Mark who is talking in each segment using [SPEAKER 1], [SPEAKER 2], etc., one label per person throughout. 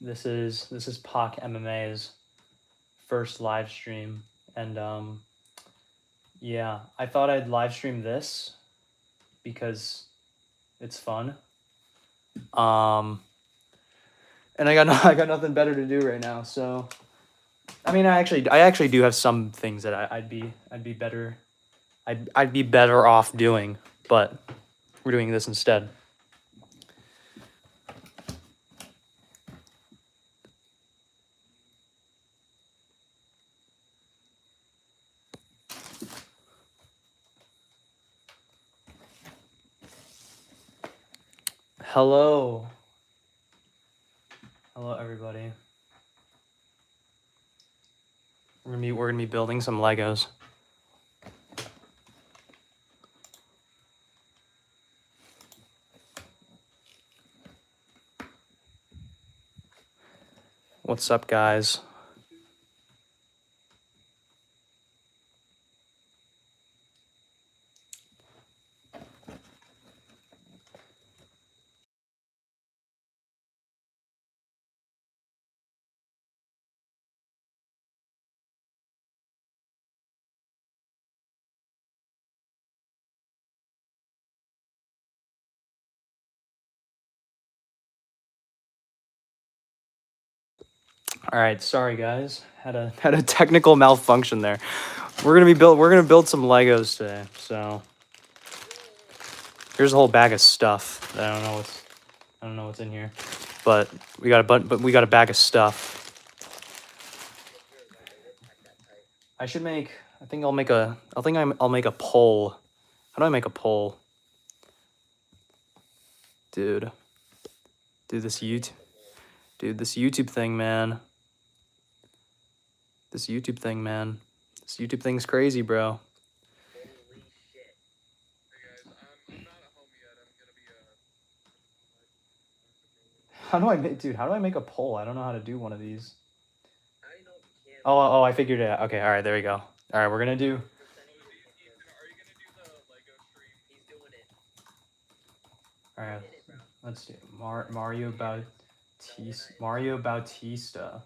[SPEAKER 1] This is Pak MMA's first live stream, and yeah, I thought I'd live stream this because it's fun. And I got I got nothing better to do right now, so I mean, I actually do have some things that I'd be better off doing, but we're doing this instead. Hello. Hello, everybody. We're gonna be building some Legos. What's up, guys? All right, sorry guys, had a technical malfunction there. We're gonna build some Legos today. So here's a whole bag of stuff. I don't know what's in here, but we got a bag of stuff. I think I'll make a poll. How do I make a poll? Dude, this YouTube thing, man. This YouTube thing's crazy, bro.
[SPEAKER 2] Holy shit.
[SPEAKER 3] Hey guys, I'm not at home yet. I'm gonna be
[SPEAKER 1] How do I make a poll? I don't know how to do one of these.
[SPEAKER 2] I don't know if you can.
[SPEAKER 1] Oh, I figured it out. Okay, all right, there we go. All right, we're gonna do.
[SPEAKER 3] Ethan, are you gonna do the Lego stream?
[SPEAKER 2] He's doing it.
[SPEAKER 1] All right,
[SPEAKER 2] He did it, bro.
[SPEAKER 1] let's do Mario Bautista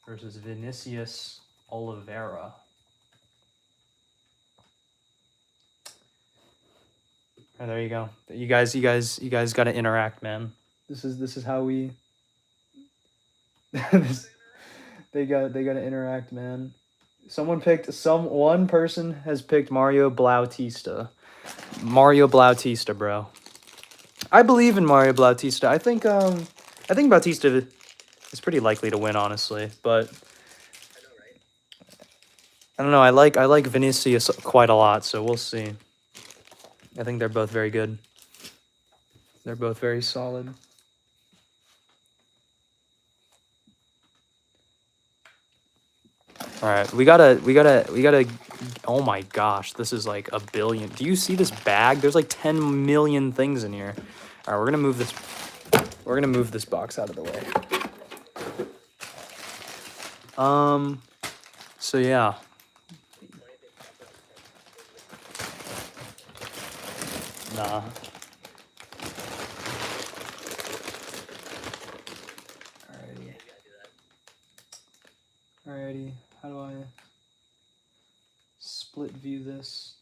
[SPEAKER 1] versus Vinicius Oliveira. Oh, there you go. You guys got to interact, man. This is how we. They got to interact, man. One person has picked Mario Bautista. Mario Bautista, bro. I believe in Mario Bautista. I think Bautista is pretty likely to win, honestly, but
[SPEAKER 2] I know, right?
[SPEAKER 1] I don't know. I like Vinicius quite a lot, so we'll see. I think they're both very good. They're both very solid. All right, we gotta. Oh my gosh, this is like a billion. Do you see this bag? There's like 10 million things in here. All right, we're gonna move this box out of the way. So yeah. Nah. Alrighty. How do I split view this?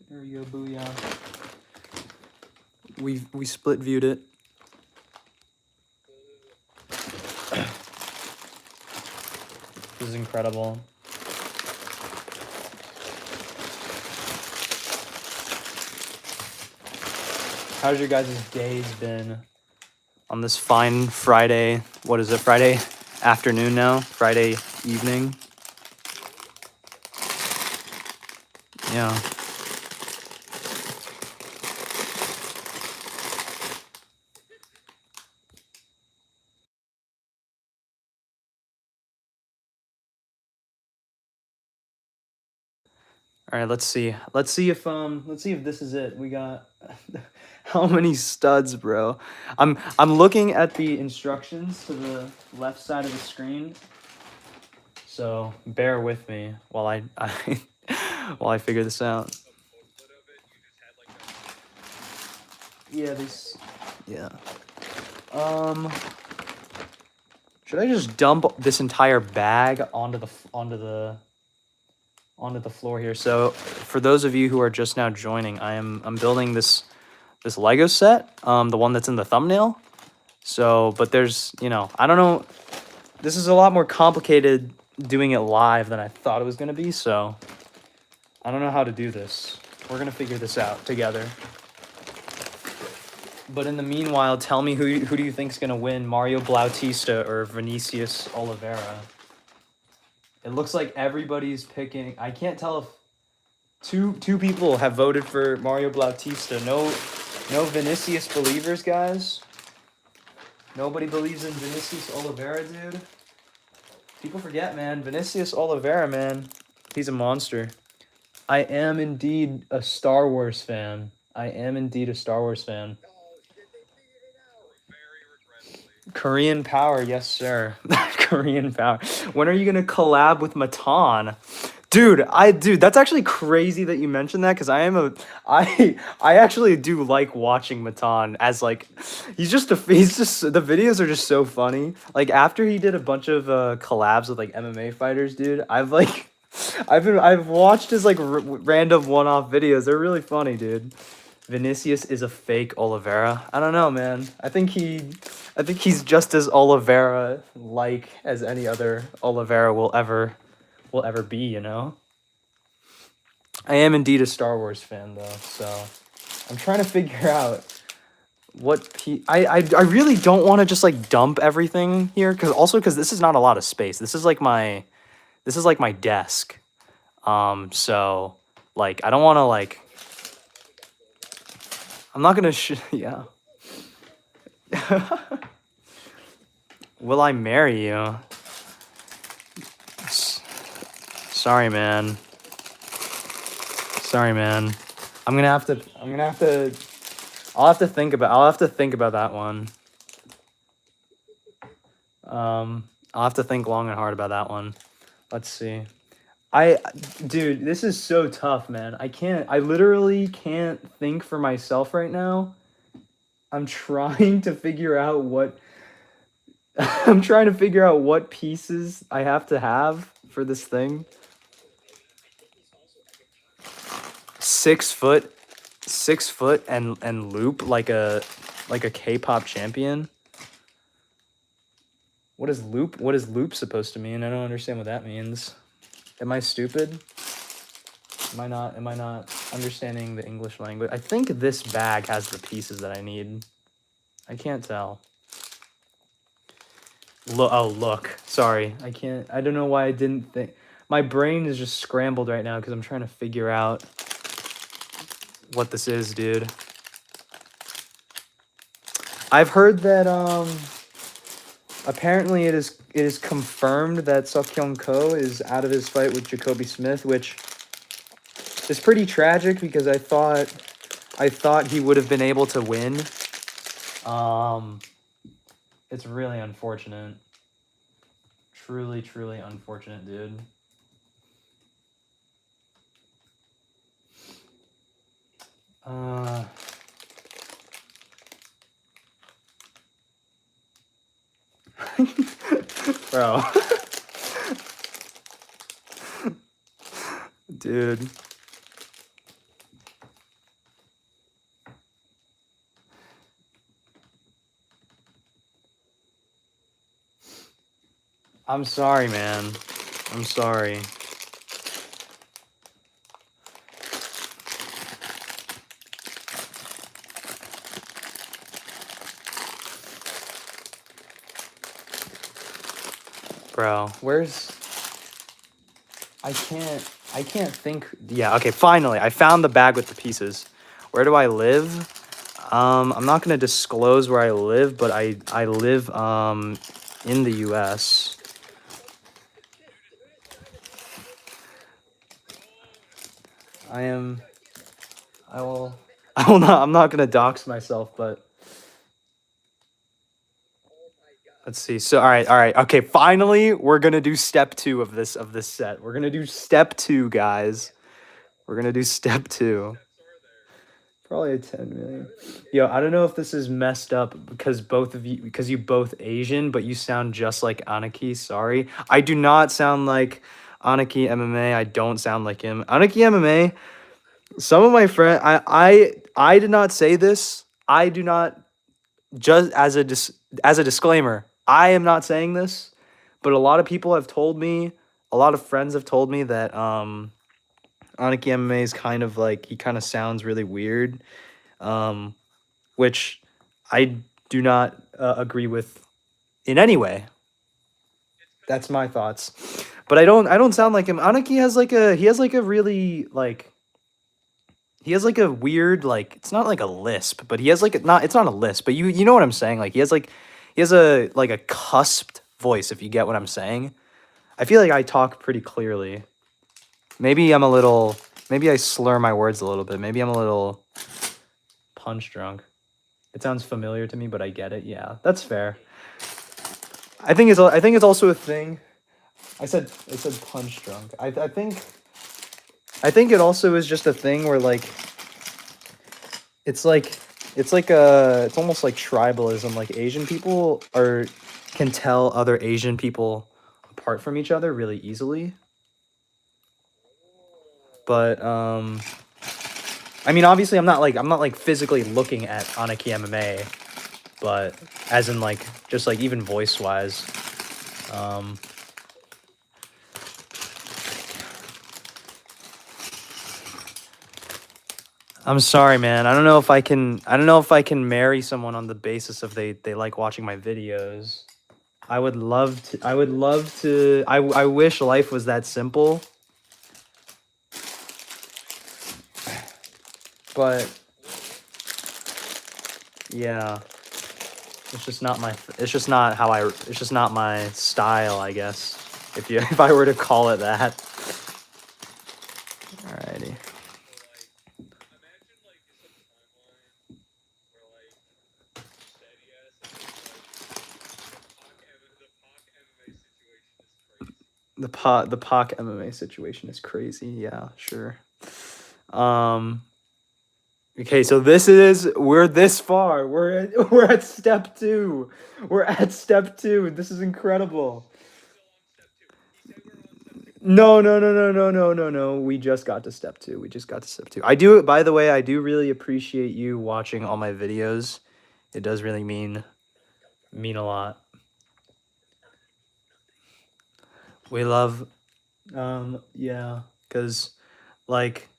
[SPEAKER 1] There we go, booyah. We split viewed it. This is incredible. How's your guys' days been on this fine Friday? What is it? Friday afternoon now? Friday evening? Yeah. All right, let's see. Let's see if this is it. We got how many studs, bro? I'm looking at the instructions to the left side of the screen. So, bear with me while I while I figure this out.
[SPEAKER 3] the booklet of it, you just had like that.
[SPEAKER 1] Yeah, these. Yeah. Should I just dump this entire bag onto the floor here? So, for those of you who are just now joining, I'm building this Lego set, the one that's in the thumbnail. So, but there's, I don't know. This is a lot more complicated doing it live than I thought it was gonna be. So, I don't know how to do this. We're gonna figure this out together. But in the meanwhile, tell me who do you think's gonna win, Mario Bautista or Vinicius Oliveira? It looks like everybody's picking. I can't tell if two people have voted for Mario Bautista. No Vinicius believers, guys. Nobody believes in Vinicius Oliveira, dude. People forget, man. Vinicius Oliveira, man. He's a monster. I am indeed a Star Wars fan.
[SPEAKER 2] Oh shit, they figured it out.
[SPEAKER 3] Very regretfully.
[SPEAKER 1] Korean Power, yes, sir. Korean Power. When are you gonna collab with Matan? Dude, that's actually crazy that you mentioned that, because I actually do like watching Matan as like the videos are just so funny. Like after he did a bunch of collabs with like MMA fighters, dude, I've watched his like random one-off videos. They're really funny, dude. Vinicius is a fake Oliveira. I don't know, man. I think he's just as Oliveira like as any other Oliveira will ever be, you know? I am indeed a Star Wars fan, though, so I'm trying to figure out I really don't want to just like dump everything here, because this is not a lot of space. This is like my desk. So like I don't want to like. I'm not gonna yeah. Will I marry you? Sorry, man. I'll have to think about that one. I'll have to think long and hard about that one. Let's see. Dude, this is so tough, man. I literally can't think for myself right now. I'm trying to figure out what pieces I have to have for this thing. 6 foot and loop like a K-pop champion. What is loop supposed to mean? I don't understand what that means. Am I stupid? Am I not understanding the English language? I think this bag has the pieces that I need. I can't tell. Look. Sorry. I don't know why I didn't think. My brain is just scrambled right now because I'm trying to figure out what this is, dude. I've heard that apparently it is confirmed that Seokhyung Ko is out of his fight with Jacoby Smith, which is pretty tragic because I thought he would have been able to win. It's really unfortunate. Truly, truly unfortunate, dude. Bro. Dude. I'm sorry, man. I'm sorry. Bro, I can't think. Yeah, okay, finally. I found the bag with the pieces. Where do I live? I'm not going to disclose where I live, but I live in the US. I'm not going to dox myself, but let's see. So, all right. Okay, finally, we're going to do step 2 of this set. We're going to do step 2, guys. We're gonna do step 2.
[SPEAKER 3] steps are there?
[SPEAKER 1] Probably a 10 million. Yo, I don't know if this is messed up because you both Asian, but you sound just like Anaki. Sorry. I do not sound like Anaki MMA. I don't sound like him. Anaki MMA, some of my friends, I did not say this. I do not, just as a disclaimer, I am not saying this, but a lot of people have told me, a lot of friends have told me that Anaki MMA is kind of like, he kind of sounds really weird, which I do not agree with in any way. That's my thoughts, but I don't sound like him. Anaki has like a really like, he has like a weird, like, it's not like a lisp, but he has like it's not a lisp, but you know what I'm saying. Like he has a like a cusped voice, if you get what I'm saying. I feel like I talk pretty clearly. Maybe I slur my words a little bit. Maybe I'm a little punch drunk. It sounds familiar to me, but I get it. Yeah, that's fair. I think it's also a thing. I said punch drunk. I think it also is just a thing where like it's almost like tribalism. Like Asian people can tell other Asian people apart from each other really easily. But I mean, obviously I'm not like physically looking at Anaki MMA, but as in like just like even voice wise. I'm sorry, man. I don't know if I can marry someone on the basis of they like watching my videos. I would love to. I wish life was that simple. But yeah, it's just not my style, I guess. If I were to call it that. Alrighty.
[SPEAKER 3] So like, imagine like some timeline where like the Pac
[SPEAKER 1] The
[SPEAKER 3] MMA situation is crazy.
[SPEAKER 1] Pac MMA situation is crazy. Yeah, sure. Okay, so we're this far. We're at step 2. We're at step 2. This is incredible.
[SPEAKER 3] Still on step 2. He said we're on step 2.
[SPEAKER 1] No. We just got to step 2. I do, by the way, I do really appreciate you watching all my videos. It does really mean a lot. We love yeah, cuz like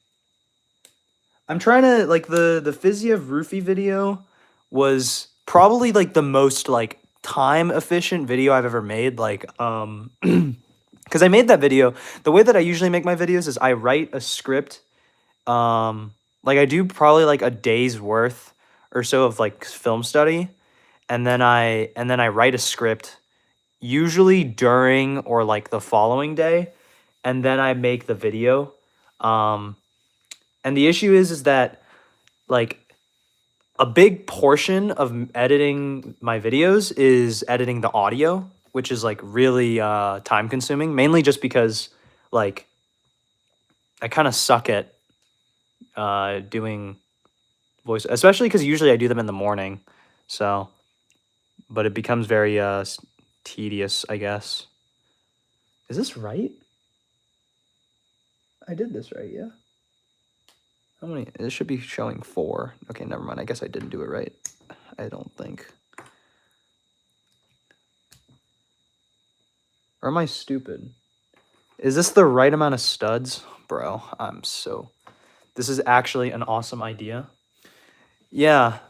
[SPEAKER 1] I'm trying to like the Fiziev Roofie video was probably like the most like time efficient video I've ever made, like cuz I made that video. The way that I usually make my videos is I write a script, like I do probably like a day's worth or so of like film study, and then I write a script usually during or like the following day, and then I make the video. And the issue is that like a big portion of editing my videos is editing the audio, which is like really time consuming, mainly just because like I kind of suck at doing voice, especially because usually I do them in the morning. So, but it becomes very tedious, I guess. Is this right? I did this right, yeah. How many? It should be showing 4. Okay, never mind. I guess I didn't do it right. I don't think. Or am I stupid? Is this the right amount of studs? Bro, this is actually an awesome idea. Yeah.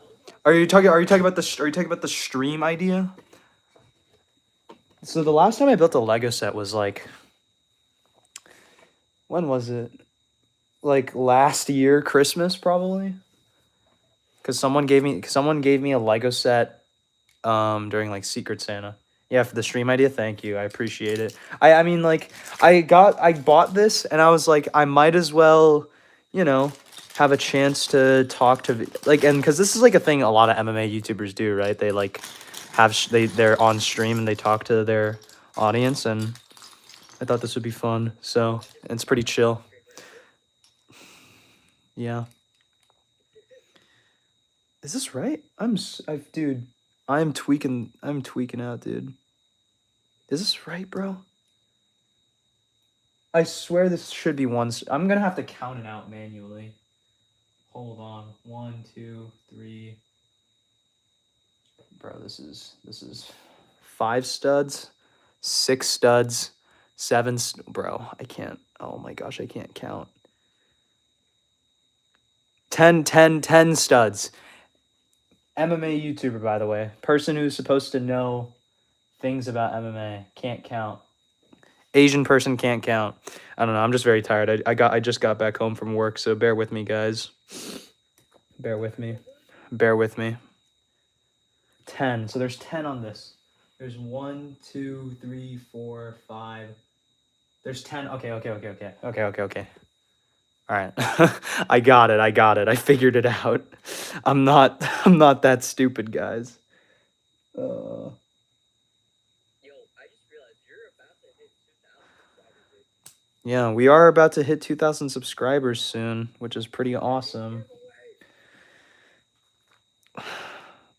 [SPEAKER 1] Are you talking about the stream idea? So the last time I built a Lego set was like, when was it? Like last year, Christmas probably. Cuz someone gave me a Lego set during like Secret Santa. Yeah, for the stream idea, thank you. I appreciate it. I mean like I bought this and I was like I might as well, you know, have a chance to talk to like, and cuz this is like a thing a lot of MMA YouTubers do, right? They like they're on stream and they talk to their audience, and I thought this would be fun. So, it's pretty chill. Yeah. Is this right? Dude, I'm tweaking out, dude. Is this right, bro? I swear this should be one. I'm gonna have to count it out manually. Hold on. 1, 2, 3. Bro, this is 5 studs, 6 studs, 7. Bro, I can't. Oh my gosh, I can't count. 10 studs. MMA YouTuber, by the way. Person who's supposed to know things about MMA. Can't count. Asian person can't count. I don't know. I'm just very tired. I just got back home from work, so bear with me, guys. Bear with me. Bear with me. 10. So there's 10 on this. There's 1, 2, 3, 4, 5. There's 10. Okay. All right. I got it. I figured it out. I'm not that stupid, guys.
[SPEAKER 3] Yo, I just realized you're about to hit 2,000 subscribers, dude.
[SPEAKER 1] Yeah, we are about to hit 2,000 subscribers soon, which is pretty awesome.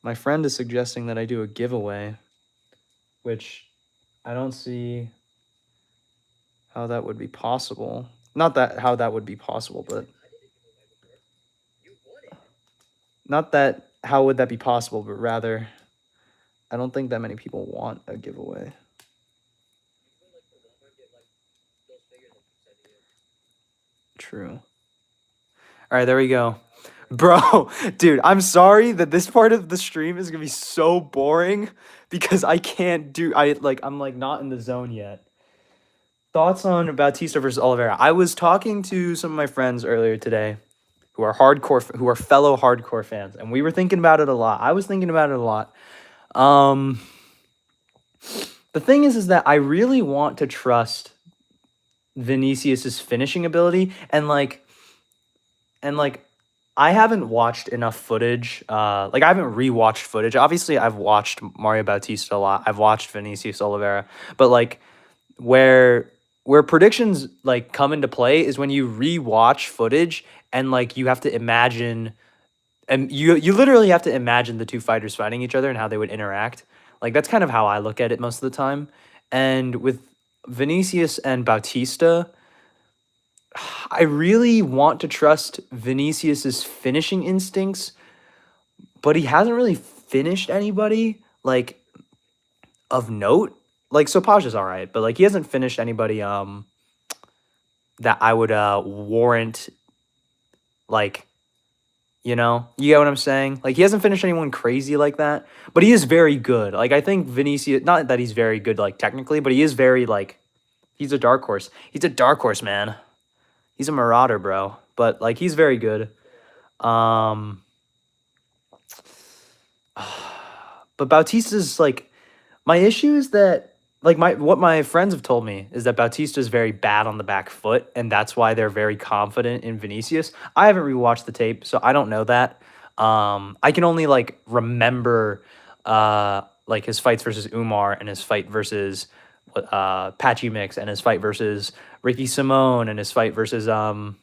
[SPEAKER 1] My friend is suggesting that I do a giveaway, which I don't see how that would be possible. Not that how that would be possible, but
[SPEAKER 3] You won it.
[SPEAKER 1] not that how would that be possible, but rather I don't think that many people want a giveaway.
[SPEAKER 3] You could like for Walmart get like those figures that you said to you.
[SPEAKER 1] True. All right, there we go. Bro, dude, I'm sorry that this part of the stream is gonna be so boring because I'm like not in the zone yet. Thoughts on Bautista versus Oliveira? I was talking to some of my friends earlier today who are fellow hardcore fans, and we were thinking about it a lot. I was thinking about it a lot. The thing is that I really want to trust Vinicius's finishing ability, and I haven't watched enough footage. I haven't rewatched footage. Obviously, I've watched Mario Bautista a lot. I've watched Vinicius Oliveira, but where predictions come into play is when you rewatch footage and you have to imagine, and you literally have to imagine the two fighters fighting each other and how they would interact. That's kind of how I look at it most of the time. And with Vinicius and Bautista, I really want to trust Vinicius's finishing instincts, but he hasn't really finished anybody of note. Sopaj is all right, but he hasn't finished anybody that I would warrant you get what I'm saying? He hasn't finished anyone crazy like that, but he is very good. I think Vinicius, not that he's very good technically, but he is very he's a dark horse. He's a dark horse, man. He's a marauder, bro. But he's very good. But Bautista's my issue is that what my friends have told me is that Bautista is very bad on the back foot, and that's why they're very confident in Vinicius. I haven't rewatched the tape, so I don't know that. I can only remember his fights versus Umar and his fight versus Patchy Mix and his fight versus Ricky Simone and his fight versus was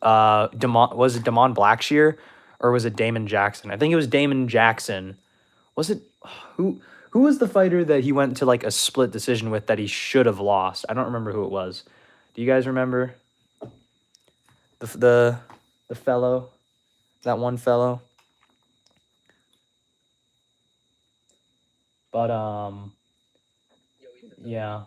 [SPEAKER 1] it Damon Blackshear or was it Damon Jackson? I think it was Damon Jackson. Was it who was the fighter that he went to a split decision with that he should have lost? I don't remember who it was. Do you guys remember? The fellow, that one fellow. But yeah.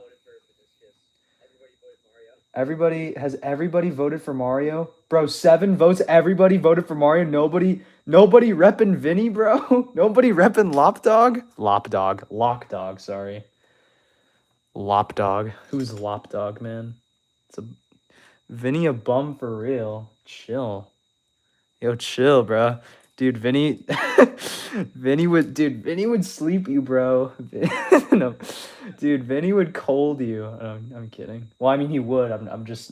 [SPEAKER 1] Everybody voted for Mario? Bro, 7 votes, everybody voted for Mario. Nobody repping Vinny, bro. Nobody repping Lockdog, sorry. Lopdog. Who's Lopdog, man? Vinny a bum for real. Chill. Yo, chill, bro. Dude, Vinny would sleep you, bro. No, dude, Vinny would cold you. I'm kidding. Well, I mean, he would. I'm just.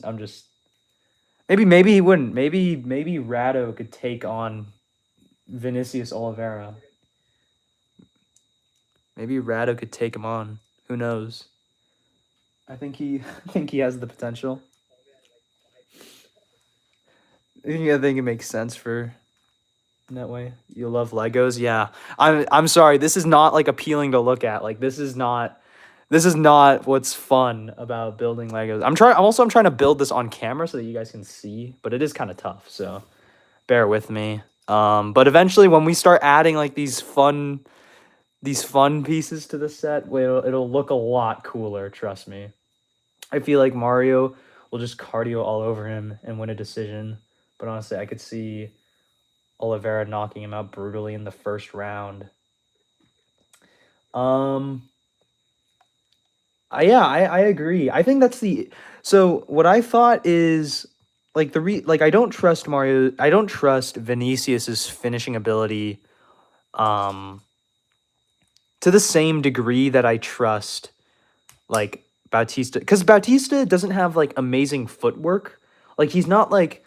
[SPEAKER 1] Maybe he wouldn't. Maybe Rado could take on Vinicius Oliveira. Maybe Rado could take him on. Who knows? I think he has the potential. I think it makes sense for in that way. You love Legos, yeah. I'm sorry. This is not like appealing to look at. Like this is not what's fun about building Legos. I'm trying to build this on camera so that you guys can see, but it is kind of tough. So bear with me. But eventually, when we start adding like these fun pieces to the set, it'll look a lot cooler. Trust me. I feel like Mario will just cardio all over him and win a decision. But honestly, I could see Oliveira knocking him out brutally in the first round. I agree. I think that's so what I thought is like I don't trust Mario. I don't trust Vinicius's finishing ability to the same degree that I trust like Bautista, because Bautista doesn't have like amazing footwork. Like he's not like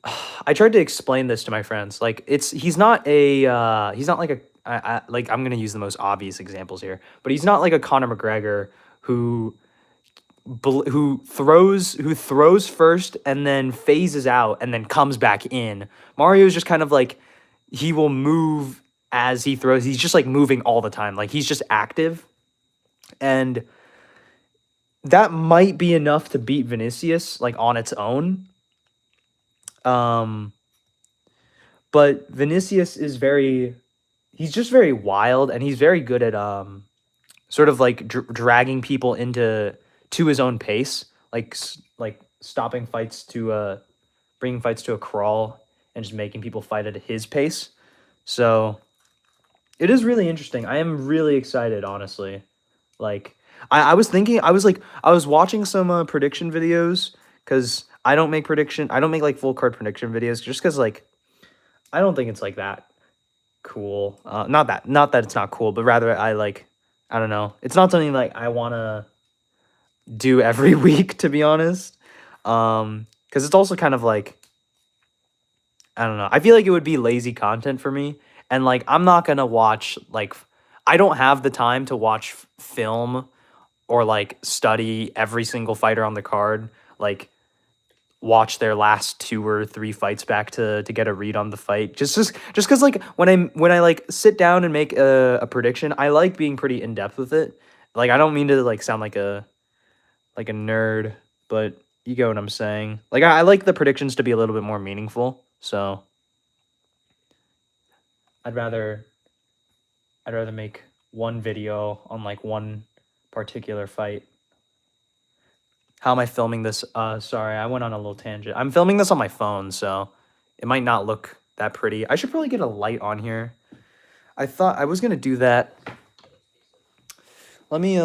[SPEAKER 1] I tried to explain this to my friends. Like he's not like a like I'm gonna use the most obvious examples here, but he's not like a Conor McGregor who throws first and then phases out and then comes back in. Mario's just kind of like he will move as he throws. He's just like moving all the time. Like he's just active. And that might be enough to beat Vinicius like on its own. But Vinicius is he's just very wild, and he's very good at sort of like dragging people to his own pace, like stopping fights to bringing fights to a crawl and just making people fight at his pace. So it is really interesting. I am really excited, honestly. Like I was watching some prediction videos, because I don't make like full card prediction videos, just because like I don't think it's like that cool. Not that it's not cool, but rather I don't know. It's not something like I want to do every week, to be honest. Because it's also kind of like, I don't know. I feel like it would be lazy content for me, and like I'm not gonna watch I don't have the time to watch film or like study every single fighter on the card. Like watch their last 2 or 3 fights back to get a read on the fight. Just because like when I like sit down and make a prediction, I like being pretty in depth with it. Like I don't mean to like sound like a nerd, but you get what I'm saying. Like I like the predictions to be a little bit more meaningful. So I'd rather make one video on like one particular fight. How am I filming this? Sorry, I went on a little tangent. I'm filming this on my phone, so it might not look that pretty. I should probably get a light on here. I thought I was gonna do that. Let me.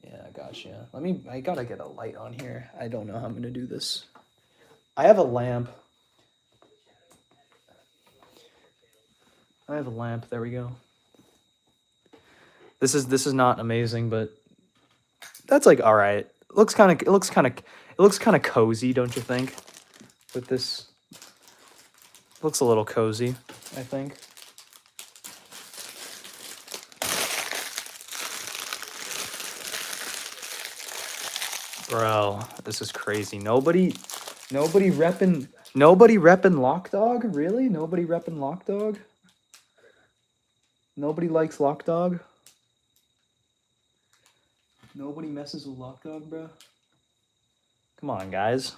[SPEAKER 1] Yeah, gotcha. I gotta get a light on here. I don't know how I'm gonna do this. I have a lamp. There we go. This is not amazing, but that's like all right. It looks kind of cozy, don't you think? With this, looks a little cozy, I think. Bro, this is crazy. Nobody repping Lock Dog? Really? Nobody repping Lock Dog? Nobody likes Lock Dog? Nobody messes with Lock Dog, bro? Come on, guys.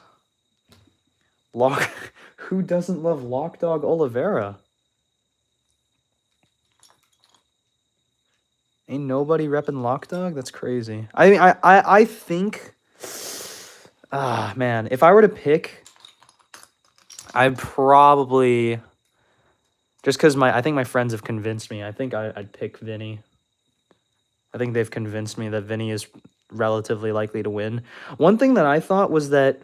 [SPEAKER 1] Who doesn't love Lock Dog Oliveira? Ain't nobody repping Lock Dog? That's crazy. I mean, I think... man, if I were to pick, I'd probably... Just because I think my friends have convinced me, I think I'd pick Vinny. I think they've convinced me that Vinny is relatively likely to win. One thing that I thought was that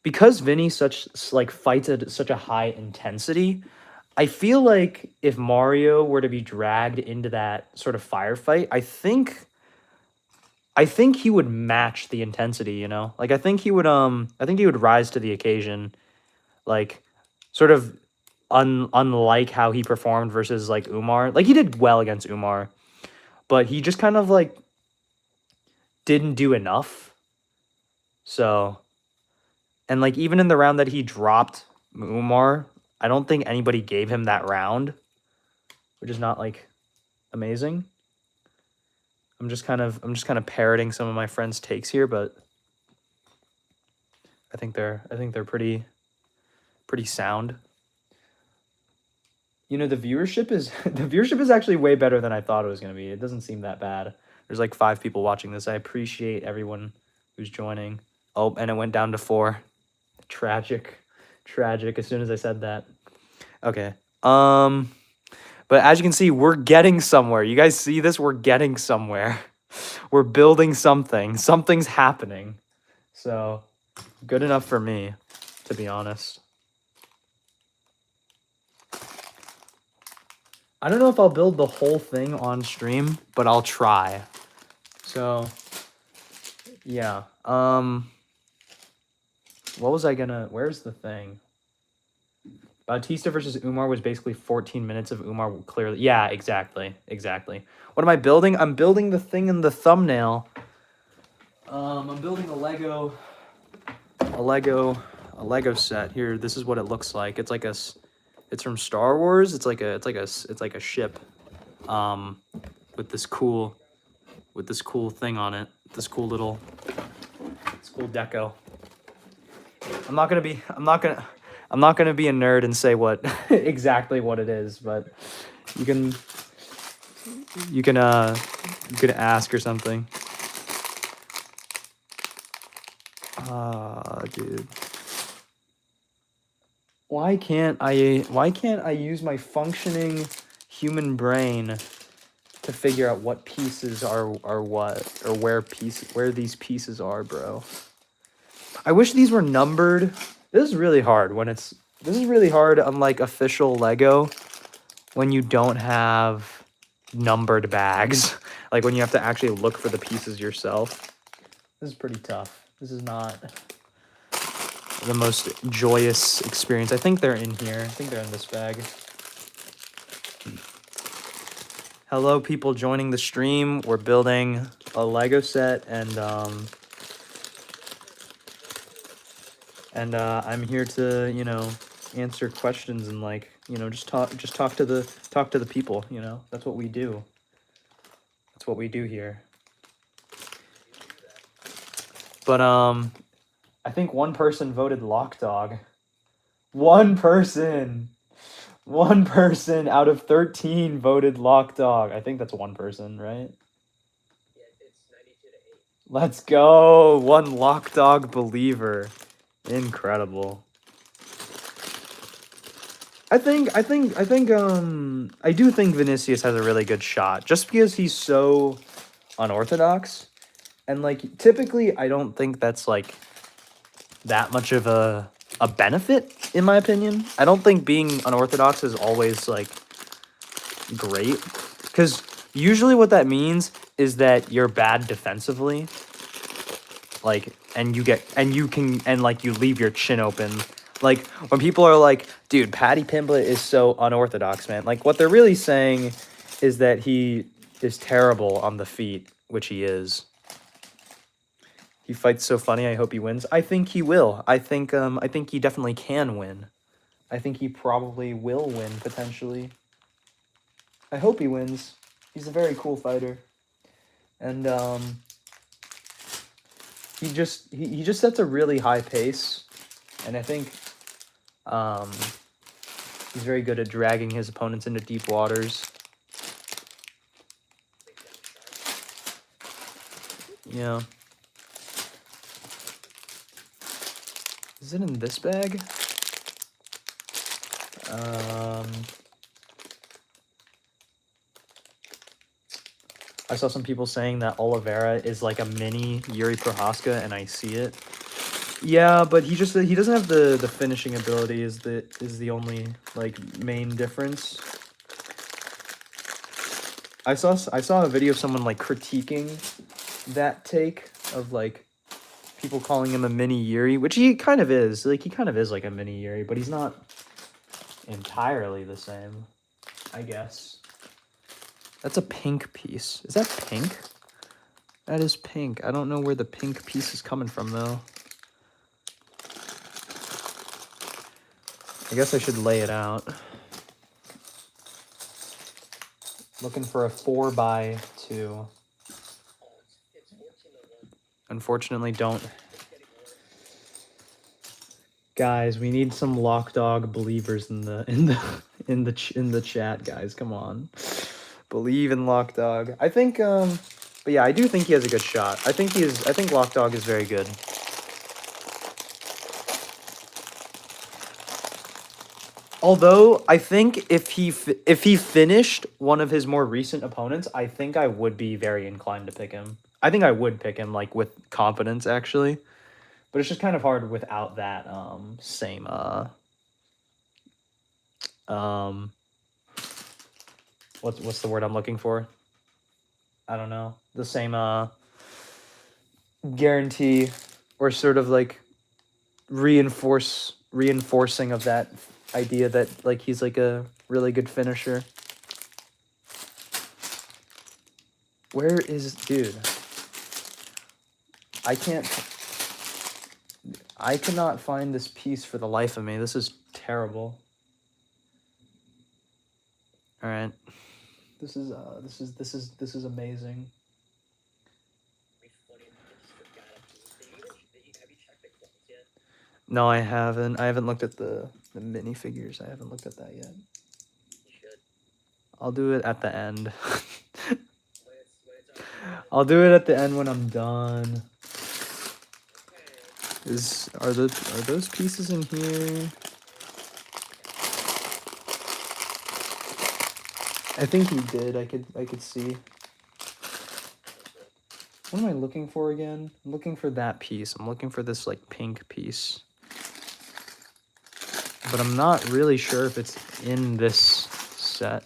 [SPEAKER 1] because Vinny fights at such a high intensity, I feel like if Mario were to be dragged into that sort of firefight, I think he would match the intensity, you know? Like I think he would rise to the occasion, like sort of unlike how he performed versus like Umar. Like he did well against Umar, but he just kind of like didn't do enough. So
[SPEAKER 2] And, like, even in the round that he dropped Umar, I don't think anybody gave him that round, which is not, like, amazing. I'm just kind of parroting some of my friends' takes here, but I think they're pretty sound. You know, the viewership is actually way better than I thought it was going to be. It doesn't seem that bad. There's like 5 people watching this. I appreciate everyone who's joining. Oh, and it went down to 4. Tragic as soon as I said that. Okay. But as you can see, we're getting somewhere. You guys see this? We're getting somewhere. We're building something. Something's happening. So, good enough for me, to be honest. I don't know if I'll build the whole thing on stream, but I'll try. So, yeah. What was I gonna... Where's the thing? Bautista versus Umar was basically 14 minutes of Umar clearly. Yeah, exactly. What am I building? I'm building the thing in the thumbnail. I'm building a Lego set. Here, this is what it looks like. It's like it's from Star Wars. It's like a ship with this cool thing on it. This cool deco. I'm not gonna be a nerd and say what exactly what it is, but you can ask or something. Dude. Why can't I use my functioning human brain to figure out what pieces are what, or where these pieces are, bro? I wish these were numbered. This is really hard on like official Lego when you don't have numbered bags. Like when you have to actually look for the pieces yourself. This is pretty tough. This is not the most joyous experience. I think they're in here. I think they're in this bag. Hello, people joining the stream. We're building a Lego set, and I'm here to, you know, answer questions and, like, you know, just talk to the people. You know, that's what we do. That's what we do here. But I think one person voted Lock Dog. One person out of 13 voted Lock Dog. I think that's one person, right?
[SPEAKER 3] Yeah, it's 92 to 8.
[SPEAKER 2] Let's go. One Lock Dog believer. Incredible. I do think Vinicius has a really good shot, just because he's so unorthodox. And, like, typically I don't think that's, like, that much of a benefit, in my opinion. I don't think being unorthodox is always, like, great, because usually what that means is that you're bad defensively, like, and you leave your chin open. Like, when people are like, dude, Paddy Pimblett is so unorthodox, man, like, what they're really saying is that he is terrible on the feet, which he is. He fights so funny. I hope he wins. I think he will. I think he definitely can win. I think he probably will win, potentially. I hope he wins. He's a very cool fighter. And he just sets a really high pace. And I think he's very good at dragging his opponents into deep waters. Yeah. Is it in this bag? I saw some people saying that Oliveira is like a mini Yuri Prohaska, and I see it. Yeah, but he doesn't have the finishing ability is the only, like, main difference. I saw a video of someone, like, critiquing that take of, like, people calling him a mini Yuri, which he kind of is. Like, he kind of is like a mini Yuri, but he's not entirely the same, I guess. That's a pink piece. Is that pink? That is pink. I don't know where the pink piece is coming from, though. I guess I should lay it out. Looking for a 4x2.
[SPEAKER 3] Oh, it's 14 to 1.
[SPEAKER 2] Unfortunately, don't.
[SPEAKER 3] It's getting worse.
[SPEAKER 2] Guys, we need some lock dog believers in the chat, guys. Come on. Believe in lock dog. I think but yeah, I do think he has a good shot. I think lock dog is very good. Although I think if he finished one of his more recent opponents, I think I would be very inclined to pick him. I think I would pick him like with confidence actually. But it's just kind of hard without that same what's the word I'm looking for? I don't know. The same guarantee or sort of like reinforcing of that idea that like he's like a really good finisher. Where is dude? I cannot find this piece for the life of me. This is terrible. All right. This is amazing.
[SPEAKER 3] Have you checked the clones yet?
[SPEAKER 2] No, I haven't. I haven't looked at the minifigures. I haven't looked at that yet.
[SPEAKER 3] You should.
[SPEAKER 2] I'll do it at the end.
[SPEAKER 3] When it's over.
[SPEAKER 2] I'll do it at the end when I'm done.
[SPEAKER 3] Okay.
[SPEAKER 2] Are those pieces in here? I think he did. I could see. What am I looking for again? I'm looking for that piece. I'm looking for this like pink piece. But I'm not really sure if it's in this set.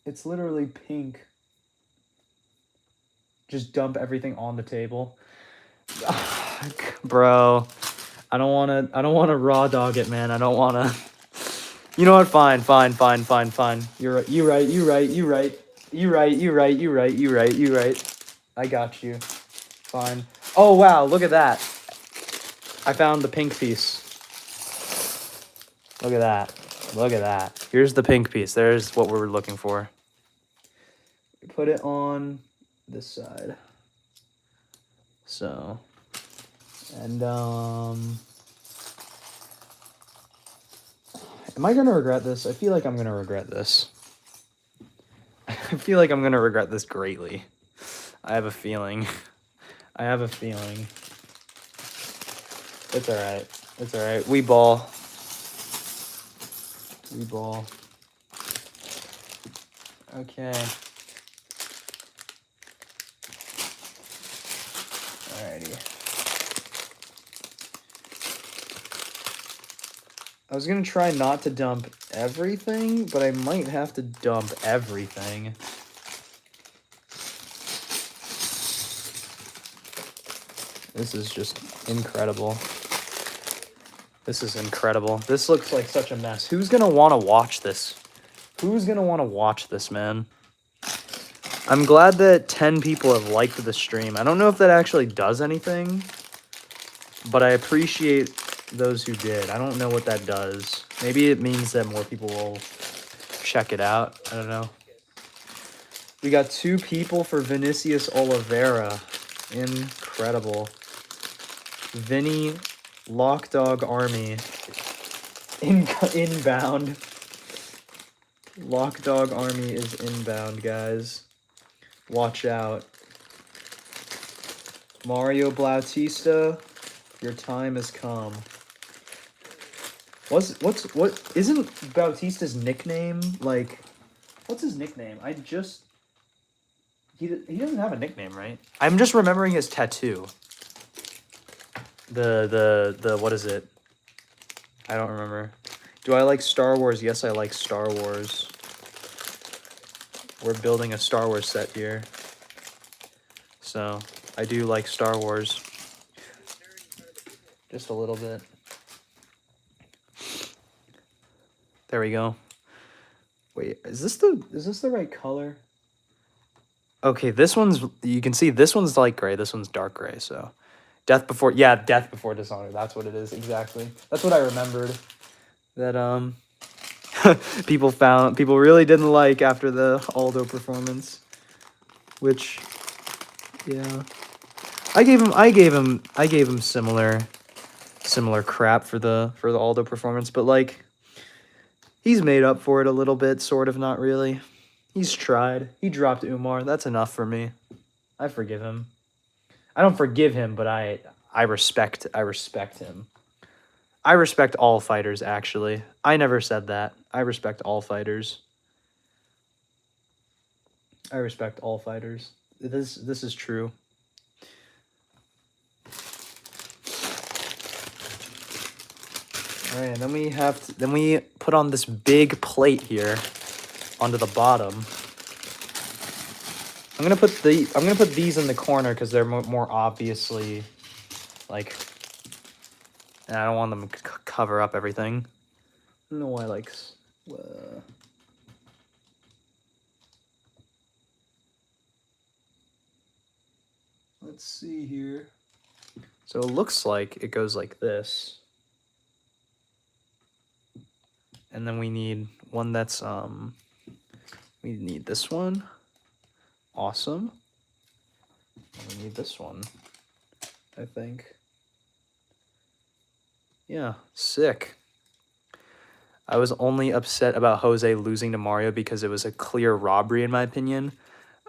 [SPEAKER 2] It's literally pink. Just dump everything on the table. Bro, I don't want to raw dog it, man. I don't want to. You know what? Fine. You're right. I got you. Fine. Oh, wow. Look at that. I found the pink piece. Look at that. Here's the pink piece. There's what we were looking for. Put it on this side. So, and am I gonna regret this? I feel like I'm gonna regret this. I feel like I'm gonna regret this greatly. I have a feeling. It's alright. We ball. Okay. Alrighty. I was gonna try not to dump everything, but I might have to dump everything. This is just incredible. This is incredible. This looks like such a mess. Who's gonna want to watch this? Man? I'm glad that 10 people have liked the stream. I don't know if that actually does anything, but I appreciate those who did. I don't know what that does. Maybe it means that more people will check it out. I don't know. We got 2 people for Vinicius Oliveira. Incredible. Vinny Lockdog Army. Inbound. Lockdog Army is inbound, guys. Watch out. Mario Bautista, your time has come. What isn't Bautista's nickname like? What's his nickname? He doesn't have a nickname, right? I'm just remembering his tattoo. The what is it? I don't remember. Do I like Star Wars? Yes, I like Star Wars. We're building a Star Wars set here. So, I do like Star Wars. Just a little bit. There we go. Wait, is this the right color? Okay, this one's, you can see this one's light gray, this one's dark gray, so. Death Before Dishonor, that's what it is, exactly. That's what I remembered. That, people really didn't like after the Aldo performance. Which, yeah. I gave him similar crap for the Aldo performance, but like, he's made up for it a little bit, sort of, not really. He's tried. He dropped Umar. That's enough for me. I forgive him. I don't forgive him, but I respect him. I respect all fighters, actually. I never said that. I respect all fighters. I respect all fighters. This is true. All right, and then we put on this big plate here onto the bottom. I'm gonna put these in the corner because they're more obviously, like, and I don't want them to cover up everything. I don't know why, like, let's see here. So it looks like it goes like this. And then we need one that's, we need this one. Awesome. And we need this one, I think. Yeah, sick. I was only upset about Jose losing to Mario because it was a clear robbery, in my opinion.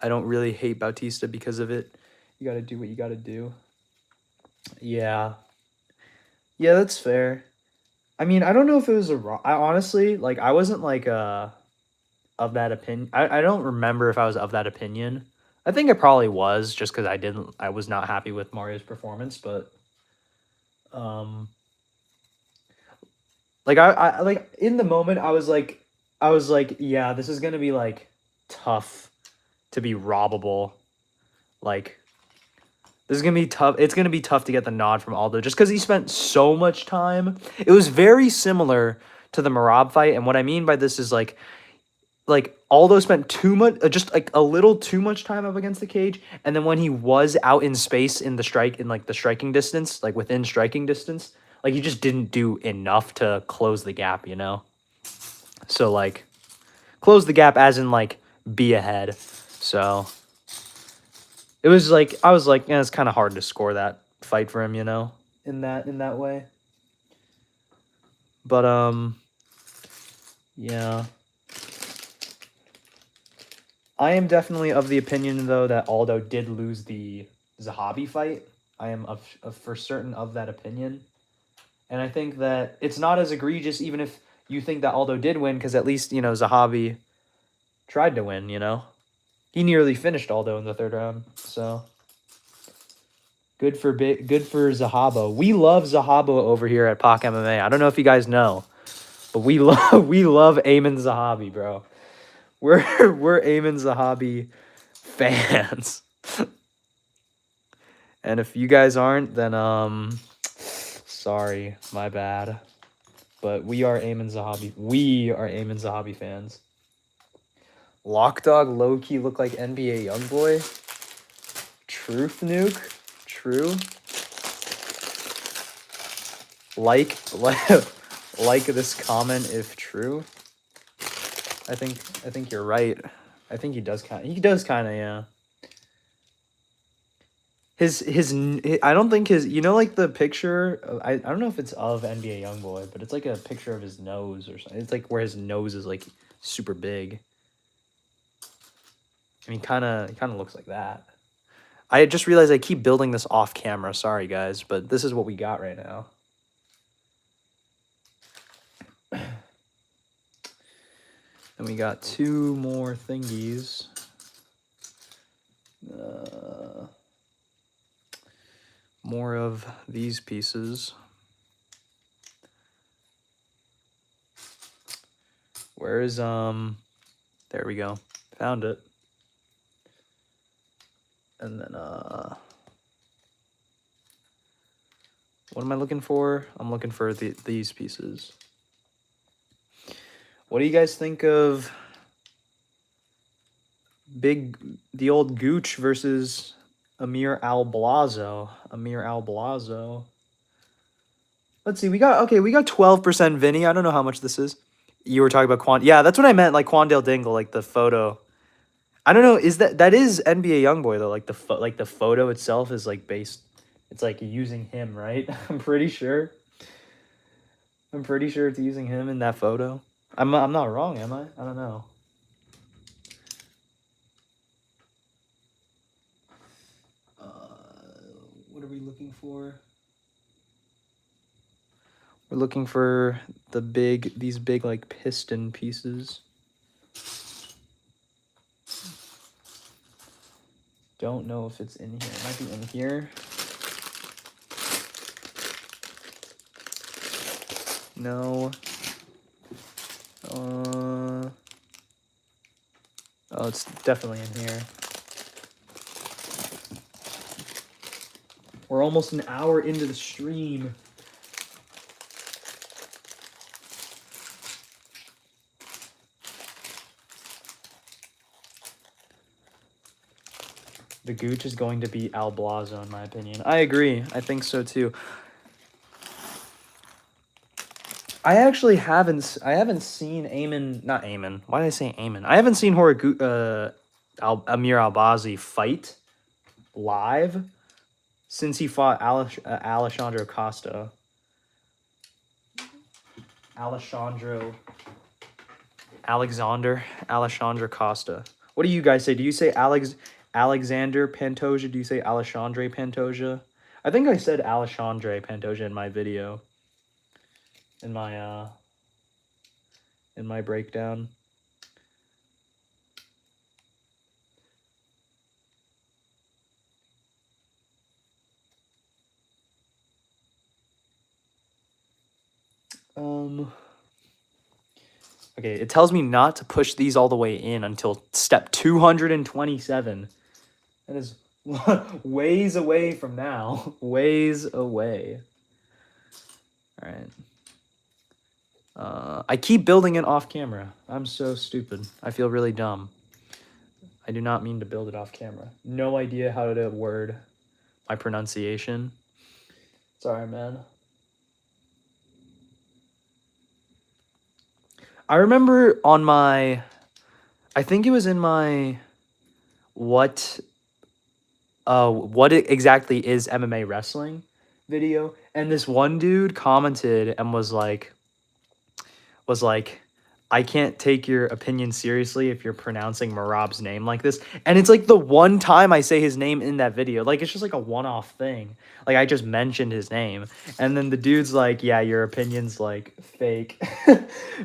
[SPEAKER 2] I don't really hate Bautista because of it. You gotta do what you gotta do. Yeah. Yeah, that's fair. I mean, I don't know if it was I honestly, like, I wasn't, like, of that opinion. I don't remember if I was of that opinion. I think I probably was, just because I was not happy with Mario's performance, but, like, I like, in the moment, I was like, yeah, this is gonna be, like, tough to be robbable. Like, this is gonna be tough. It's gonna be tough to get the nod from Aldo, just because he spent so much time. It was very similar to the Marab fight, and what I mean by this is, like Aldo spent too much, just like a little too much time up against the cage, and then when he was out in space in the striking distance, like within striking distance, like, he just didn't do enough to close the gap, you know? So, like, close the gap as in, like, be ahead. So it was like, I was like, yeah, it's kind of hard to score that fight for him, you know, in that way. But yeah. I am definitely of the opinion, though, that Aldo did lose the Zahabi fight. I am for certain of that opinion. And I think that it's not as egregious, even if you think that Aldo did win, because at least, you know, Zahabi tried to win, you know? He nearly finished Aldo in the third round, so good for Zahabo. We love Zahabo over here at Pak MMA. I don't know if you guys know, but we love Ayman Zahabi, bro. We're Ayman Zahabi fans. And if you guys aren't, then sorry, my bad. But we are Ayman Zahabi. We are Ayman Zahabi fans. Lockdog low-key look like NBA Youngboy. Truth nuke. True. Like this comment if true. I think you're right. I think he does kind of, yeah. His I don't think his, you know, like the picture, I don't know if it's of NBA Youngboy, but it's like a picture of his nose or something. It's like where his nose is like super big. I mean, kind of looks like that. I just realized I keep building this off camera. Sorry guys, but this is what we got right now. And we got two more thingies. More of these pieces. Where is, there we go. Found it. And then, what am I looking for? I'm looking for these pieces. What do you guys think of the old Gooch versus Amir Al-Blazo. Let's see. We got 12% Vinny. I don't know how much this is. You were talking about Yeah, that's what I meant. Like Quandale Dingle, like the photo. I don't know. Is that is NBA YoungBoy though? Like the photo itself is like based. It's like using him, right? I'm pretty sure it's using him in that photo. I'm not wrong, am I? I don't know. What are we looking for? We're looking for these big like piston pieces. Don't know if it's in here. It might be in here. No. Oh, it's definitely in here. We're almost an hour into the stream. The Gooch is going to be Al Blazo, in my opinion. I agree. I think so too. I actually haven't seen not Amon. Why did I say Amon? I haven't seen Amir Albazi fight live since he fought Alessandro Costa. Alexander Costa. What do you guys say? Do you say Alexander Pantoja? Do you say Alexandre Pantoja? I think I said Alexandre Pantoja in my video. In my breakdown. Okay, it tells me not to push these all the way in until step 227. That is ways away from now. Ways away. All right. I keep building it off camera. I'm so stupid. I feel really dumb. I do not mean to build it off camera. No idea how to word my pronunciation. Sorry, man. I remember on my, I think it was in my, what exactly is MMA wrestling video, and this one dude commented and was like, I can't take your opinion seriously if you're pronouncing Marab's name like this. And it's like the one time I say his name in that video. Like, it's just like a one-off thing. Like, I just mentioned his name. And then the dude's like, yeah, your opinion's like fake.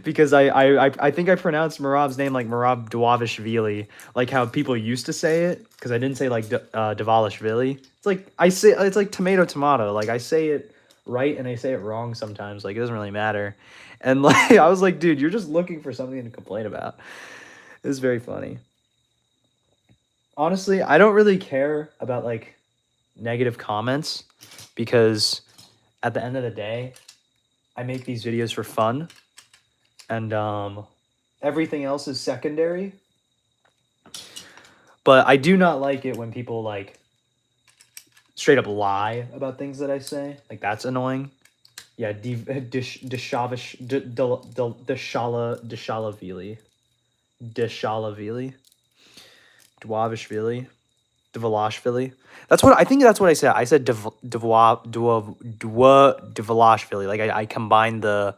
[SPEAKER 2] Because I think I pronounced Marab's name like Marab Dwavishvili. Like how people used to say it. Because I didn't say like Dvalishvili. It's like, it's like tomato. Like, I say it right and I say it wrong sometimes. Like, it doesn't really matter. And like I was like, dude, you're just looking for something to complain about. It was very funny. Honestly, I don't really care about like negative comments because at the end of the day, I make these videos for fun and everything else is secondary. But I do not like it when people like straight up lie about things that I say. Like, that's annoying. Yeah, Deshalavili. Dwavishvili. Dvalashvili. That's what I think. That's what I said. I said Dvalashvili. Like I combined the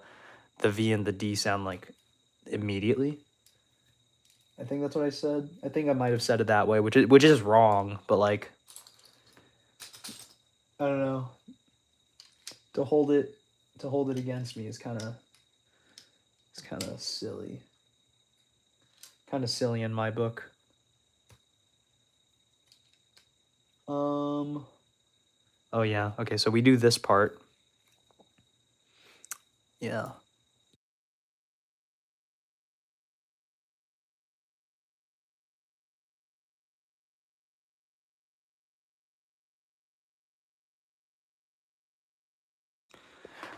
[SPEAKER 2] V and the D sound like immediately. I think that's what I said. I think I might have said it that way, which is wrong. But like, I don't know. To hold it against me is kind of silly. Kind of silly in my book. Oh yeah. Okay, so we do this part. Yeah.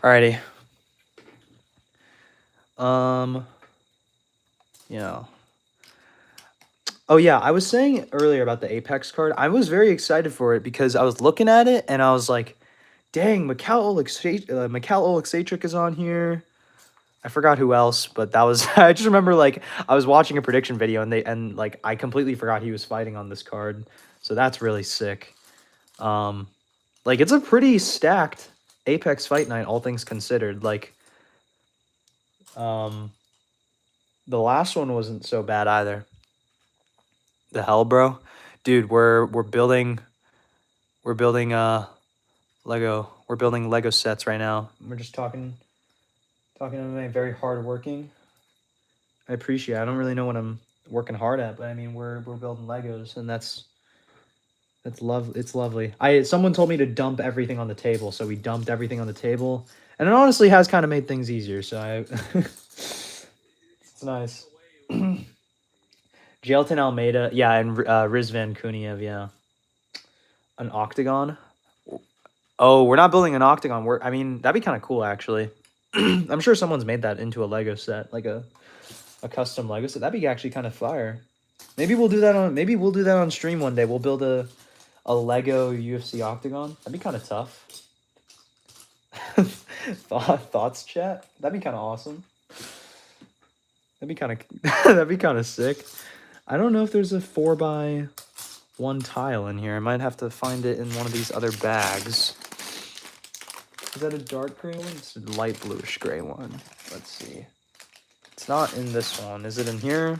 [SPEAKER 2] Alrighty. Yeah. Oh yeah, I was saying earlier about the Apex card. I was very excited for it because I was looking at it and I was like, "Dang, Mikhail Oleksiejczuk is on here." I forgot who else, but that was I just remember like I was watching a prediction video and like I completely forgot he was fighting on this card. So that's really sick. Like it's a pretty stacked Apex Fight Night, all things considered. Like the last one wasn't so bad either. The hell, bro? Dude, we're building Lego. We're building Lego sets right now. We're just talking MMA, very hard working. I appreciate it. I don't really know what I'm working hard at, but I mean we're building Legos and that's it's lovely. Someone told me to dump everything on the table, so we dumped everything on the table. And it honestly has kind of made things easier, so it's nice. Jailton Almeida, yeah, and Rizvan Kuniev, yeah. An octagon? Oh, we're not building an octagon. I mean, that'd be kind of cool, actually. I'm sure someone's made that into a Lego set, like a custom Lego set. That'd be actually kind of fire. Maybe we'll do that on stream one day. We'll build a Lego UFC octagon. That'd be kind of tough. Thoughts, chat? That'd be kind of awesome. That'd be kind of sick. I don't know if there's a 4x1 tile in here. I might have to find it in one of these other bags. Is that a dark gray one? It's a light bluish gray one. Let's see. It's not in this one. Is it in here?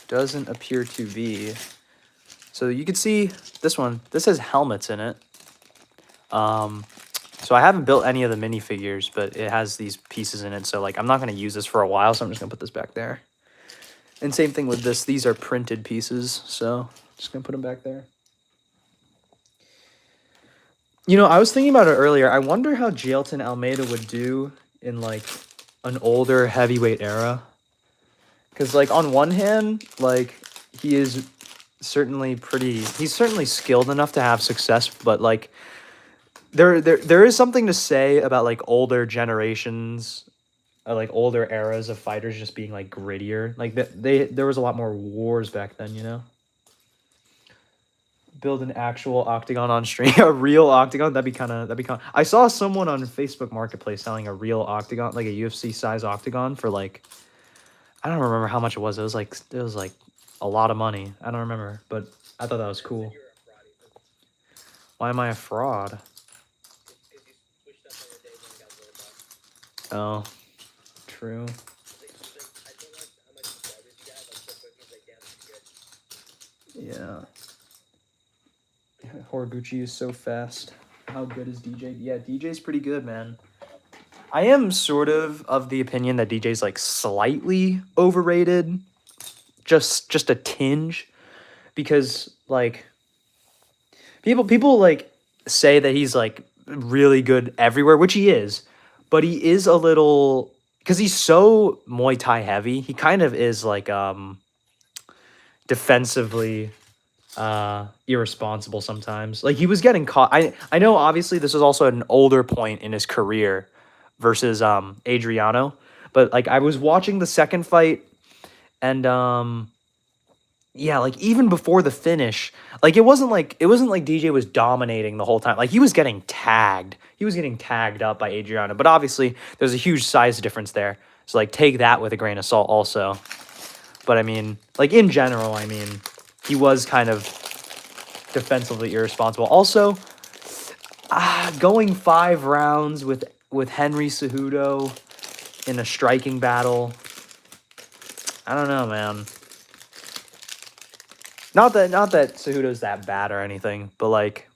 [SPEAKER 2] Doesn't appear to be. So you can see this one. This has helmets in it. So I haven't built any of the minifigures, but it has these pieces in it. So like I'm not going to use this for a while, so I'm just going to put this back there. And same thing with this. These are printed pieces, so just going to put them back there. You know, I was thinking about it earlier. I wonder how Jailton Almeida would do in like an older heavyweight era. Because like on one hand, like he is certainly he's certainly skilled enough to have success, but like there is something to say about like older generations, like older eras of fighters just being like grittier. Like there was a lot more wars back then, you know. Build an actual octagon on stream, a real octagon. That'd be kind of. I saw someone on Facebook Marketplace selling a real octagon, like a UFC size octagon for like, I don't remember how much it was. It was like a lot of money. I don't remember, but I thought that was cool. Why am I a fraud? Oh, true. Yeah. Horiguchi is so fast. How good is DJ? Yeah, DJ's pretty good, man. I am sort of the opinion that DJ's like slightly overrated. Just a tinge. Because like people like say that he's like really good everywhere, which he is. But he is a little, because he's so Muay Thai heavy, he kind of is like defensively irresponsible sometimes. Like he was getting caught. I know obviously this is also an older point in his career versus Adriano, but like I was watching the second fight and yeah, like even before the finish, like it wasn't like DJ was dominating the whole time. Like he was getting tagged. He was getting tagged up by Adriano, but obviously there's a huge size difference there. So like take that with a grain of salt also. But I mean, like in general, I mean, he was kind of defensively irresponsible. Also, going 5 rounds with Henry Cejudo in a striking battle. I don't know, man. Not that Cejudo's that bad or anything, but like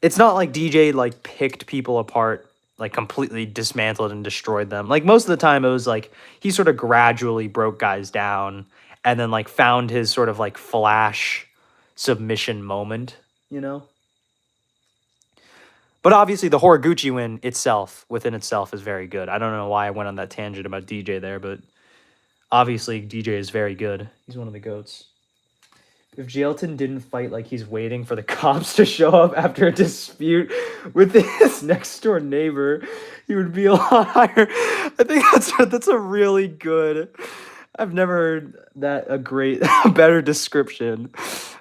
[SPEAKER 2] it's not like DJ like picked people apart, like completely dismantled and destroyed them. Like most of the time it was like he sort of gradually broke guys down and then like found his sort of like flash submission moment, you know? But obviously the Horiguchi win within itself is very good. I don't know why I went on that tangent about DJ there, but obviously DJ is very good. He's one of the GOATs. if Jailton didn't fight like he's waiting for the cops to show up after a dispute with his next door neighbor, he would be a lot higher. I think that's a really good. I've never heard that a better description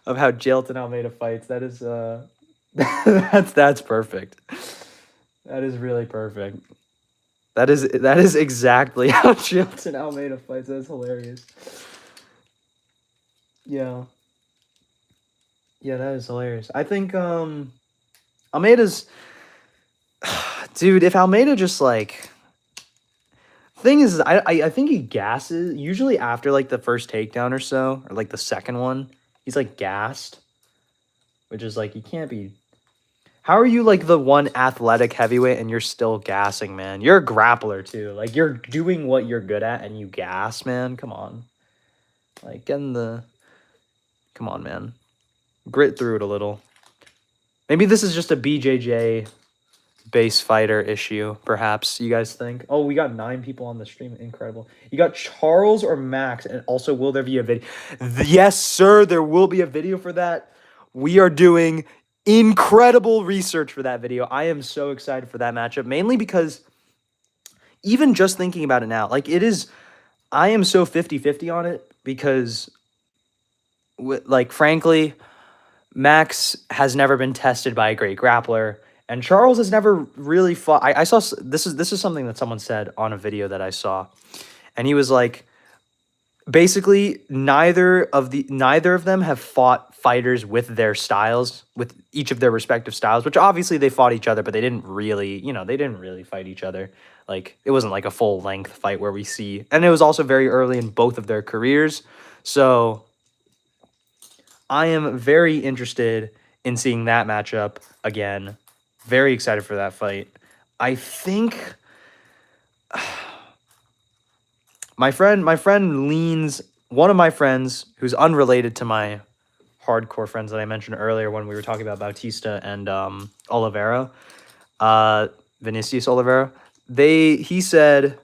[SPEAKER 2] of how Jailton Almeida fights. That is that's perfect. That is really perfect. That is exactly how Jailton Almeida fights. That's hilarious. Yeah. Yeah, that is hilarious. I think Almeida's dude, if Almeida just like thing is I think he gasses usually after like the first takedown or so, or like the second one. He's like gassed. Which is like you can't be. How are you like the one athletic heavyweight and you're still gassing, man? You're a grappler too. Like you're doing what you're good at and you gas, man. Come on. Like getting the come on, man. Grit through it a little. Maybe this is just a BJJ base fighter issue, perhaps. You guys think? Oh, we got 9 people on the stream. Incredible. You got Charles or Max, and also will there be a video? Yes, sir. There will be a video for that. We are doing incredible research for that video. I am so excited for that matchup, mainly because even just thinking about it now, like it is, I am so 50-50 on it because, like, frankly, Max has never been tested by a great grappler, and Charles has never really fought. I saw this is something that someone said on a video that I saw, and he was like, basically neither of them have fought fighters with their styles, with each of their respective styles. Which obviously they fought each other, but they didn't really, they didn't really fight each other. Like it wasn't like a full length fight where we see, and it was also very early in both of their careers, so. I am very interested in seeing that matchup again. Very excited for that fight. I think my friend leans, one of my friends who's unrelated to my hardcore friends that I mentioned earlier when we were talking about Bautista and Oliveira, Vinicius Oliveira. He said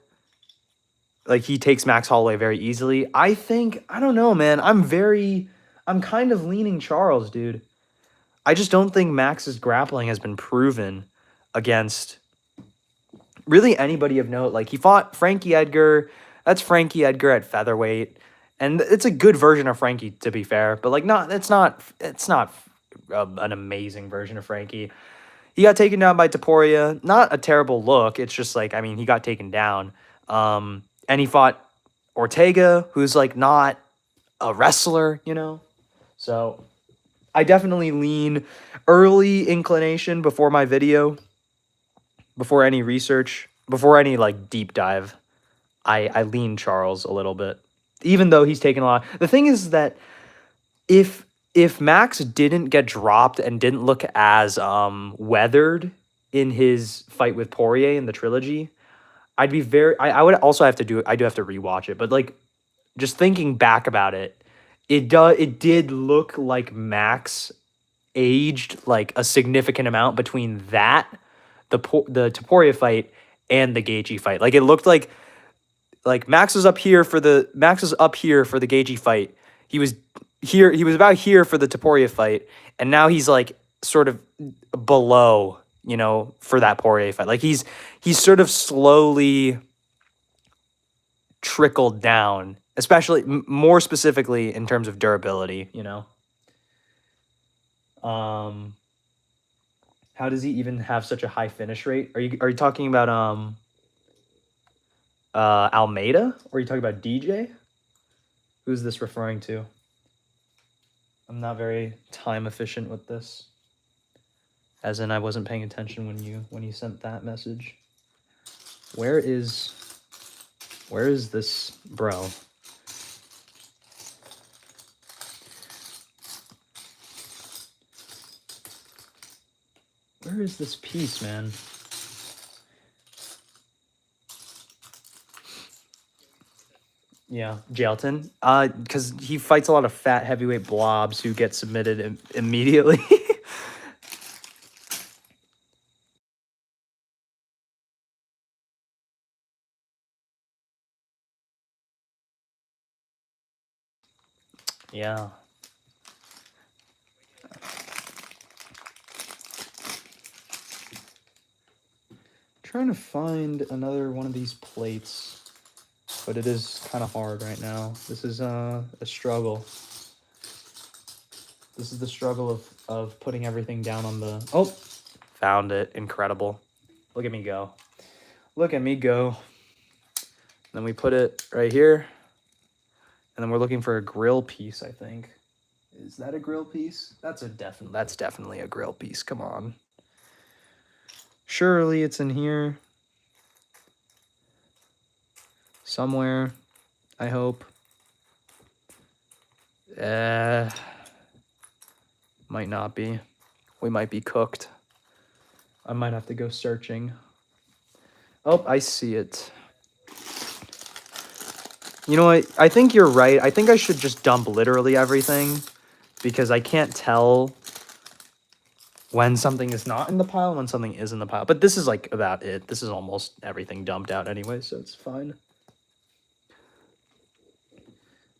[SPEAKER 2] like he takes Max Holloway very easily. I don't know, man. I'm kind of leaning Charles, dude. I just don't think Max's grappling has been proven against really anybody of note. Like he fought Frankie Edgar. That's Frankie Edgar at featherweight, and it's a good version of Frankie, to be fair. But like, it's not an amazing version of Frankie. He got taken down by Taporia. Not a terrible look. It's just like, I mean, he got taken down. And he fought Ortega, who's like not a wrestler, So I definitely lean early inclination before my video, before any research, before any like deep dive. I lean Charles a little bit, even though he's taken a lot. The thing is that if Max didn't get dropped and didn't look as weathered in his fight with Poirier in the trilogy, I'd be I would also have to I do have to rewatch it, but like just thinking back about it, it did look like Max aged like a significant amount between that, the Taporia fight, and the Gaethje fight. Like it looked like Max was up here for the Gaethje fight. He was about here for the Taporia fight, and now he's like sort of below, for that Poirier fight. Like he's sort of slowly trickled down, especially more specifically in terms of durability, How does he even have such a high finish rate? Are you talking about Almeida, or are you talking about DJ? Who's this referring to? I'm not very time efficient with this. As in, I wasn't paying attention when you sent that message. Where is this bro? Where is this piece, man? Yeah, Jailton. Because he fights a lot of fat heavyweight blobs who get submitted immediately. Yeah. Trying to find another one of these plates, but it is kind of hard right now. This is a struggle. This is the struggle of putting everything down on the... Oh, found it. Incredible. Look at me go. Look at me go. Then we put it right here. And then we're looking for a grill piece, I think. Is that a grill piece? That's definitely a grill piece. Come on. Surely it's in here. Somewhere, I hope. Might not be. We might be cooked. I might have to go searching. Oh, I see it. You know what? I think you're right. I think I should just dump literally everything because I can't tell when something is not in the pile and when something is in the pile. But this is like about it. This is almost everything dumped out anyway, so it's fine.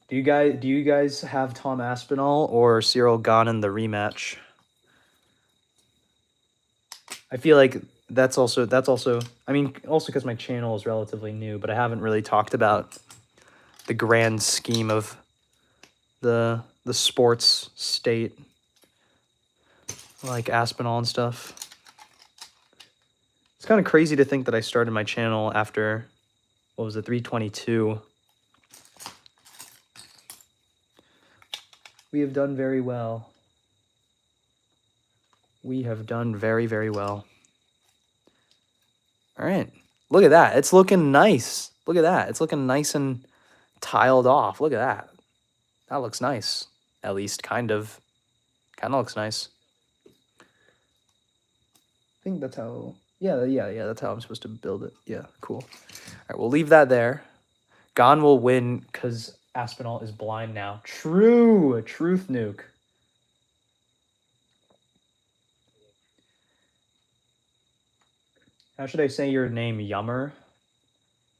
[SPEAKER 2] Do you guys have Tom Aspinall or Cyril Gane in the rematch? I feel like that's also I mean also because my channel is relatively new, but I haven't really talked about the grand scheme of the sports state, like Aspinall and stuff. It's kind of crazy to think that I started my channel after, what was it, 322. We have done very well. We have done very, very well. All right. Look at that. It's looking nice. Look at that. It's looking nice and tiled off. Look at that. That looks nice. At least kind of. Kind of looks nice. I think that's how... Yeah, that's how I'm supposed to build it. Yeah, cool. All right, we'll leave that there. Gane will win because Aspinall is blind now. True. Truth nuke. How should I say your name? Yummer?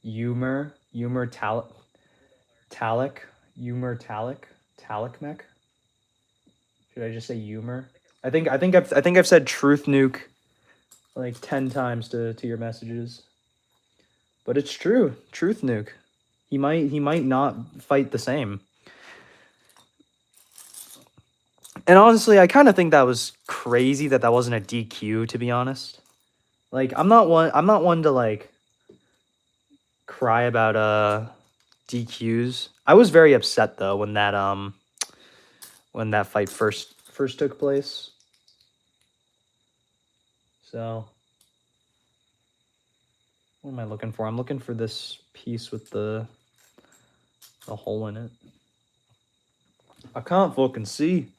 [SPEAKER 2] Yumer? Yumer Talik? Yumer Talik mech? Should I just say Yumer? I think I've said truth nuke like 10 times to your messages. But it's true. Truth nuke. He might not fight the same. And honestly, I kind of think that was crazy that wasn't a DQ, to be honest. Like, I'm not one to like cry about DQs. I was very upset though when that fight first took place. So, what am I looking for? I'm looking for this piece with the hole in it. I can't fucking see.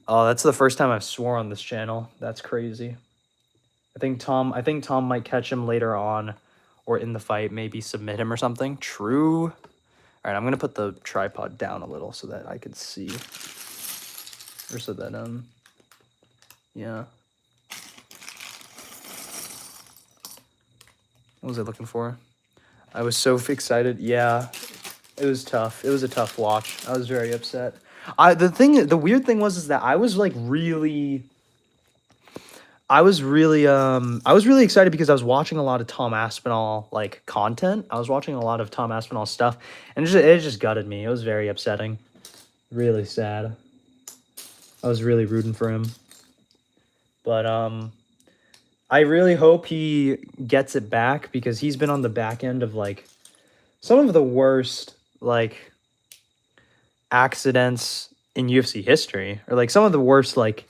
[SPEAKER 2] Oh, that's the first time I've swore on this channel. That's crazy. I think Tom might catch him later on or in the fight, maybe submit him or something. True. All right, I'm going to put the tripod down a little so that I can see. Or so that, yeah. What was I looking for? I was so excited. Yeah, it was tough. It was a tough watch. I was very upset. The weird thing was that I was really excited because I was watching a lot of Tom Aspinall like content. I was watching a lot of Tom Aspinall stuff, and it just gutted me. It was very upsetting. Really sad. I was really rooting for him. But I really hope he gets it back because he's been on the back end of like some of the worst like accidents in UFC history, or like some of the worst like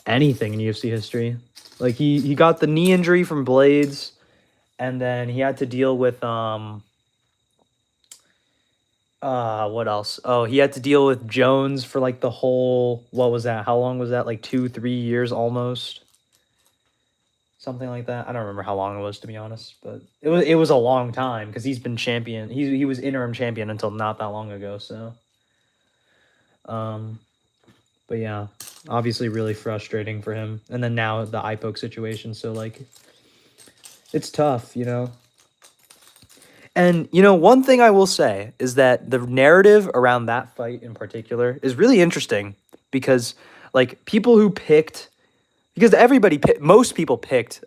[SPEAKER 2] anything in UFC history. Like he got the knee injury from Blades, and then he had to deal with what else? Oh, he had to deal with Jones for like the whole, what was that? How long was that? Like 2-3 years almost. Something like that. I don't remember how long it was, to be honest, but it was a long time because he's been champion. He was interim champion until not that long ago, so but yeah, obviously really frustrating for him. And then now the eye poke situation, so like it's tough, you know. And you know, one thing I will say is that the narrative around that fight in particular is really interesting because like people who picked, because most people picked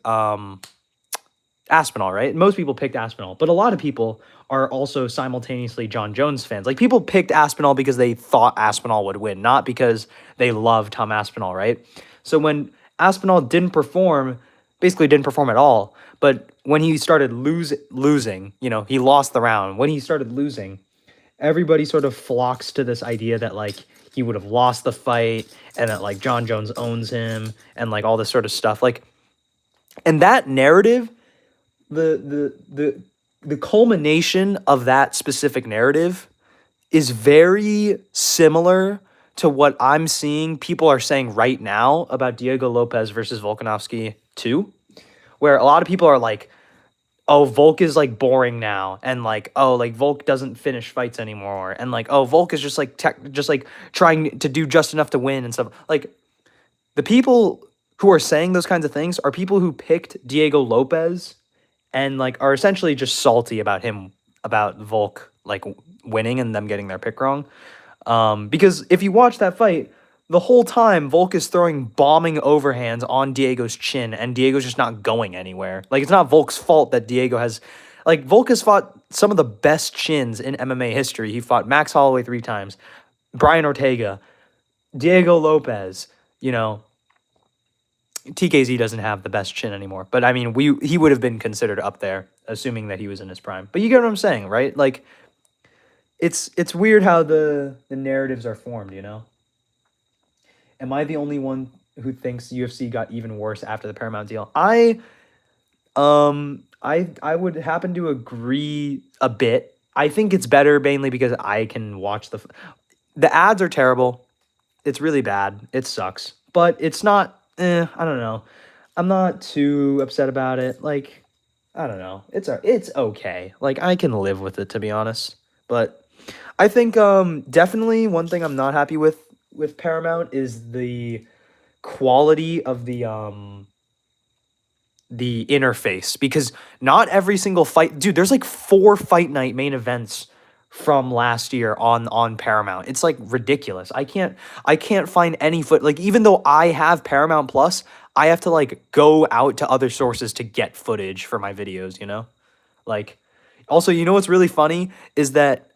[SPEAKER 2] Aspinall, right? Most people picked Aspinall, but a lot of people are also simultaneously John Jones fans. Like, people picked Aspinall because they thought Aspinall would win, not because they love Tom Aspinall, right? So when Aspinall basically didn't perform at all, but when he started losing, you know, he lost the round. When he started losing, everybody sort of flocks to this idea that, like, he would have lost the fight and that, like, John Jones owns him and, like, all this sort of stuff. Like, and that narrative, the culmination of that specific narrative is very similar to what I'm seeing people are saying right now about Diego Lopez versus Volkanovski 2, where a lot of people are like, oh, Volk is like boring now, and like, oh, like Volk doesn't finish fights anymore, and like, oh, Volk is just like just like trying to do just enough to win and stuff. Like, the people who are saying those kinds of things are people who picked Diego Lopez and like are essentially just salty about Volk like winning and them getting their pick wrong. Because if you watch that fight, the whole time Volk is throwing bombing overhands on Diego's chin, and Diego's just not going anywhere. Like, it's not Volk's fault that Diego has, like, Volk has fought some of the best chins in MMA history. He fought Max Holloway 3 times, Brian Ortega, Diego Lopez, you know. TKZ doesn't have the best chin anymore, but I mean, he would have been considered up there, assuming that he was in his prime. But you get what I'm saying, right? Like, it's weird how the narratives are formed, you know? Am I the only one who thinks UFC got even worse after the Paramount deal? I would happen to agree a bit. I think it's better mainly because I can watch the ads are terrible. It's really bad. It sucks. But it's not I don't know. I'm not too upset about it. Like, I don't know. It's okay. Like, I can live with it, to be honest. But I think definitely one thing I'm not happy with Paramount is the quality of the interface, because not every single fight, dude, there's like 4 fight night main events from last year on Paramount. It's like ridiculous. I can't find any like, even though I have Paramount Plus, I have to like go out to other sources to get footage for my videos, you know? Like, also, you know what's really funny is that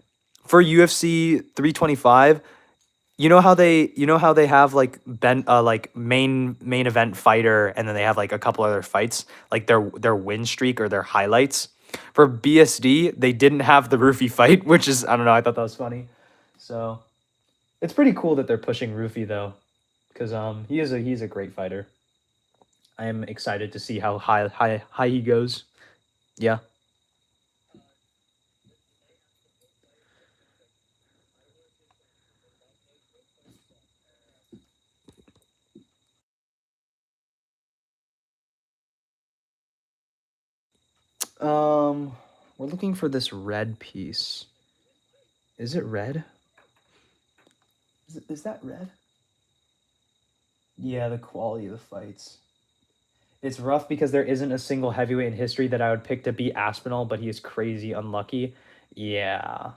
[SPEAKER 2] for UFC 325, you know how they have like main event fighter, and then they have like a couple other fights, like their win streak or their highlights. For BSD, they didn't have the Roofy fight, which is, I don't know, I thought that was funny. So it's pretty cool that they're pushing Roofy though, because he's a great fighter. I am excited to see how high he goes. Yeah. We're looking for this red piece. Is it red? Is that red? Yeah, the quality of the fights. It's rough because there isn't a single heavyweight in history that I would pick to beat Aspinall, but he is crazy unlucky. Yeah.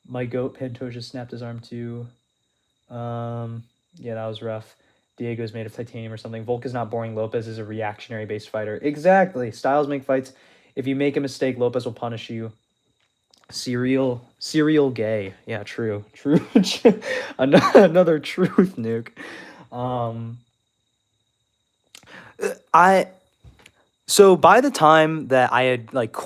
[SPEAKER 2] My goat Pinto just snapped his arm too. Yeah, that was rough. Diego's made of titanium or something. Volk is not boring. Lopez is a reactionary-based fighter. Exactly. Styles make fights. If you make a mistake, Lopez will punish you. Serial gay. Yeah, true. Another truth nuke. So by the time that I had like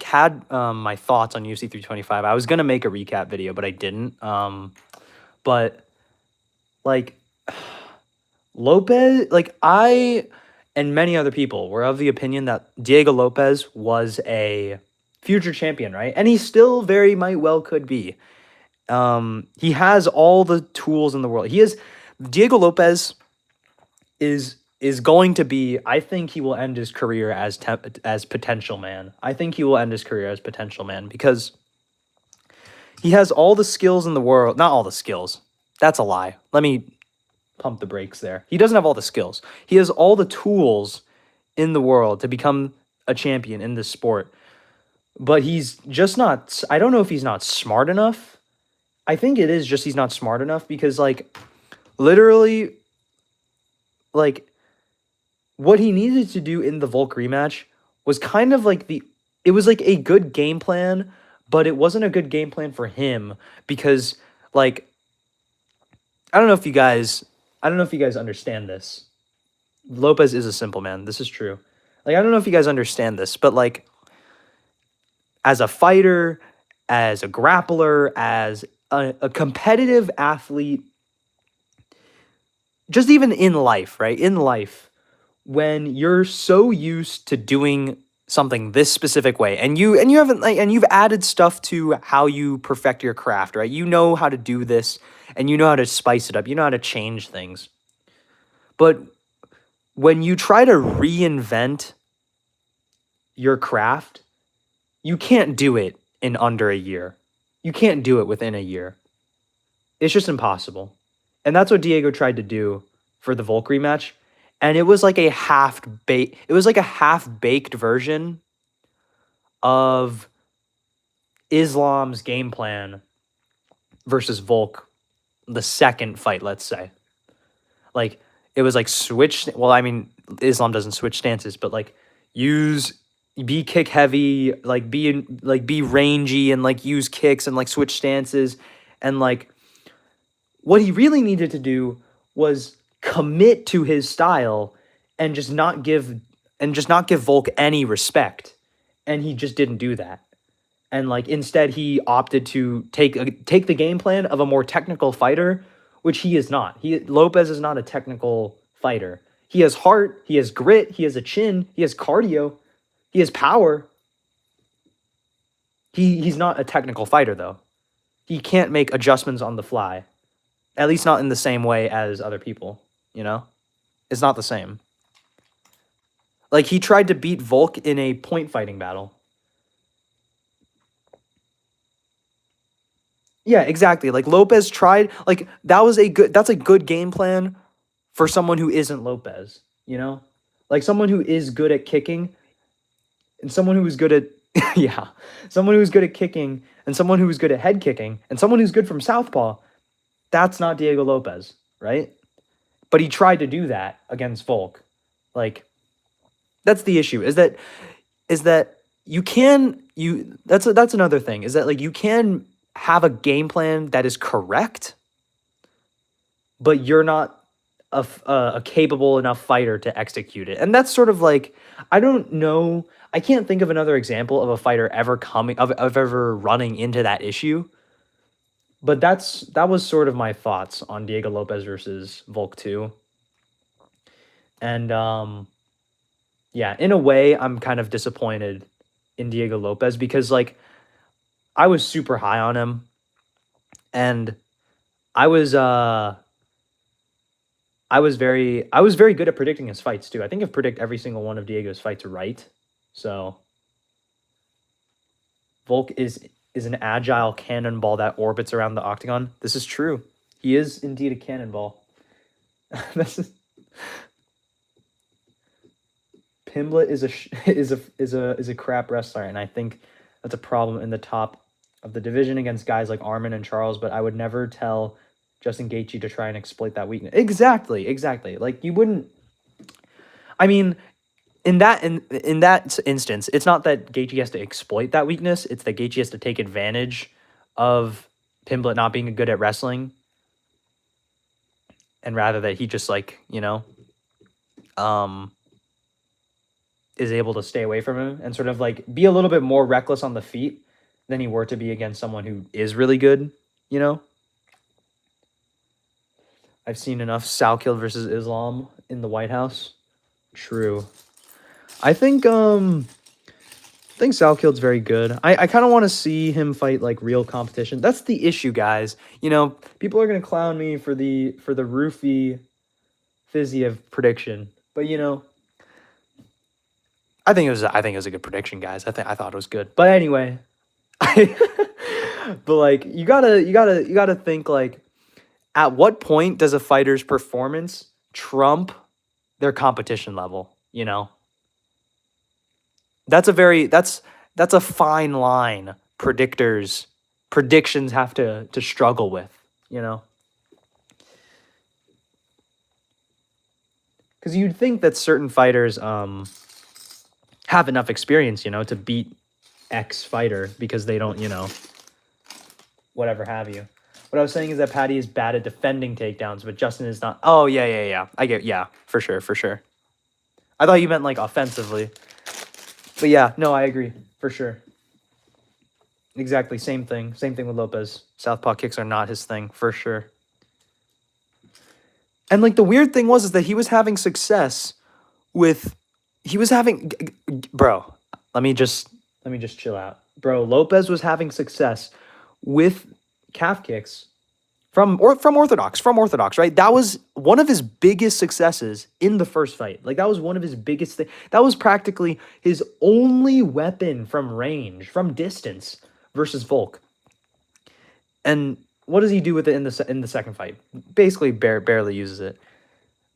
[SPEAKER 2] had my thoughts on UFC 325, I was gonna make a recap video, but I didn't. But like Lopez, like I and many other people were of the opinion that Diego Lopez was a future champion, right? And he still very might well could be. He has all the tools in the world. Diego Lopez is going to be, I think he will end his career as potential man. I think he will end his career as potential man because he has all the skills in the world. Not all the skills. That's a lie. Let me pump the brakes there. He doesn't have all the skills. He has all the tools in the world to become a champion in this sport. But he's just not, I don't know if he's not smart enough. I think it is just he's not smart enough because, like, literally, like, what he needed to do in the Volk rematch was kind of like it was like a good game plan, but it wasn't a good game plan for him because like I don't know if you guys understand this. Lopez is a simple man. This is true. Like I don't know if you guys understand this, but like as a fighter, as a grappler, as a competitive athlete, just even in life, right? In life, when you're so used to doing something this specific way and you haven't like and you've added stuff to how you perfect your craft, right? You know how to do this and you know how to spice it up. You know how to change things. But when you try to reinvent your craft, you can't do it in under a year. You can't do it within a year. It's just impossible. And that's what Diego tried to do for the Volk rematch. And it was like a half-baked version of Islam's game plan versus Volk, the second fight, let's say. Like, it was like well, I mean, Islam doesn't switch stances, but like be kick heavy, like be rangy and like use kicks and like switch stances. And like what he really needed to do was commit to his style and just not give Volk any respect. And he just didn't do that. And like instead he opted to take the game plan of a more technical fighter, which he is not. Lopez is not a technical fighter. He has heart, he has grit, he has a chin, he has cardio, he has power. He's not a technical fighter though. He can't make adjustments on the fly. At least not in the same way as other people, you know? It's not the same. Like, he tried to beat Volk in a point fighting battle. Yeah, exactly. Like, Lopez tried, like, that's a good game plan for someone who isn't Lopez, you know? Like, someone who is good at kicking, and someone who is good at, yeah, someone who's good at kicking, and someone who's good at head kicking, and someone who's good from southpaw. That's not Diego Lopez, right? But he tried to do that against Volk. Like, that's the issue. Is that that's another thing. Is that like you can have a game plan that is correct, but you're not a capable enough fighter to execute it. And that's sort of like, I don't know. I can't think of another example of a fighter ever ever running into that issue. But that was sort of my thoughts on Diego Lopez versus Volk 2. And yeah, in a way, I'm kind of disappointed in Diego Lopez because like I was super high on him, and I was very good at predicting his fights too. I think I've predicted every single one of Diego's fights right. So Volk is an agile cannonball that orbits around the octagon. This is true. He is indeed a cannonball. Pimblett is a crap wrestler, and I think that's a problem in the top of the division against guys like Armin and Charles. But I would never tell Justin Gaethje to try and exploit that weakness. Exactly. Like you wouldn't. I mean, in that instance, it's not that Gaethje has to exploit that weakness. It's that Gaethje has to take advantage of Pimblett not being good at wrestling, and rather that he just like is able to stay away from him and sort of like be a little bit more reckless on the feet than he were to be against someone who is really good. I've seen enough Salkild versus Islam in the White House. True. I think Salkild's very good. I kind of want to see him fight like real competition. That's the issue, guys. People are gonna clown me for the roofie Fiziev prediction, but I think it was a good prediction, guys. I thought it was good. But anyway, but like you gotta think like, at what point does a fighter's performance trump their competition level? That's a fine line predictions have to struggle with, because you'd think that certain fighters have enough experience, to beat X fighter because they don't, whatever have you. What I was saying is that Patty is bad at defending takedowns, but Justin is not. Oh, yeah. I get, yeah, for sure. I thought you meant like offensively. But yeah, no, I agree, for sure. Exactly, same thing. Same thing with Lopez. Southpaw kicks are not his thing, for sure. And like the weird thing is that he was having success with, bro, let me just chill out. Bro, Lopez was having success with calf kicks from Orthodox, right? That was one of his biggest successes in the first fight. Like that was one of his biggest things. That was practically his only weapon from range, from distance versus Volk. And what does he do with it in the second fight? Basically, barely uses it.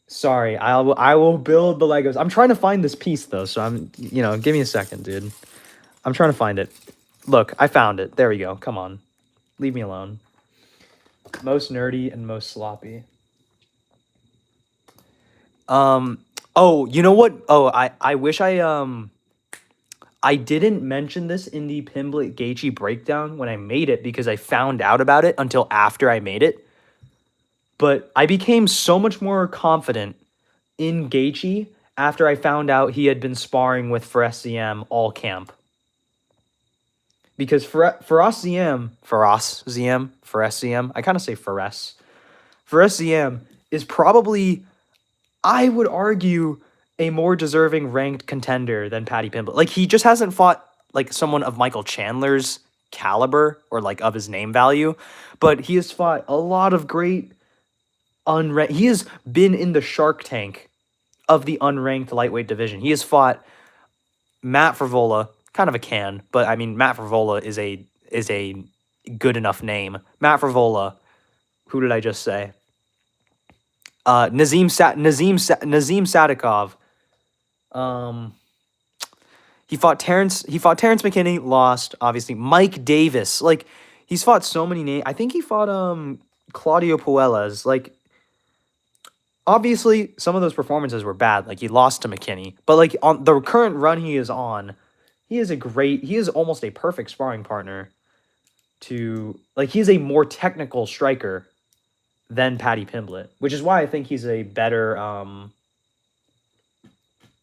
[SPEAKER 2] Sorry, I will build the Legos. I'm trying to find this piece though, so give me a second, dude. I'm trying to find it. Look, I found it. There we go. Come on, leave me alone. Most nerdy and most sloppy. Oh, you know what? Oh, I wish I didn't mention this in the Pimblett Gaethje breakdown when I made it because I found out about it until after I made it. But I became so much more confident in Gaethje after I found out he had been sparring with Fares ZM all camp. Because Fares ZM, I kind of say Fares ZM is probably, I would argue, a more deserving ranked contender than Paddy Pimblett. Like, he just hasn't fought like someone of Michael Chandler's caliber or like of his name value, but he has fought a lot of great unranked. He has been in the Shark Tank of the unranked lightweight division. He has fought Matt Frevola, kind of a can, but I mean Matt Frevola is a good enough name. Matt Frevola. Who did I just say? Nazim Sadikov. He fought Terrence McKinney, lost, obviously. Mike Davis. Like, he's fought so many names. I think he fought Claudio Puelles. Like, obviously, some of those performances were bad. Like, he lost to McKinney. But, like, on the current run he is on, he is almost a perfect sparring partner to, like, he's a more technical striker than Paddy Pimblett, which is why I think he's a better,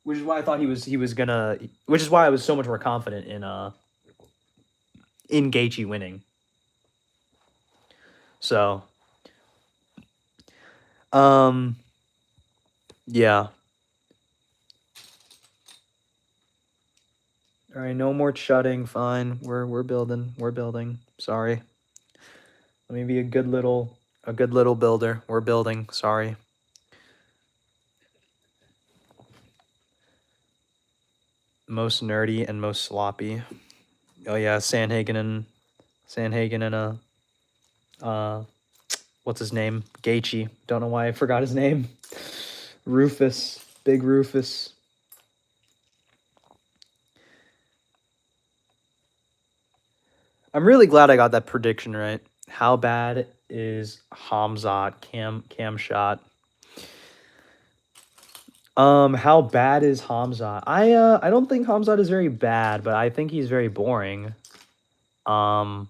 [SPEAKER 2] which is why I thought which is why I was so much more confident in Gaethje winning. So, yeah. All right, no more shutting. Fine, we're building. Sorry. Let me be a good little builder. We're building. Sorry. Most nerdy and most sloppy. Oh yeah, Sandhagen and what's his name? Gaethje. Don't know why I forgot his name. Rufus. Big Rufus. I'm really glad I got that prediction right. How bad is Hamzat cam shot? How bad is Hamzat? I don't think Hamzat is very bad, but I think he's very boring. And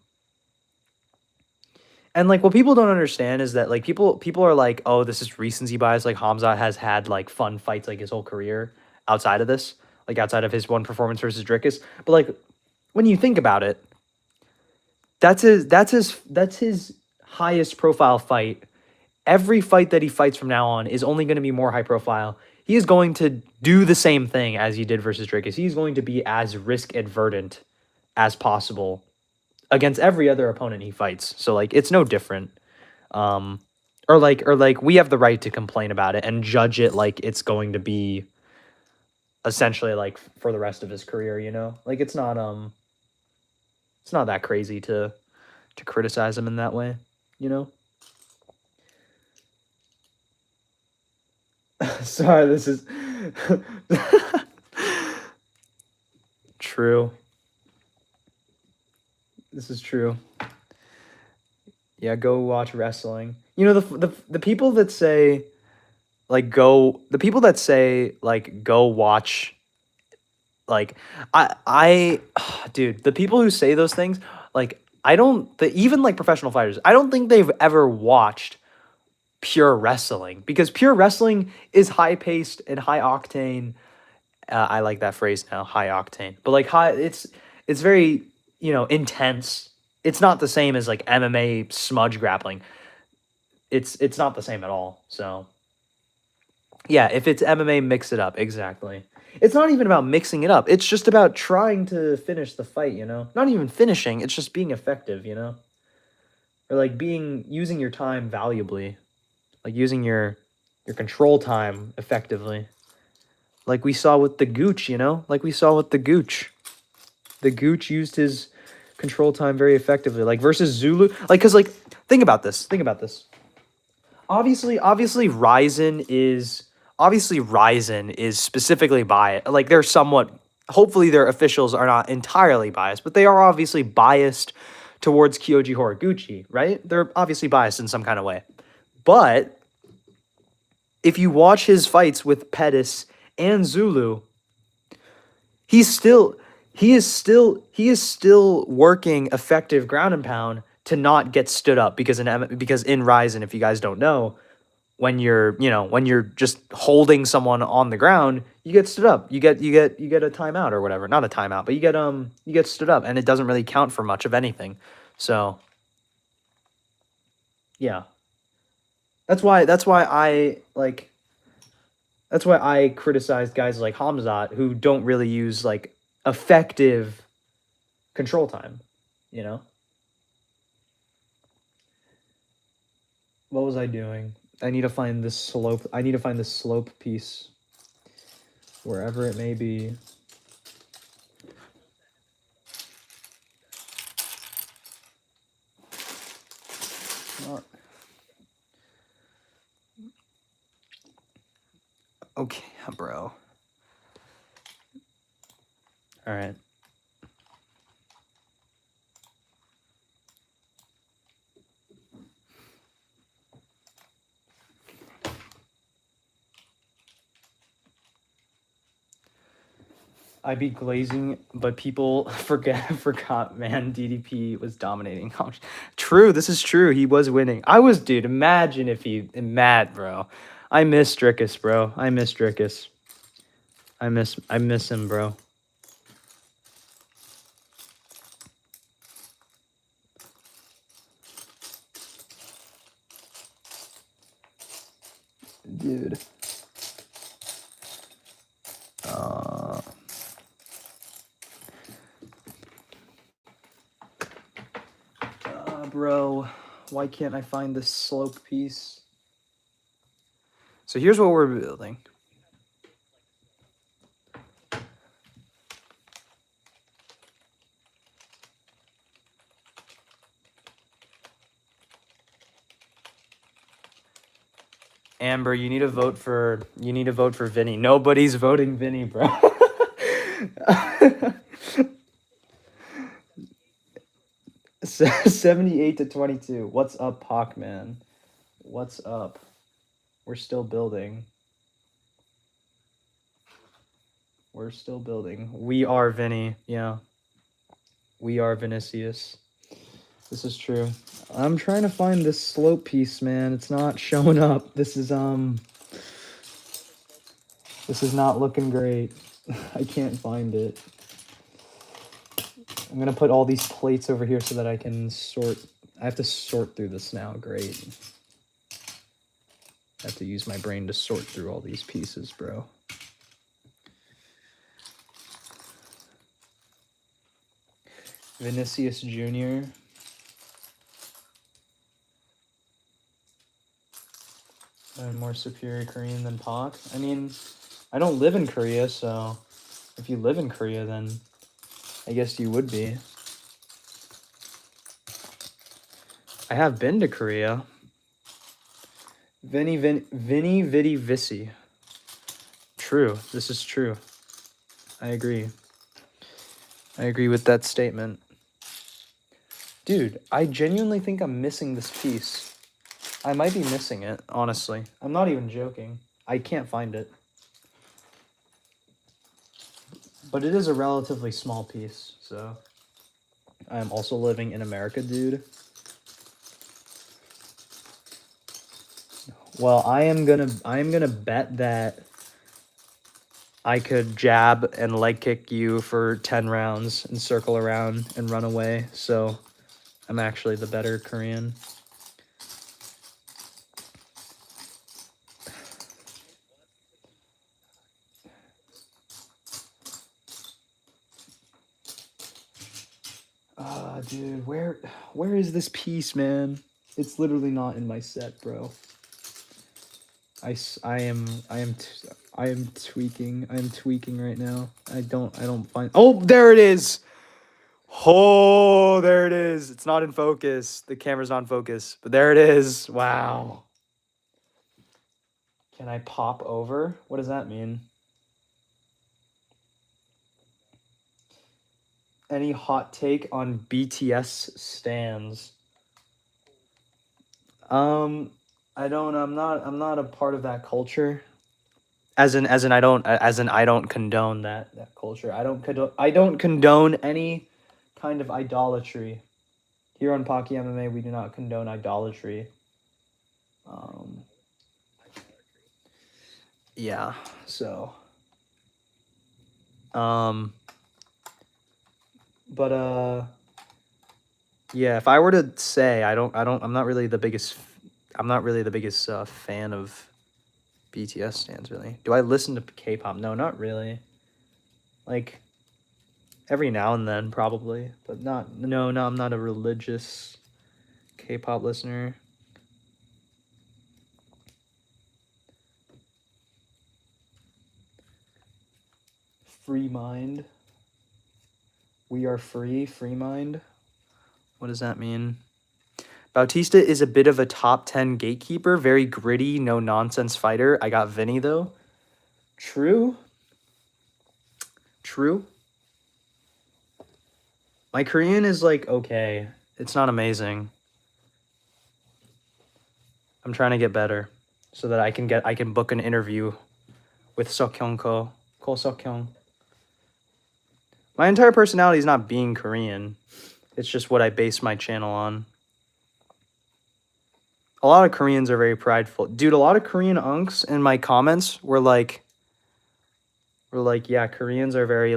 [SPEAKER 2] like what people don't understand is that like people are like, oh, this is recency bias. Like Hamzat has had like fun fights like his whole career outside of this, like outside of his one performance versus Drickus. But like when you think about it, that's his highest profile fight. Every fight that he fights from now on is only going to be more high profile. He is going to do the same thing as he did versus Drickus. He's going to be as risk avertant as possible against every other opponent he fights. So like it's no different. Or like we have the right to complain about it and judge it like it's going to be essentially like for the rest of his career, Like it's not that crazy to criticize him in that way, Sorry, this is true. This is true. Yeah, go watch wrestling. The people that say like the people that say like go watch, like dude, the people who say those things, like even like professional fighters, I don't think they've ever watched pure wrestling, because pure wrestling is high paced and high octane. I like that phrase now, high octane. But like it's very, intense. It's not the same as like MMA smudge grappling. It's not the same at all. So yeah, if it's MMA, mix it up. Exactly. It's not even about mixing it up. It's just about trying to finish the fight, Not even finishing, it's just being effective, Or like using your time valuably. Like using your control time effectively. Like we saw with the Gooch, Like we saw with the Gooch. The Gooch used his control time very effectively. Like versus Zulu. Like, cause like, think about this. Obviously Ryzen is specifically biased. Like they're somewhat, hopefully their officials are not entirely biased, but they are obviously biased towards Kyoji Horiguchi, right? They're obviously biased in some kind of way. But if you watch his fights with Pettis and Zulu, he is still working effective ground and pound to not get stood up, because in Ryzen, if you guys don't know, when you're just holding someone on the ground, you get stood up. You get a timeout or whatever. Not a timeout, but you get stood up, and it doesn't really count for much of anything. So yeah. That's why I criticize guys like Hamzat who don't really use like effective control time, What was I doing? I need to find this slope piece, wherever it may be. Okay, bro. All right. I be glazing, but people forgot, man, DDP was dominating. True, this is true. He was winning. Dude, imagine if mad, bro. I miss Drickus, bro. I miss Drickus. I miss him, bro. Dude. Bro, why can't I find this slope piece? So here's what we're building. Amber, you need to vote for Vinny. Nobody's voting Vinny, bro. 78-22. What's up, Pac man? What's up? We're still building. We are Vinny. Yeah. We are Vinicius. This is true. I'm trying to find this slope piece, man. It's not showing up. This is not looking great. I can't find it. I'm gonna put all these plates over here so that I can sort. I have to sort through this now. Great. I have to use my brain to sort through all these pieces, bro. Vinicius Jr. More superior Korean than Pac. I mean, I don't live in Korea, so if you live in Korea, then I guess you would be. I have been to Korea. Vinny Vidi Vissi. True. This is true. I agree. I agree with that statement. Dude, I genuinely think I'm missing this piece. I might be missing it, honestly. I'm not even joking. I can't find it. But it is a relatively small piece, so I am also living in America, dude. Well, I am gonna bet that I could jab and leg kick you for 10 rounds and circle around and run away. So I'm actually the better Korean. Dude, where is this piece, man? It's literally not in my set, bro. I am tweaking. I am tweaking right now. I don't find. Oh, there it is. Oh, there it is. It's not in focus. The camera's not in focus, but there it is. Wow. Can I pop over? What does that mean? Any hot take on BTS stands? I'm not a part of that culture. As in I don't condone that culture. I don't condone any kind of idolatry. Here on Pak MMA, we do not condone idolatry. Yeah, so but yeah, if I were to say I'm not really the biggest fan of BTS stands, really. Do I listen to K-pop? No, not really. Like every now and then probably, but no, I'm not a religious K-pop listener. Free mind. We are free mind. What does that mean? Bautista is a bit of a top 10 gatekeeper, very gritty, no nonsense fighter. I got Vinny though. True. My Korean is like okay. It's not amazing. I'm trying to get better so that I can book an interview with Seokhyung Ko Seokhyung. My entire personality is not being Korean. It's just what I base my channel on. A lot of Koreans are very prideful. Dude, a lot of Korean unks in my comments were like, yeah, Koreans are very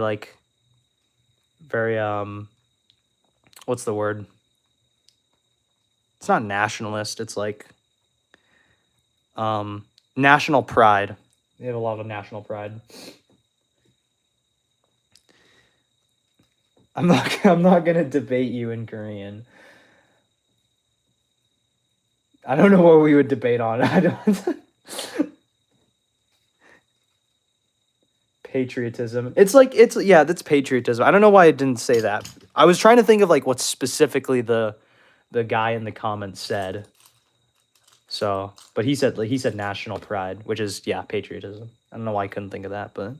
[SPEAKER 2] what's the word? It's not nationalist, it's like national pride. They have a lot of national pride. I'm not gonna debate you in Korean. I don't know what we would debate on. I don't. Patriotism. That's patriotism. I don't know why I didn't say that. I was trying to think of like what specifically the guy in the comments said. So, but he said national pride, which is patriotism. I don't know why I couldn't think of that, but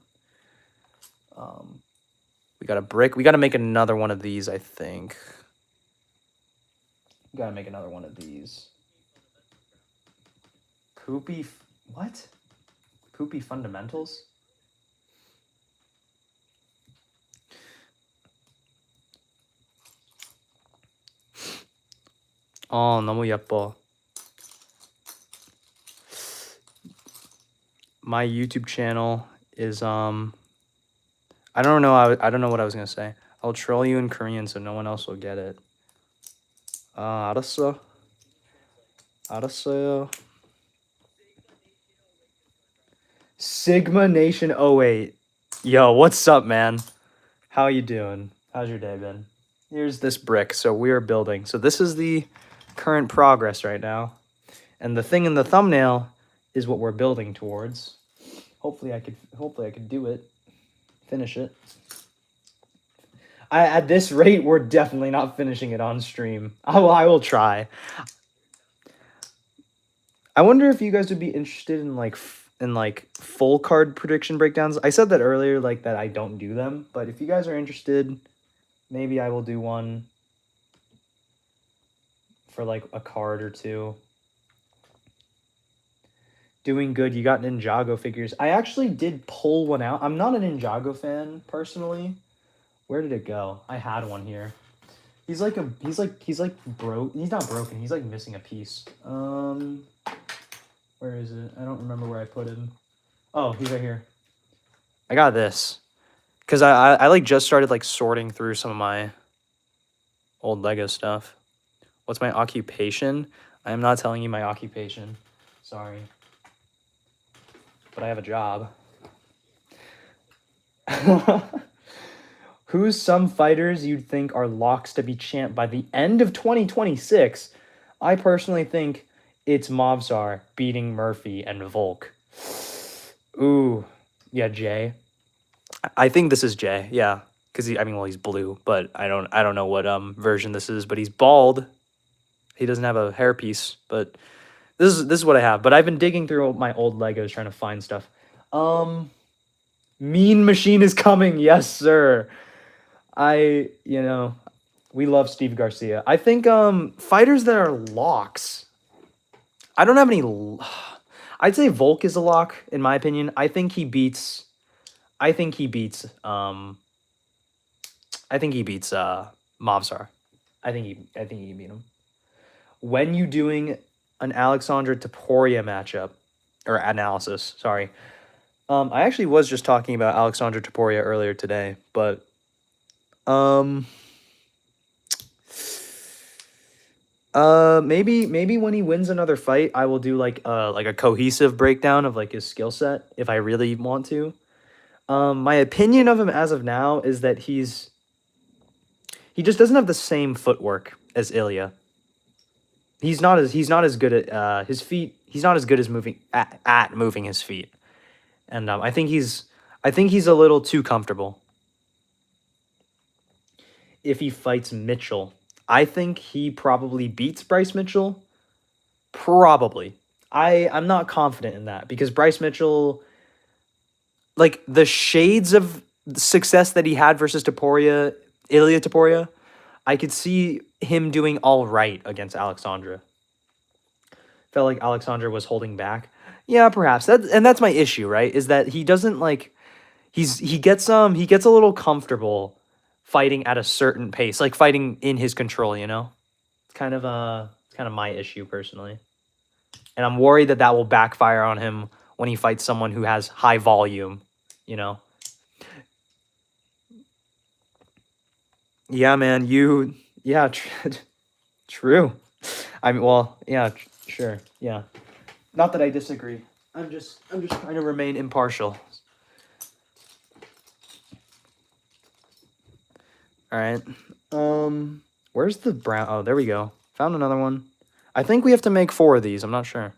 [SPEAKER 2] we got a brick. We got to make another one of these, I think. We got to make another one of these. What? Poopy fundamentals? 너무 예뻐. My YouTube channel is I don't know what I was gonna say. I'll troll you in Korean so no one else will get it. 알았어. 알았어요. Sigma Nation 08. Yo, what's up, man? How you doing? How's your day been? Here's this brick. So we are building. So this is the current progress right now. And the thing in the thumbnail is what we're building towards. Hopefully I could do it. Finish it. At this rate, we're definitely not finishing it on stream. I will try. I wonder if you guys would be interested in full card prediction breakdowns. I said that earlier, like that I don't do them, but if you guys are interested, maybe I will do one for like a card or two. Doing good. You got Ninjago figures. I actually did pull one out. I'm not a Ninjago fan personally. Where did it go? I had one here. He's like broke. He's not broken. He's like missing a piece. Where is it? I don't remember where I put him. Oh, he's right here. I got this. Cause I like just started like sorting through some of my old Lego stuff. What's my occupation? I am not telling you my occupation. Sorry. But I have a job. Who's some fighters you'd think are locks to be champ by the end of 2026? I personally think it's Mobsar beating Murphy and Volk. Ooh. Yeah, Jay. I think this is Jay. Yeah. Because he's blue, but I don't know what version this is, but he's bald. He doesn't have a hairpiece, but this is what I have. But I've been digging through my old Legos trying to find stuff. Mean Machine is coming. Yes, sir. We love Steve Garcia. I think fighters that are locks. I don't have any. I'd say Volk is a lock in my opinion. I think he beats Mobsar. I think he beat him. When you doing an Alexandra Topuria matchup or analysis, sorry. I actually was just talking about Alexandra Topuria earlier today, but maybe when he wins another fight, I will do like a cohesive breakdown of like his skill set if I really want to. My opinion of him as of now is that he just doesn't have the same footwork as Ilya. He's not as good at his feet. He's not as good as moving his feet, and I think he's a little too comfortable. If he fights Mitchell, I think he probably beats Bryce Mitchell. Probably. I'm not confident in that because Bryce Mitchell, like the shades of success that he had versus Ilya Topuria, I could see him doing all right against Alexandra. Felt like Alexandra was holding back. Yeah, perhaps. That's my issue, right? Is that he doesn't like he gets a little comfortable fighting at a certain pace, like fighting in his control, you know? It's kind of my issue personally. And I'm worried that will backfire on him when he fights someone who has high volume, you know? Yeah, man, true. Sure, yeah. Not that I disagree. I'm just trying to remain impartial. All right. Where's the brown? Oh, there we go. Found another one. I think we have to make 4 of these. I'm not sure.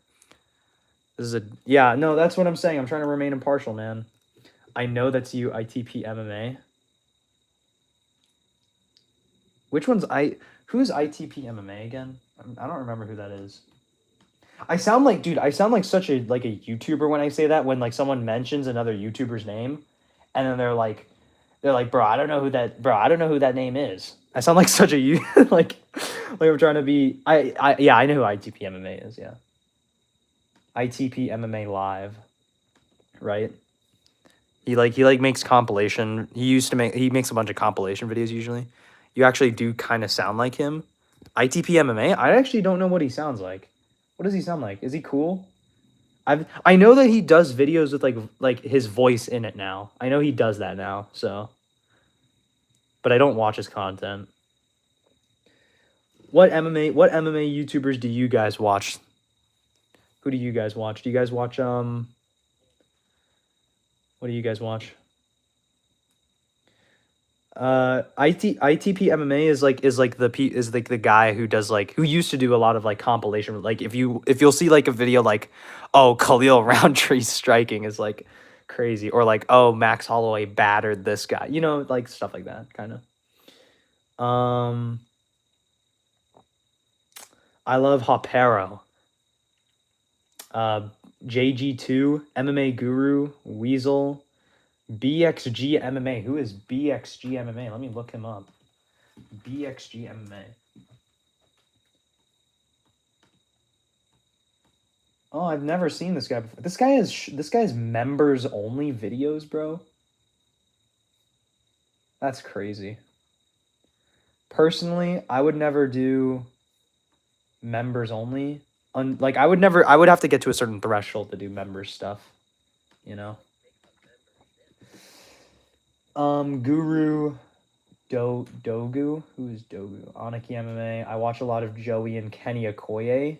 [SPEAKER 2] No, that's what I'm saying. I'm trying to remain impartial, man. I know that's you, ITP MMA. Who's ITP MMA again? I don't remember who that is. I sound like such a YouTuber when I say that, when like someone mentions another YouTuber's name and then they're like, bro, I don't know who that name is. I sound like such a like I'm trying to be I know who ITP MMA is, yeah. ITP MMA Live. Right? He makes compilation. He makes a bunch of compilation videos usually. You actually do kind of sound like him. ITP MMA? I actually don't know what he sounds like. What does he sound like? Is he cool? I know that he does videos with like his voice in it now. I know he does that now, so. But I don't watch his content. What MMA YouTubers do you guys watch? Who do you guys watch? Do you guys watch what do you guys watch? ITP MMA is the guy who does who used to do a lot of compilation. Like if you'll see a video oh, Khalil Roundtree striking is crazy, or oh, Max Holloway battered this guy, stuff like that kind of. I love Hopero. JG2, MMA Guru, Weasel, BXG MMA. Who is BXG MMA? Let me look him up. BXG MMA. Oh, I've never seen this guy before. This guy has members only videos, bro. That's crazy. Personally, I would never do members only. Like I would have to get to a certain threshold to do members stuff, you know. Guru Dogu, who is Dogu? Aniki MMA. I watch a lot of Joey and Kenny Okoye.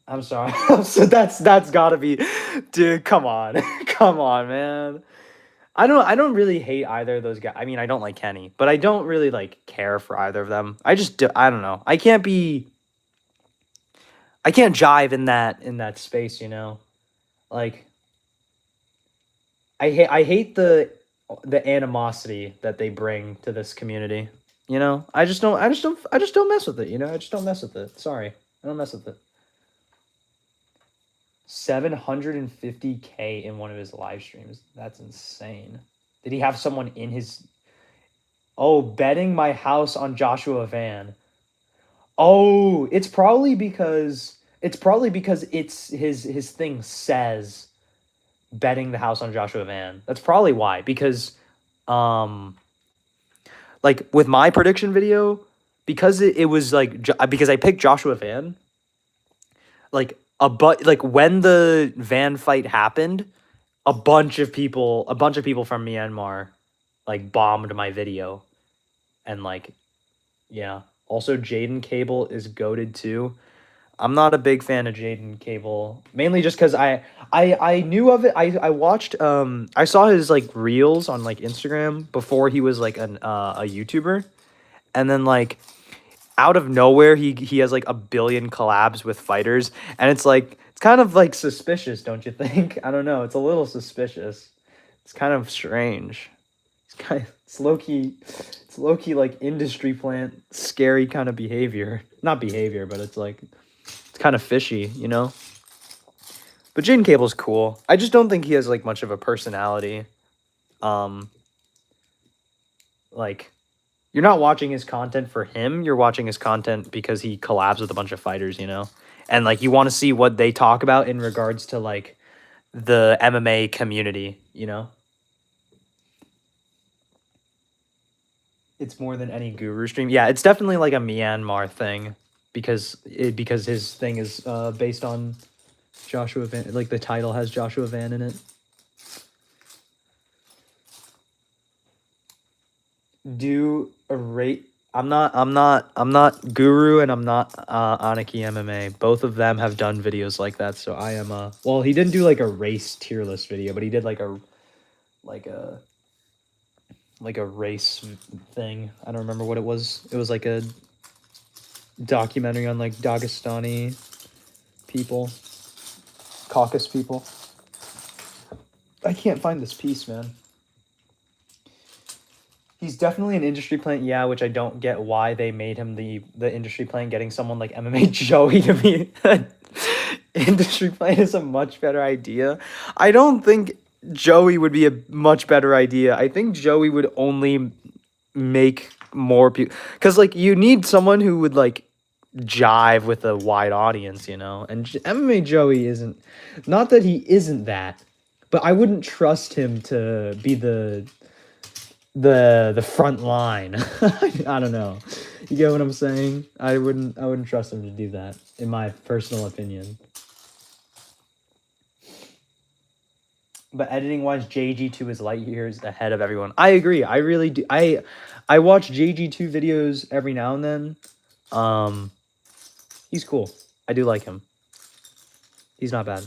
[SPEAKER 2] I'm sorry. So that's gotta be, dude. Come on, come on, man. I don't really hate either of those guys. I mean, I don't like Kenny, but I don't really like care for either of them. I don't know. I can't jive in that space, you know. Like I hate the animosity that they bring to this community. You know, I just don't mess with it. You know, I just don't mess with it. Sorry, I don't mess with it. 750K in one of his live streams. That's insane. Did he have someone in his? Oh, betting my house on Joshua Van. Oh, it's probably because it's his thing says betting the house on Joshua Van. That's probably why. Because like with my prediction video, because it was like because I picked Joshua Van, like when the Van fight happened, a bunch of people from Myanmar like bombed my video. And like, yeah. Also, Jaden Cable is goated too. I'm not a big fan of Jaden Cable, mainly just because I knew of it. I watched I saw his like reels on like Instagram before he was like a YouTuber, and then like out of nowhere he has like a billion collabs with fighters, and it's kind of like suspicious, don't you think? I don't know. It's a little suspicious. It's kind of strange. It's low key like industry plant scary kind of behavior. Not behavior, but it's like it's kind of fishy, you know? But Jaden Cable's cool. I just don't think he has like much of a personality. Like you're not watching his content for him, you're watching his content because he collabs with a bunch of fighters, you know? And like you want to see what they talk about in regards to like the MMA community, you know? It's more than any Guru stream. Yeah, it's definitely like a Myanmar thing because his thing is based on Joshua Van. Like the title has Joshua Van in it. Do a rate. I'm not Guru and I'm not Aniki MMA. Both of them have done videos like that. So I am well, he didn't do like a race tier list video, but he did like a race thing. I don't remember what it was. It was like a documentary on like Dagestani people, Caucasus people. I can't find this piece, man. He's definitely an industry plant, yeah, which I don't get why they made him the industry plant. Getting someone like MMA Joey to be an industry plant is a much better idea. I don't think Joey would be a much better idea. I think Joey would only make more people, because like you need someone who would like jive with a wide audience, you know. And MMA Joey isn't, not that he isn't that, but I wouldn't trust him to be the front line. I don't know. You get what I'm saying? I wouldn't trust him to do that, in my personal opinion. But editing wise, JG2 is light years ahead of everyone. I agree. I really do. I watch JG2 videos every now and then. He's cool. I do like him. He's not bad.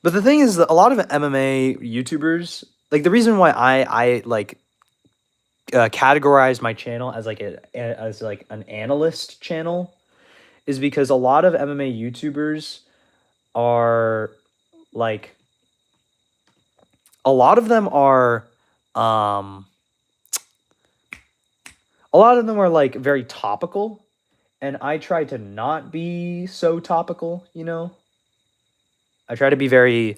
[SPEAKER 2] But the thing is that a lot of MMA YouTubers, like the reason why I like categorize my channel as like an analyst channel is because a lot of MMA YouTubers are like, a lot of them are like very topical, and I try to not be so topical, you know? I try to be very,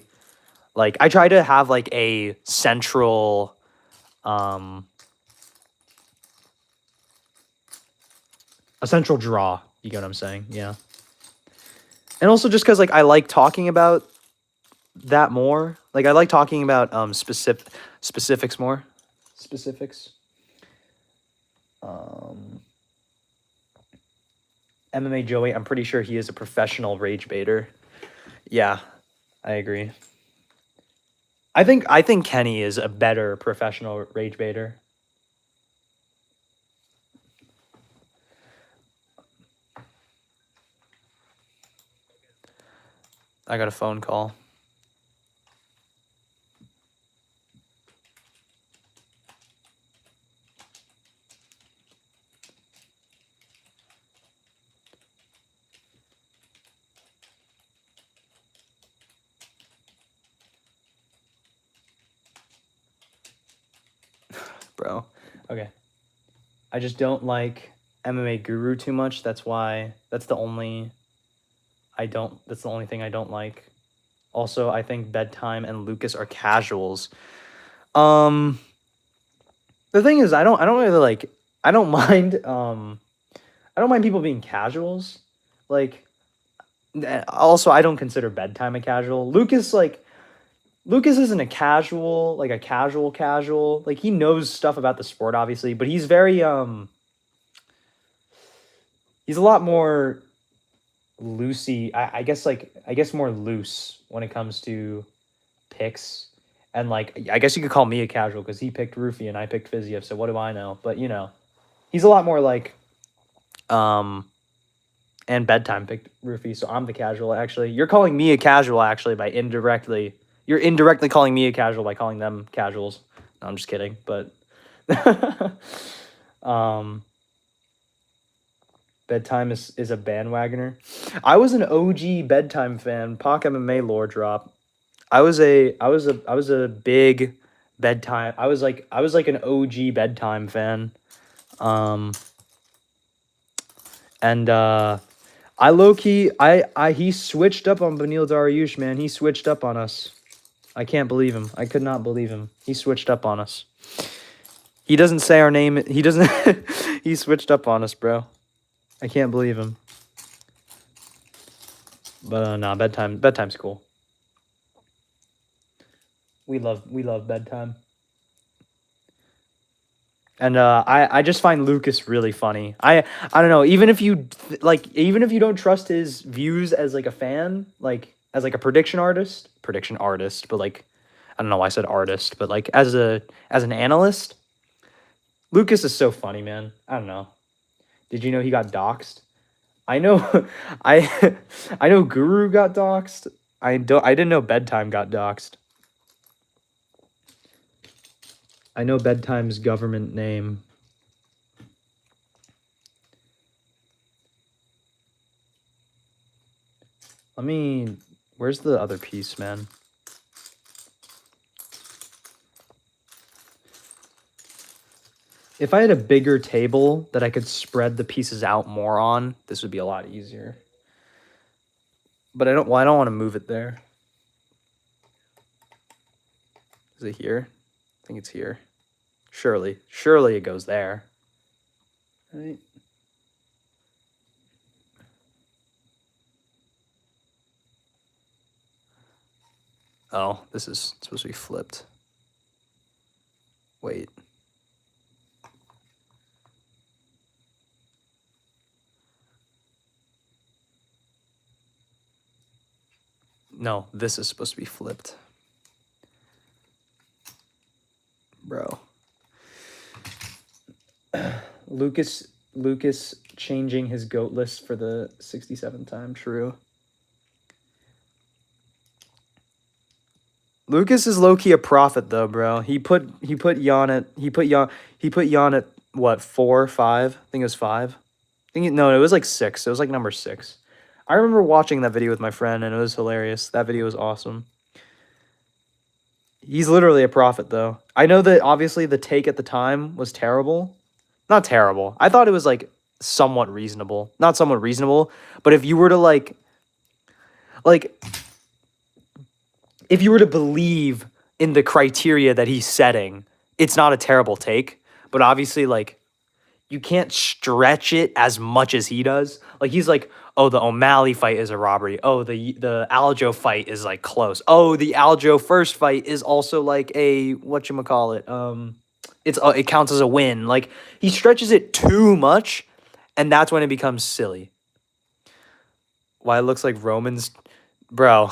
[SPEAKER 2] like, I try to have like a central draw. You get what I'm saying? Yeah. And also just because like I like talking about that more. Like I like talking about specifics more. Specifics. MMA Joey, I'm pretty sure he is a professional rage baiter. Yeah, I agree. I think Kenny is a better professional rage baiter. I got a phone call. Bro. Okay. I just don't like MMA Guru too much. That's the only thing I don't like. Also, I think Bedtime and Lucas are casuals. The thing is I don't really like I don't mind people being casuals. Like also I don't consider Bedtime a casual. Lucas isn't a casual, like a casual. Like he knows stuff about the sport obviously, but he's very he's a lot more loosey. I guess more loose when it comes to picks. And like I guess you could call me a casual because he picked Rufy and I picked Fiziev, so what do I know? But you know, he's a lot more like and Bedtime picked Rufy, so I'm the casual actually. You're calling me a casual actually by indirectly. You're indirectly calling me a casual by calling them casuals. No, I'm just kidding, but Bedtime is a bandwagoner. I was an OG Bedtime fan. Pak MMA lore drop. I was a big Bedtime. I was like an OG Bedtime fan. And I low key he switched up on Benil Dariush, man. He switched up on us. I can't believe him. I could not believe him. He switched up on us. He doesn't say our name. He doesn't. He switched up on us, bro. I can't believe him. But nah, Bedtime's cool. We love Bedtime. And I just find Lucas really funny. I don't know. Even if you don't trust his views as like a fan, like as like a prediction artist, but like I don't know why I said artist, but like as an analyst, Lucas is so funny, man. I don't know. Did you know he got doxxed? I know, I know Guru got doxxed. I didn't know Bedtime got doxxed. I know Bedtime's government name. Where's the other piece, man? If I had a bigger table that I could spread the pieces out more on, this would be a lot easier. But I don't want to move it there. Is it here? I think it's here. Surely it goes there. Right? Oh, this is supposed to be flipped. Wait. No, this is supposed to be flipped. Bro. Lucas changing his GOAT list for the 67th time. True. Lucas is low-key a prophet though, bro. He put Jan at what, 4, 5? I think it was 5. No, it was like 6. It was like number 6. I remember watching that video with my friend and it was hilarious. That video was awesome. He's literally a prophet though. I know that obviously the take at the time was terrible. Not terrible. I thought it was like somewhat reasonable. Not somewhat reasonable, but if you were to like if you were to believe in the criteria that he's setting, it's not a terrible take. But obviously, like, stretch it as much as he does. Like he's like, oh, the O'Malley fight is a robbery. Oh, the Aljo fight is like close. Oh, the Aljo first fight is also like a whatchamacallit. It counts as a win. Like he stretches it too much, and that's when it becomes silly. Why it looks like Roman's, bro.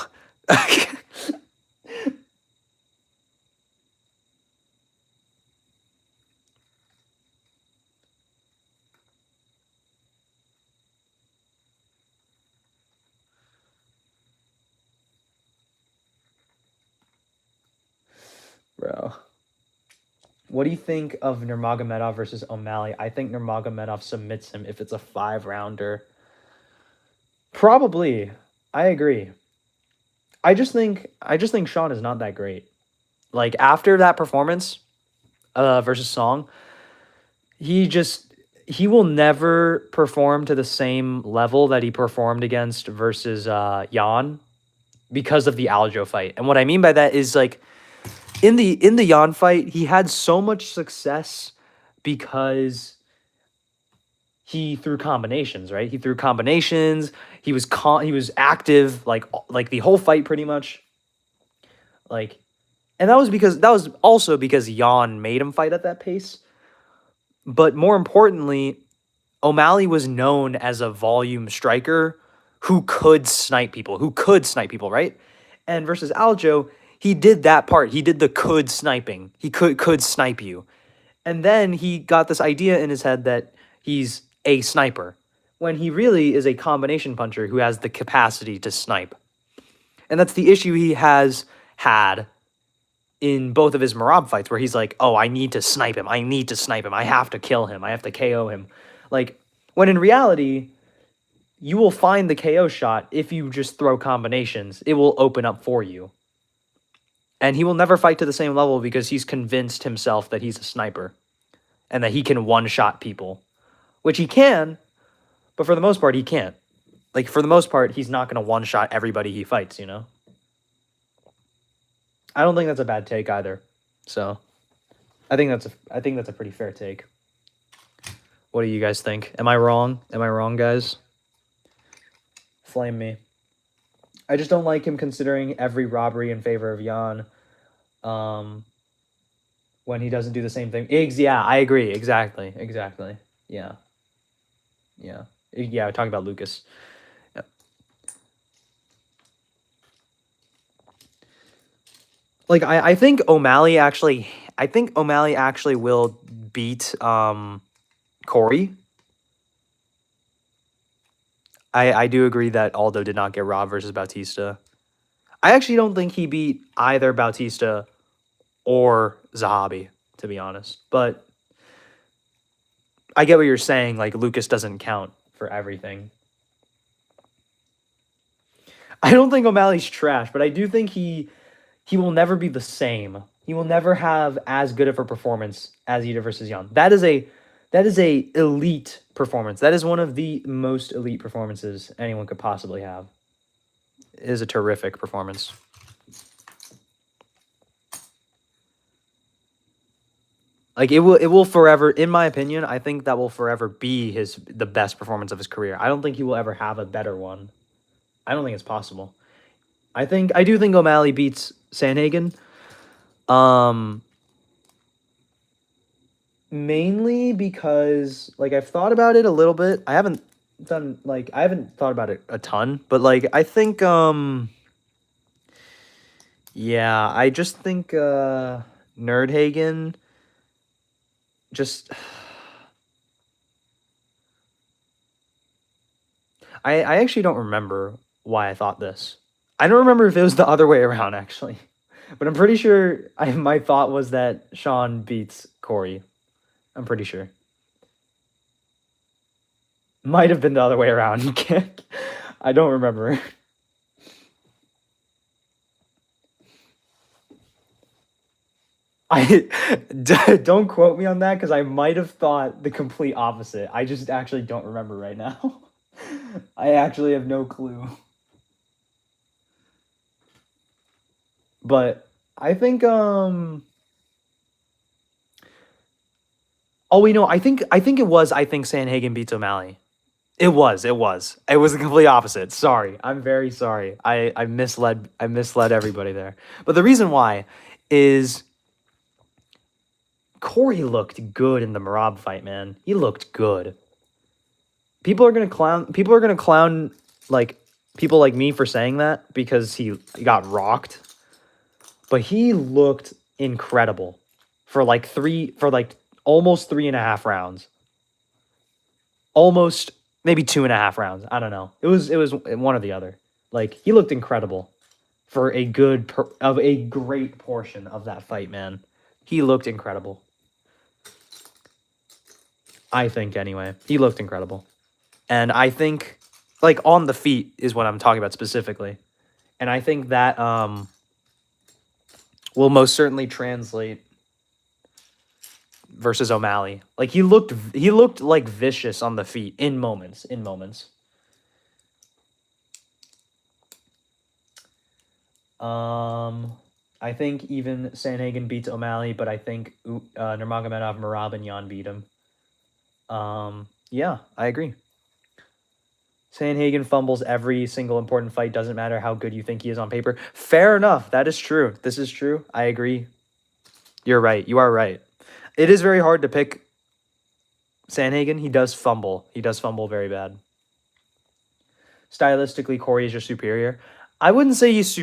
[SPEAKER 2] Bro. What do you think of Nurmagomedov versus O'Malley? I think Nurmagomedov submits him if it's a 5-rounder. Probably. I agree. I just think Sean is not that great. Like after that performance versus Song, he will never perform to the same level that he performed against versus Jan because of the Aljo fight. And what I mean by that is like in the Jan fight, he had so much success because he threw combinations, right? He threw combinations. He was active like the whole fight pretty much. Like, and that was also because Jan made him fight at that pace. But more importantly, O'Malley was known as a volume striker who could snipe people, right? And versus Aljo, he did that part. He did the could sniping. He could snipe you. And then he got this idea in his head that he's a sniper, when he really is a combination puncher who has the capacity to snipe. And that's the issue he has had in both of his Marab fights, where he's like, oh, I need to snipe him. I have to kill him. I have to KO him. Like, when in reality, you will find the KO shot if you just throw combinations. It will open up for you. And he will never fight to the same level because he's convinced himself that he's a sniper and that he can one-shot people, which he can, but for the most part, he can't. Like, for the most part, he's not going to one-shot everybody he fights, you know? I don't think that's a bad take either. So, I think that's a pretty fair take. What do you guys think? Am I wrong? Am I wrong, guys? Flame me. I just don't like him considering every robbery in favor of Jan. When he doesn't do the same thing. Yeah, I agree. Exactly. Yeah. Talking about Lucas. Yeah. Like I think O'Malley actually will beat Corey. I do agree that Aldo did not get robbed versus Bautista. I actually don't think he beat either Bautista or Zahabi, to be honest. But I get what you're saying. Like, Lucas doesn't count for everything. I don't think O'Malley's trash, but I do think he will never be the same. He will never have as good of a performance as he did versus Jan. That is a elite performance. That is one of the most elite performances anyone could possibly have. It is a terrific performance. Like, it will forever, in my opinion, I think that will forever be the best performance of his career. I don't think he will ever have a better one. I don't think it's possible. I do think O'Malley beats Sandhagen. Mainly because, like, I've thought about it a little bit. I haven't thought about it a ton, but like I think yeah, I just think Nerdhagen just I actually don't remember why I thought this. I don't remember if it was the other way around, actually. But I'm pretty sure my thought was that Sean beats Corey. I'm pretty sure. Might have been the other way around. I don't remember. Don't quote me on that, because I might have thought the complete opposite. I just actually don't remember right now. I actually have no clue. But I think Oh, wait, no, I think it was. I think Sanhagen beats O'Malley. It was. It was the complete opposite. Sorry, I'm very sorry. I misled everybody there. But the reason why is Corey looked good in the Marab fight, man. He looked good. People are gonna clown like people like me for saying that because he got rocked. But he looked incredible for like almost 3.5 rounds. Almost maybe 2.5 rounds. I don't know. It was one or the other. Like, he looked incredible for a great portion of that fight, man. He looked incredible. I think anyway. He looked incredible. And I think like on the feet is what I'm talking about specifically. And I think that will most certainly translate versus O'Malley. Like he looked like vicious on the feet in moments. I think even Sanhagen beats O'Malley, but I think Nurmagomedov, Merab, and Jan beat him. Yeah, I agree. Sanhagen fumbles every single important fight. Doesn't matter how good you think he is on paper. Fair enough. That is true. This is true. I agree. You're right. You are right. It is very hard to pick Sanhagen. He does fumble. He does fumble very bad. Stylistically, Corey is your superior. I wouldn't say he's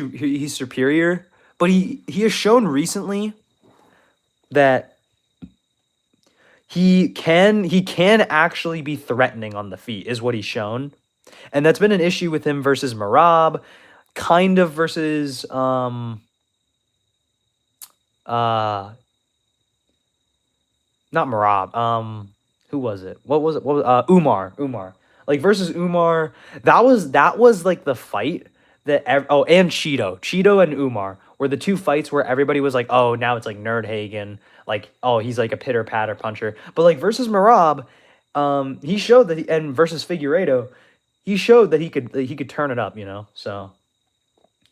[SPEAKER 2] superior, but he has shown recently that he can actually be threatening on the feet, is what he's shown. And that's been an issue with him versus Merab, kind of versus not Merab. Who was it? What was Umar. Like versus Umar, that was like the fight that and Cheeto and Umar were the two fights where everybody was like, oh, now it's like Nerdhagen, like, oh, he's like a pitter patter puncher. But like versus Merab, he showed that and versus Figueiredo, he showed that he could turn it up, you know. So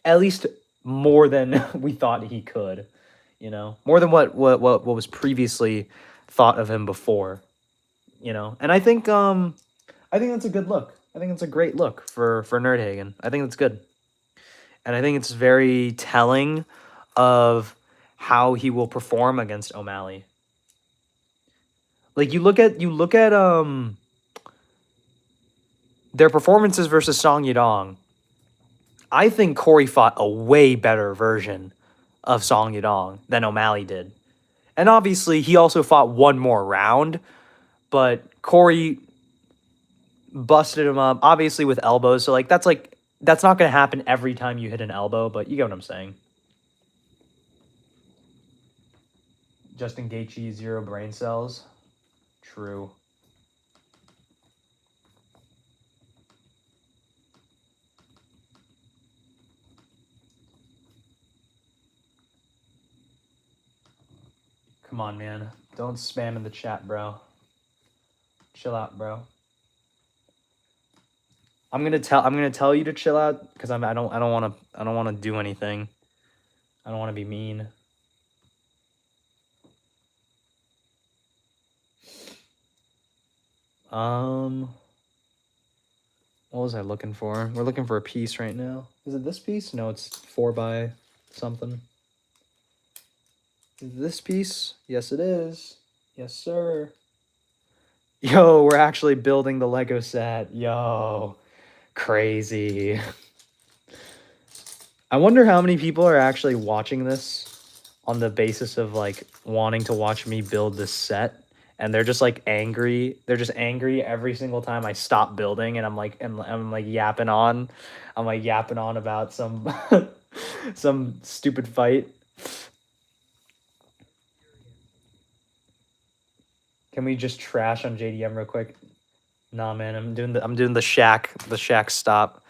[SPEAKER 2] at least more than we thought he could, you know, more than what was previously thought of him before, you know. And I think that's a good look. I think it's a great look for Nerdhagen. I think that's good. And I think it's very telling of how he will perform against O'Malley. Like you look at their performances versus Song Yadong. I think Corey fought a way better version of Song Yadong than O'Malley did. And obviously he also fought one more round, but Corey busted him up, obviously with elbows. So that's not going to happen every time you hit an elbow, but you get what I'm saying. Justin Gaethje, 0 brain cells. True. Come on, man. Don't spam in the chat, bro. Chill out, bro. I'm gonna tell you to chill out because I don't want to do anything. I don't want to be mean. What was I looking for? We're looking for a piece right now. Is it this piece? No, it's 4 by something. Is it this piece? Yes, it is. Yes, sir. Yo, we're actually building the Lego set. Yo, crazy. I wonder how many people are actually watching this on the basis of like wanting to watch me build this set. And they're just like angry. They're just angry every single time I stop building, and I'm like yapping on. I'm like yapping on about some some stupid fight. Can we just trash on JDM real quick? Nah, man. I'm doing the Shaq stop.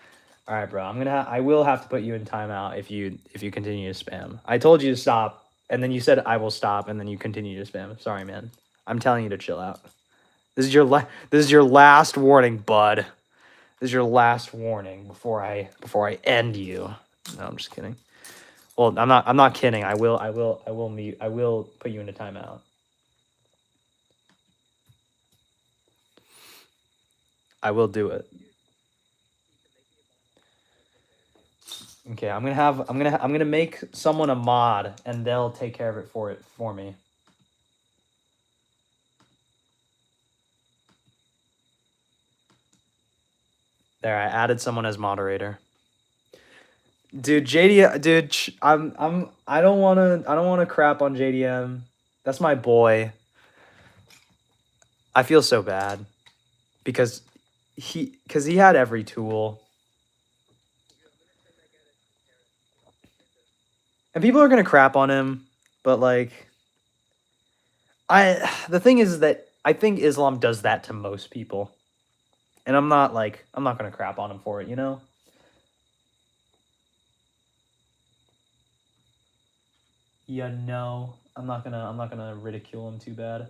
[SPEAKER 2] All right, bro. I will have to put you in timeout if you continue to spam. I told you to stop, and then you said I will stop, and then you continue to spam. Sorry, man. I'm telling you to chill out. This is your last warning, bud. This is your last warning before I end you. No, I'm just kidding. Well, I'm not kidding. I will put you into timeout. I will do it. Okay, I'm gonna make someone a mod, and they'll take care of it for me. There, I added someone as moderator. Dude, JD, dude, I don't wanna crap on JDM. That's my boy. I feel so bad because he had every tool. And people are gonna crap on him, but like, the thing is that I think Islam does that to most people, and I'm not gonna crap on him for it, you know. Yeah, no, I'm not gonna ridicule him too bad.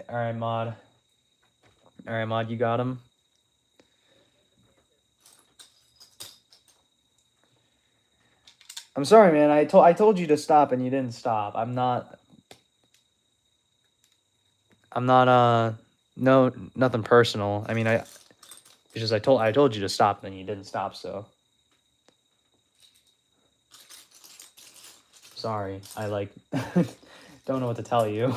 [SPEAKER 2] All right, mod. All right, mod, you got him. I'm sorry, man. I told you to stop and you didn't stop. I'm not no, nothing personal. I mean, it's just I told you to stop and you didn't stop, so sorry. I like don't know what to tell you.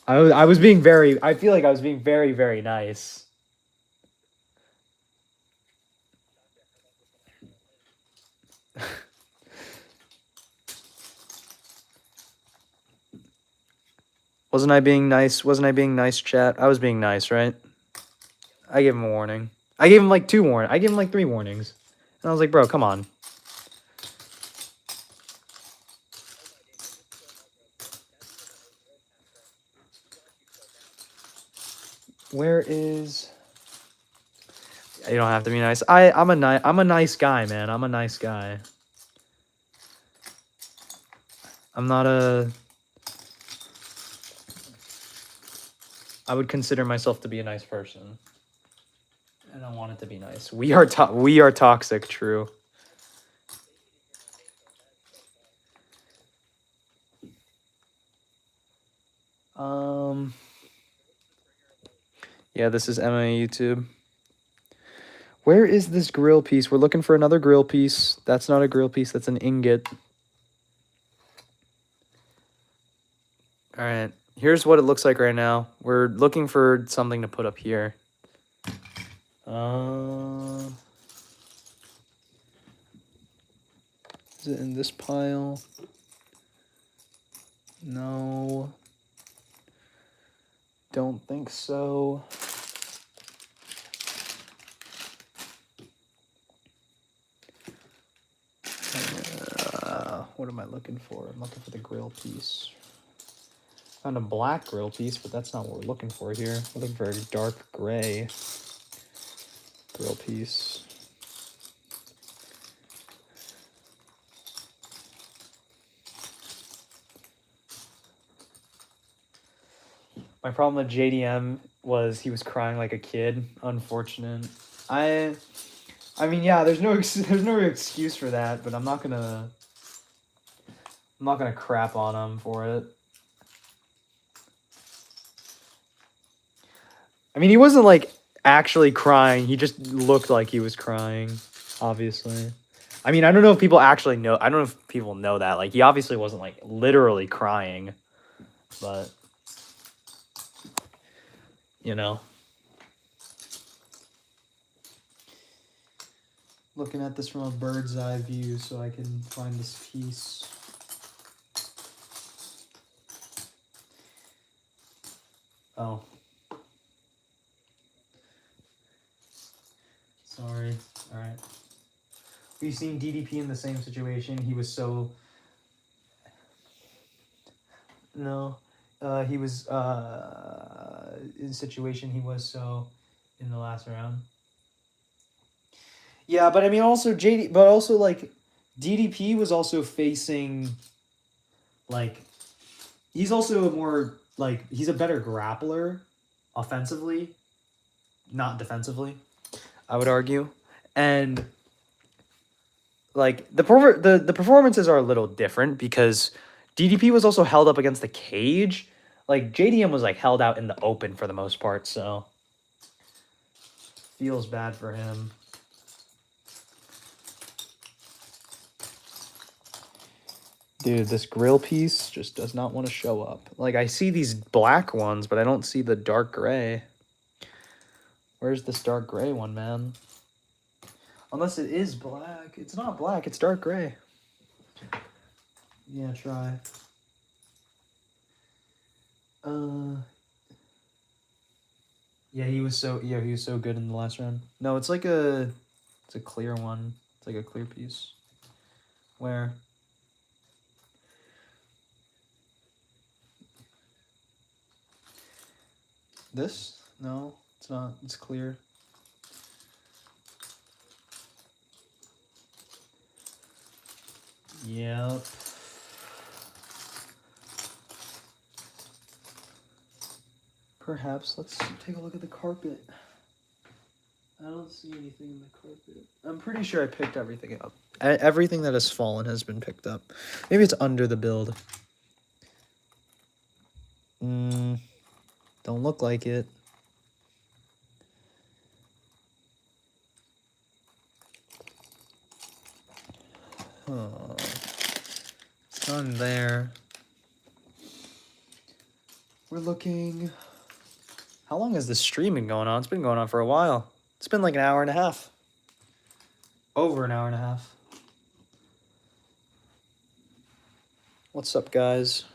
[SPEAKER 2] I was being very, I feel like I was being very, very nice. Wasn't I being nice? Wasn't I being nice, chat? I was being nice, right? I gave him a warning. I gave him like 2 warnings. I gave him like 3 warnings. And I was like, bro, come on. Where is... You don't have to be nice. I'm a nice guy, man. I'm a nice guy. I'm not a... I would consider myself to be a nice person. I don't want it to be nice. We are toxic, true. Yeah, this is MMA YouTube. Where is this grill piece? We're looking for another grill piece. That's not a grill piece. That's an ingot. All right. Here's what it looks like right now. We're looking for something to put up here. Is it in this pile? No. Don't think so. What am I looking for? I'm looking for the grill piece. Found a black grill piece, but that's not what we're looking for here. We're looking for a dark gray grill piece. My problem with JDM was he was crying like a kid. Unfortunate. I mean, yeah, there's no excuse for that, but I'm not gonna crap on him for it. I mean, he wasn't like actually crying. He just looked like he was crying, obviously. I mean, I don't know if people actually know. I don't know if people know that. Like, he obviously wasn't like literally crying, but you know. Looking at this from a bird's eye view so I can find this piece. Oh. Sorry. All right. We've seen DDP in the same situation. He was so... No. He was in a situation he was so in the last round. Yeah, but I mean also like DDP was also facing like he's also a more like he's a better grappler offensively, not defensively. I would argue. And like the performances are a little different because DDP was also held up against the cage. Like JDM was like held out in the open for the most part, so feels bad for him. Dude, this grill piece just does not want to show up. Like, I see these black ones, but I don't see the dark gray. Where's this dark gray one, man? Unless it is black. It's not black, it's dark gray. Yeah, try. Yeah, he was so good in the last round. No, it's like it's a clear one. It's like a clear piece. Where? This? No, it's not. It's clear. Yep. Perhaps let's take a look at the carpet. I don't see anything in the carpet. I'm pretty sure I picked everything up. Everything that has fallen has been picked up. Maybe it's under the build. Don't look like it. Oh, it's not in there. We're looking. How long has this stream been going on? It's been going on for a while. It's been like an hour and a half. Over an hour and a half. What's up, guys?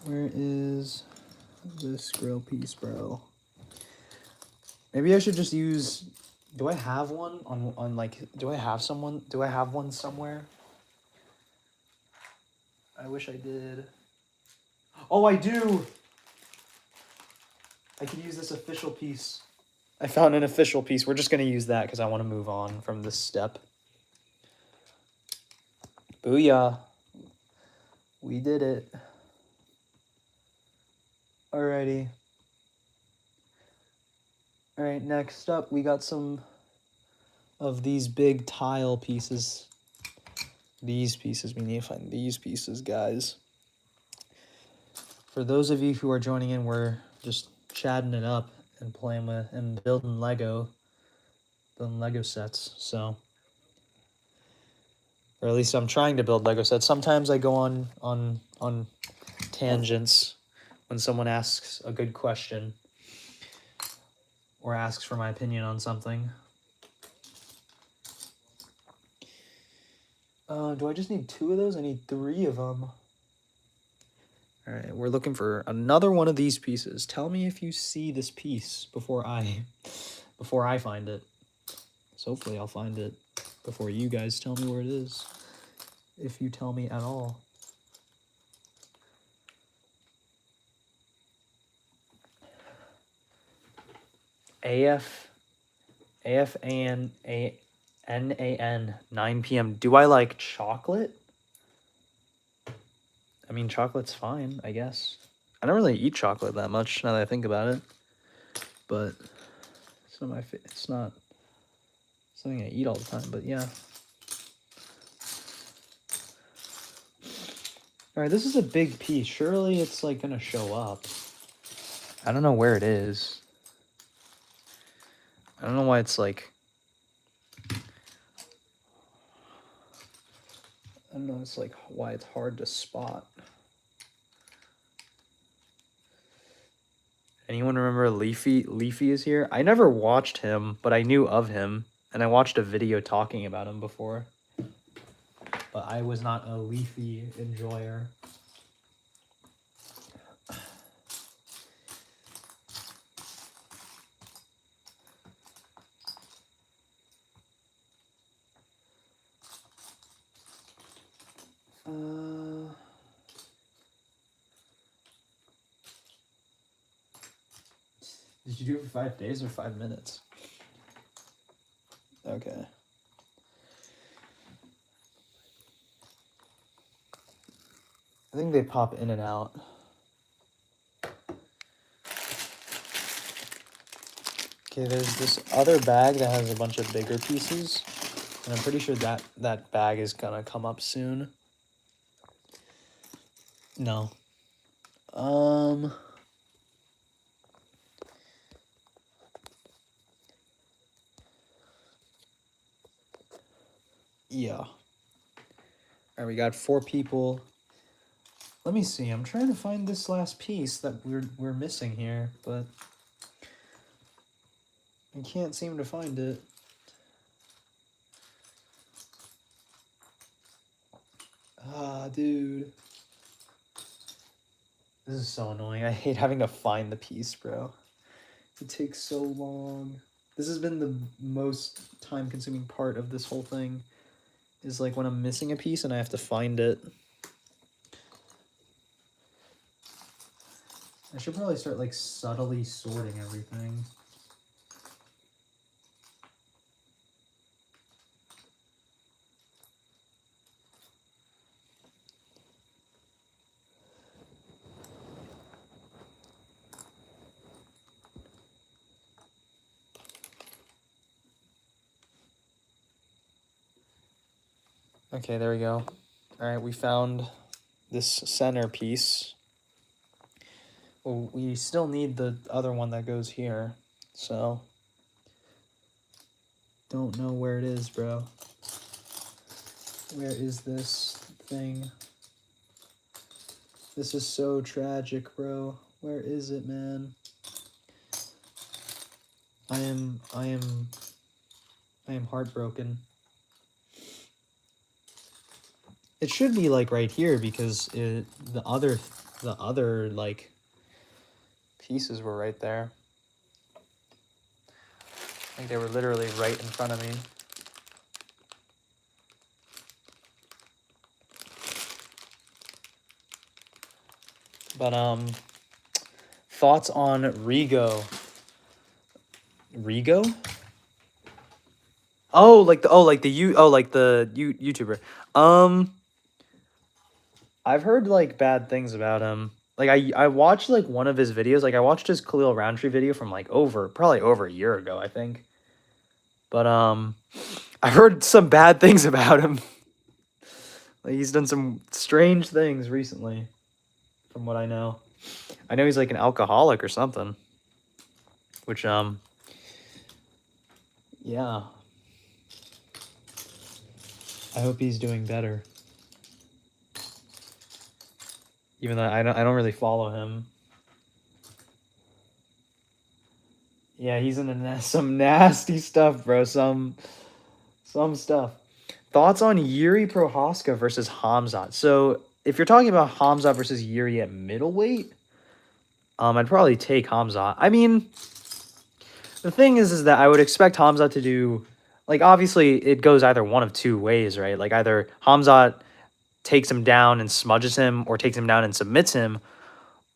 [SPEAKER 2] Where is this grill piece, bro? Maybe I should just use. Do I have one on like? Do I have one somewhere? I wish I did. Oh, I do. I could use this official piece. I found an official piece. We're just gonna use that because I want to move on from this step. Booyah. We did it. Alrighty. Alright, next up, we got some of these big tile pieces. These pieces. We need to find these pieces, guys. For those of you who are joining in, we're just chatting it up and playing with and building Lego sets. So, or at least I'm trying to build Lego sets. Sometimes I go on tangents when someone asks a good question or asks for my opinion on something. Do I just need 2 of those? I need 3 of them. All right, we're looking for another one of these pieces. Tell me if you see this piece before I find it. So hopefully I'll find it before you guys tell me where it is, if you tell me at all. AFANAN 9 p.m. Do I like chocolate? I mean, chocolate's fine, I guess. I don't really eat chocolate that much now that I think about it, but it's not something I eat all the time. But yeah. All right, this is a big piece. Surely it's like gonna show up. I don't know where it is. I don't know why it's like. I don't know. It's like why it's hard to spot. Anyone remember Leafy? Leafy is here. I never watched him, but I knew of him, and I watched a video talking about him before. But I was not a Leafy enjoyer. Did you do it for 5 days or 5 minutes? Okay. I think they pop in and out. Okay, there's this other bag that has a bunch of bigger pieces. And I'm pretty sure that bag is gonna come up soon. No. Yeah. All right, we got 4 people. Let me see. I'm trying to find this last piece that we're missing here, but I can't seem to find it. Ah, dude. This is so annoying. I hate having to find the piece, bro. It takes so long. This has been the most time-consuming part of this whole thing. Is like when I'm missing a piece and I have to find it. I should probably start like subtly sorting everything. Okay, there we go. All right, we found this center piece. Well, we still need the other one that goes here, so don't know where it is, bro. Where is this thing? This is so tragic, bro. Where is it, man? I am heartbroken. It should be like right here because the other like pieces were right there. I think they were literally right in front of me. But thoughts on Rigo? Rigo? Like the YouTuber. I've heard like bad things about him. Like I watched like one of his videos. Like I watched his Khalil Roundtree video from like probably over a year ago, I think. But I've heard some bad things about him. Like he's done some strange things recently, from what I know. I know he's like an alcoholic or something. Which yeah. I hope he's doing better. Even though I don't really follow him. Yeah, he's in some nasty stuff, bro. Some stuff. Thoughts on Yuri Prohaska versus Hamzat. So if you're talking about Hamzat versus Yuri at middleweight, I'd probably take Hamzat. I mean, the thing is that I would expect Hamzat to do, like, obviously it goes either one of two ways, right? Like either Hamzat takes him down and smudges him, or takes him down and submits him,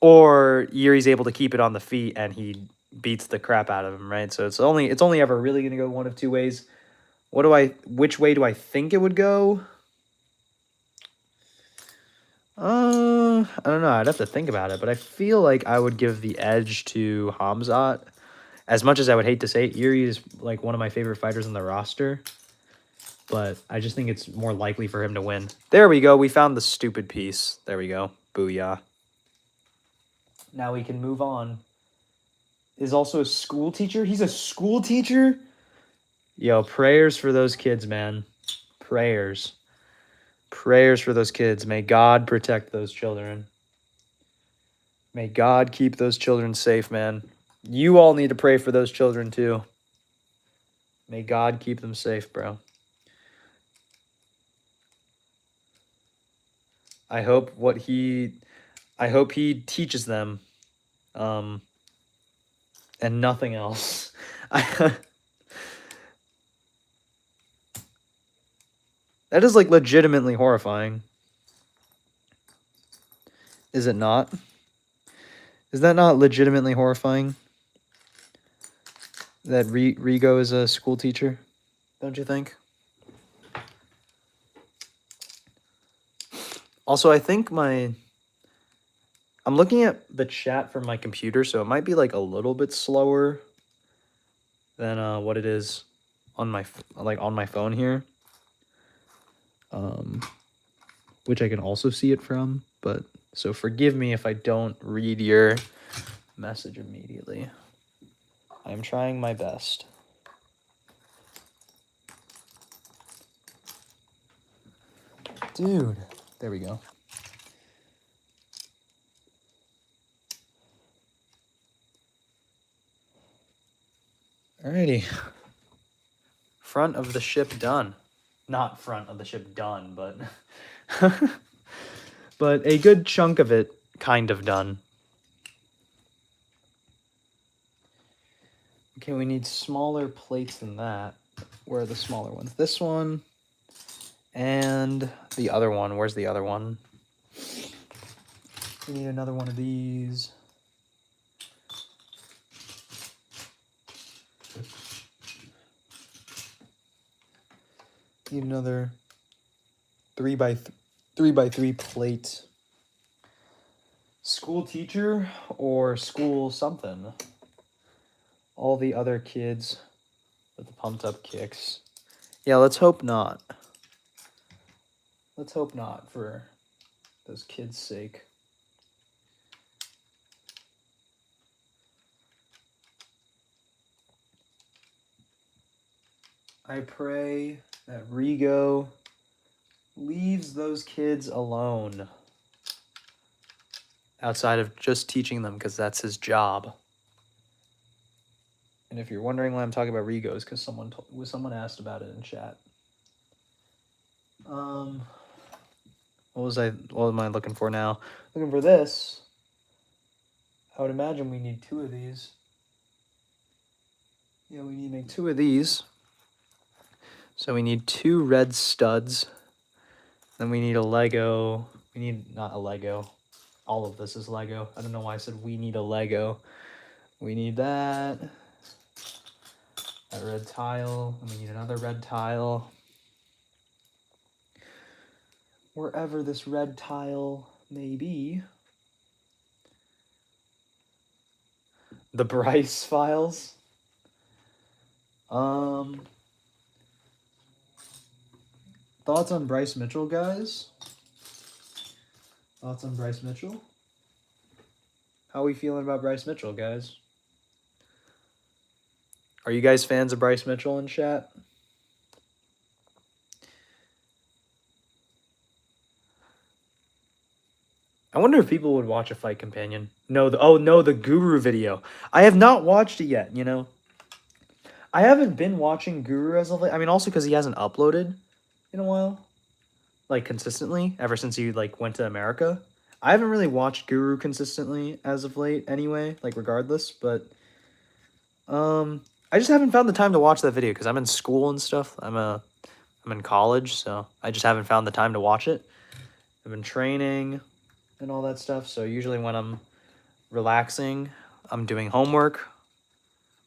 [SPEAKER 2] or Yuri's able to keep it on the feet and he beats the crap out of him, right? So it's only ever really going to go one of two ways. Which way do I think it would go? I don't know. I'd have to think about it, but I feel like I would give the edge to Hamzat. As much as I would hate to say it, Yuri is like one of my favorite fighters on the roster, but I just think it's more likely for him to win. There we go. We found the stupid piece. There we go. Booyah. Now we can move on. Is also a school teacher. He's a school teacher? Yo, prayers for those kids, man. Prayers. Prayers for those kids. May God protect those children. May God keep those children safe, man. You all need to pray for those children, too. May God keep them safe, bro. I hope he teaches them, and nothing else. That is, like, legitimately horrifying. Is it not? Is that not legitimately horrifying? That Rigo is a school teacher? Don't you think? Also, I think I'm looking at the chat from my computer, so it might be like a little bit slower than what it is on my phone here. Which I can also see it from, but so forgive me if I don't read your message immediately. I'm trying my best. Dude, there we go. Alrighty. Front of the ship done. Not front of the ship done, but but a good chunk of it kind of done. Okay, we need smaller plates than that. Where are the smaller ones? This one and the other one. Where's the other one? We need another one of these. Need another 3x3 plate. School teacher or school something. All the other kids with the pumped up kicks. Yeah, let's hope not. Let's hope not for those kids' sake. I pray that Rigo leaves those kids alone. Outside of just teaching them, because that's his job. And if you're wondering why I'm talking about Rigo, it's because someone asked about it in chat. What am I looking for now? Looking for this. I would imagine we need 2 of these. Yeah, we need to make 2 of these. So we need 2 red studs. Then we need a Lego. We need, not a Lego. All of this is Lego. I don't know why I said we need a Lego. We need that. That red tile. And we need another red tile. Wherever this red tile may be. The Bryce files. Thoughts on Bryce Mitchell, guys? Thoughts on Bryce Mitchell? How are we feeling about Bryce Mitchell, guys? Are you guys fans of Bryce Mitchell in chat? I wonder if people would watch a Fight Companion. No, the Guru video. I have not watched it yet, you know. I haven't been watching Guru as of late. I mean, also because he hasn't uploaded in a while. Like, consistently, ever since he, like, went to America. I haven't really watched Guru consistently as of late anyway, like, regardless, but I just haven't found the time to watch that video because I'm in school and stuff. I'm in college, so I just haven't found the time to watch it. I've been training and all that stuff, so usually when I'm relaxing, I'm doing homework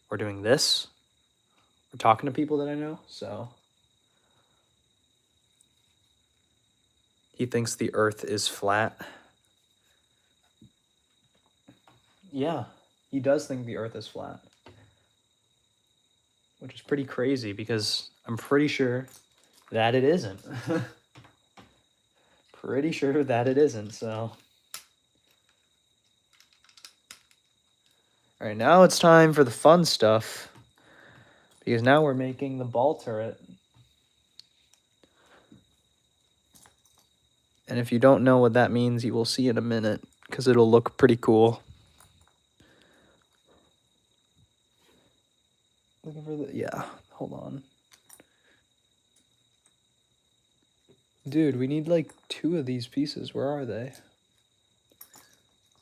[SPEAKER 2] or doing this or talking to people that I know, so he thinks the earth is flat. Yeah, he does think the earth is flat. Which is pretty crazy because I'm pretty sure that it isn't. Pretty sure that it isn't, so. All right, now it's time for the fun stuff. Because now we're making the ball turret. And if you don't know what that means, you will see in a minute. Because it'll look pretty cool. Looking for the, yeah, hold on. Dude, we need like 2 of these pieces. Where are they?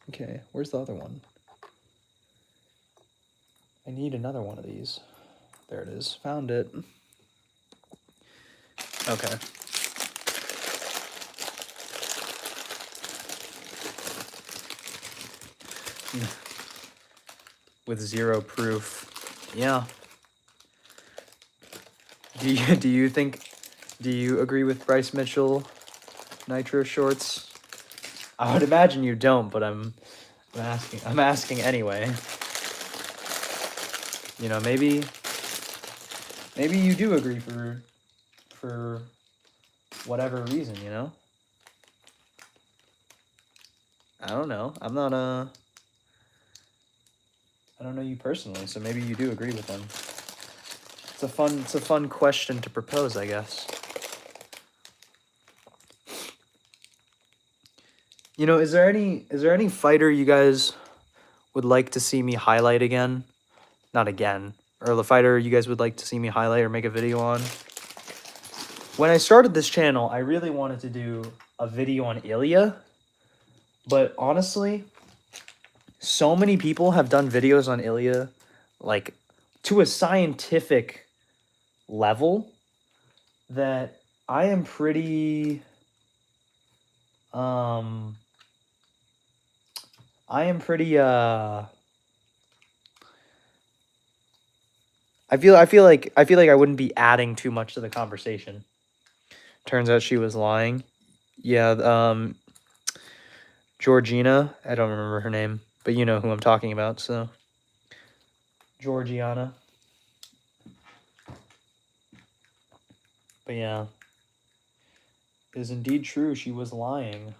[SPEAKER 2] Okay, where's the other one? I need another one of these. There it is. Found it. Okay. with zero proof. Yeah. Do you agree with Bryce Mitchell Nitro shorts? I would imagine you don't, but I'm asking anyway. You know, maybe you do agree for whatever reason, you know? I don't know. I don't know you personally, so maybe you do agree with them. It's a fun question to propose, I guess. You know, is there any fighter you guys would like to see me highlight again? Not again. Or the fighter you guys would like to see me highlight or make a video on? When I started this channel, I really wanted to do a video on Ilya. But honestly, so many people have done videos on Ilya, like, to a scientific level that I am pretty I feel like I wouldn't be adding too much to the conversation. Turns out she was lying. Yeah, Georgina, I don't remember her name, but you know who I'm talking about, so Georgiana. But yeah, it is indeed true, she was lying.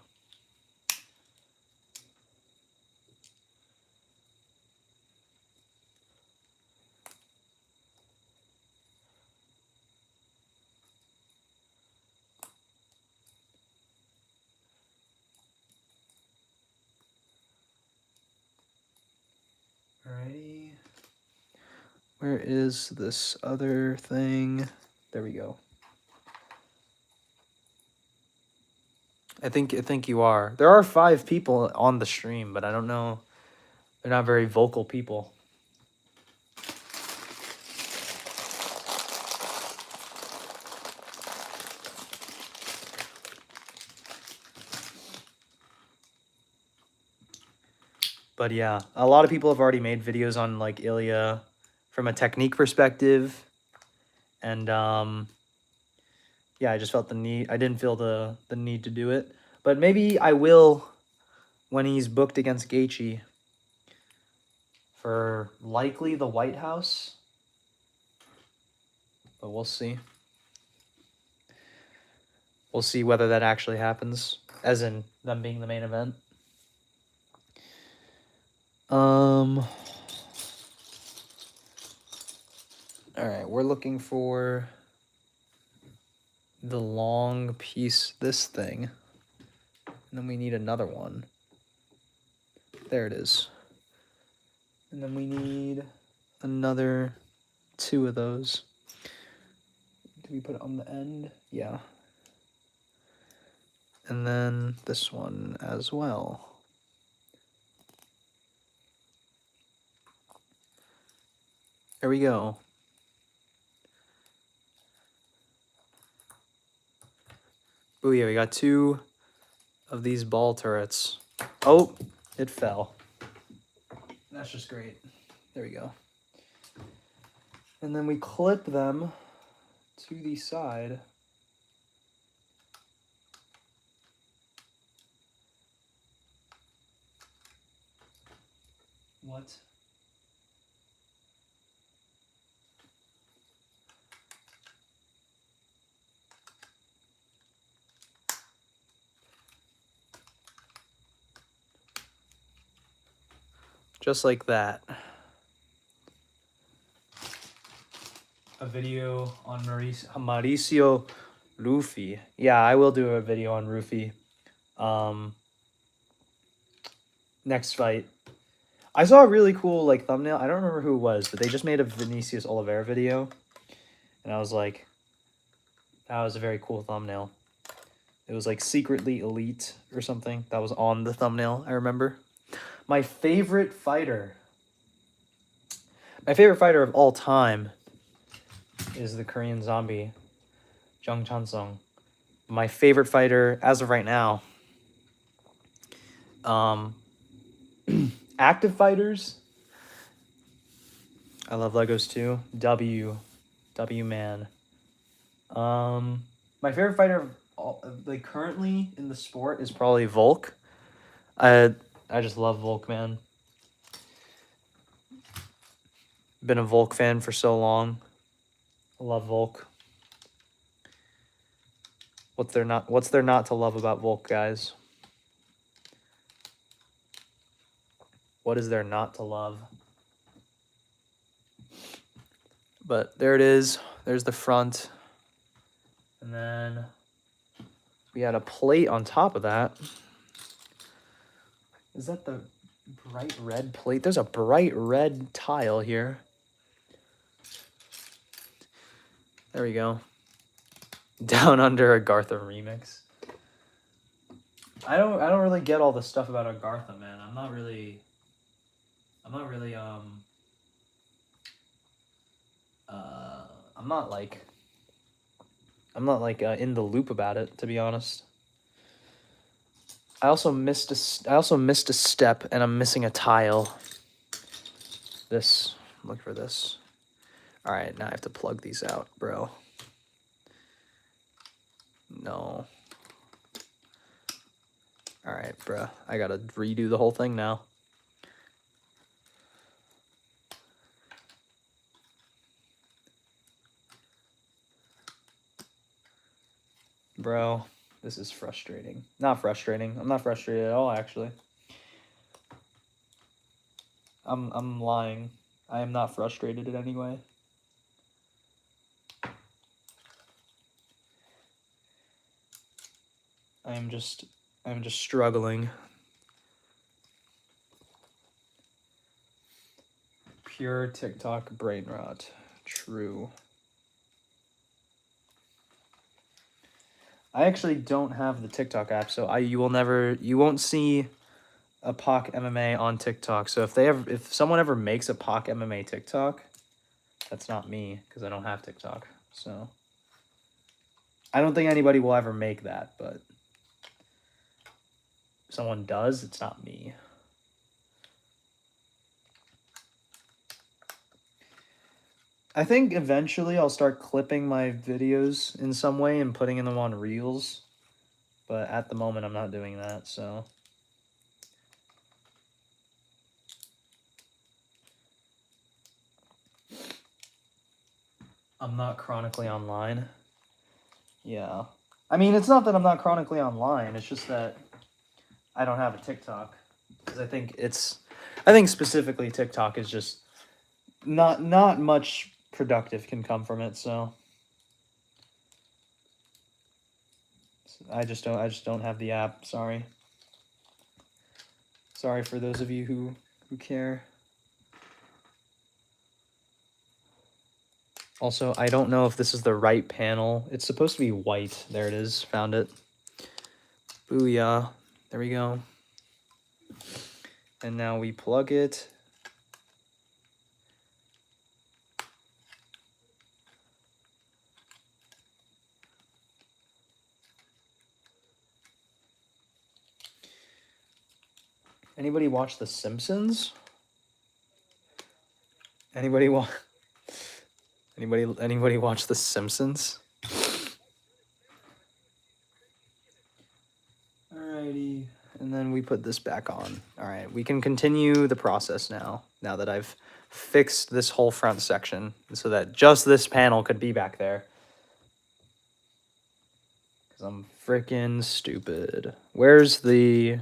[SPEAKER 2] Alrighty. Where is this other thing? There we go. I think you are. There are 5 people on the stream, but I don't know. They're not very vocal people. But yeah, a lot of people have already made videos on like Ilya from a technique perspective. And yeah, I just felt the need. I didn't feel the need to do it. But maybe I will when he's booked against Gaethje for likely the White House. But we'll see. We'll see whether that actually happens, as in them being the main event. All right, we're looking for the long piece, this thing. And then we need another one. There it is. And then we need another 2 of those. Do we put it on the end? Yeah. And then this one as well. There we go. Oh yeah, we got 2 of these ball turrets. Oh, it fell. That's just great. There we go. And then we clip them to the side. What? Just like that. A video on Mauricio Rufy. Yeah, I will do a video on Rufy. Next fight. I saw a really cool like thumbnail. I don't remember who it was, but they just made a Vinicius Oliveira video. And I was like, that was a very cool thumbnail. It was like secretly elite or something. That was on the thumbnail, I remember. My favorite fighter of all time is the Korean zombie, Jung Chansung. My favorite fighter as of right now, Active fighters. I love Legos too. W man. My favorite fighter, like currently in the sport, is probably Volk. I just love Volk, man. Been a Volk fan for so long. I love Volk. What's there not to love about Volk, guys? What is there not to love? But there it is. There's the front. And then we had a plate on top of that. Is that the bright red plate? There's a bright red tile here. There we go. Down Under Agartha remix. I don't really get all the stuff about Agartha, man. I'm not really in the loop about it, to be honest. I also missed a step, and I'm missing a tile. Look for this. All right, now I have to plug these out, bro. No. All right, bro. I gotta redo the whole thing now. Bro, this is frustrating. Not frustrating. I'm not frustrated at all, actually. I'm lying. I am not frustrated in any way. I'm just struggling. Pure TikTok brain rot. True. I actually don't have the TikTok app, so you won't see a Pak MMA on TikTok. So if someone ever makes a Pak MMA TikTok, that's not me, because I don't have TikTok. So I don't think anybody will ever make that, but if someone does, it's not me. I think eventually I'll start clipping my videos in some way and putting them on Reels. But at the moment, I'm not doing that, so. I'm not chronically online. Yeah. I mean, it's not that I'm not chronically online. It's just that I don't have a TikTok. Because I think specifically TikTok is just not much productive can come from it, so. I just don't have the app. Sorry. Sorry for those of you who care. Also, I don't know if this is the right panel. It's supposed to be white. There it is. Found it. Booyah. There we go. And now we plug it. Anybody watch The Simpsons? Anybody watch The Simpsons? Alrighty. And then we put this back on. Alright, we can continue the process now that I've fixed this whole front section so that just this panel could be back there. Because I'm freaking stupid. Where's the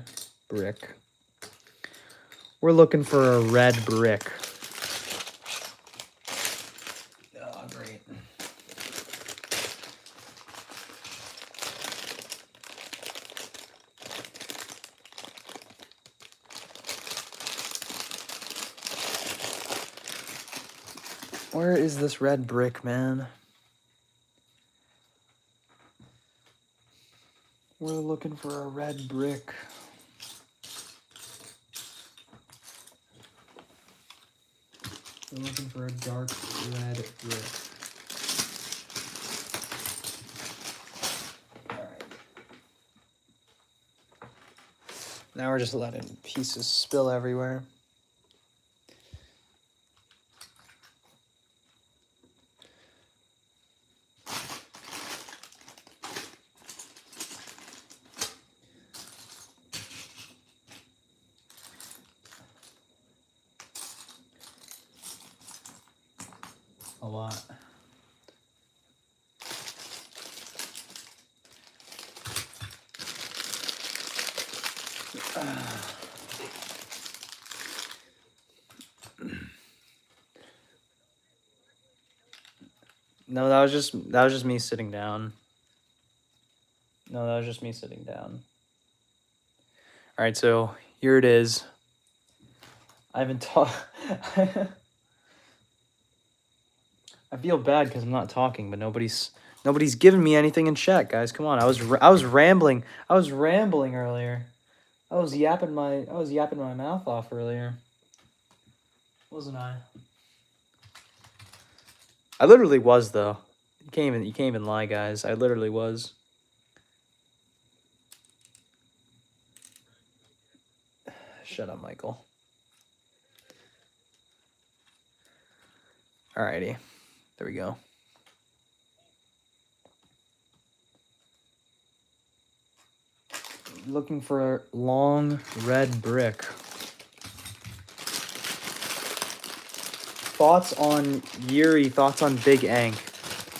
[SPEAKER 2] brick? We're looking for a red brick. Oh, great. Where is this red brick, man? We're looking for a red brick. We're looking for a dark red brick. Alright. Now we're just letting pieces spill everywhere. lot. No, that was just me sitting down. No, that was just me sitting down. All right, so here it is. I haven't talked. I feel bad because I'm not talking, but nobody's giving me anything in chat, guys. Come on, I was rambling. I was rambling earlier. I was yapping my mouth off earlier. Wasn't I? I literally was though. You can't even lie, guys. I literally was. Shut up, Michael. Alrighty. There we go. Looking for a long red brick. Thoughts on Yuri, thoughts on Big Ank.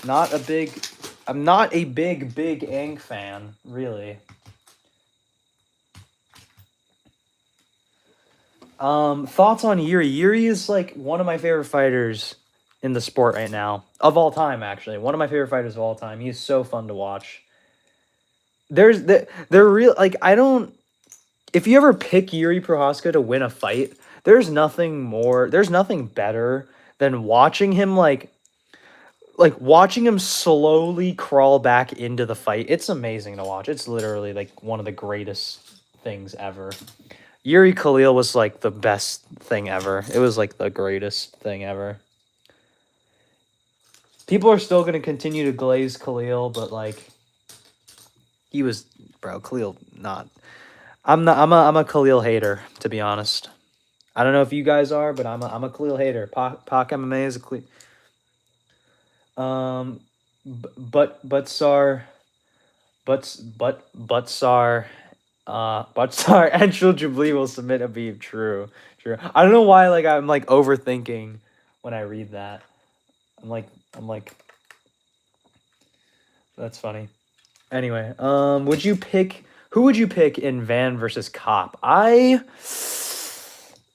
[SPEAKER 2] I'm not a big Ank fan, really. Thoughts on Yuri. Yuri is like one of my favorite fighters in the sport right now. Of all time, actually. One of my favorite fighters of all time. He's so fun to watch. They're real, like, I don't, if you ever pick Yuri Prohaska to win a fight, there's nothing better than watching him watching him slowly crawl back into the fight. It's amazing to watch. It's literally like one of the greatest things ever. Yuri Khalil was like the best thing ever. It was like the greatest thing ever. People are still going to continue to glaze Khalil, but like he was, bro, Khalil not. I'm a Khalil hater, to be honest. I don't know if you guys are, but I'm a Khalil hater. Pak MMA is a Khalil. Butsar and Shul Jubilee will submit a beef. True. I don't know why I'm like overthinking when I read that. I'm like that's funny. Anyway, who would you pick in Van versus Cop?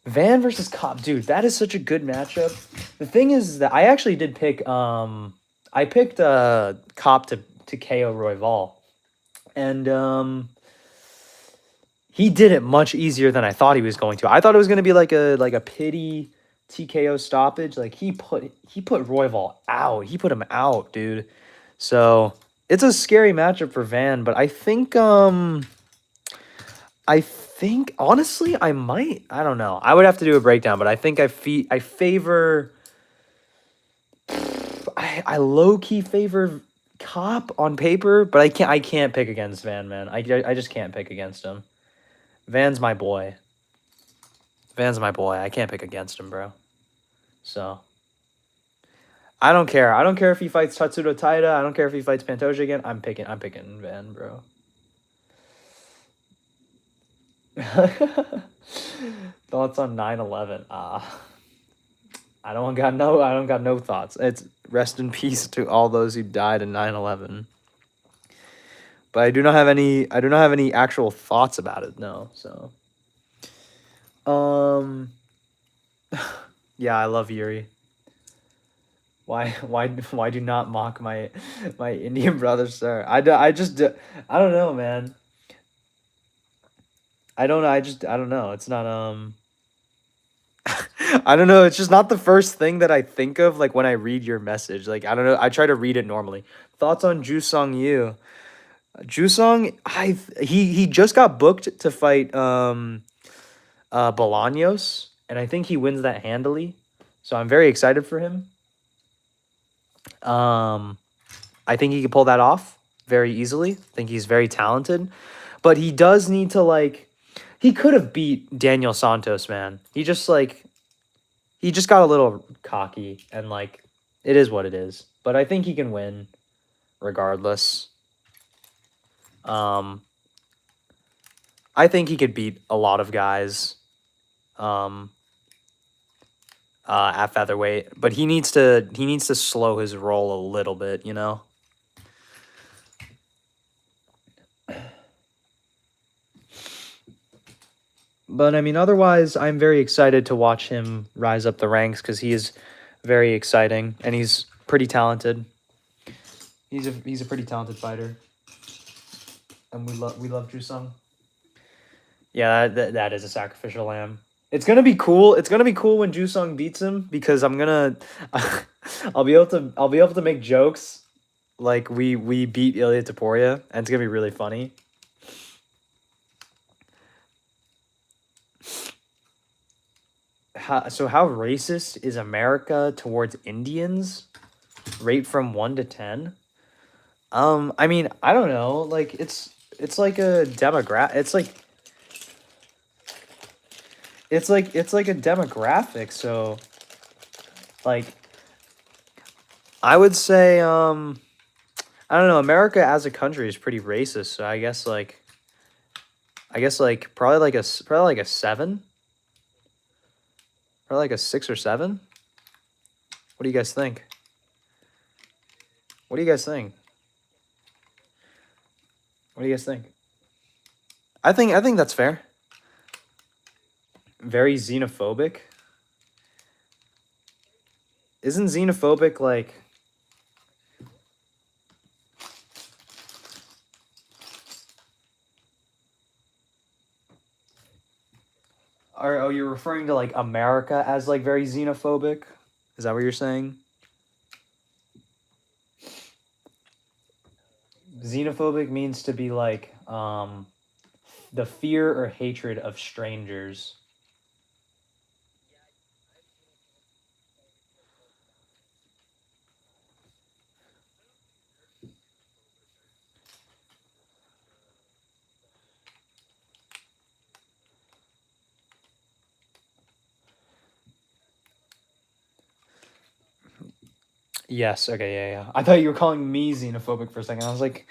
[SPEAKER 2] Van versus Cop, dude, that is such a good matchup. The thing is that I actually did pick I picked Cop to KO Royval. And he did it much easier than I thought he was going to. I thought it was going to be like a pity TKO stoppage. Like he put Royval out. He put him out, dude. So it's a scary matchup for Van, but I think honestly I might. I don't know. I would have to do a breakdown, but I think I favor. I low key favor Cop on paper, but I can't pick against Van, man. I just can't pick against him. Van's my boy. I can't pick against him, bro. So I don't care. I don't care if he fights Tatsudo Taira. I don't care if he fights Pantoja again. I'm picking Van, bro. Thoughts on 9/11? I don't got no thoughts. It's rest in peace to all those who died in 9/11. But I do not have any actual thoughts about it, no. So yeah, I love Yuri. Why do not mock my Indian brother, sir? I don't know, man. I don't know. It's not I don't know. It's just not the first thing that I think of like when I read your message. Like I don't know. I try to read it normally. Thoughts on Jusong Yu? Jusong, he just got booked to fight Bolaños, and I think he wins that handily. So I'm very excited for him. I think he could pull that off very easily. I think he's very talented, but he does need to he could have beat Daniel Santos, man. He just got a little cocky, and it is what it is. But I think he can win regardless. I think he could beat a lot of guys. at featherweight, but he needs to slow his roll a little bit, you know. But I mean, otherwise, I'm very excited to watch him rise up the ranks because he is very exciting and he's pretty talented. He's a pretty talented fighter, and we love Jusung. Yeah, that is a sacrificial lamb. It's gonna be cool. It's gonna be cool when Jusung beats him because I'm gonna, I'll be able to make jokes like we beat Ilya Taporia, and it's gonna be really funny. So how racist is America towards Indians? Rate from 1 to 10. I mean, I don't know. Like it's like a demographic. It's like a demographic. So, like, I would say I don't know. America as a country is pretty racist. So I guess probably like a 7. Probably like a 6 or 7. What do you guys think? What do you guys think? What do you guys think? I think that's fair. Very xenophobic. Isn't xenophobic like oh, you're referring to like America as like very xenophobic? Is that what you're saying? Xenophobic means to be like the fear or hatred of strangers. Yes, okay, yeah. I thought you were calling me xenophobic for a second. I was like,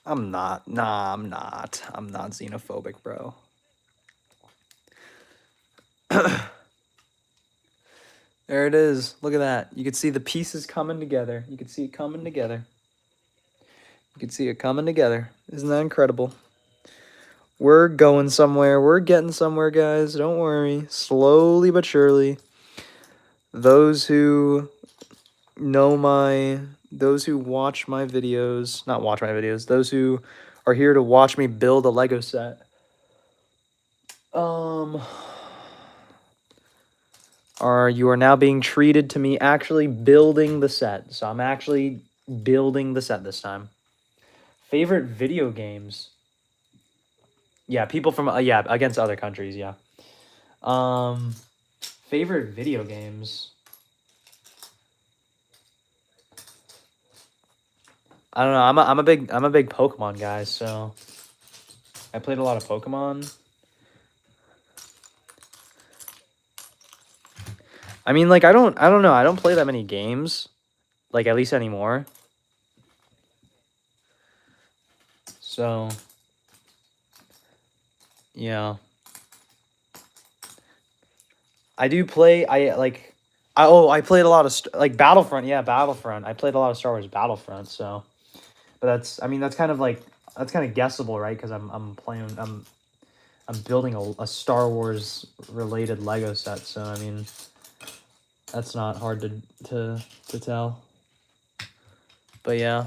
[SPEAKER 2] I'm not. Nah, I'm not. I'm not xenophobic, bro. There it is. Look at that. You can see the pieces coming together. You can see it coming together. You can see it coming together. Isn't that incredible? We're going somewhere. We're getting somewhere, guys. Don't worry. Slowly but surely. Those who those who watch my videos, not watch my videos, those who are here to watch me build a Lego set, you are now being treated to me actually building the set. So I'm actually building the set this time. Favorite video games? Yeah, people from yeah, against other countries, yeah. Favorite video games? I don't know. I'm a big Pokemon guy, so I played a lot of Pokemon. I mean, like I don't know. I don't play that many games, like at least anymore. So yeah. I do play I played a lot of like Battlefront, yeah, Battlefront. I played a lot of Star Wars Battlefront, so but that's kind of guessable, right? Cuz I'm building a Star Wars related Lego set, so I mean that's not hard to tell. But yeah.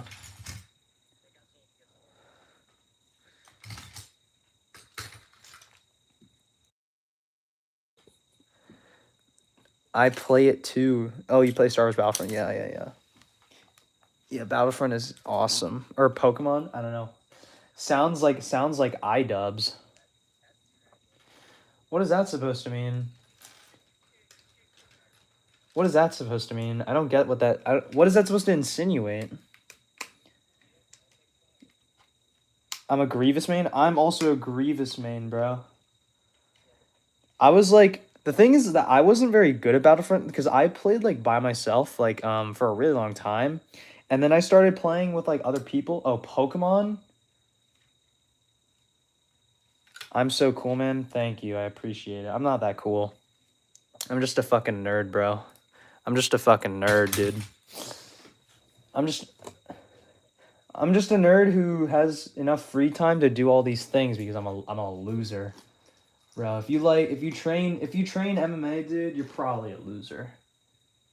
[SPEAKER 2] I play it too. Oh, you play Star Wars Battlefront? Yeah. Yeah, Battlefront is awesome. Or Pokemon? I don't know. Sounds like iDubbbz. What is that supposed to mean? What is that supposed to mean? I don't get what what is that supposed to insinuate? I'm a Grievous main? I'm also a Grievous main, bro. I was like, the thing is that I wasn't very good at Battlefront because I played like by myself like for a really long time. And then I started playing with like other people. Oh, Pokemon? I'm so cool, man. Thank you. I appreciate it. I'm not that cool. I'm just a fucking nerd, bro. I'm just a fucking nerd, dude. I'm just a nerd who has enough free time to do all these things because I'm a loser. Bro, if you train MMA, dude, you're probably a loser.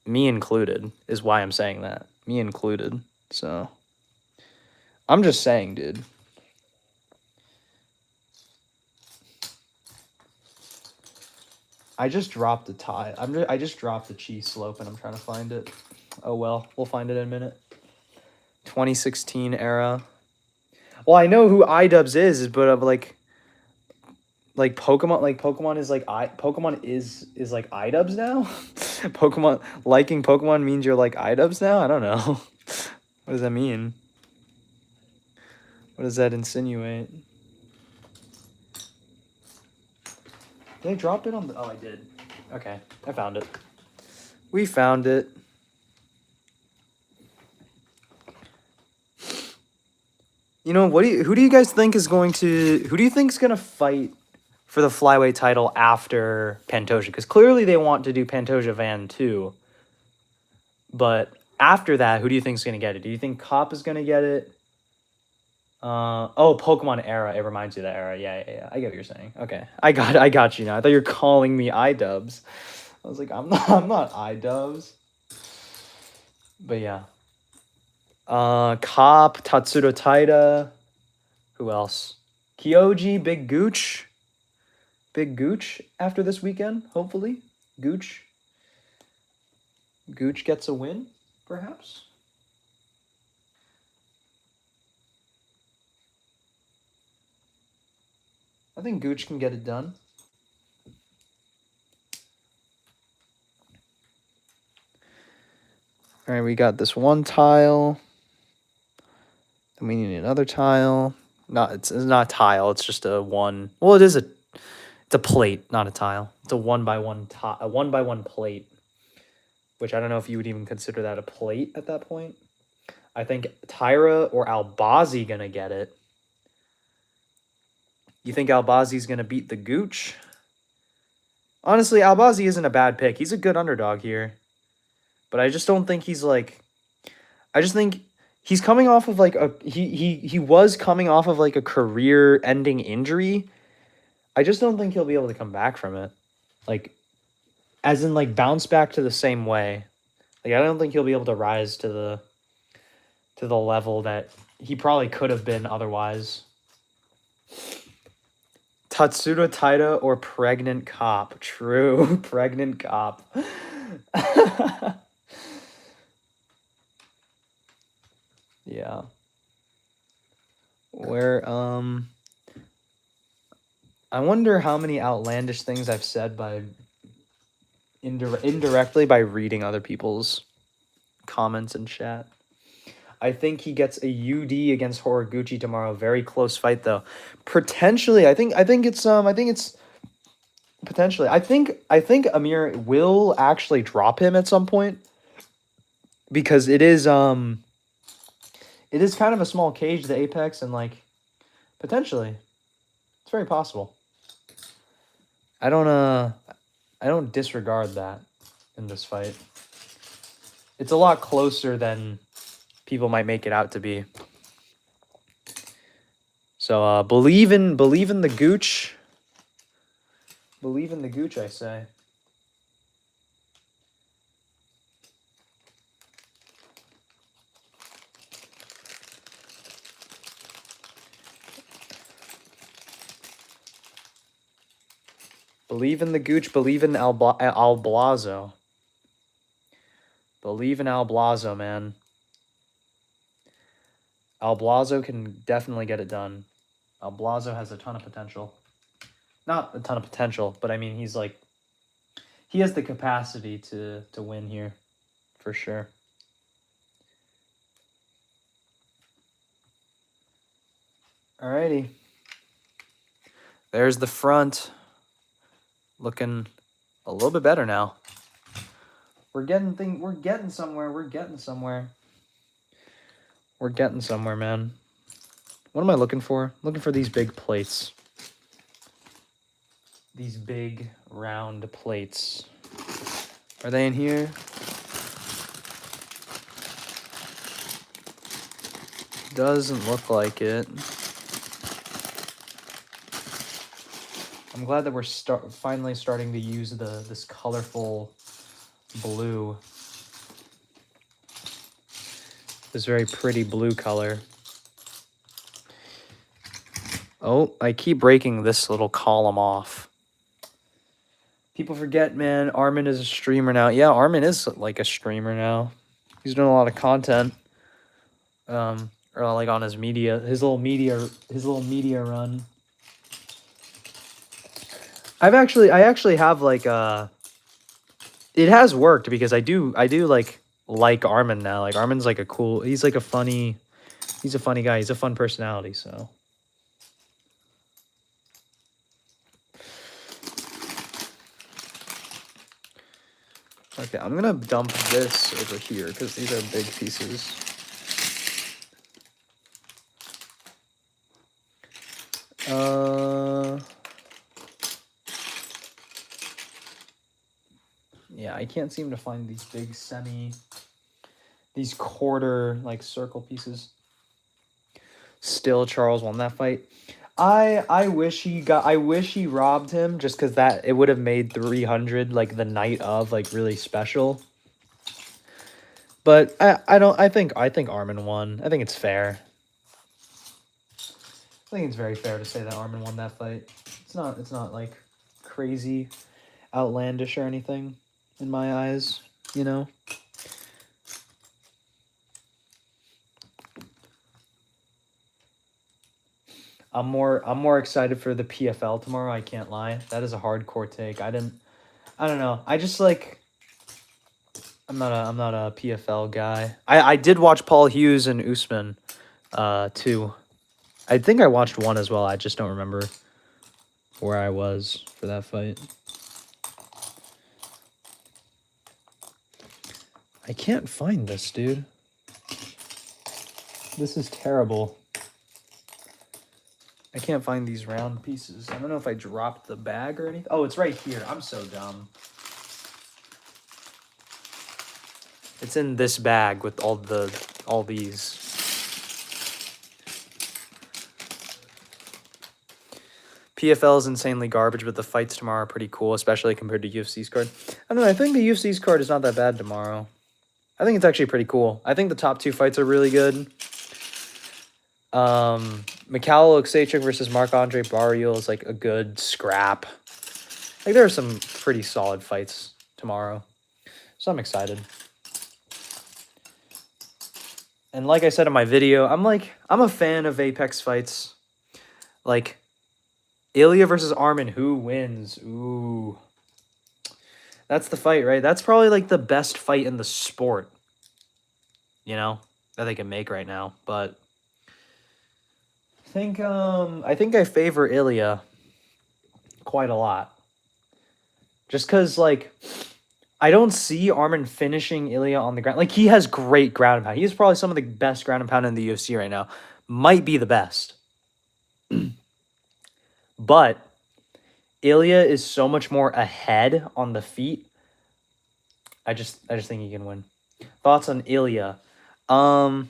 [SPEAKER 2] Me included is why I'm saying that. Me included. So I'm just saying, dude. I just dropped the tie. I just dropped the cheese slope and I'm trying to find it. Oh well, we'll find it in a minute. 2016 era. Well, I know who iDubbbz is, but like Pokemon is like Pokemon is like iDubbbz now. Pokemon liking Pokemon means you're like iDubbbz now. I don't know. What does that mean? What does that insinuate? Did I drop it on the... Oh, I did. Okay, I found it. We found it. You know, who do you guys think is going to... Who do you think is going to fight for the flyweight title after Pantoja? Because clearly they want to do Pantoja Van too. But after that, who do you think is going to get it? Do you think Cop is going to get it? Oh, Pokemon era. It reminds you of that era. Yeah. I get what you're saying. Okay, I got you now. I thought you were calling me iDubbbz. I was like, I'm not iDubbbz. But yeah. Cop, Tatsuro Taira. Who else? Kyoji, Big Gooch. Big Gooch after this weekend, hopefully. Gooch gets a win, perhaps. I think Gooch can get it done. All right, we got this one tile. Then we need another tile. It's not a tile. It's just a one. Well, it's a plate, not a tile. It's a one by one plate, which I don't know if you would even consider that a plate at that point. I think Tyra or Albazi gonna get it. You think Albazi's gonna beat the Gooch? Honestly, Albazi isn't a bad pick. He's a good underdog here. But I just don't think he's like... I just think he's coming off of like a... He was coming off of like a career-ending injury. I just don't think he'll be able to come back from it. Like, as in like bounce back to the same way. Like, I don't think he'll be able to rise to the level that he probably could have been otherwise. Tatsuro Taira or Pregnant Cop. True. Pregnant Cop. Yeah. Where, I wonder how many outlandish things I've said by indirectly by reading other people's comments in chat. I think he gets a UD against Horiguchi tomorrow. Very close fight though. Potentially, I think it's potentially. I think Amir will actually drop him at some point because it is kind of a small cage, the Apex, and like potentially it's very possible. I don't disregard that in this fight. It's a lot closer than people might make it out to be. So believe in the Gooch. Believe in the Gooch, I say. Believe in the Gooch. Believe in Alblazo. Believe in Alblazo, man. Alblazo can definitely get it done. Alblazo has a ton of potential. Not a ton of potential, but I mean, he's like... He has the capacity to win here, for sure. Alrighty. There's the front. Looking a little bit better now. We're getting somewhere. We're getting somewhere. We're getting somewhere, man. What am I looking for? Looking for these big plates. these big round plates. Are they in here? Doesn't look like it. I'm glad that we're finally starting to use this colorful blue. This very pretty blue color. Oh, I keep breaking this little column off. People forget, man, Armin is a streamer now. Yeah, Armin is like a streamer now. He's doing a lot of content. Or like on his little media run. I actually have like it has worked because I do like Armin now. Like Armin's like he's a funny guy. He's a fun personality, so. Okay, I'm gonna dump this over here because these are big pieces. Yeah, I can't seem to find these big these quarter like circle pieces. Still, Charles won that fight. I wish he robbed him just because it would have made 300 like the night of like really special. But I think Armin won. I think it's fair. I think it's very fair to say that Armin won that fight. It's not like crazy outlandish or anything in my eyes, you know. I'm more excited for the PFL tomorrow, I can't lie. That is a hardcore take. I don't know. I just like I'm not a PFL guy. I did watch Paul Hughes and Usman too. I think I watched one as well. I just don't remember where I was for that fight. I can't find this, dude. This is terrible. I can't find these round pieces. I don't know if I dropped the bag or anything. Oh, it's right here. I'm so dumb. It's in this bag with all these. PFL is insanely garbage, but the fights tomorrow are pretty cool, especially compared to UFC's card. I don't know. I think the UFC's card is not that bad tomorrow. I think it's actually pretty cool. I think the top 2 fights are really good. Mikhail Oksachuk versus Marc-Andre Barrios is like a good scrap. Like there are some pretty solid fights tomorrow. So I'm excited. And like I said in my video, I'm a fan of Apex fights. Like Ilya versus Armin, who wins? Ooh. That's the fight, right? That's probably like the best fight in the sport. You know, that they can make right now, but I think I favor Ilya quite a lot. Just because, like, I don't see Armin finishing Ilya on the ground. Like, he has great ground and pound. He has probably some of the best ground and pound in the UFC right now. Might be the best. But Ilya is so much more ahead on the feet. I just think he can win. Thoughts on Ilya? I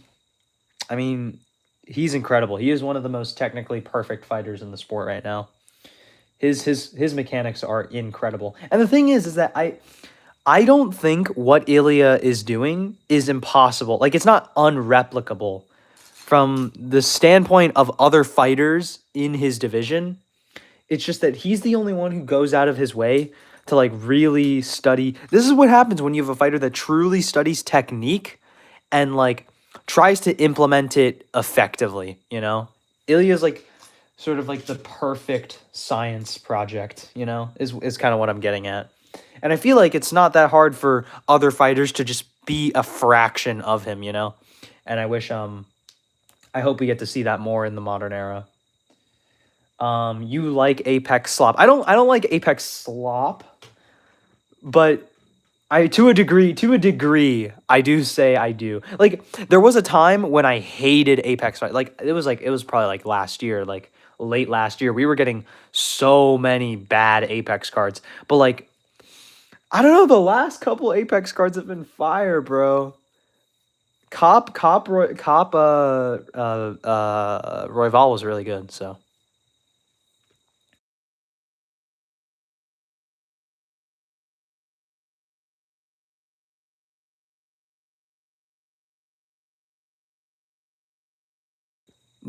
[SPEAKER 2] mean, he's incredible. He is one of the most technically perfect fighters in the sport right now. His mechanics are incredible. And the thing is that I don't think what Ilya is doing is impossible. Like, it's not unreplicable from the standpoint of other fighters in his division. It's just that he's the only one who goes out of his way to, like, really study. This is what happens when you have a fighter that truly studies technique and, like, tries to implement it effectively, you know? Ilya's, like, sort of, like, the perfect science project, you know, is kind of what I'm getting at. And I feel like it's not that hard for other fighters to just be a fraction of him, you know? And I wish, I hope we get to see that more in the modern era. You like Apex slop. I don't like Apex slop, but to a degree, I do say I do. Like, there was a time when I hated Apex fight. Like, it was probably like last year, like late last year, we were getting so many bad Apex cards. But like, I don't know, the last couple Apex cards have been fire, bro. Royval was really good, so.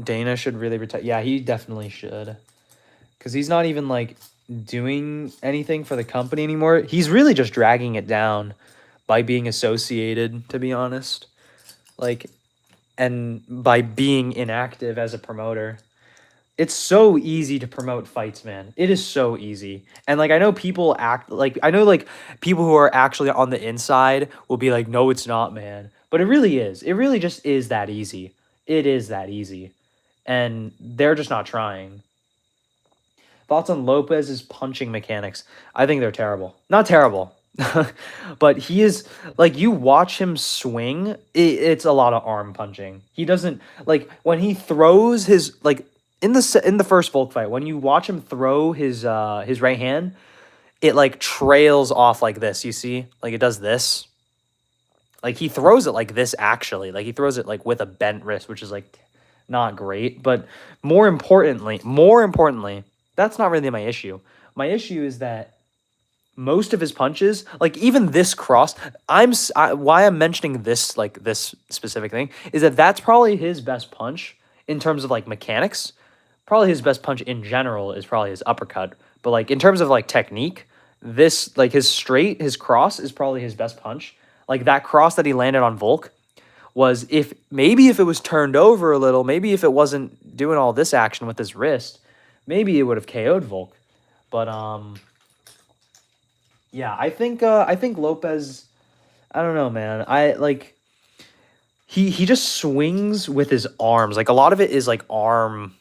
[SPEAKER 2] Dana should really retire. Yeah, he definitely should. Because he's not even, like, doing anything for the company anymore. He's really just dragging it down by being associated, to be honest. Like, and by being inactive as a promoter. It's so easy to promote fights, man. It is so easy. And, like, I know people act, like, I know, like, people who are actually on the inside will be like, no, it's not, man. But it really is. It really just is that easy. It is that easy. And they're just not trying. Thoughts on Lopez's punching mechanics? I think they're terrible. Not terrible, but he is, like, you watch him swing, it's a lot of arm punching. He doesn't, like, when he throws his, like, in the first Volk fight, when you watch him throw his right hand, it, like, trails off like this, you see? Like, it does this. Like, he throws it like this, actually. Like, he throws it, like, with a bent wrist, which is, like, not great. But more importantly, that's not really my issue. My issue is that most of his punches, like even this cross, why I'm mentioning this, like this specific thing, is that that's probably his best punch in terms of like mechanics. Probably his best punch in general is probably his uppercut. But like in terms of like technique, this, like his cross is probably his best punch. Like that cross that he landed on Volk was, if it was turned over a little, maybe if it wasn't doing all this action with his wrist, maybe it would have KO'd Volk. But yeah, I think Lopez, I don't know, man. I like he just swings with his arms. Like a lot of it is like arm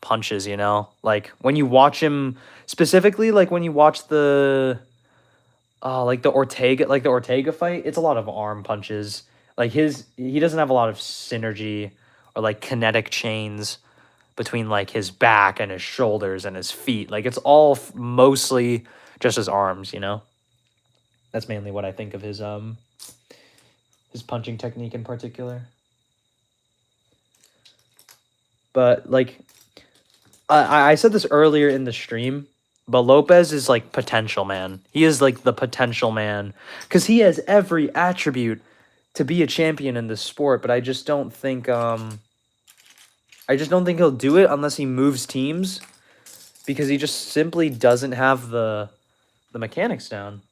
[SPEAKER 2] punches, you know? Like when you watch him specifically, like when you watch the the Ortega fight, it's a lot of arm punches. Like he doesn't have a lot of synergy or like kinetic chains between like his back and his shoulders and his feet. Like it's all mostly just his arms, you know? That's mainly what I think of his punching technique in particular. But like I said this earlier in the stream, but Lopez is like potential, man. He is like the potential man because he has every attribute to be a champion in this sport, but I just don't think he'll do it unless he moves teams, because he just simply doesn't have the mechanics down.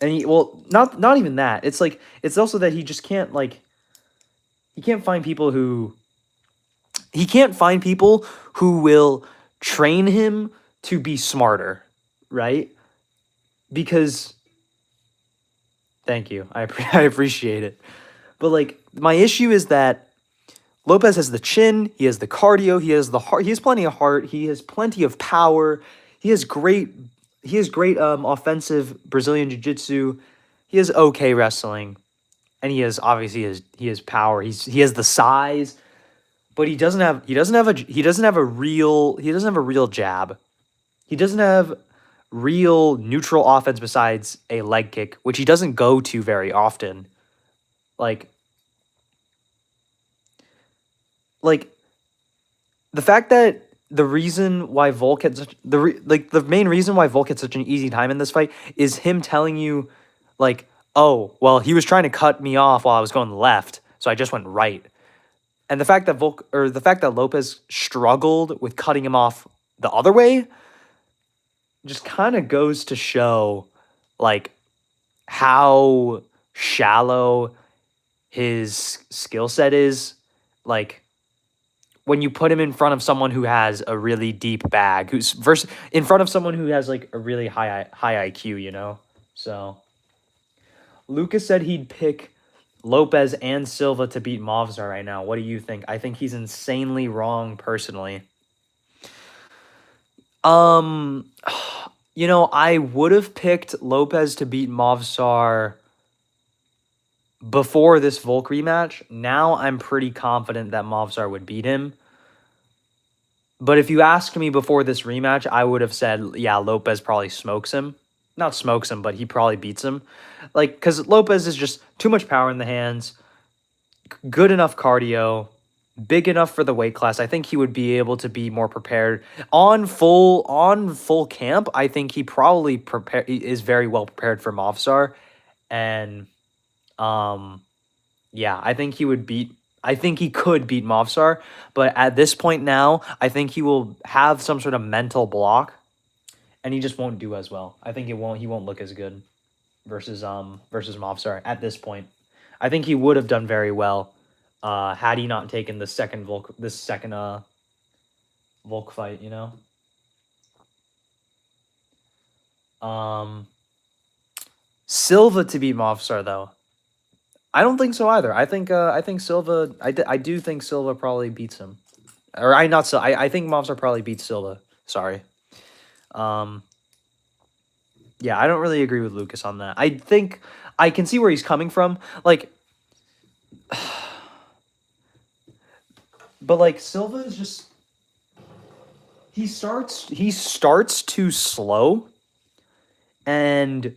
[SPEAKER 2] And not even that. It's like it's also that he just can't, like, he can't find people who will train him to be smarter, right? Because thank you. I appreciate it. But like my issue is that Lopez has the chin, he has the cardio, he has the heart, he has plenty of heart, he has plenty of power, he has great offensive Brazilian jiu-jitsu, he has okay wrestling, and he has power, he has the size, but he doesn't have a real jab. He doesn't have real neutral offense besides a leg kick, which he doesn't go to very often. Like the fact that the reason why Volk had the main reason why Volk had such an easy time in this fight is him telling you, like, oh, well, he was trying to cut me off while I was going left, so I just went right. And the fact that Lopez struggled with cutting him off the other way just kind of goes to show, like, how shallow his skill set is. Like, when you put him in front of someone who has a really deep bag, in front of someone who has like a really high IQ, you know? So Lucas said he'd pick Lopez and Silva to beat Movsar right now. What do you think? I think he's insanely wrong, personally. You know, I would have picked Lopez to beat Movsar before this Volk rematch. Now I'm pretty confident that Movsar would beat him. But if you asked me before this rematch, I would have said, yeah, Lopez probably smokes him. Not smokes him, but he probably beats him. Like, because Lopez is just too much power in the hands, good enough cardio, big enough for the weight class. I think he would be able to be more prepared on full camp. I think he probably is very well prepared for Movsar, and yeah, I think he would beat. I think he could beat Movsar, but at this point now, I think he will have some sort of mental block, and he just won't do as well. I think he won't look as good versus Movsar at this point. I think he would have done very well had he not taken the second Volk fight, you know. Silva to beat Movsar though. I don't think so either. I think Silva. I do think Silva probably beats him, or I think Movsar probably beats Silva. Sorry. Yeah, I don't really agree with Lucas on that. I think I can see where he's coming from. Like, but like Silva is just he starts too slow, and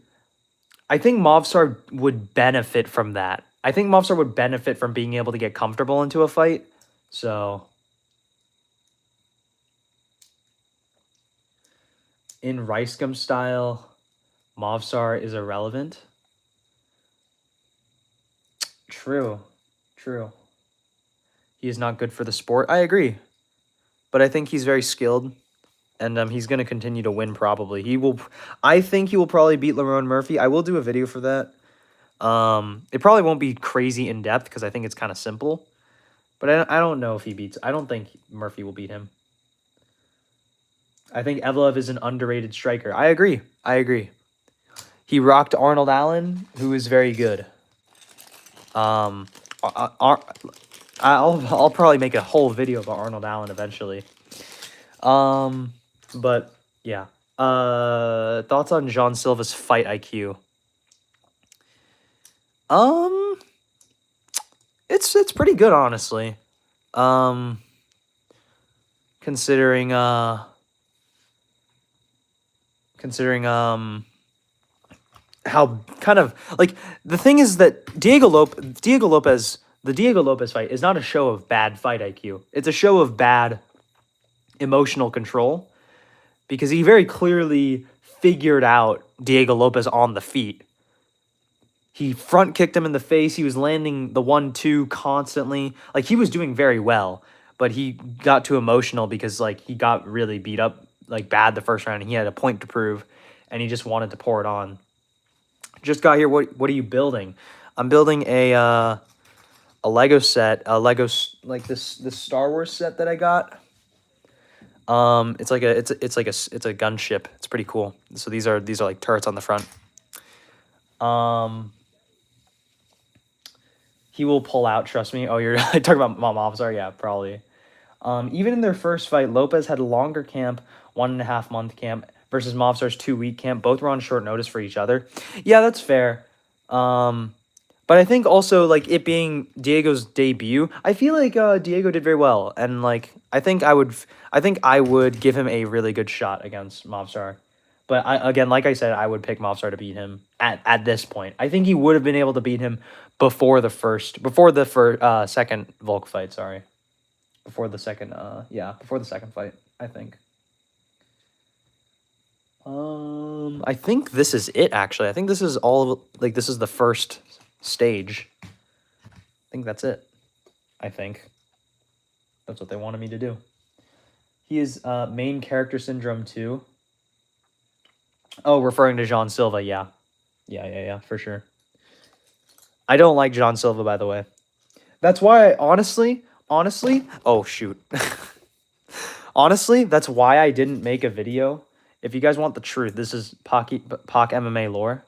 [SPEAKER 2] I think Movsar would benefit from that. I think Movsar would benefit from being able to get comfortable into a fight. So in Ricegum style, Movsar is irrelevant. True. He is not good for the sport. I agree. But I think he's very skilled, and he's going to continue to win probably. I think he will probably beat Lerone Murphy. I will do a video for that. It probably won't be crazy in depth because I think it's kind of simple. But I don't know if he beats. I don't think Murphy will beat him. I think Evloev is an underrated striker. I agree. He rocked Arnold Allen, who is very good. I'll probably make a whole video about Arnold Allen eventually. But yeah. Thoughts on Jean Silva's fight IQ? It's pretty good, honestly. Considering how kind of like the thing is that the Diego Lopez fight is not a show of bad fight IQ. It's a show of bad emotional control, because he very clearly figured out Diego Lopez on the feet. He front kicked him in the face. He was landing the 1-2 constantly. Like, he was doing very well, but he got too emotional because like he got really beat up like bad the first round, and he had a point to prove, and he just wanted to pour it on. Just got here. What are you building? I'm building a Lego set, like this Star Wars set that I got. It's a gunship. It's pretty cool. So these are like turrets on the front. He will pull out, trust me. Oh, you're talking about Movsar? Yeah, probably. Even in their first fight, Lopez had a longer camp, 1.5 month camp, versus Movsar's 2-week camp. Both were on short notice for each other. Yeah, that's fair. But I think also, like, it being Diego's debut, I feel like Diego did very well, and like I think I would give him a really good shot against Movsar. But again, like I said, I would pick Movsar to beat him at this point. I think he would have been able to beat him before the second Volk fight. Sorry, before the second fight. I think. I think this is it, actually. I think this is this is the first stage. I think that's it. I think. That's what they wanted me to do. He is main character syndrome 2. Oh, referring to Jean Silva, yeah. Yeah, for sure. I don't like Jean Silva, by the way. That's why honestly, oh shoot. Honestly, that's why I didn't make a video. If you guys want the truth, this is Pak MMA lore.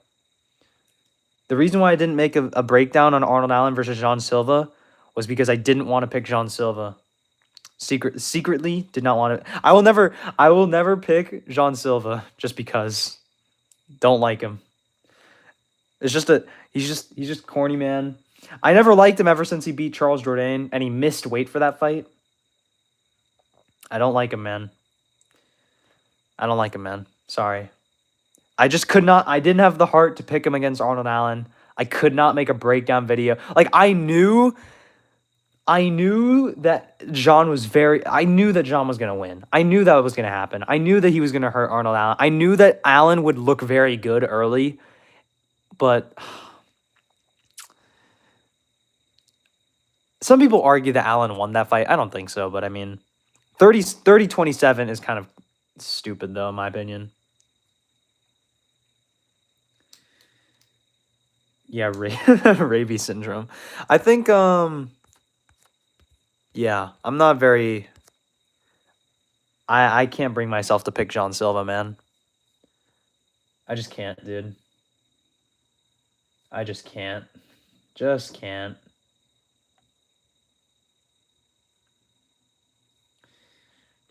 [SPEAKER 2] The reason why I didn't make a breakdown on Arnold Allen versus Jean Silva was because I didn't want to pick Jean Silva. Secretly did not want to. I will never pick Jean Silva just because. Don't like him. It's just he's just corny, man. I never liked him ever since he beat Charles Jourdain and he missed weight for that fight. I don't like him, man. I don't like him, man. Sorry. I just could not. I didn't have the heart to pick him against Arnold Allen. I could not make a breakdown video. Like, I knew that John was I knew that John was going to win. I knew that was going to happen. I knew that he was going to hurt Arnold Allen. I knew that Allen would look very good early, but some people argue that Allen won that fight. I don't think so, but I mean, 30-27 is kind of stupid, though, in my opinion. Yeah, rabies syndrome. I think, yeah, I'm not very... I can't bring myself to pick John Silva, man. I just can't, dude. I just can't. Just can't.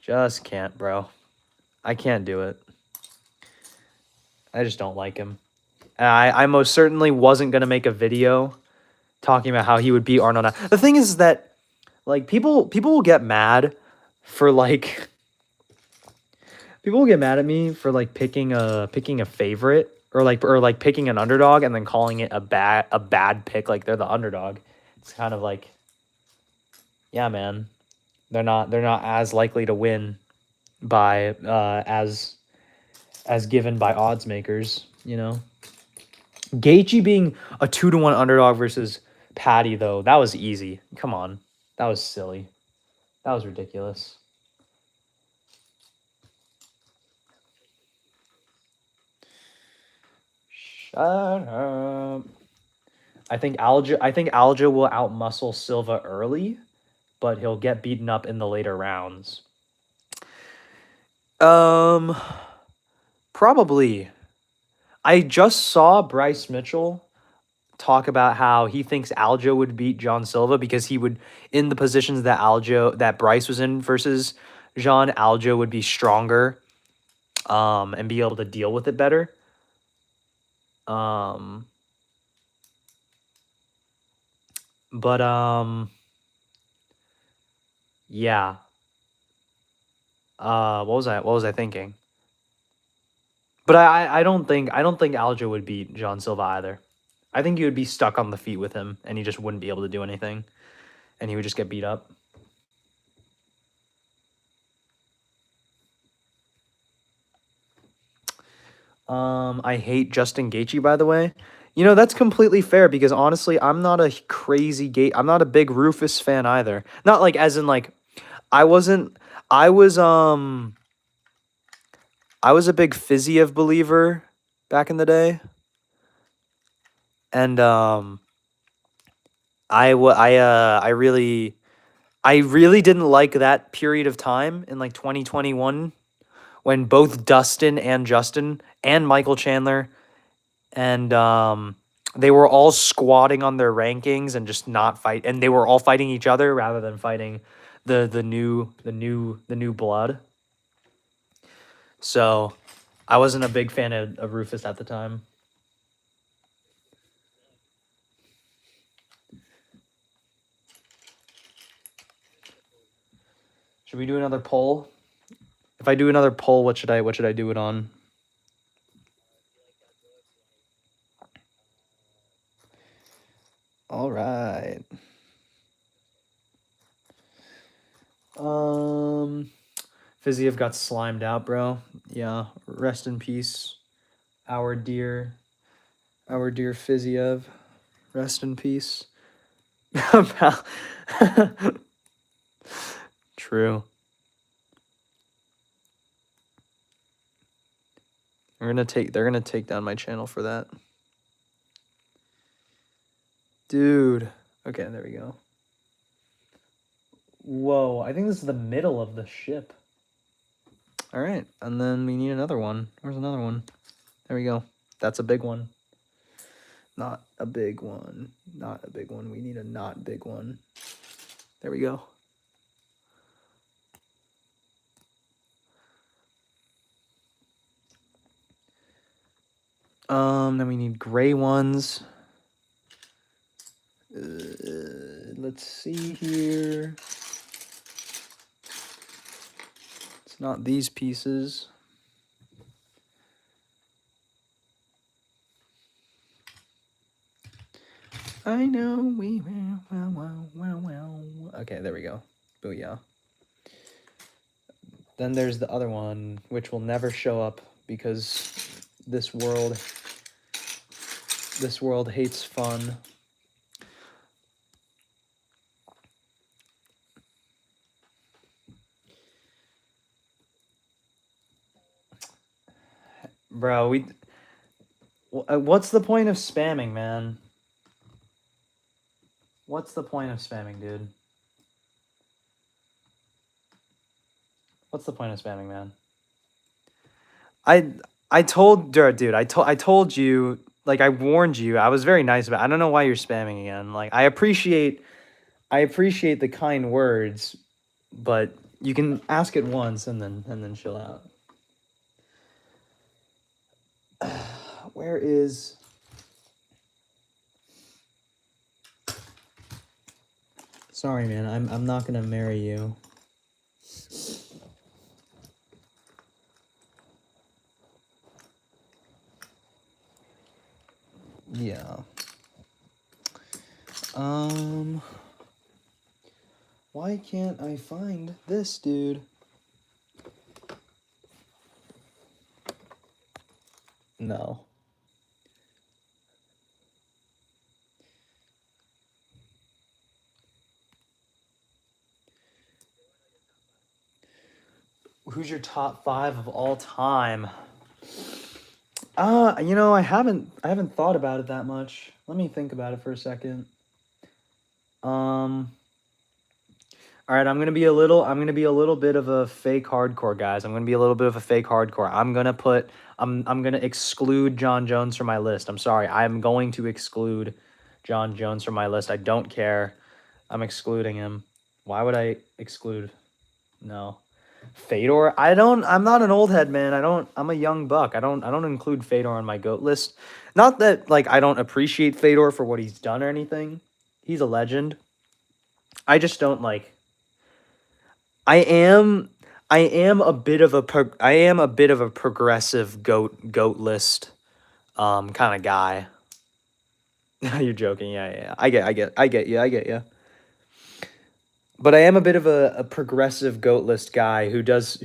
[SPEAKER 2] Just can't, bro. I can't do it. I just don't like him. I most certainly wasn't going to make a video talking about how he would beat Arnold. The thing is that, like, people will get mad for, like... People will get mad at me for, like, picking a favorite or picking an underdog and then calling it a bad pick, like they're the underdog. It's kind of like, yeah, man, they're not as likely to win by as given by odds makers, you know. Gaethje being a 2-1 underdog versus Patty, though, that was easy. Come on, that was silly. That was ridiculous. Shut up. I think Aljo will outmuscle Silva early, but he'll get beaten up in the later rounds. Probably. I just saw Bryce Mitchell talk about how he thinks Aljo would beat John Silva because he would, in the positions that Bryce was in versus John, Aljo would be stronger, and be able to deal with it better. Yeah. What was I thinking? But I don't think Aljo would beat John Silva either. I think he would be stuck on the feet with him, and he just wouldn't be able to do anything, and he would just get beat up. I hate Justin Gaethje, by the way. You know, that's completely fair because honestly, I'm not a I'm not a big Rufus fan either. Not like as in like I was a big Fiziev believer back in the day. And I really didn't like that period of time in like 2021 when both Dustin and Justin and Michael Chandler and they were all squatting on their rankings and just not fight, and they were all fighting each other rather than fighting the new blood. So I wasn't a big fan of Rufus at the time. Should we do another poll? If I do another poll, what should I do it on? All right. Fiziev got slimed out, bro. Yeah, rest in peace, our dear Fiziev. Rest in peace. True. They're gonna take down my channel for that. Dude. Okay, there we go. Whoa, I think this is the middle of the ship. All right, and then we need another one. Where's another one? There we go. That's a big one. Not a big one. Not a big one. We need a not big one. There we go. Then we need gray ones. Let's see here. It's not these pieces. I know we will. Okay, there we go. Booyah. Then there's the other one, which will never show up because this world hates fun. Bro, what's the point of spamming, man? What's the point of spamming, dude? What's the point of spamming, man? I told you, like, I warned you. I was very nice about it. I don't know why you're spamming again. Like, I appreciate the kind words, but you can ask it once and then chill out. Where is... Sorry, man. I'm not gonna marry you. Yeah. Why can't I find this, dude? No. Who's your top 5 of all time? You know, I haven't thought about it that much. Let me think about it for a second. All right, I'm gonna be a little bit of a fake hardcore, guys. I'm gonna be a little bit of a fake hardcore. I'm gonna exclude John Jones from my list. I'm sorry. I'm going to exclude John Jones from my list. I don't care. I'm excluding him. Why would I exclude? No. Fedor? I'm not an old head, man. I'm a young buck. I don't include Fedor on my GOAT list. Not that, like, I don't appreciate Fedor for what he's done or anything. He's a legend. I just don't, like... I am a bit of a progressive goat list kind of guy. You're joking. Yeah. I get you. But I am a bit of a progressive goat list guy who does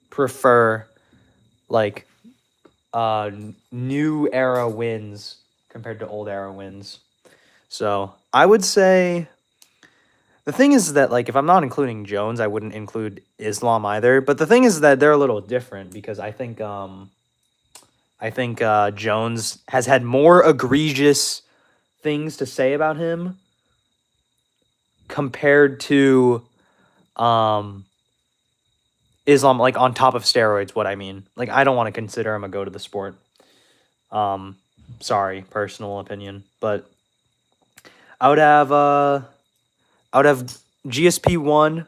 [SPEAKER 2] prefer, like, new era wins compared to old era wins. So I would say the thing is that, like, if I'm not including Jones, I wouldn't include Islam either. But the thing is that they're a little different because I think Jones has had more egregious things to say about him compared to Islam, like, on top of steroids, what I mean. Like, I don't want to consider him a go to the sport. Sorry, personal opinion. But I would have GSP 1,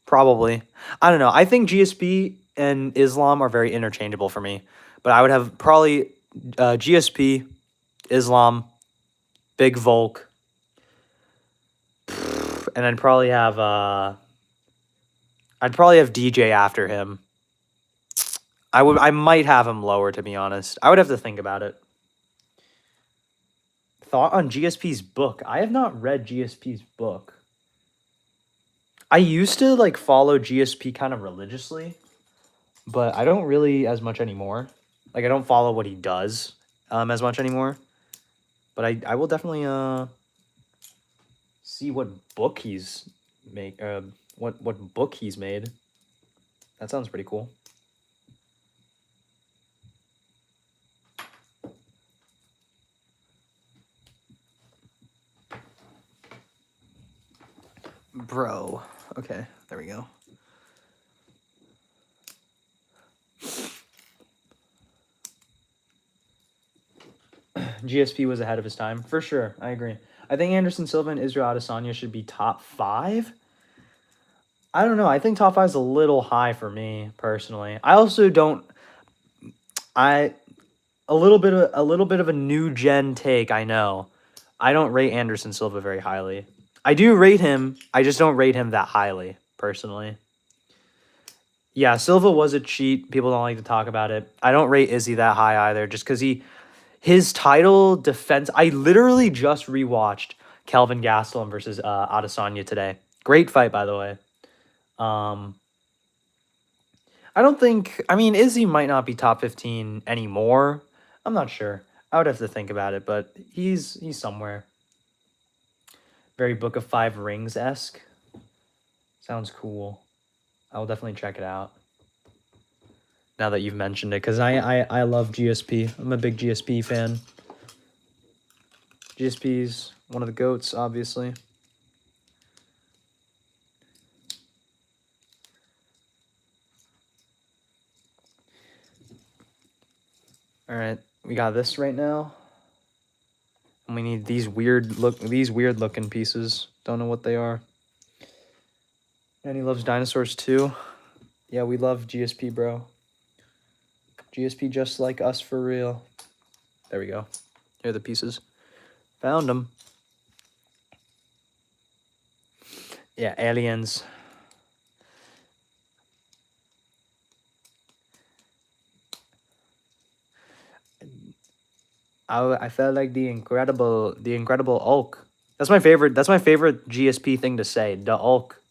[SPEAKER 2] probably. I don't know. I think GSP and Islam are very interchangeable for me. But I would have probably GSP, Islam, Big Volk, and I'd probably have DJ after him. I might have him lower, to be honest. I would have to think about it. Thought on GSP's book. I have not read GSP's book. I used to, like, follow GSP kind of religiously, but I don't really as much anymore. Like, I don't follow what he does as much anymore. But I will definitely see what book he's what book he's made. That sounds pretty cool. Bro. Okay, there we go. GSP was ahead of his time. For sure, I agree. I think Anderson Silva and Israel Adesanya should be top 5. I don't know. I think top 5 is a little high for me, personally. I also don't... a little bit of a new gen take, I know. I don't rate Anderson Silva very highly. I do rate him. I just don't rate him that highly, personally. Yeah, Silva was a cheat. People don't like to talk about it. I don't rate Izzy that high either, just because his title defense. I literally just rewatched Kelvin Gastelum versus Adesanya today. Great fight, by the way. I don't think. I mean, Izzy might not be top 15 anymore. I'm not sure. I would have to think about it, but he's somewhere. Very Book of Five Rings esque. Sounds cool. I will definitely check it out. Now that you've mentioned it, because I love GSP. I'm a big GSP fan. GSP's one of the GOATs, obviously. All right, we got this right now, and we need these weird looking pieces. Don't know what they are. And he loves dinosaurs too. Yeah, we love GSP, bro. GSP just like us for real. There we go. Here are the pieces. Found them. Yeah, aliens. I felt like the incredible Hulk. That's my favorite GSP thing to say. The Hulk.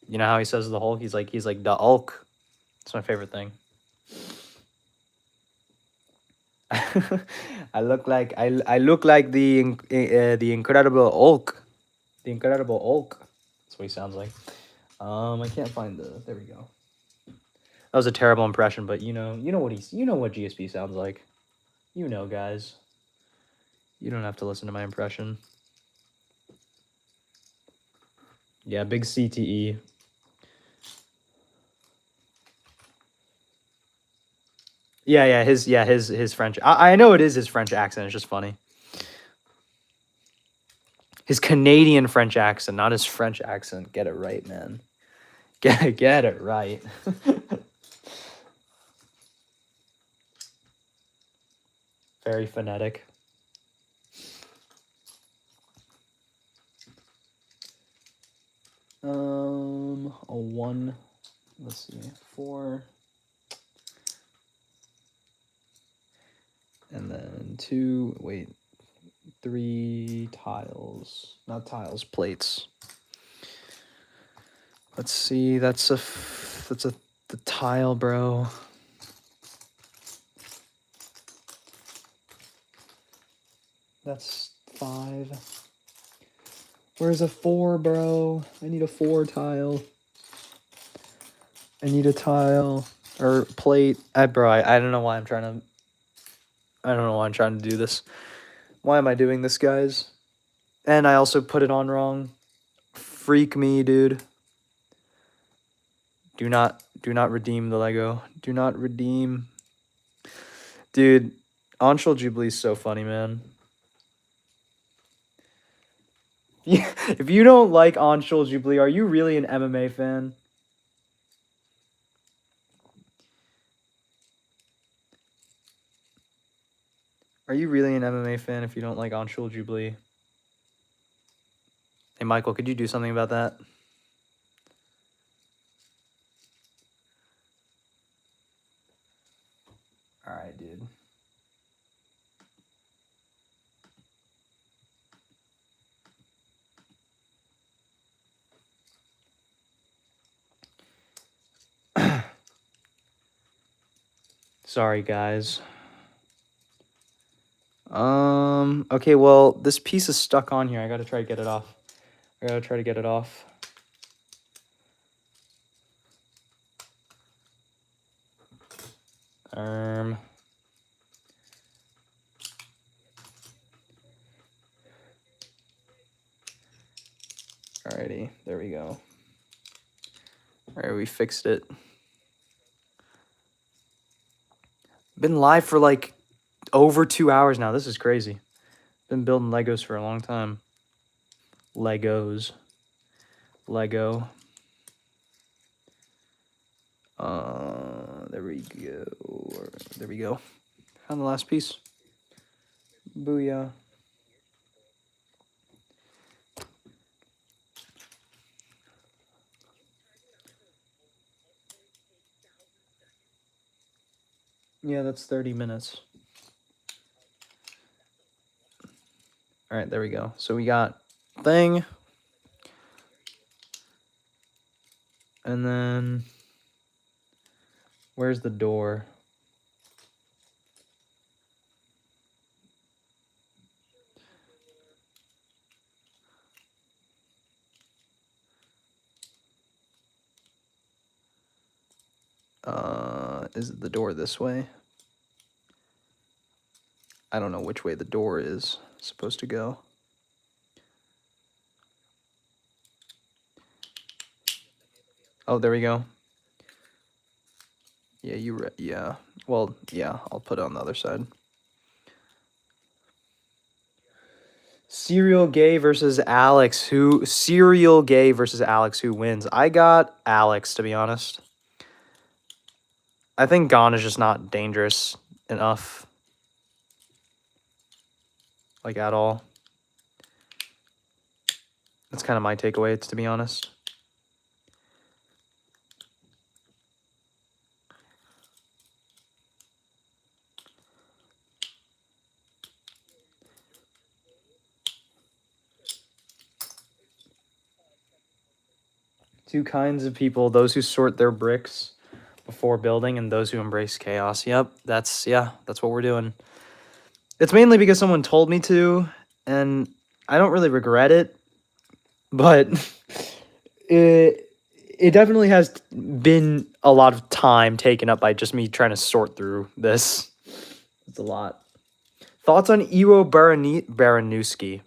[SPEAKER 2] You know how he says the Hulk? He's like the Hulk. It's my favorite thing. I look like the Incredible Hulk. The Incredible Hulk. That's what he sounds like. I can't find the. There we go. That was a terrible impression, but you know what GSP sounds like. You know, guys. You don't have to listen to my impression. Yeah, big CTE. Yeah, his French. I know it is his French accent. It's just funny. His Canadian French accent, not his French accent. Get it right, man. Get it right. Very phonetic. A 1. Let's see, 4. And then 2. Wait, 3 tiles. Not tiles, plates. Let's see. That's the tile, bro. That's 5. Where's a 4, bro? I need a 4 tile. I need a tile or plate. Bro, I don't know why I'm trying to. I don't know why I'm trying to do this. Why am I doing this, guys? And I also put it on wrong. Freak me, dude. Do not redeem the Lego. Do not redeem. Dude, Anshul Jubilee is so funny, man. If you don't like Anshul Jubilee, are you really an MMA fan? Are you really an MMA fan if you don't like Anshul Jubilee? Hey, Michael, could you do something about that? All right, dude. Sorry, guys. Okay, well, this piece is stuck on here. I gotta try to get it off. Alrighty, there we go. Alright, we fixed it. Been live for like over 2 hours now. This is crazy. Been building Legos for a long time. Legos. Lego. There we go. There we go. Found the last piece. Booyah. Yeah, that's 30 minutes. All right, there we go. So we got thing. And then where's the door? Is the door this way? I don't know which way the door is supposed to go. Oh, there we go. Yeah, yeah. Well, yeah, I'll put it on the other side. Serial Gay versus Alex. Serial Gay versus Alex. Who wins? I got Alex, to be honest. I think Gon is just not dangerous enough. Like, at all. That's kind of my takeaway, to be honest. Two kinds of people, those who sort their bricks before building and those who embrace chaos. Yep, that's what we're doing. It's mainly because someone told me to, and I don't really regret it, but it definitely has been a lot of time taken up by just me trying to sort through this. It's a lot. Thoughts on Iwo Baranuski?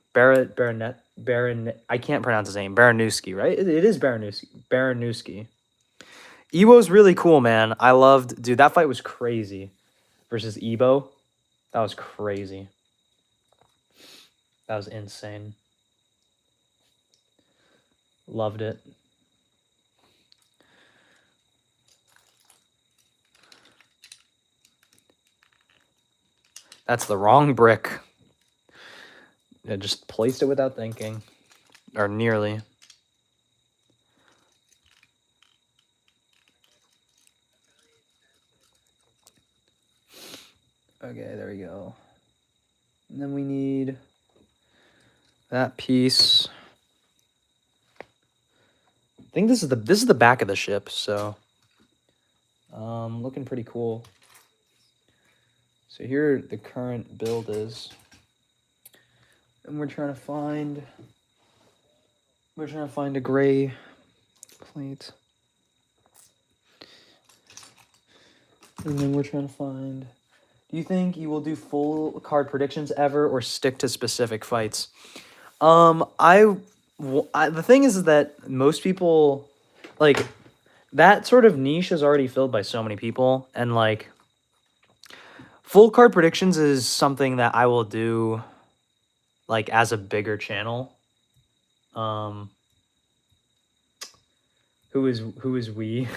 [SPEAKER 2] I can't pronounce his name. Baranuski, right? It is Baranuski. Iwo's really cool, man. I loved... Dude, that fight was crazy. Versus Ebo. That was crazy. That was insane. Loved it. That's the wrong brick. I just placed it without thinking. Or nearly. Okay, there we go. And then we need that piece. I think this is the back of the ship, so looking pretty cool. So here the current build is. And we're trying to find a gray plate. And then we're trying to find... Do you think you will do full card predictions ever or stick to specific fights? The thing is that most people, like, that sort of niche is already filled by so many people, and like full card predictions is something that I will do like as a bigger channel. Who is we?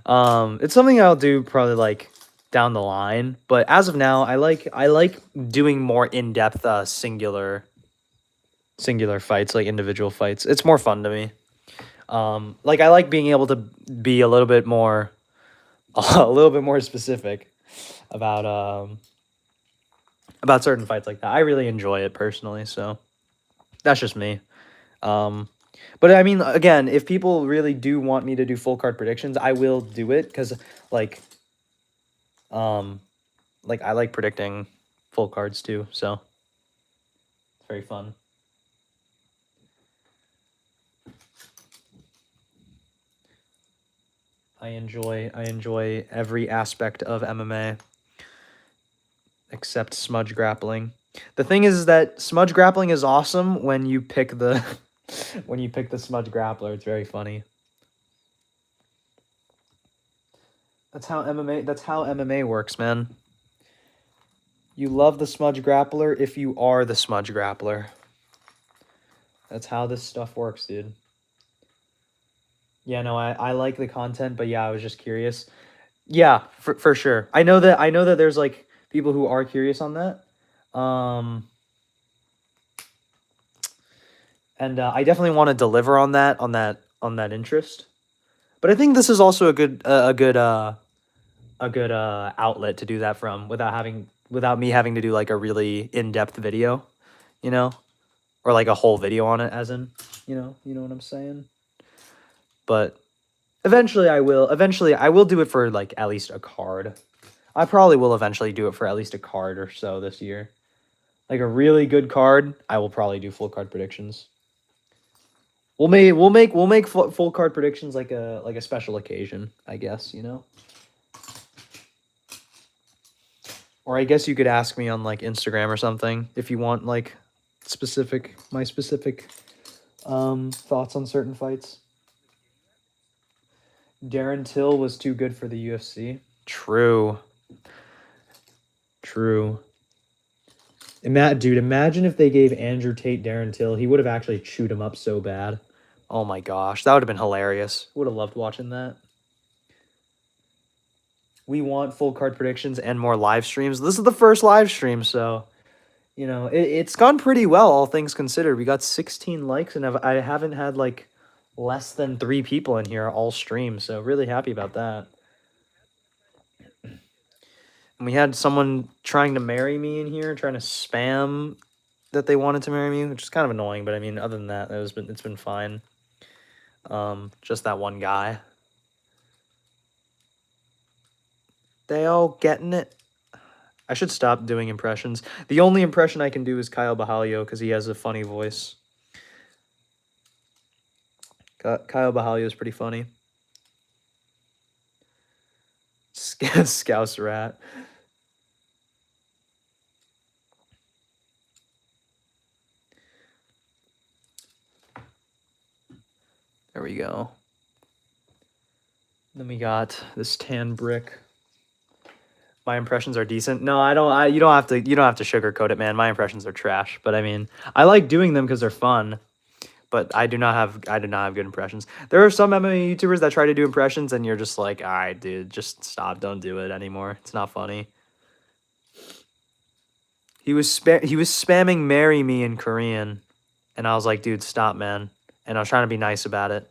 [SPEAKER 2] It's something I'll do probably like down the line, but as of now, I like doing more in-depth singular fights, like individual fights. It's more fun to me. Like I like being able to be a little bit more specific about certain fights like that. I really enjoy it personally, so that's just me. But I mean, again, if people really do want me to do full card predictions, I will do it because like I like predicting full cards too, so it's very fun. I enjoy every aspect of MMA except smudge grappling. The thing is that smudge grappling is awesome when you pick the smudge grappler. It's very funny. That's how MMA works, man. You love the smudge grappler if you are the smudge grappler. That's how this stuff works, dude. Yeah, no, I like the content, but yeah, I was just curious. Yeah, for sure. I know that there's like people who are curious on that. And I definitely want to deliver on that interest. But I think this is also a good outlet to do that from without me having to do like a really in-depth video, you know, or like a whole video on it, as in, you know what I'm saying. But eventually I will do it for like at least a card. I probably will eventually do it for at least a card or so this year. Like a really good card, I will probably do full card predictions. We'll make full card predictions like a special occasion, I guess, you know. Or I guess you could ask me on like Instagram or something if you want like my specific thoughts on certain fights. Darren Till was too good for the UFC. True. Dude, imagine if they gave Andrew Tate Darren Till. He would have actually chewed him up so bad. Oh my gosh, that would have been hilarious. Would have loved watching that. We want full card predictions and more live streams. This is the first live stream, so you know it's gone pretty well, all things considered. We got 16 likes, and I haven't had like less than 3 people in here all stream, so really happy about that. And we had someone trying to marry me in here, trying to spam that they wanted to marry me, which is kind of annoying. But I mean, other than that, it's been fine. Just that one guy. They all getting it. I should stop doing impressions. The only impression I can do is Kyle Bahalio because he has a funny voice. Kyle Bahalio is pretty funny. Scouse rat. There we go. Then we got this tan brick. My impressions are decent. No, I don't. You don't have to sugarcoat it, man. My impressions are trash. But I mean, I like doing them because they're fun. But I do not have good impressions. There are some MMA YouTubers that try to do impressions, and you're just like, all right, dude, just stop. Don't do it anymore. It's not funny. He was spamming "marry me" in Korean, and I was like, dude, stop, man. And I was trying to be nice about it,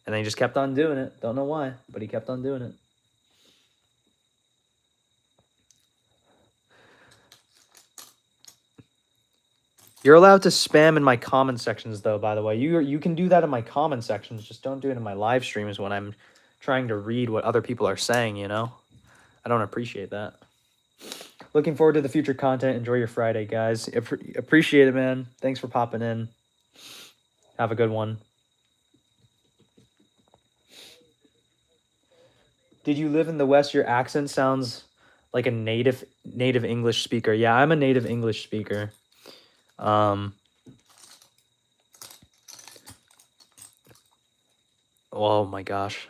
[SPEAKER 2] and then he just kept on doing it. Don't know why, but he kept on doing it. You're allowed to spam in my comment sections, though, by the way. You can do that in my comment sections. Just don't do it in my live streams when I'm trying to read what other people are saying, you know? I don't appreciate that. Looking forward to the future content. Enjoy your Friday, guys. Appreciate it, man. Thanks for popping in. Have a good one. Did you live in the West? Your accent sounds like a native English speaker. Yeah, I'm a native English speaker. Oh my gosh.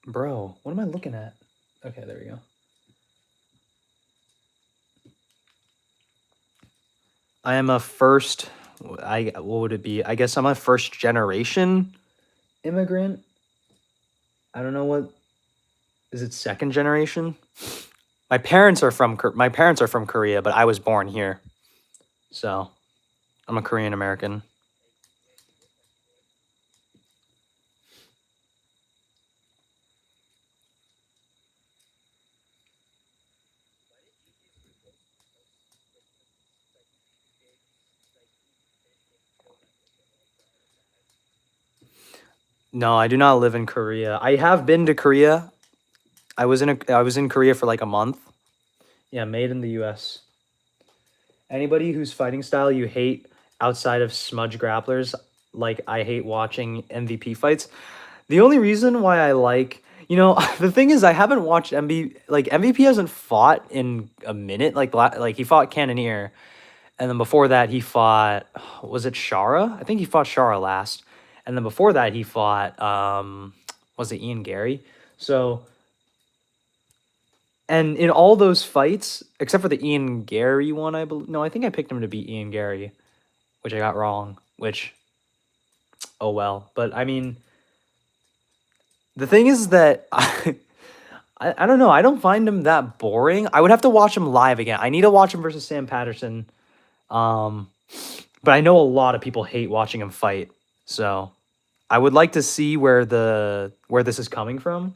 [SPEAKER 2] Bro, what am I looking at? Okay, there we go. I am a what would it be? I guess I'm a first generation immigrant. I don't know what, is it second generation? My parents are from Korea, but I was born here. So, I'm a Korean American. No, I do not live in Korea. I have been to Korea. I was in Korea for like a month. Yeah, made in the US. Anybody whose fighting style you hate outside of smudge grapplers, like I hate watching MVP fights. The only reason why I like, the thing is I haven't watched MVP hasn't fought in a minute. Like he fought Cannonier, and then before that he fought, was it Shara? I think he fought Shara last. And then before that he fought was it Ian Gary? So, and in all those fights, except for the Ian Gary one, I believe. No, I think I picked him to beat Ian Gary, which I got wrong, oh well. But I mean, the thing is that I don't know. I don't find him that boring. I would have to watch him live again. I need to watch him versus Sam Patterson. But I know a lot of people hate watching him fight. So I would like to see where this is coming from.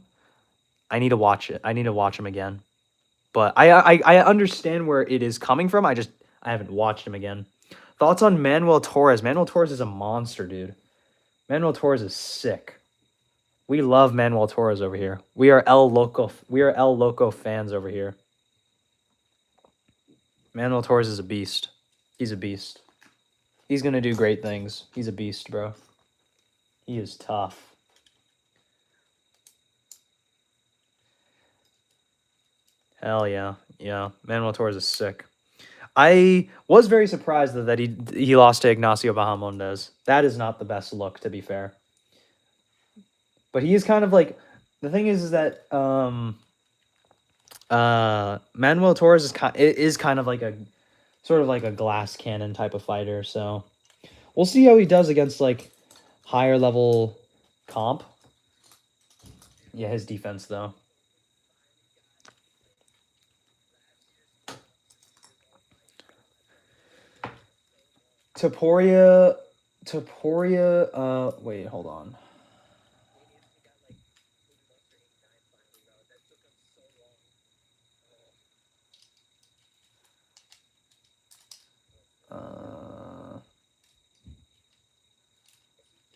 [SPEAKER 2] I need to watch it. I need to watch him again. But I understand where it is coming from. I haven't watched him again. Thoughts on Manuel Torres? Manuel Torres is a monster, dude. Manuel Torres is sick. We love Manuel Torres over here. We are El Loco fans over here. Manuel Torres is a beast. He's a beast. He's gonna do great things. He's a beast, bro. He is tough. Hell yeah. Yeah. Manuel Torres is sick. I was very surprised that he lost to Ignacio Bahamondes. That is not the best look, to be fair. But he is kind of like, the thing is that Manuel Torres is kind of like a sort of like a glass cannon type of fighter. So we'll see how he does against like higher level comp. Yeah, his defense though. Topuria, wait, hold on.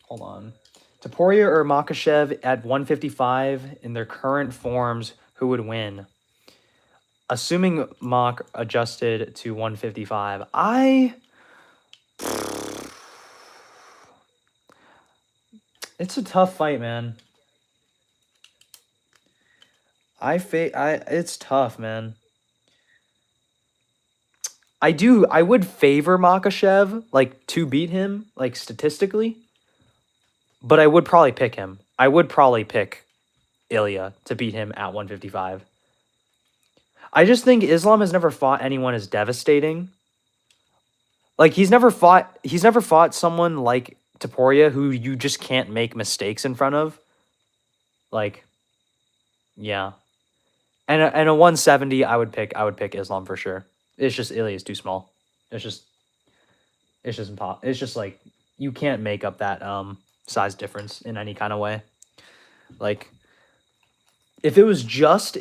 [SPEAKER 2] Hold on. Topuria or Makhachev at 155 in their current forms, who would win? Assuming Mach adjusted to 155, it's a tough fight, man. It's tough, man. I would favor Makhachev, like, to beat him, like, statistically. But I would probably pick him. I would probably pick Ilya to beat him at 155. I just think Islam has never fought anyone as devastating. Like, he's never fought someone like Topuria who you just can't make mistakes in front of. Like, yeah. And a 170, I would pick Islam for sure. It's just Ilya's too small. It's just impossible. It's just like you can't make up that size difference in any kind of way. Like, if it was just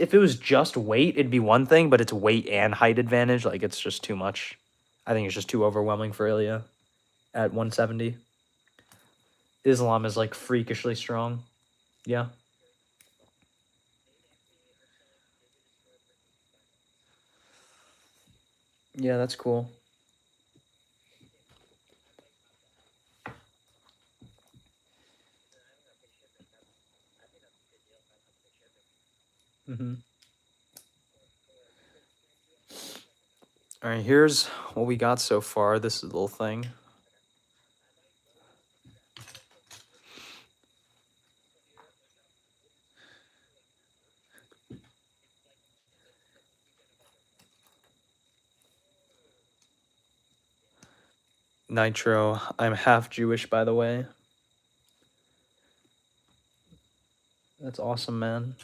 [SPEAKER 2] weight, it'd be one thing, but it's weight and height advantage. Like, it's just too much. I think it's just too overwhelming for Ilya at 170. Islam is like freakishly strong. Yeah. Yeah, that's cool. Mm-hmm. All right, here's what we got so far. This is a little thing. Nitro, I'm half Jewish, by the way. That's awesome, man.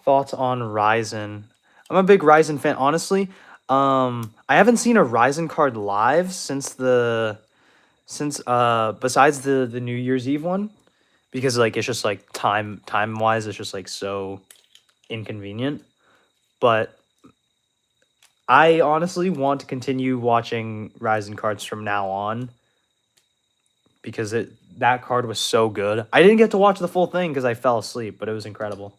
[SPEAKER 2] Thoughts on Ryzen? I'm a big Ryzen fan, honestly. I haven't seen a Ryzen card live since besides the New Year's Eve one, because like it's just like time wise it's just like so inconvenient. But I honestly want to continue watching Ryzen cards from now on because that card was so good. I didn't get to watch the full thing because I fell asleep, but it was incredible.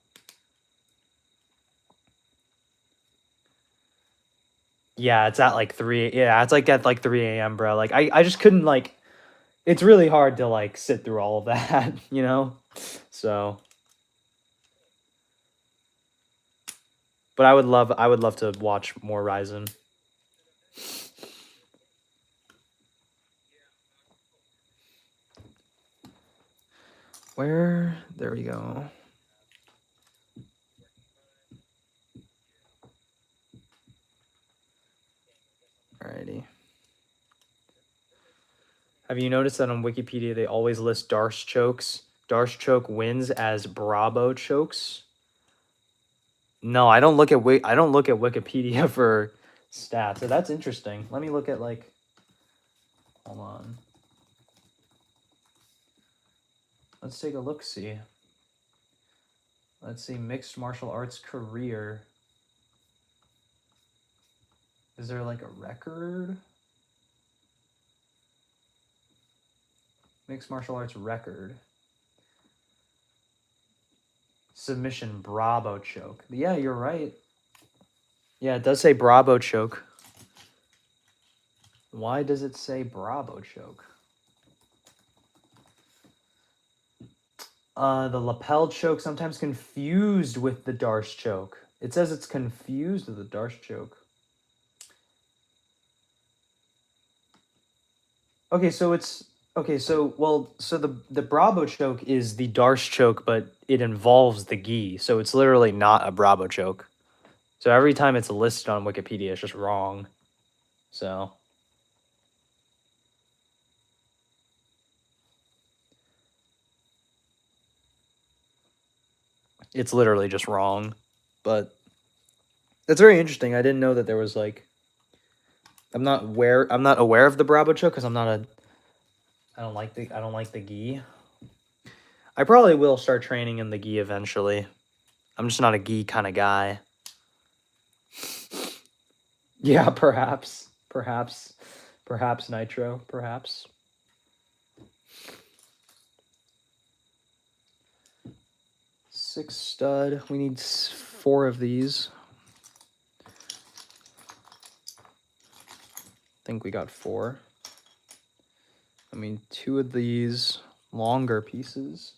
[SPEAKER 2] Yeah, it's at like 3. Yeah, it's like at like 3 a.m., bro. Like I just couldn't like it's really hard to like sit through all of that, you know? So, but I would love to watch more Ryzen. Where? There we go. Alrighty. Have you noticed that on Wikipedia they always list Darce chokes? Darce choke wins as Bravo chokes. No, I don't look at Wikipedia for stats. So that's interesting. Let me look at like. Hold on. Let's take a look. See. Let's see. Mixed martial arts career. Is there like a record? Mixed martial arts record. Submission Bravo choke. Yeah, you're right. Yeah, it does say Bravo choke. Why does it say Bravo choke? The lapel choke, sometimes confused with the Darce choke. It says it's confused with the Darce choke. Okay, so it's so the Bravo choke is the Darce choke, but it involves the gi, so it's literally not a Bravo choke. So every time it's listed on Wikipedia, it's just wrong. So it's literally just wrong. But that's very interesting. I didn't know that there was like I'm not aware of the Bravo choke because I don't like the gi. I probably will start training in the gi eventually. I'm just not a gi kind of guy. Yeah, perhaps Nitro, perhaps. Six stud. We need 4 of these. I think we got 4. I mean, 2 of these longer pieces.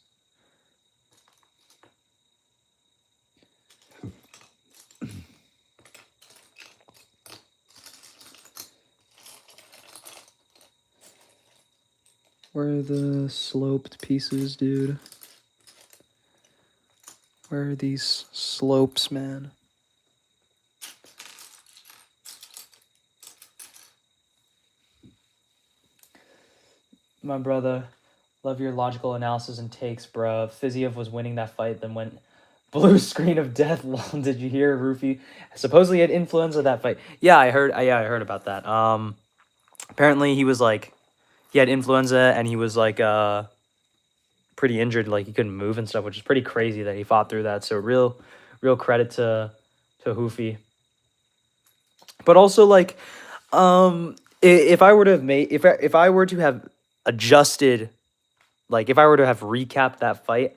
[SPEAKER 2] Where are the sloped pieces, dude? Where are these slopes, man? My brother, love your logical analysis and takes, bro. Fiziev was winning that fight, then went blue screen of death. Did you hear Rufy supposedly had influenza that fight? Yeah, I heard. Yeah, I heard about that. Apparently he was like, he had influenza and he was like, pretty injured, like he couldn't move and stuff, which is pretty crazy that he fought through that. So real credit to Hoofy. But also like, if I were to have made, if I were to have adjusted, like if I were to have recapped that fight,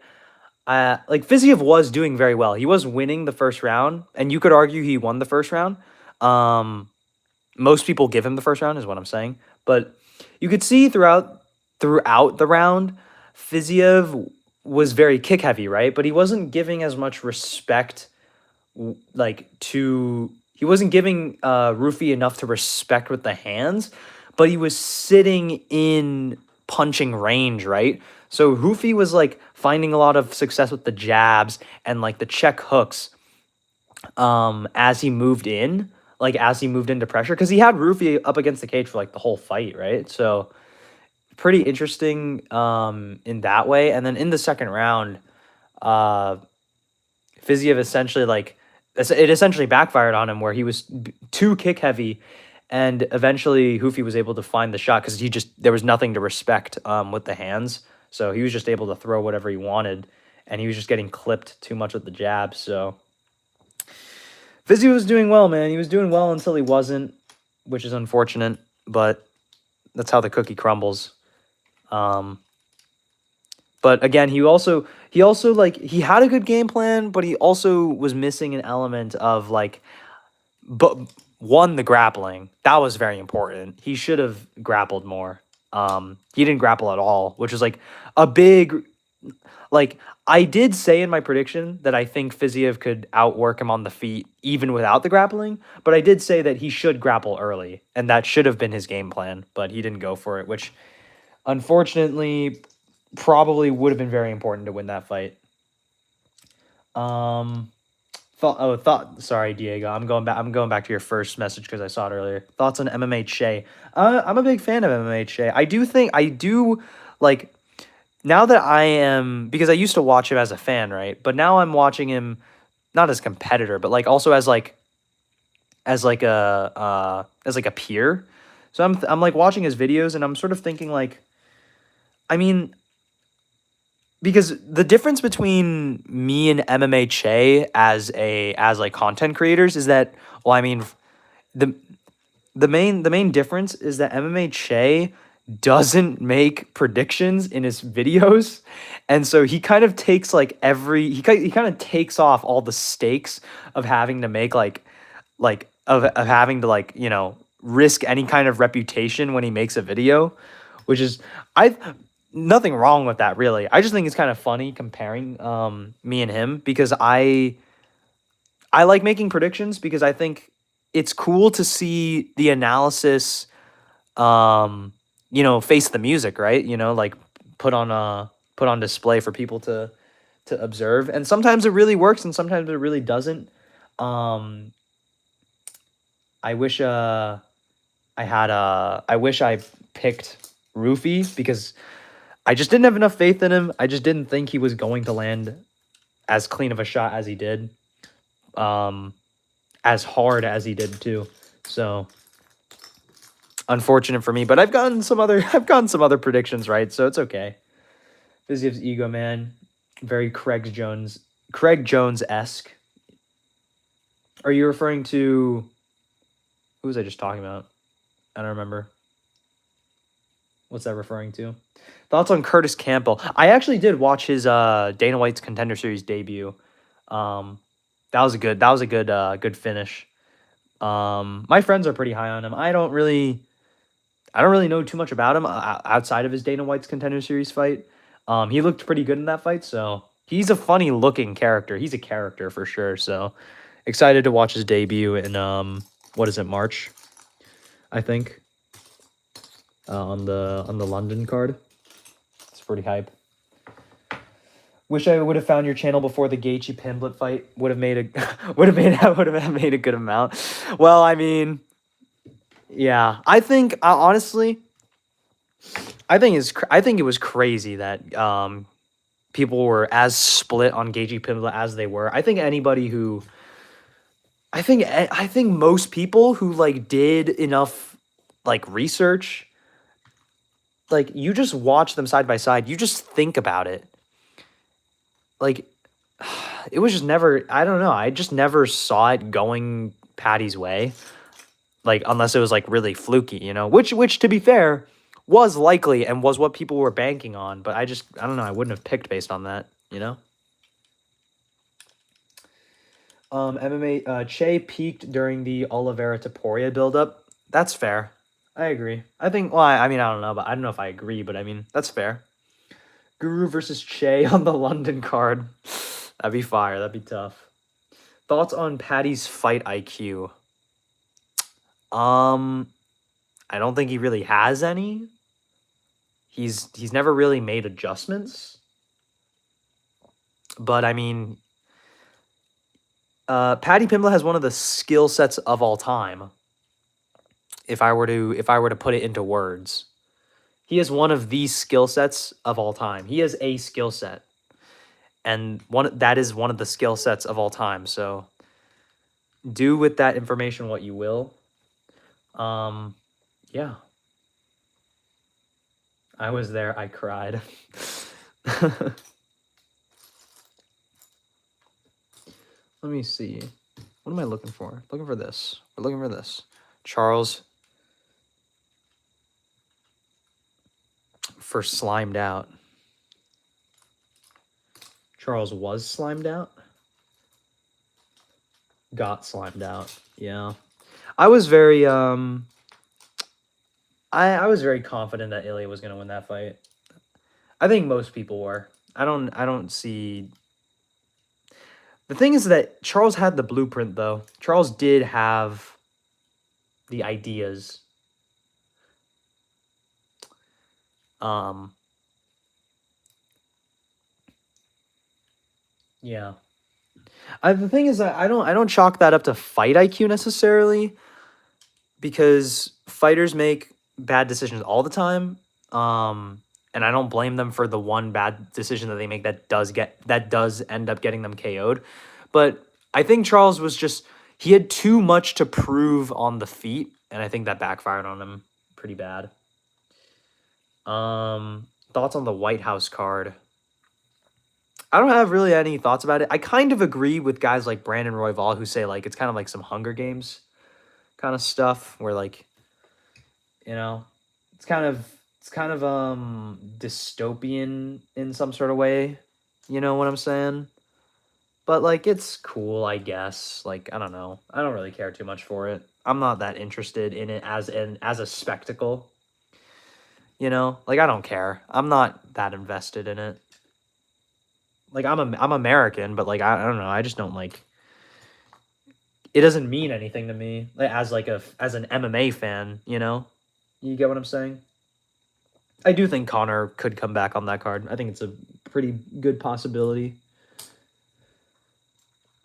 [SPEAKER 2] like Fiziev was doing very well. He was winning the first round, and you could argue he won the first round. Most people give him the first round, is what I'm saying. But you could see throughout the round, Fiziev was very kick heavy, right? But he wasn't giving as much respect, he wasn't giving Rufy enough to respect with the hands, but he was sitting in punching range, right? So Rufy was like finding a lot of success with the jabs and like the check hooks as he moved in, like as he moved into pressure, because he had Rufy up against the cage for like the whole fight, right? So pretty interesting in that way. And then in the second round, Fiziev essentially it essentially backfired on him where he was too kick heavy, and eventually Hoofy was able to find the shot because there was nothing to respect with the hands, so he was just able to throw whatever he wanted, and he was just getting clipped too much with the jab. So Fizzy was doing well, man. He was doing well until he wasn't, which is unfortunate, but that's how the cookie crumbles. But again, he also like he had a good game plan, but he also was missing an element of like, but one, the grappling. That was very important. He should have grappled more. He didn't grapple at all, which was like a big, like, I did say in my prediction that I think Fiziev could outwork him on the feet even without the grappling, but I did say that he should grapple early, and that should have been his game plan, but he didn't go for it, which unfortunately probably would have been very important to win that fight. Sorry, Diego. I'm going back to your first message because I saw it earlier. Thoughts on MMA Che? I'm a big fan of MMA Che. I do like, now that I am, because I used to watch him as a fan, right? But now I'm watching him not as competitor, but like also as a peer. So I'm like watching his videos and I'm sort of thinking like, I mean, because the difference between me and MMA Che as like content creators is that, well, I mean, the the main difference is that MMA Che doesn't make predictions in his videos, and so he kind of takes like he kind of takes off all the stakes of having to make of having to, like, you know, risk any kind of reputation when he makes a video, which is, I nothing wrong with that really. I just think it's kind of funny comparing me and him, because I like making predictions because I think it's cool to see the analysis, you know, face the music, right? You know, like put on display for people to observe. And sometimes it really works and sometimes it really doesn't. I wish I wish I picked Roofy because I just didn't have enough faith in him. I just didn't think he was going to land as clean of a shot as he did. As hard as he did too. So unfortunate for me, but I've gotten some other predictions right, so it's okay. Fiziev's ego, man, very Craig Jones-esque. Are you referring to, who was I just talking about? I don't remember. What's that referring to? Thoughts on Curtis Campbell? I actually did watch his Dana White's Contender Series debut. That was a good finish. My friends are pretty high on him. I don't really know too much about him outside of his Dana White's Contender Series fight. He looked pretty good in that fight, so he's a funny looking character. He's a character for sure. So excited to watch his debut in what is it, March? I think on the London card. It's pretty hype. Wish I would have found your channel before the Gaethje Pimblett fight. Would have made a good amount. Well, I mean, yeah. I think honestly, I think it was crazy that people were as split on Gaethje Pimblett as they were. I think most people who like did enough like research, like you just watch them side by side, you just think about it. Like, it was just never, I don't know, I just never saw it going Patty's way. Like, unless it was like really fluky, you know, which to be fair was likely and was what people were banking on, but I don't know, I wouldn't have picked based on that, you know. MMA Che peaked during the Oliveira Topuria buildup. That's fair. I agree. I think, well, I mean, I don't know, but I don't know if I agree, but I mean, that's fair. Guru versus Che on the London card. That'd be fire. That'd be tough. Thoughts on Patty's fight IQ? I don't think he really has any. He's never really made adjustments. But I mean, Paddy Pimblett has one of the skill sets of all time. If I were to put it into words, he has one of these skill sets of all time. He has a skill set, and that is one of the skill sets of all time. So do with that information what you will. Yeah. I was there. I cried. Let me see. What am I looking for? Looking for this. We're looking for this. Charles for slimed out. Charles was slimed out. Got slimed out. Yeah. I was very I was very confident that Ilya was gonna win that fight. I think most people were. I don't see. The thing is that Charles had the blueprint, though. Charles did have the ideas. Yeah. The thing is that I don't chalk that up to fight IQ necessarily, because fighters make bad decisions all the time. And I don't blame them for the one bad decision that they make that does end up getting them KO'd. But I think Charles was just, he had too much to prove on the feet, and I think that backfired on him pretty bad. Thoughts on the White House card? I don't have really any thoughts about it. I kind of agree with guys like Brandon Royval who say like it's kind of like some Hunger Games kind of stuff where like, you know, it's kind of dystopian in some sort of way. You know what I'm saying? But like it's cool, I guess. Like I don't know. I don't really care too much for it. I'm not that interested in it as a spectacle. You know? Like I don't care. I'm not that invested in it. Like I'm American, but like I don't know. I just don't like, it doesn't mean anything to me like, as an MMA fan, you know? You get what I'm saying? I do think Connor could come back on that card. I think it's a pretty good possibility.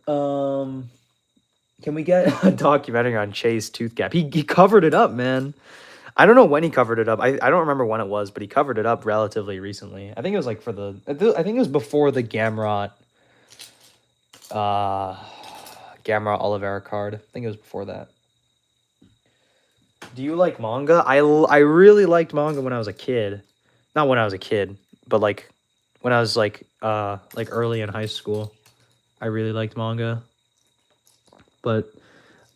[SPEAKER 2] Can we get a documentary on Che's tooth gap? He covered it up, man. I don't know when he covered it up. I don't remember when it was, but he covered it up relatively recently. I think it was like I think it was before the Gamrot Oliveira card. I think it was before that. Do you like manga? I really liked manga when I was a kid. Not when I was a kid, but like when I was like early in high school. I really liked manga. But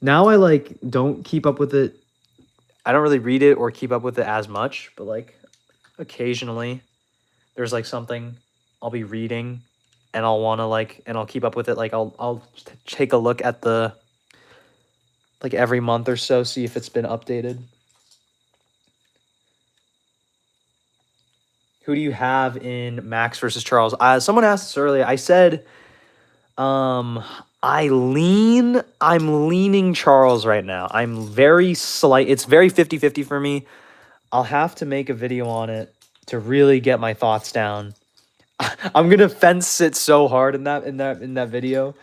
[SPEAKER 2] now I like don't keep up with it. I don't really read it or keep up with it as much, but like occasionally there's like something I'll be reading and I'll want to like, and I'll keep up with it. Like I'll take a look at the, like every month or so, see if it's been updated. Who do you have in Max versus Charles? Someone asked this earlier. I said, I'm leaning Charles right now. I'm very slight. It's very 50-50 for me. I'll have to make a video on it to really get my thoughts down. I'm gonna fence sit so hard in that video.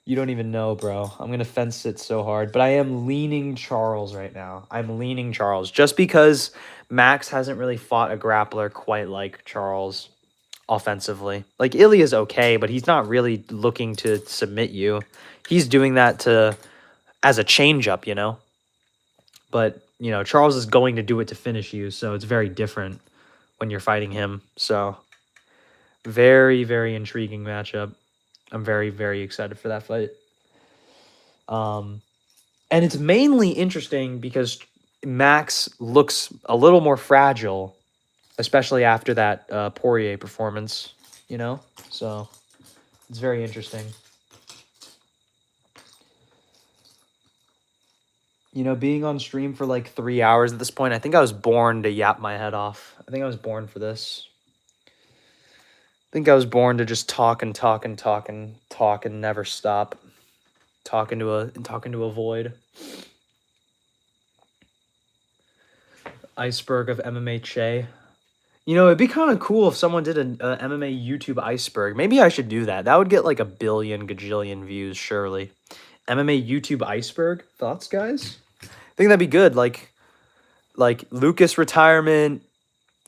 [SPEAKER 2] You don't even know, bro. I'm gonna fence sit so hard. But I am leaning Charles right now. I'm leaning Charles just because Max hasn't really fought a grappler quite like Charles offensively. Like Ilya's okay, but he's not really looking to submit you. He's doing that as a change up, you know. But, you know, Charles is going to do it to finish you, so it's very different when you're fighting him. So very, very intriguing matchup. I'm very, very excited for that fight. And it's mainly interesting because Max looks a little more fragile, especially after that Poirier performance, you know? So it's very interesting. You know, being on stream for like 3 hours at this point, I think I was born to yap my head off. I think I was born for this. I think I was born to just talk and talk and talk and talk and never stop. Talk into a void. Iceberg of MMA Che. You know, it'd be kind of cool if someone did an MMA YouTube iceberg. Maybe I should do that. That would get like a billion gajillion views, surely. MMA YouTube iceberg. Thoughts, guys? I think that'd be good. Like Lucas retirement,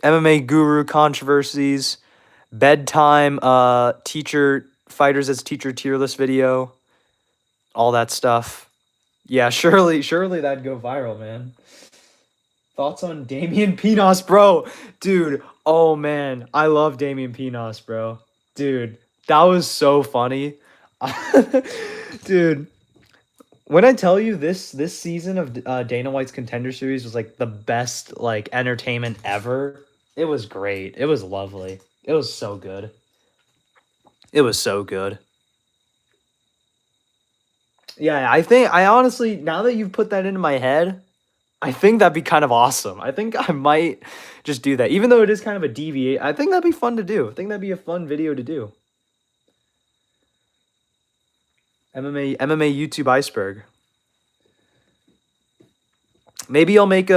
[SPEAKER 2] MMA guru controversies, bedtime, teacher fighters as teacher tier list video, all that stuff. Yeah, surely that'd go viral, man. Thoughts on Damian Pinos, bro? Dude, oh man, I love Damian Pinos, bro. Dude, that was so funny. Dude, when I tell you this season of Dana White's Contender Series was like the best like entertainment ever, it was great. It was lovely. It was so good. It was so good. Yeah, I honestly, now that you've put that into my head, I think that'd be kind of awesome. I think I might just do that. Even though it is kind of a deviate, I think that'd be fun to do. I think that'd be a fun video to do. MMA YouTube iceberg. Maybe I'll make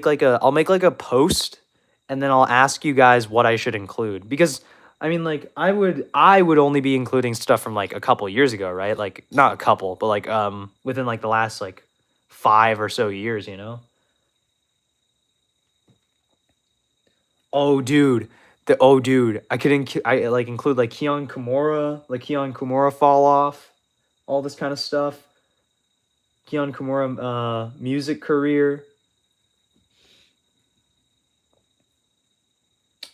[SPEAKER 2] like a post, and then I'll ask you guys what I should include, because I mean, like, I would only be including stuff from like a couple years ago, right? Like, not a couple, but like within like the last like 5 or so years, you know? Oh, dude. I could include like Keon Kimura fall off, all this kind of stuff. Keon Kimura music career.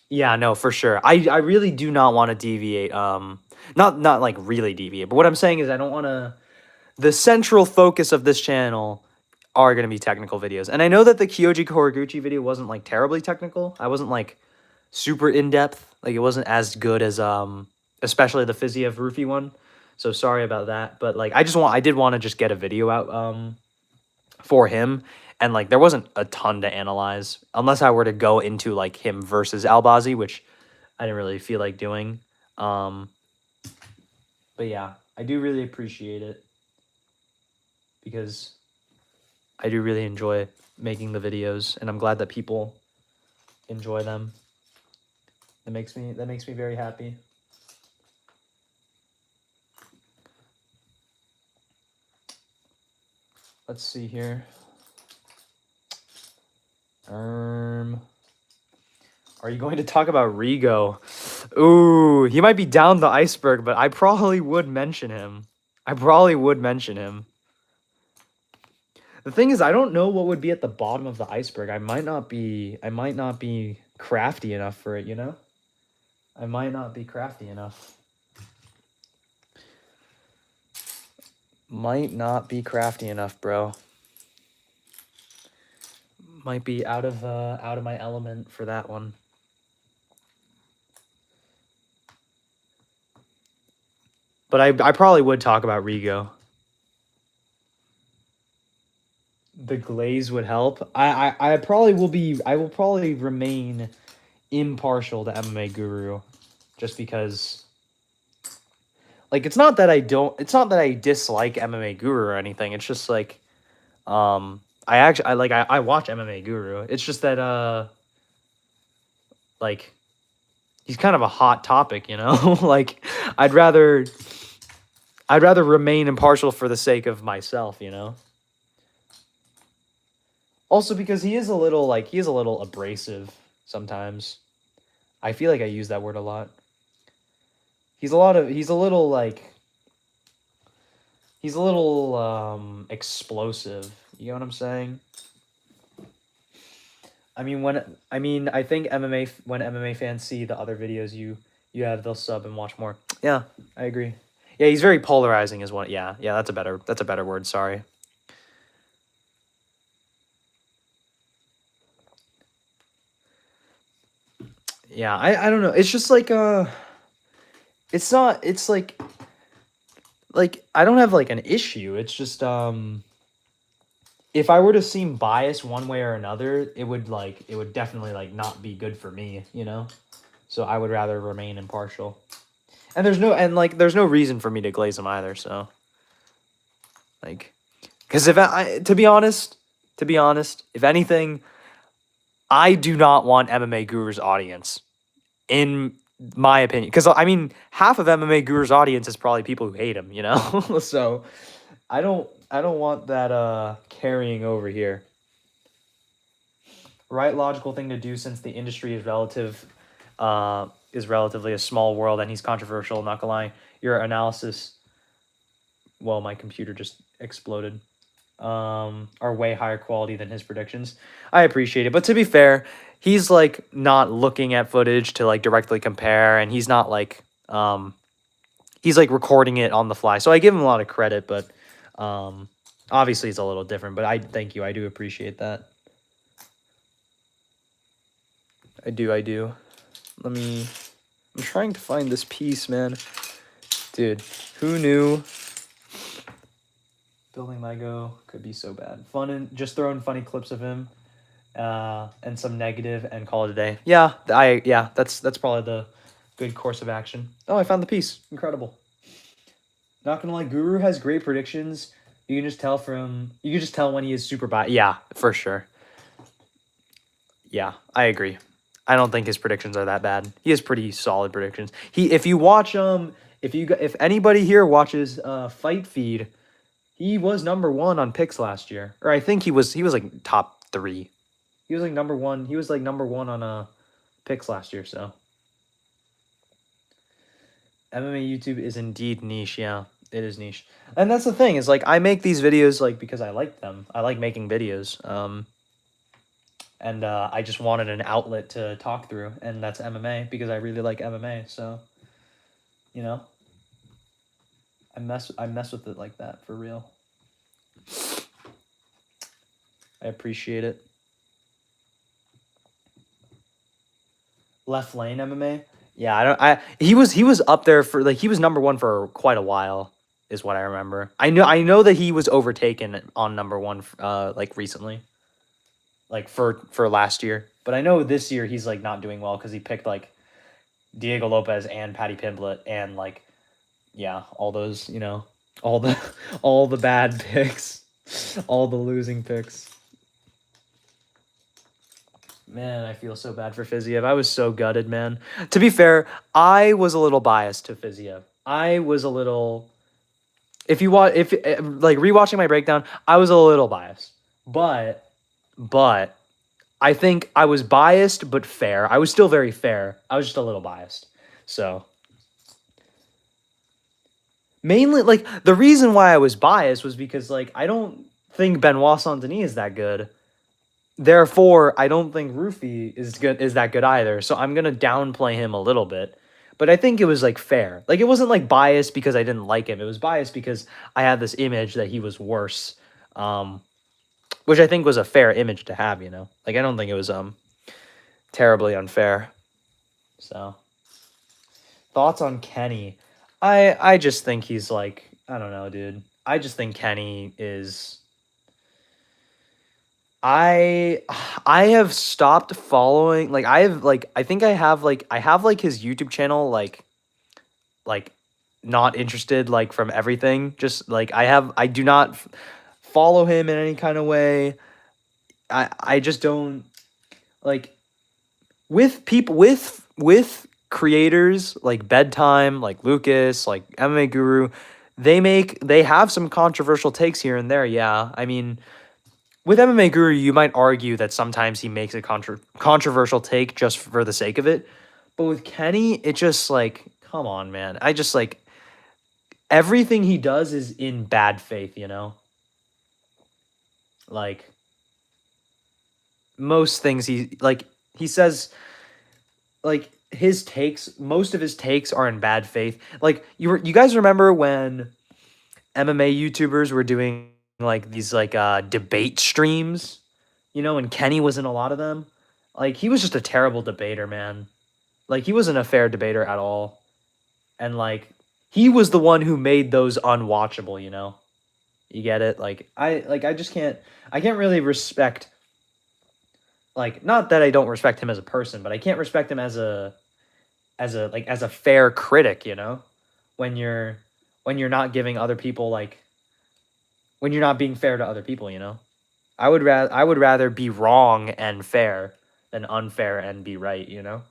[SPEAKER 2] Yeah, no, for sure. I really do not want to deviate. Not like really deviate, but what I'm saying is I don't want to. The central focus of this channel are going to be technical videos, and I know that the Kyoji Horiguchi video wasn't like terribly technical. I wasn't like super in depth. Like, it wasn't as good as especially the Fiziev Roofie one. So sorry about that, but like I did want to just get a video out for him. And like there wasn't a ton to analyze unless I were to go into like him versus Albazi, which I didn't really feel like doing. But yeah, I do really appreciate it because I do really enjoy making the videos, and I'm glad that people enjoy them. That makes me very happy. Let's see here. Are you going to talk about Rigo? Ooh, he might be down the iceberg, but I probably would mention him. The thing is, I don't know what would be at the bottom of the iceberg. I might not be crafty enough for it, you know? I might not be crafty enough. Might not be crafty enough, bro. Might be out of my element for that one. But I probably would talk about Rigo. The glaze would help. I will probably remain impartial to MMA Guru, just because, like, it's not that I dislike MMA Guru or anything. It's just like I watch MMA Guru. It's just that like, he's kind of a hot topic, you know? Like, I'd rather remain impartial for the sake of myself, you know? Also because he is a little abrasive sometimes. I feel like I use that word a lot. He's a little explosive. You know what I'm saying? I think when MMA fans see the other videos you have, they'll sub and watch more. Yeah, I agree. Yeah, he's very polarizing is what. Yeah, that's a better word, sorry. Yeah, I don't know. It's just like it's like I don't have like an issue. It's just if I were to seem biased one way or another, it would definitely like not be good for me, you know? So I would rather remain impartial. And there's no reason for me to glaze him either, so like, cuz to be honest, if anything, I do not want MMA Guru's audience, in my opinion, because I mean, half of MMA Guru's audience is probably people who hate him, you know? So I don't want that carrying over here. Right logical thing to do, since the industry is relatively a small world and he's controversial, not gonna lie. Your analysis, well, my computer just exploded, are way higher quality than his predictions. I appreciate it, but to be fair, he's like not looking at footage to like directly compare, and he's not like he's like recording it on the fly. So I give him a lot of credit, but obviously it's a little different. But I thank you. I do appreciate that. I do. I'm trying to find this piece, man. Dude, who knew
[SPEAKER 1] Building Lego could be so bad. Fun and just throwing funny clips of him, and some negative and call it a day.
[SPEAKER 2] Yeah, that's probably the good course of action. Oh, I found the piece. Incredible.
[SPEAKER 1] Not gonna lie, Guru has great predictions. You can just tell when he is super biased.
[SPEAKER 2] Yeah, for sure. Yeah, I agree. I don't think his predictions are that bad. He has pretty solid predictions. If you watch if anybody here watches Fight Feed, he was number 1 on picks last year. Or I think he was like top 3.
[SPEAKER 1] He was like number 1. He was like number 1 on picks last year, so MMA YouTube is indeed niche, yeah. It is niche.
[SPEAKER 2] And that's the thing, is like I make these videos like because I like them. I like making videos.
[SPEAKER 1] And I just wanted an outlet to talk through, and that's MMA because I really like MMA. So, you know, I mess with it like that for real. I appreciate it. Left lane MMA.
[SPEAKER 2] Yeah, he was up there for like he was number 1 for quite a while, is what I remember. I know that he was overtaken on number 1 like recently. Like for last year.
[SPEAKER 1] But I know this year he's like not doing well because he picked like Diego Lopez and Patty Pimblett and like, yeah, all those, you know, all the bad picks, all the losing picks. Man, I feel so bad for Fiziev. I was so gutted, man.
[SPEAKER 2] To be fair, I was a little biased to Fiziev. I was a little. If like rewatching my breakdown, I was a little biased, but I think I was biased but fair. I was still very fair. I was just a little biased. So mainly, like the reason why I was biased was because like I don't think Benoit Saint-Denis is that good. Therefore, I don't think Rufy is that good either. So I'm gonna downplay him a little bit. But I think it was like fair. Like it wasn't like biased because I didn't like him. It was biased because I had this image that he was worse. Which I think was a fair image to have, you know. Like I don't think it was terribly unfair.
[SPEAKER 1] So, thoughts on Kenny?
[SPEAKER 2] I just think he's like, I don't know, dude. I just think Kenny is I have stopped following, like I have like I think I have his YouTube channel like not interested like from everything. Just like I do not follow him in any kind of way. I just don't like with people with creators like Bedtime, like Lucas, like MMA Guru. They have some controversial takes here and there. Yeah, I mean, with MMA Guru, you might argue that sometimes he makes a controversial take just for the sake of it. But with Kenny, it just like, come on, man. I just like everything he does is in bad faith, you know? Like most things he says like most of his takes are in bad faith. Like you guys remember when MMA YouTubers were doing like these like debate streams, you know, and Kenny was in a lot of them. Like he was just a terrible debater, man. Like he wasn't a fair debater at all. And like he was the one who made those unwatchable, you know. You get it? Like I just can't really respect, like, not that I don't respect him as a person, but I can't respect him as a fair critic, you know? When you're not giving other people like when you're not being fair to other people, you know? I would rather be wrong and fair than unfair and be right, you know?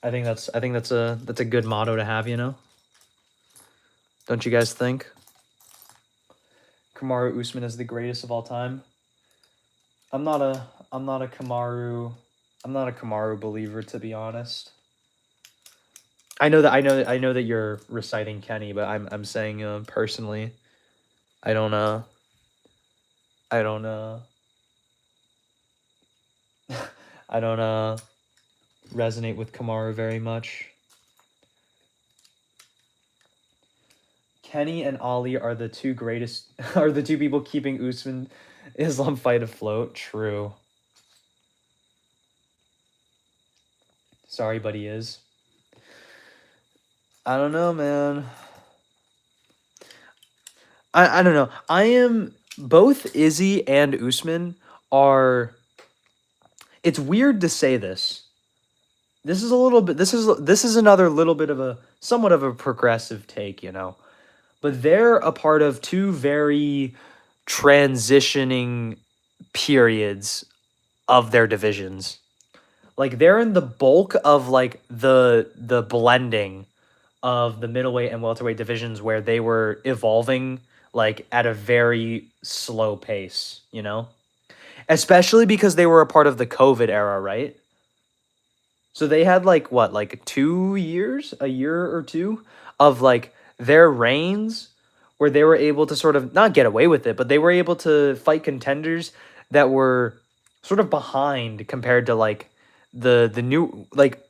[SPEAKER 2] I think that's a good motto to have, you know? Don't you guys think?
[SPEAKER 1] Kamaru Usman is the greatest of all time. I'm not a Kamaru believer, to be honest.
[SPEAKER 2] I know that you're reciting Kenny, but I'm saying personally, I don't I don't resonate with Kamaru very much.
[SPEAKER 1] Kenny and Ali are the two greatest are the two people keeping Usman Islam fight afloat. True. Sorry, but he is.
[SPEAKER 2] I don't know, man. I don't know. I am both Izzy and Usman are. It's weird to say this. This is a little bit. This is another little bit of a somewhat of a progressive take, you know. But they're a part of two very transitioning periods of their divisions. Like they're in the bulk of like the blending of the middleweight and welterweight divisions where they were evolving like at a very slow pace, you know? Especially because they were a part of the COVID era, right? So they had like what, like 2 years, a year or two of like their reigns where they were able to sort of not get away with it, but they were able to fight contenders that were sort of behind compared to like the new, like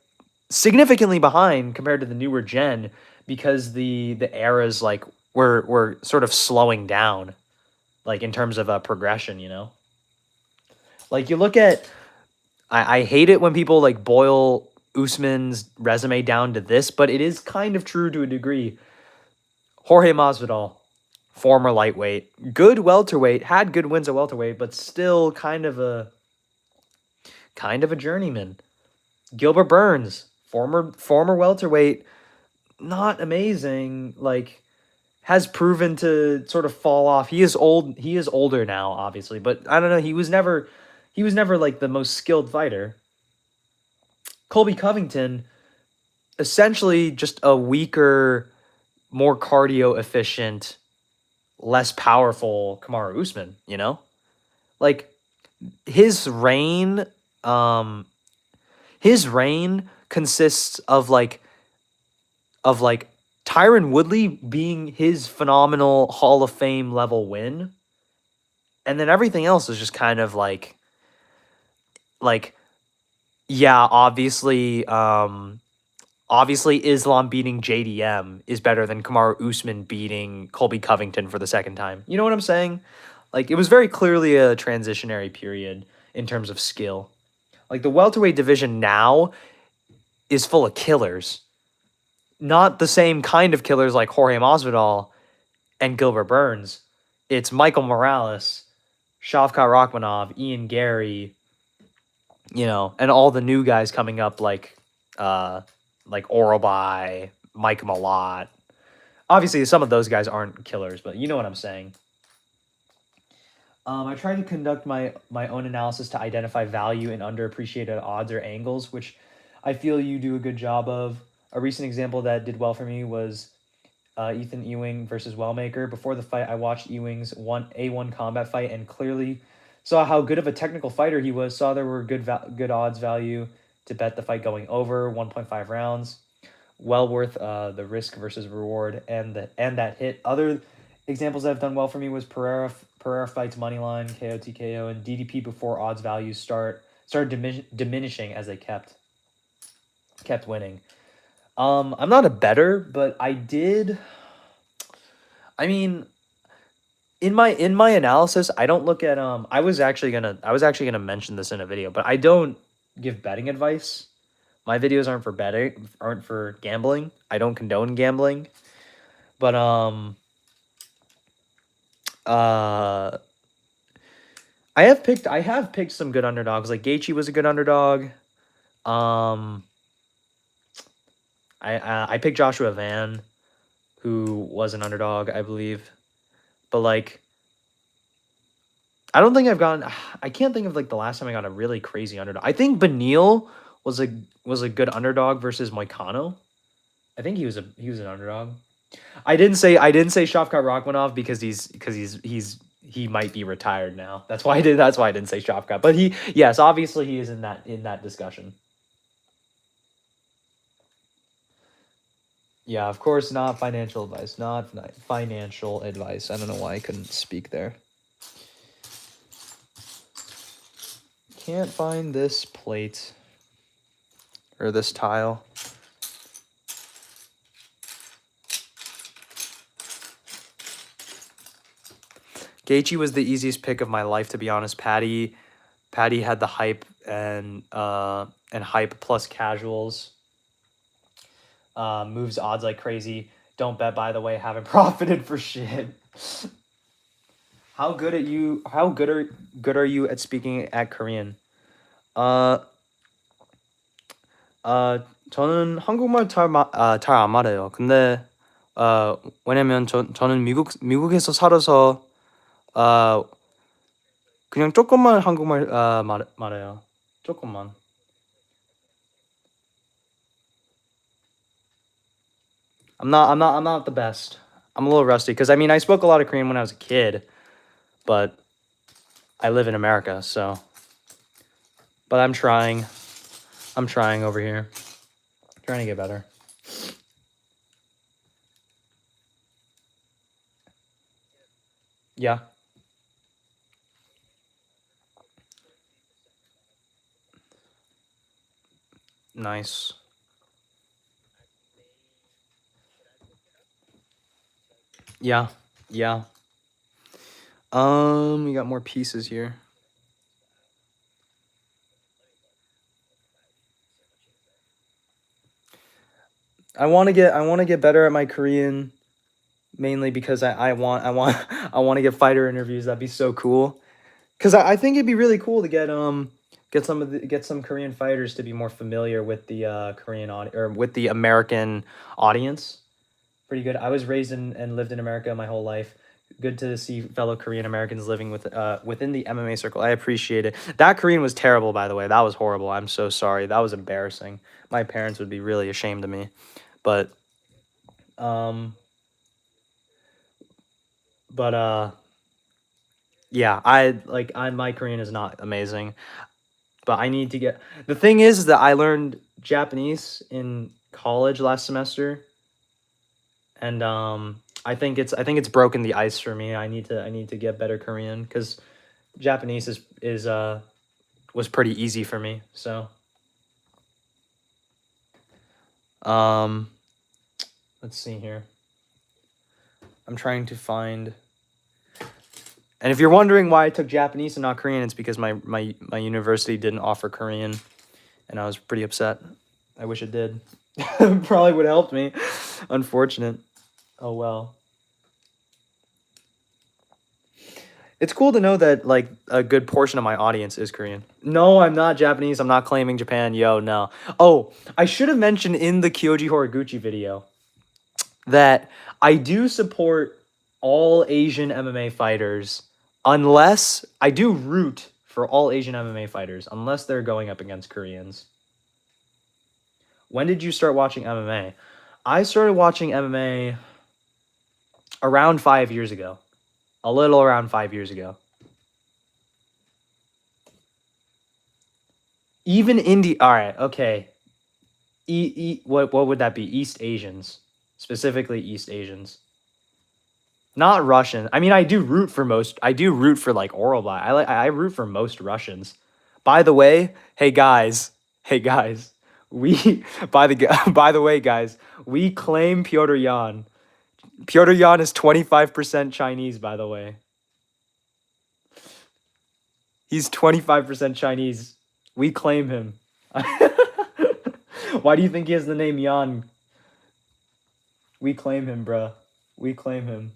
[SPEAKER 2] significantly behind compared to the newer gen, because the eras like were sort of slowing down like in terms of a progression, you know? Like you look at, I hate it when people like boil Usman's resume down to this, but it is kind of true to a degree. Jorge Masvidal, former lightweight, good welterweight, had good wins at welterweight, but still kind of a journeyman. Gilbert Burns, former welterweight, not amazing, like has proven to sort of fall off. He is old, he is older now, obviously, but I don't know, he was never like the most skilled fighter. Colby Covington, essentially just a weaker, more cardio efficient, less powerful Kamaru Usman, you know? Like his reign consists of like Tyron Woodley being his phenomenal Hall of Fame level win. And then everything else is just kind of like yeah, obviously Islam beating JDM is better than Kamaru Usman beating Colby Covington for the second time. You know what I'm saying? Like, it was very clearly a transitionary period in terms of skill. Like, the welterweight division now is full of killers. Not the same kind of killers like Jorge Masvidal and Gilbert Burns. It's Michael Morales, Shavkat Rakhmonov, Ian Gary, you know, and all the new guys coming up like Orobai, Mike Malott. Obviously, some of those guys aren't killers, but you know what I'm saying. I tried to conduct my own analysis to identify value in underappreciated odds or angles, which I feel you do a good job of. A recent example that did well for me was Ethan Ewing versus Wellmaker. Before the fight, I watched Ewing's A1 combat fight and clearly saw how good of a technical fighter he was. Saw there were good odds value to bet the fight going over 1.5 rounds. Well worth the risk versus reward and that hit. Other examples that have done well for me was Pereira fights moneyline, KO TKO, and DDP before odds values started diminishing as they kept winning. I'm not a bettor, but I did. I mean, in my analysis, I don't look at I was actually gonna mention this in a video, but I don't give betting advice. My videos aren't for gambling. I don't condone gambling. But I have picked some good underdogs. Like Gaethje was a good underdog. I picked Joshua Van, who was an underdog, I believe. But like, I don't think I can't think of like the last time I got a really crazy underdog. I think Beneil was a good underdog versus Moicano. I think he was an underdog. I didn't say Shavkat Rakhmonov because he might be retired now. That's why I didn't say Shavkat. But yes, obviously he is in that discussion. Yeah, of course, not financial advice. Not financial advice. I don't know why I couldn't speak there. Can't find this plate or this tile. Gaethje was the easiest pick of my life, to be honest. Patty had the hype and hype plus casuals.
[SPEAKER 1] moves odds like crazy. Don't bet, by the way. Haven't profited for shit. How good are you at speaking at Korean? 저는 한국말 잘 안 말해요. 근데 왜냐면 저는 미국에서 살아서 그냥 조금만 한국말 말해요. 조금만. I'm not the best. I'm a little rusty because I mean I spoke a lot of Korean when I was a kid, but I live in America, so. But I'm trying. I'm trying over here. Trying to get better. Yeah. Nice. Yeah. Yeah. We got more pieces here. I want to get better at my Korean, mainly because I want to get fighter interviews. That'd be so cool. Cuz I think it'd be really cool to get some Korean fighters to be more familiar with the Korean or with the American audience. Pretty good. I was raised and lived in America my whole life. Good to see fellow Korean Americans living within the MMA circle. I appreciate it. That Korean was terrible, by the way. That was horrible. I'm so sorry. That was embarrassing. My parents would be really ashamed of me. But yeah, my Korean is not amazing. But I need to get. The thing is that I learned Japanese in college last semester. And I think it's broken the ice for me. I need to get better Korean because Japanese was pretty easy for me. So let's see here. I'm trying to find. And if you're wondering why I took Japanese and not Korean, it's because my university didn't offer Korean, and I was pretty upset. I wish it did. Probably would have helped me. Unfortunate. Oh well. It's cool to know that like a good portion of my audience is Korean. No, I'm not Japanese. I'm not claiming Japan. Yo, no. Oh, I should have mentioned in the Kyoji Horiguchi video that I do support all Asian MMA fighters unless I do root for all Asian MMA fighters unless they're going up against Koreans. When did you start watching MMA? I started watching MMA around 5 years ago. A little around 5 years ago. Even all right, okay. What would that be? East Asians. Specifically East Asians. Not Russian. I mean, I do root for like Orlbai. I root for most Russians. By the way, hey guys, we by the way, guys, we claim Pyotr Yan. Pyotr Yan is 25% Chinese, by the way. He's 25% Chinese. We claim him. Why do you think he has the name Yan? We claim him, bruh. We claim him.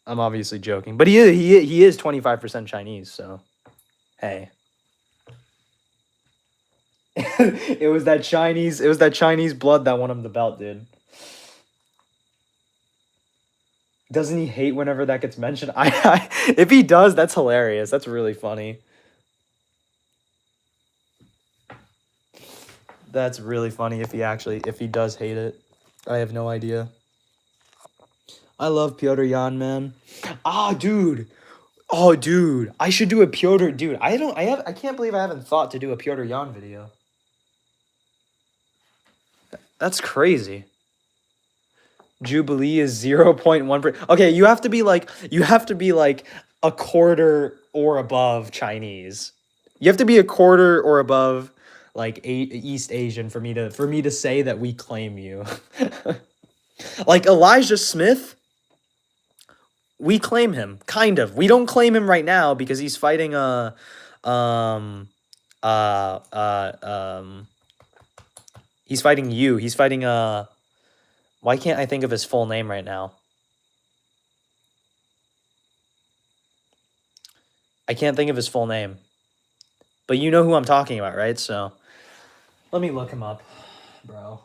[SPEAKER 1] I'm obviously joking, but he is 25% Chinese, so hey. It was that Chinese blood that won him the belt, dude. Doesn't he hate whenever that gets mentioned? If he does, that's hilarious. That's really funny. That's really funny if he does hate it. I have no idea. I love Pyotr Yan, man. Ah, dude. Oh, dude. I should do a Pyotr. Dude, I can't believe I haven't thought to do a Pyotr Yan video. That's crazy. Jubilee is 0.1%. Okay, you have to be like a quarter or above Chinese. You have to be a quarter or above like East Asian for me to say that we claim you. Like Elijah Smith, we claim him, kind of. We don't claim him right now because he's fighting
[SPEAKER 2] He's fighting you. He's fighting why can't I think of his full name right now? I can't think of his full name. But you know who I'm talking about, right? So let me look him up, bro.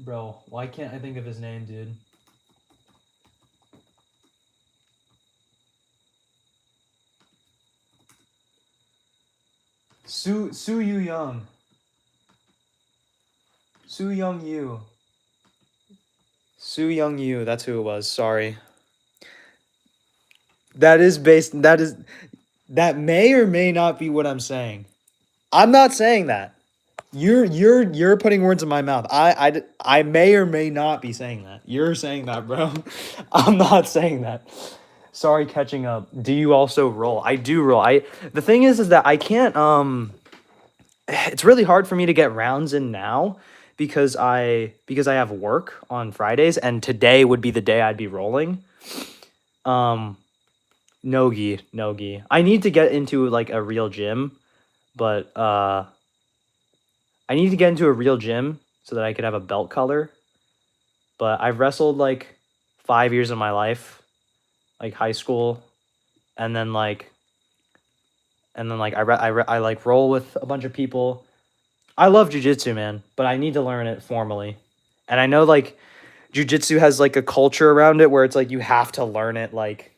[SPEAKER 2] Bro, why can't I think of his name, dude? Su Yu Young. Su Young Yu. Su Young Yu, that's who it was. Sorry. That may or may not be what I'm saying. I'm not saying that. You're putting words in my mouth. I may or may not be saying that. You're saying that, bro. I'm not saying that. Sorry, catching up. Do you also roll? I do roll. The thing is that I can't it's really hard for me to get rounds in now because I have work on Fridays and today would be the day I'd be rolling. Nogi. I need to get into like a real gym, but I need to get into a real gym so that I could have a belt color. But I've wrestled like 5 years of my life, like high school, and then I like roll with a bunch of people. I love jiu-jitsu, man, but I need to learn it formally. And I know like jiu-jitsu has like a culture around it where it's like you have to learn it like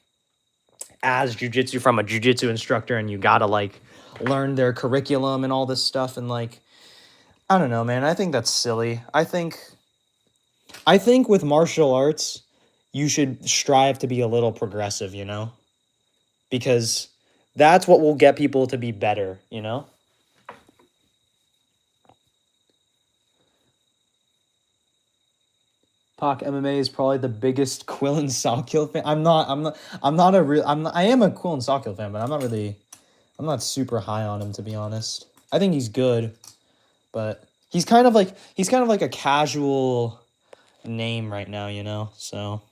[SPEAKER 2] as jiu-jitsu from a jiu-jitsu instructor, and you gotta like learn their curriculum and all this stuff. And like, I don't know, man. I think that's silly. I think with martial arts, you should strive to be a little progressive, you know? Because that's what will get people to be better, you know? Pak MMA is probably the biggest Quillen Sawkill fan. I am a Quillen Sawkill fan, but I'm not super high on him, to be honest. I think he's good, but he's kind of like a casual name right now, you know? So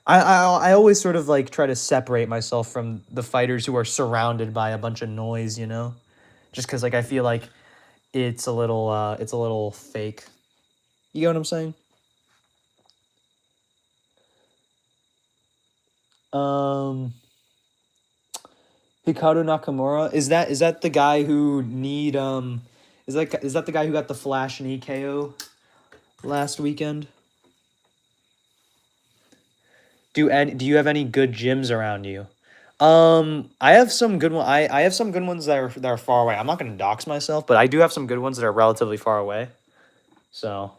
[SPEAKER 2] I always sort of like try to separate myself from the fighters who are surrounded by a bunch of noise, you know? Just cuz like I feel like it's a little fake. You get what I'm saying? Hikaru Nakamura, is that the guy who is that the guy who got the flash knee KO last weekend? Do you have any good gyms around you? I have some good I have some good ones that are far away. I'm not going to dox myself, but I do have some good ones that are relatively far away. So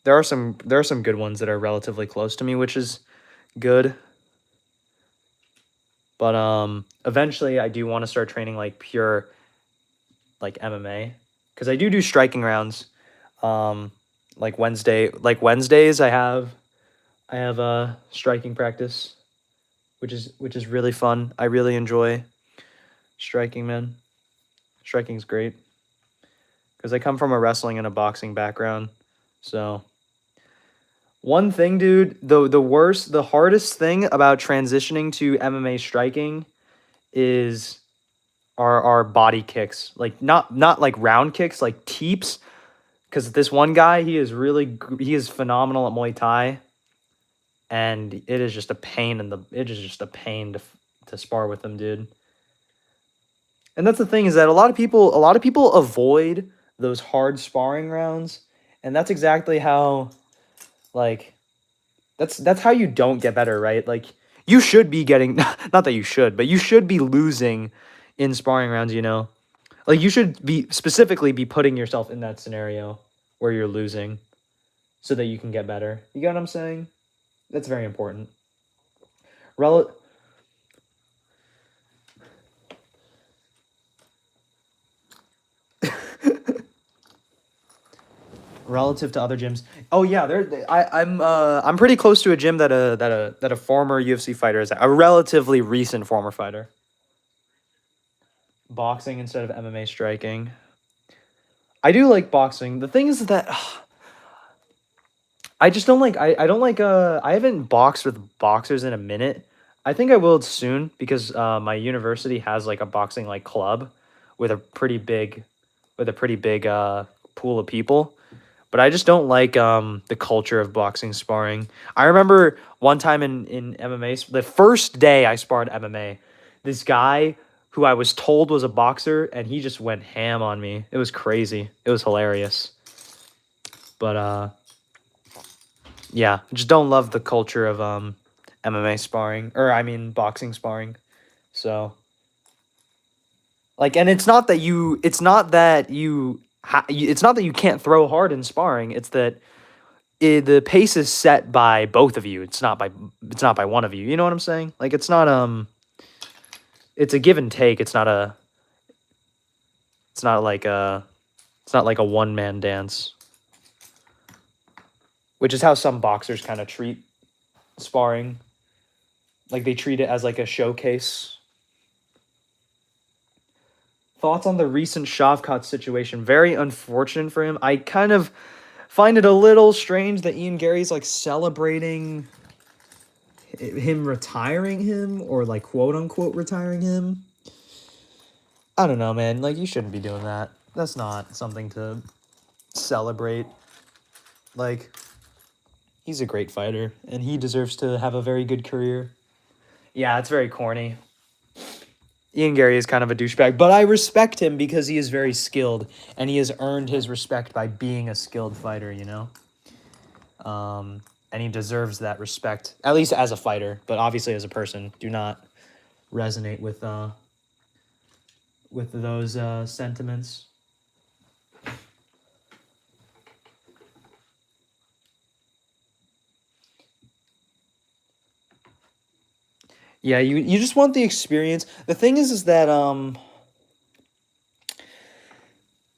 [SPEAKER 2] there are some good ones that are relatively close to me, which is good. But eventually I do want to start training like pure like MMA, cuz I do striking rounds. Like Wednesdays I have a striking practice, which is really fun. I really enjoy striking, man. Striking's great cuz I come from a wrestling and a boxing background. So one thing, dude, the hardest thing about transitioning to MMA striking is our body kicks. Like not like round kicks, like teeps. Because this one guy, he is phenomenal at Muay Thai, and it is just a pain to spar with him, dude. And that's the thing, is that a lot of people avoid those hard sparring rounds, and that's exactly how, like, that's how you don't get better, right? Like, you should be getting, not that you should, but you should be losing in sparring rounds, you know? Like, you should be specifically be putting yourself in that scenario where you're losing so that you can get better. You get what I'm saying? That's very important. Relative to other gyms. Oh yeah, I'm pretty close to a gym that a former UFC fighter is at, a relatively recent former fighter. boxing instead of MMA striking. I do like boxing. The thing is that I just don't like I don't like I haven't boxed with boxers in a minute. I think I will soon because my university has like a boxing like club with a pretty big pool of people. But I just don't like the culture of boxing sparring. I remember one time in MMA, the first day I sparred MMA, this guy who I was told was a boxer, and he just went ham on me. It was crazy. It was hilarious. But yeah, just don't love the culture of MMA sparring, or I mean boxing sparring. So like, and it's not that you can't throw hard in sparring. It's that the pace is set by both of you. It's not by one of you. You know what I'm saying? Like it's a give and take. It's not like a one man dance, which is how some boxers kind of treat sparring. Like they treat it as like a showcase. Thoughts on the recent Shavkat situation? Very unfortunate for him. I kind of find it a little strange that Ian Gary's like celebrating him retiring him, or like quote unquote retiring him. I don't know, man. Like you shouldn't be doing that. That's not something to celebrate. Like he's a great fighter and he deserves to have a very good career. Yeah, it's very corny. Ian Gary is kind of a douchebag, but I respect him because he is very skilled and he has earned his respect by being a skilled fighter, you know? And he deserves that respect, at least as a fighter, but obviously as a person, do not resonate with those sentiments. Yeah, you just want the experience. The thing is that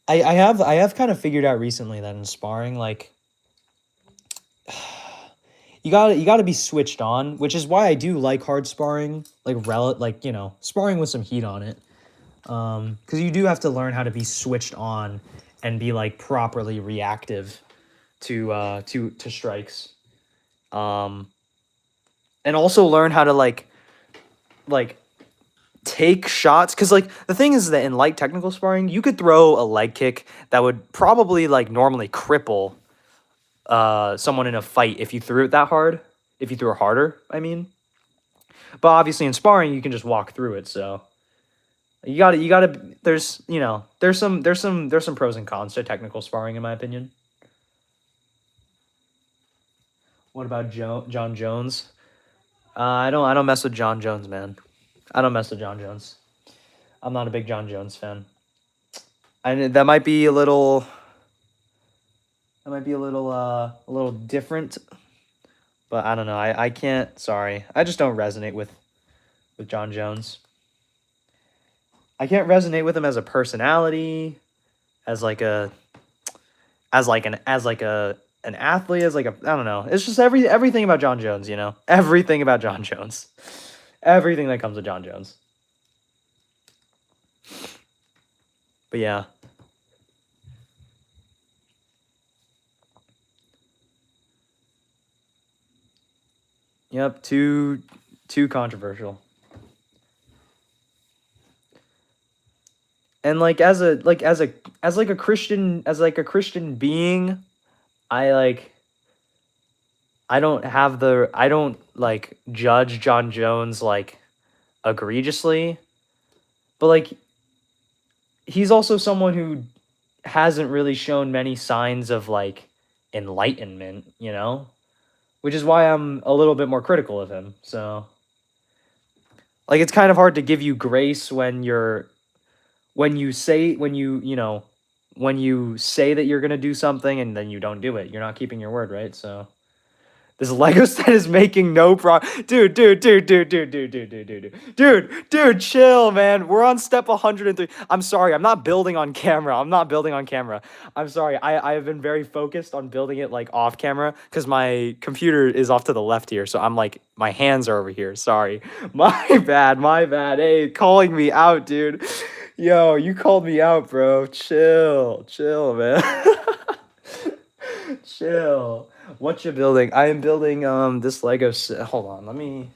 [SPEAKER 2] I have kind of figured out recently that in sparring, like you gotta be switched on, which is why I do like hard sparring, like you know, sparring with some heat on it. Because you do have to learn how to be switched on and be like properly reactive to strikes. And also learn how to like take shots, because like the thing is that in light technical sparring you could throw a leg kick that would probably like normally cripple someone in a fight if you threw it that hard, if you threw it harder, I mean. But obviously in sparring you can just walk through it, so you gotta there's some pros and cons to technical sparring in my opinion. What about John Jones? I don't mess with John Jones, man. I don't mess with John Jones. I'm not a big John Jones fan. And that might be a little a little different, but I don't know. I can't, sorry. I just don't resonate with John Jones. I can't resonate with him as a personality, as an athlete, as like a, I don't know. It's just everything about John Jones, you know? Everything about John Jones. Everything that comes with John Jones. But yeah. Yep, too controversial. And like as a Christian being, I don't like judge John Jones like egregiously, but like he's also someone who hasn't really shown many signs of like enlightenment, you know, which is why I'm a little bit more critical of him. So like it's kind of hard to give you grace when you say that you're going to do something and then you don't do it. You're not keeping your word, right? So this Lego set is making no dude, chill, man. We're on step 103. I'm sorry. I'm not building on camera. I'm sorry. I have been very focused on building it like off camera because my computer is off to the left here. So I'm like, my hands are over here. Sorry. My bad. Hey, calling me out, dude. Yo, you called me out, bro. Chill, man. Chill. What you building? I am building this Lego set. Hold on, let me.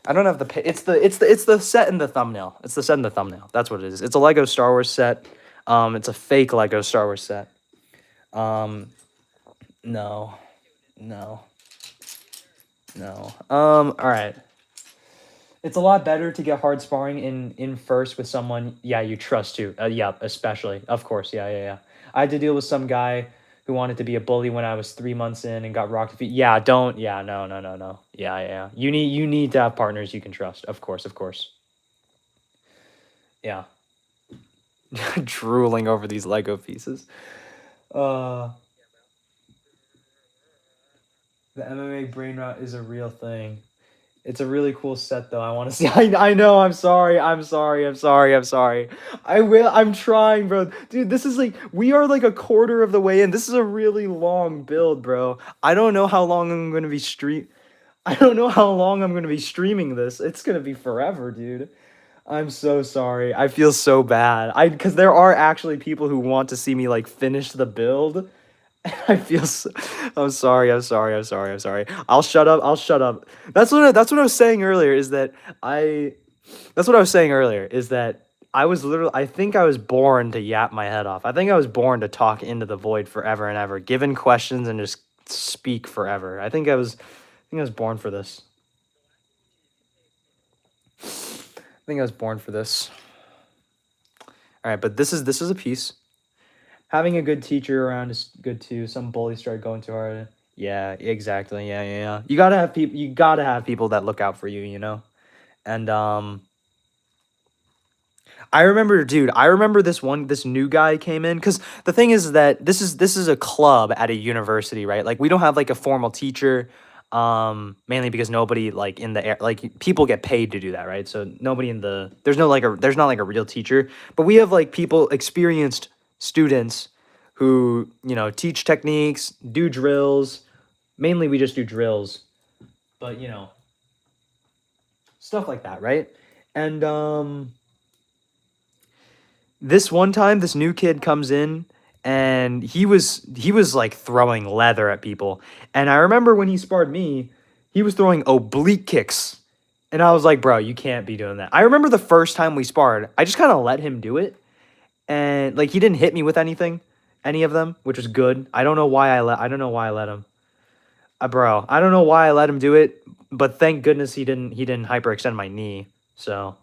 [SPEAKER 2] I don't have the. It's the set in the thumbnail. It's the set in the thumbnail. That's what it is. It's a Lego Star Wars set. It's a fake Lego Star Wars set. No, no, no. All right. It's a lot better to get hard sparring in first with someone, yeah, you trust too. Yeah, especially. Of course, yeah. I had to deal with some guy who wanted to be a bully when I was 3 months in and got rocked. Yeah, don't. Yeah, no. Yeah. You need to have partners you can trust. Of course. Yeah. Drooling over these Lego pieces. The MMA brain rot is a real thing. It's a really cool set, though. I want to see. I know. I'm sorry. I will. I'm trying, bro. Dude, this is like we are like a quarter of the way in. This is a really long build, bro. I don't know how long I'm gonna be streaming this. It's gonna be forever, dude. I'm so sorry. I feel so bad. Because there are actually people who want to see me like finish the build. I feel so, I'm sorry. I'll shut up. That's what I was saying earlier is that I was literally, I think I was born to yap my head off. I think I was born to talk into the void forever and ever, given questions and just speak forever. I think I was born for this. All right, but this is a piece. Having a good teacher around is good too. Some bullies start going too hard. Yeah, exactly. Yeah. You gotta have people that look out for you, you know? And I remember this new guy came in, because the thing is that this is a club at a university, right? Like we don't have like a formal teacher, mainly because nobody like in the air, like people get paid to do that, right? So nobody there's not like a real teacher, but we have like experienced students who, teach techniques, do drills. Mainly we just do drills, but stuff like that, right? And this one time, this new kid comes in and he was like throwing leather at people. And I remember when he sparred me, he was throwing oblique kicks. And I was like, bro, you can't be doing that. I remember the first time we sparred, I just kind of let him do it. And like he didn't hit me with any of them, which was good. I don't know why I let him. Bro, I don't know why I let him do it, but thank goodness he didn't hyperextend my knee. So,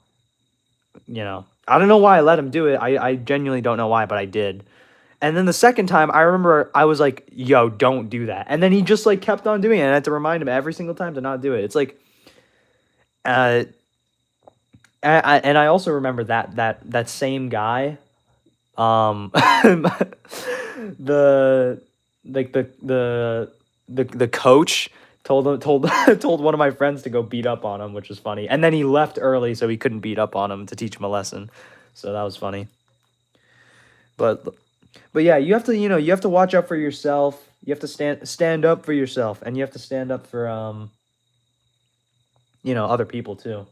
[SPEAKER 2] I don't know why I let him do it. I genuinely don't know why, but I did. And then the second time, I remember I was like, yo, don't do that. And then he just like kept on doing it. And I had to remind him every single time to not do it. It's like, and I also remember that same guy, the coach told one of my friends to go beat up on him, which was funny. And then he left early so he couldn't beat up on him to teach him a lesson. So that was funny. But yeah, you have to watch out for yourself. You have to stand up for yourself, and you have to stand up for other people too.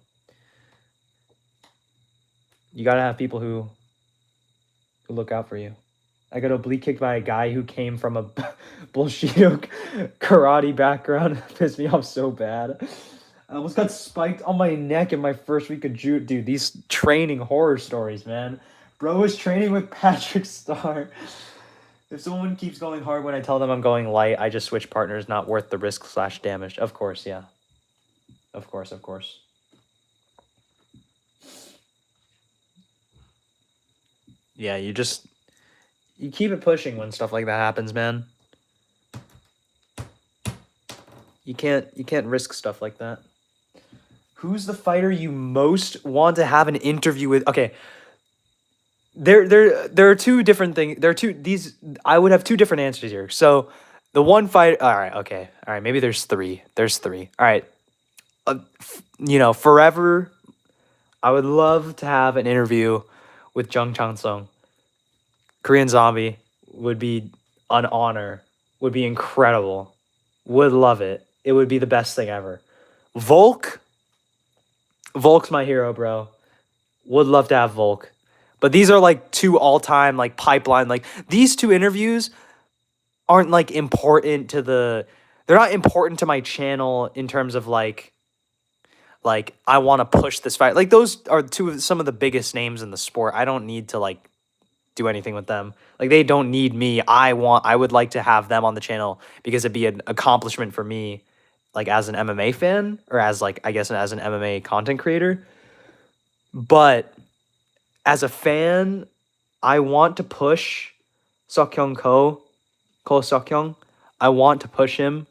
[SPEAKER 2] You got to have people who look out for you. I got oblique kicked by a guy who came from a Bushido karate background. It pissed me off so bad. I almost got spiked on my neck in my first week of Jute. Dude, these training horror stories, man. Bro was training with Patrick Starr. If someone keeps going hard when I tell them I'm going light, I just switch partners. Not worth the risk / damage. Of course, yeah. Of course. Yeah, you keep it pushing when stuff like that happens, man. You can't risk stuff like that. Who's the fighter you most want to have an interview with? Okay. There are two different things. I would have two different answers here. So the one fight, all right, okay. All right, maybe there's three. All right. Forever I would love to have an interview with Jung Chang-sung. Korean Zombie would be an honor. Would be incredible. Would love it. It would be the best thing ever. Volk's my hero, bro. Would love to have Volk. But these are like 2 all-time like pipeline. Like these 2 interviews aren't like important to they're not important to my channel in terms of like I want to push this fight. Like those are some of the biggest names in the sport. I don't need to like do anything with them. Like they don't need me. I would like to have them on the channel because it'd be an accomplishment for me, like as an MMA fan or as like I guess as an MMA content creator. But as a fan, I want to push Seokhyung Ko Seokhyung. I want to push him,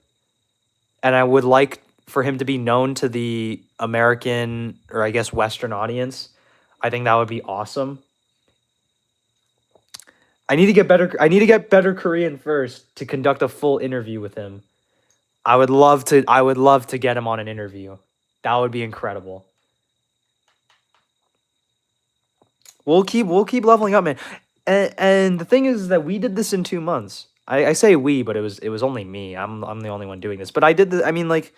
[SPEAKER 2] and I would like for him to be known to the American or I guess Western audience. I think that would be awesome. I need to get better Korean first to conduct a full interview with him. I would love to get him on an interview. That would be incredible. We'll keep leveling up, man. And the thing is that we did this in 2 months. I say we, but it was only me. I'm the only one doing this. But I did I mean like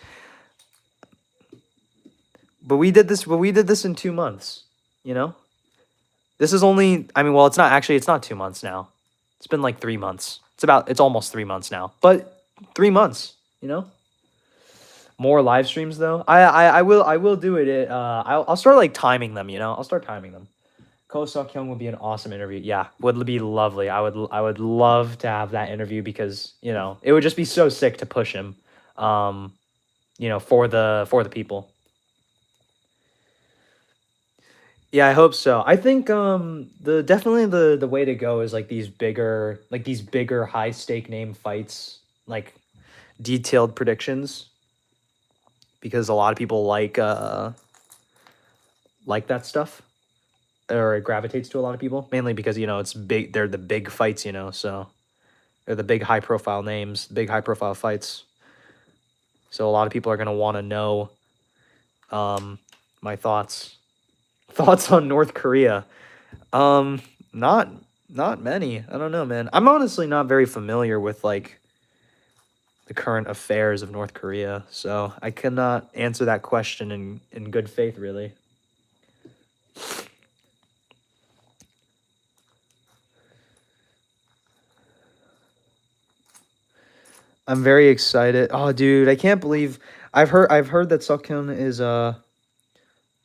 [SPEAKER 2] but we did this in 2 months, you know? This is only well, it's not 2 months now. It's been like 3 months. It's almost 3 months now. But 3 months, you know? More live streams though. I will do it. I'll start like timing them, you know? I'll start timing them. Ko Seok-hyung would be an awesome interview. Yeah, would be lovely. I would love to have that interview because, you know, it would just be so sick to push him, you know, for the people. Yeah, I hope so. I think definitely the way to go is like these bigger high stake name fights, like detailed predictions, because a lot of people like that stuff, or it gravitates to a lot of people, mainly because, you know, it's big. They're the big fights, you know, so they're the big high profile names, big high profile fights. So a lot of people are gonna want to know my thoughts on North Korea. Not many. I don't know, man. I'm honestly not very familiar with like the current affairs of North Korea, so I cannot answer that question in good faith, really. I'm very excited. Oh, dude, I can't believe I've heard that Seokhyun is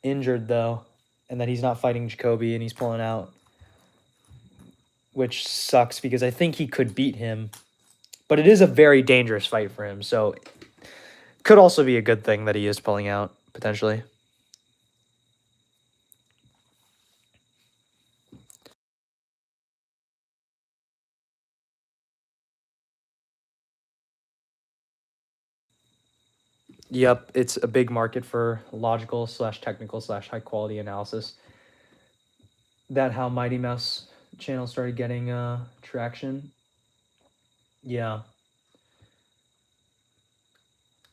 [SPEAKER 2] injured though, and that he's not fighting Jacoby and he's pulling out, which sucks because I think he could beat him, but it is a very dangerous fight for him, so could also be a good thing that he is pulling out potentially. Yep, it's a big market for logical / technical / high quality analysis. That how Mighty Mouse channel started getting traction. Yeah.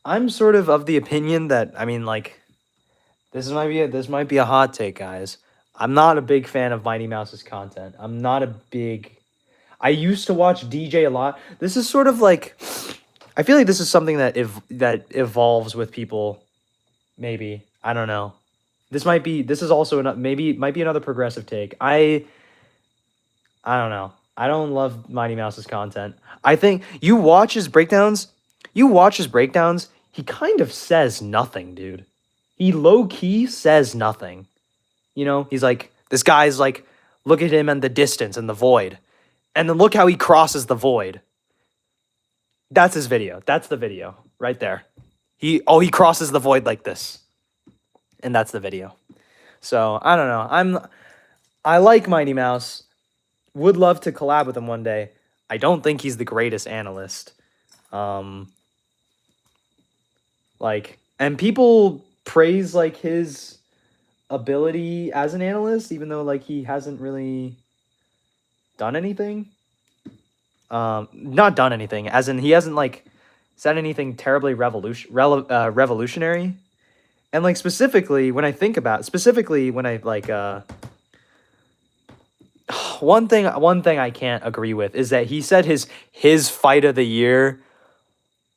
[SPEAKER 2] I'm sort of the opinion that, I mean, like, this might be a hot take, guys. I'm not a big fan of Mighty Mouse's content. I used to watch DJ a lot. This is sort of like, I feel like this is something that evolves with people. Maybe, I don't know. This is also might be another progressive take. I don't know. I don't love Mighty Mouse's content. I think you watch his breakdowns. He kind of says nothing, dude. He low key says nothing. You know, he's like, this guy's like, look at him and the distance and the void, and then look how he crosses the void. That's his video. That's the video right there. He crosses the void like this. And that's the video. So, I don't know. I like Mighty Mouse. Would love to collab with him one day. I don't think he's the greatest analyst. And people praise like his ability as an analyst, even though like he hasn't really done anything. Not done anything, as in he hasn't like said anything terribly revolutionary. And like specifically when I like one thing I can't agree with is that he said his fight of the year.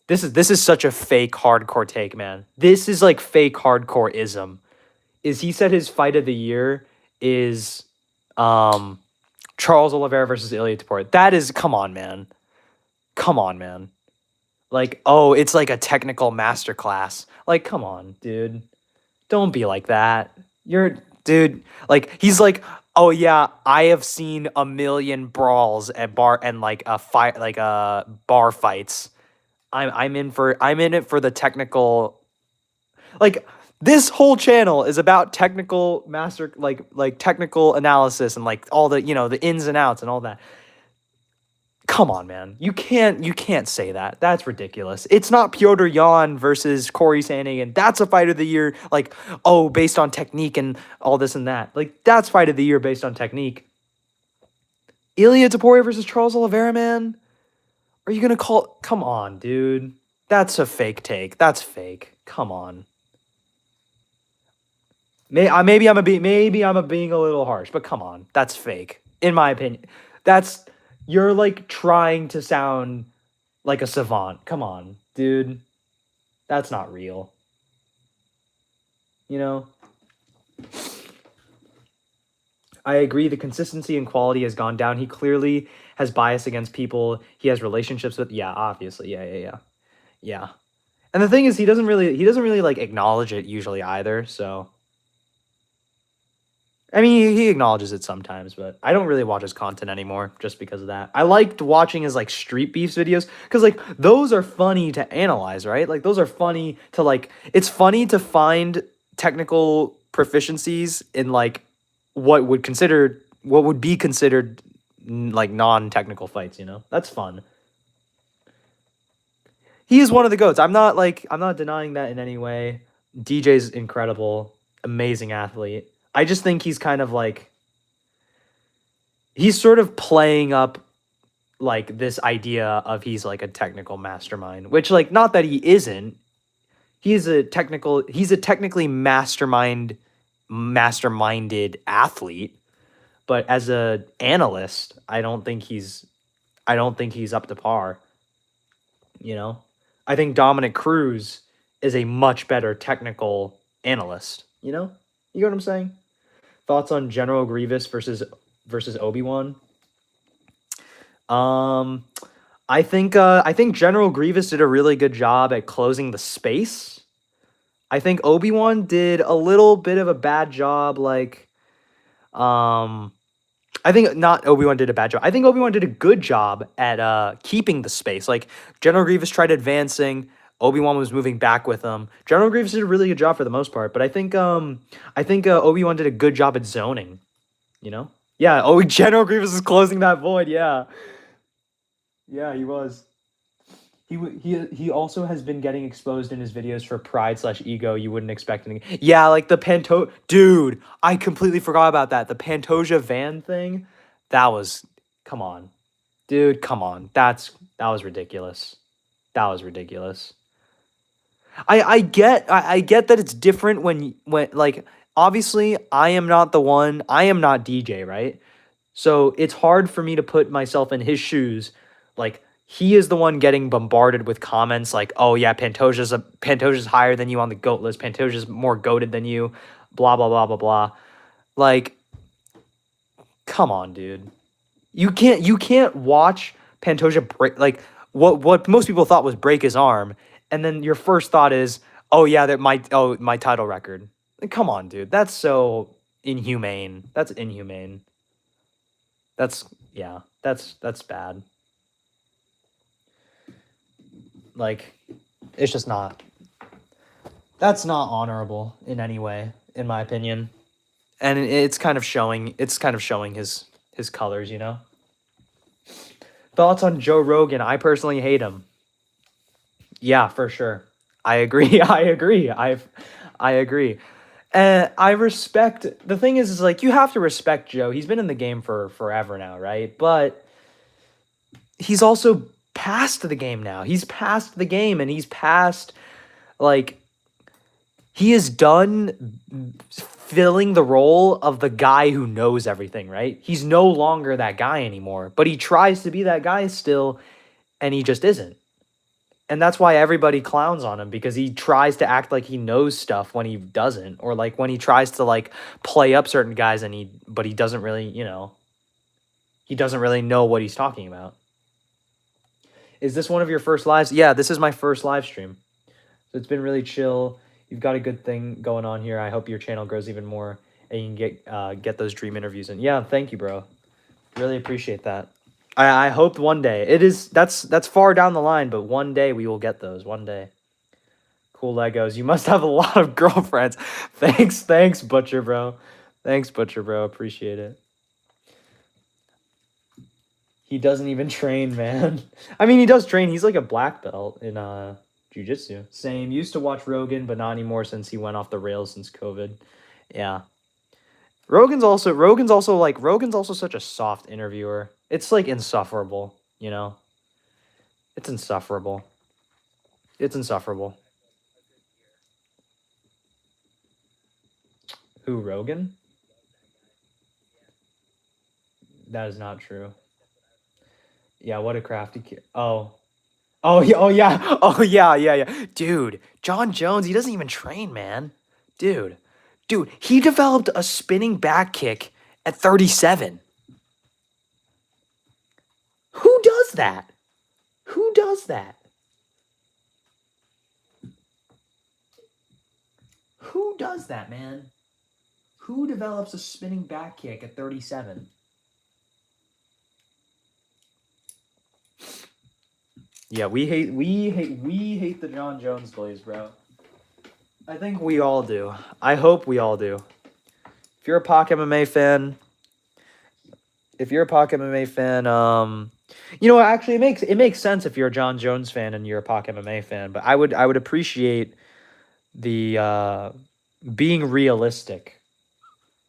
[SPEAKER 2] This is such a fake hardcore take, man. This is like fake hardcore-ism. Is he said his fight of the year is Charles Oliveira versus Ilya Taporia. That is, come on, man. Come on, man. Like, oh, it's like a technical masterclass. Like, come on, dude. Don't be like that. Dude, like, he's like, oh yeah, I have seen a million brawls at bar and like a fight, like bar fights. I'm in it for the technical. Like, this whole channel is about technical like technical analysis and like all the, the ins and outs and all that. Come on, man. You can't say that. That's ridiculous. It's not Piotr Jan versus Corey Sandhagen. That's a fight of the year, like, oh, based on technique and all this and that. Like, that's fight of the year based on technique. Ilya Taporia versus Charles Oliveira, man. Are you gonna call? Come on, dude. That's a fake take. That's fake. Come on. Maybe I'm being a little harsh, but come on. That's fake. In my opinion. You're like trying to sound like a savant. Come on, dude. That's not real. You know? I agree. The consistency and quality has gone down. He clearly has bias against people he has relationships with. Yeah, obviously. Yeah. And the thing is, he doesn't really like acknowledge it usually either. So, I mean, he acknowledges it sometimes, but I don't really watch his content anymore just because of that. I liked watching his like street beefs videos because like those are funny to analyze, right? Like those are funny to like. It's funny to find technical proficiencies in like what would be considered like non-technical fights. That's fun. He is one of the GOATs. I'm not denying that in any way. DJ's incredible, amazing athlete. I just think he's kind of like, he's sort of playing up like this idea of he's like a technical mastermind, which like, not that he isn't. He's a technically masterminded athlete, but as a analyst, I don't think he's up to par. I think Dominic Cruz is a much better technical analyst. You know what I'm saying? Thoughts on General Grievous versus Obi-Wan? I think General Grievous did a really good job at closing the space. I think Obi-Wan did a little bit of a bad job. Like, I think not Obi-Wan did a bad job. I think Obi-Wan did a good job at keeping the space. Like, General Grievous tried advancing. Obi-Wan was moving back with him. General Grievous did a really good job for the most part, but I think Obi-Wan did a good job at zoning. Yeah. Oh, General Grievous is closing that void. Yeah, he was. He also has been getting exposed in his videos for pride/ego you wouldn't expect anything. Yeah, like the dude, I completely forgot about that. The Pantoja van thing, come on. Dude, come on. That was ridiculous. I get that it's different when like, obviously I am not DJ, right? So it's hard for me to put myself in his shoes. Like, he is the one getting bombarded with comments like, oh yeah, Pantoja's higher than you on the GOAT list. Pantoja's more goated than you, blah, blah, blah, blah, blah. Like, come on, dude. You can't watch Pantoja break, like, what most people thought was break his arm, and then your first thought is, oh yeah, my title record. Like, come on, dude. That's so inhumane. That's inhumane. That's bad. Like, it's just not. That's not honorable in any way, in my opinion. And it's kind of showing his colors, Thoughts on Joe Rogan? I personally hate him. Yeah, for sure. I agree. I agree. And I respect, the thing is like, you have to respect Joe. He's been in the game for forever now, right? But he's also past the game now. He's past the game, and he's past, like, he is done filling the role of the guy who knows everything, right? He's no longer that guy anymore, but he tries to be that guy still, and he just isn't. And that's why everybody clowns on him, because he tries to act like he knows stuff when he doesn't, or like when he tries to like play up certain guys but he doesn't really, he doesn't really know what he's talking about. Is this one of your first lives? Yeah, this is my first live stream. So it's been really chill. You've got a good thing going on here. I hope your channel grows even more and you can get those dream interviews in. Yeah, thank you, bro. Really appreciate that. I hope one day. That's far down the line, but one day we will get those. One day. Cool Legos. You must have a lot of girlfriends. Thanks, Butcher, bro. Thanks, Butcher, bro. Appreciate it. He doesn't even train, man. I mean, he does train. He's like a black belt in jiu-jitsu. Same. Used to watch Rogan, but not anymore since he went off the rails since COVID. Yeah. Rogan's also such a soft interviewer. It's like insufferable, It's insufferable. It's insufferable. Who, Rogan? That is not true. Yeah, what a crafty kid. Oh, yeah. Dude, John Jones, he doesn't even train, man. Dude, he developed a spinning back kick at 37. Who does that? Who does that? Who does that, man? Who develops a spinning back kick at 37? Yeah, we hate the John Jones plays, bro. I think we all do. I hope we all do. If you're a Pak MMA fan, actually it makes sense if you're a John Jones fan and you're a Pak MMA fan, but I would appreciate the being realistic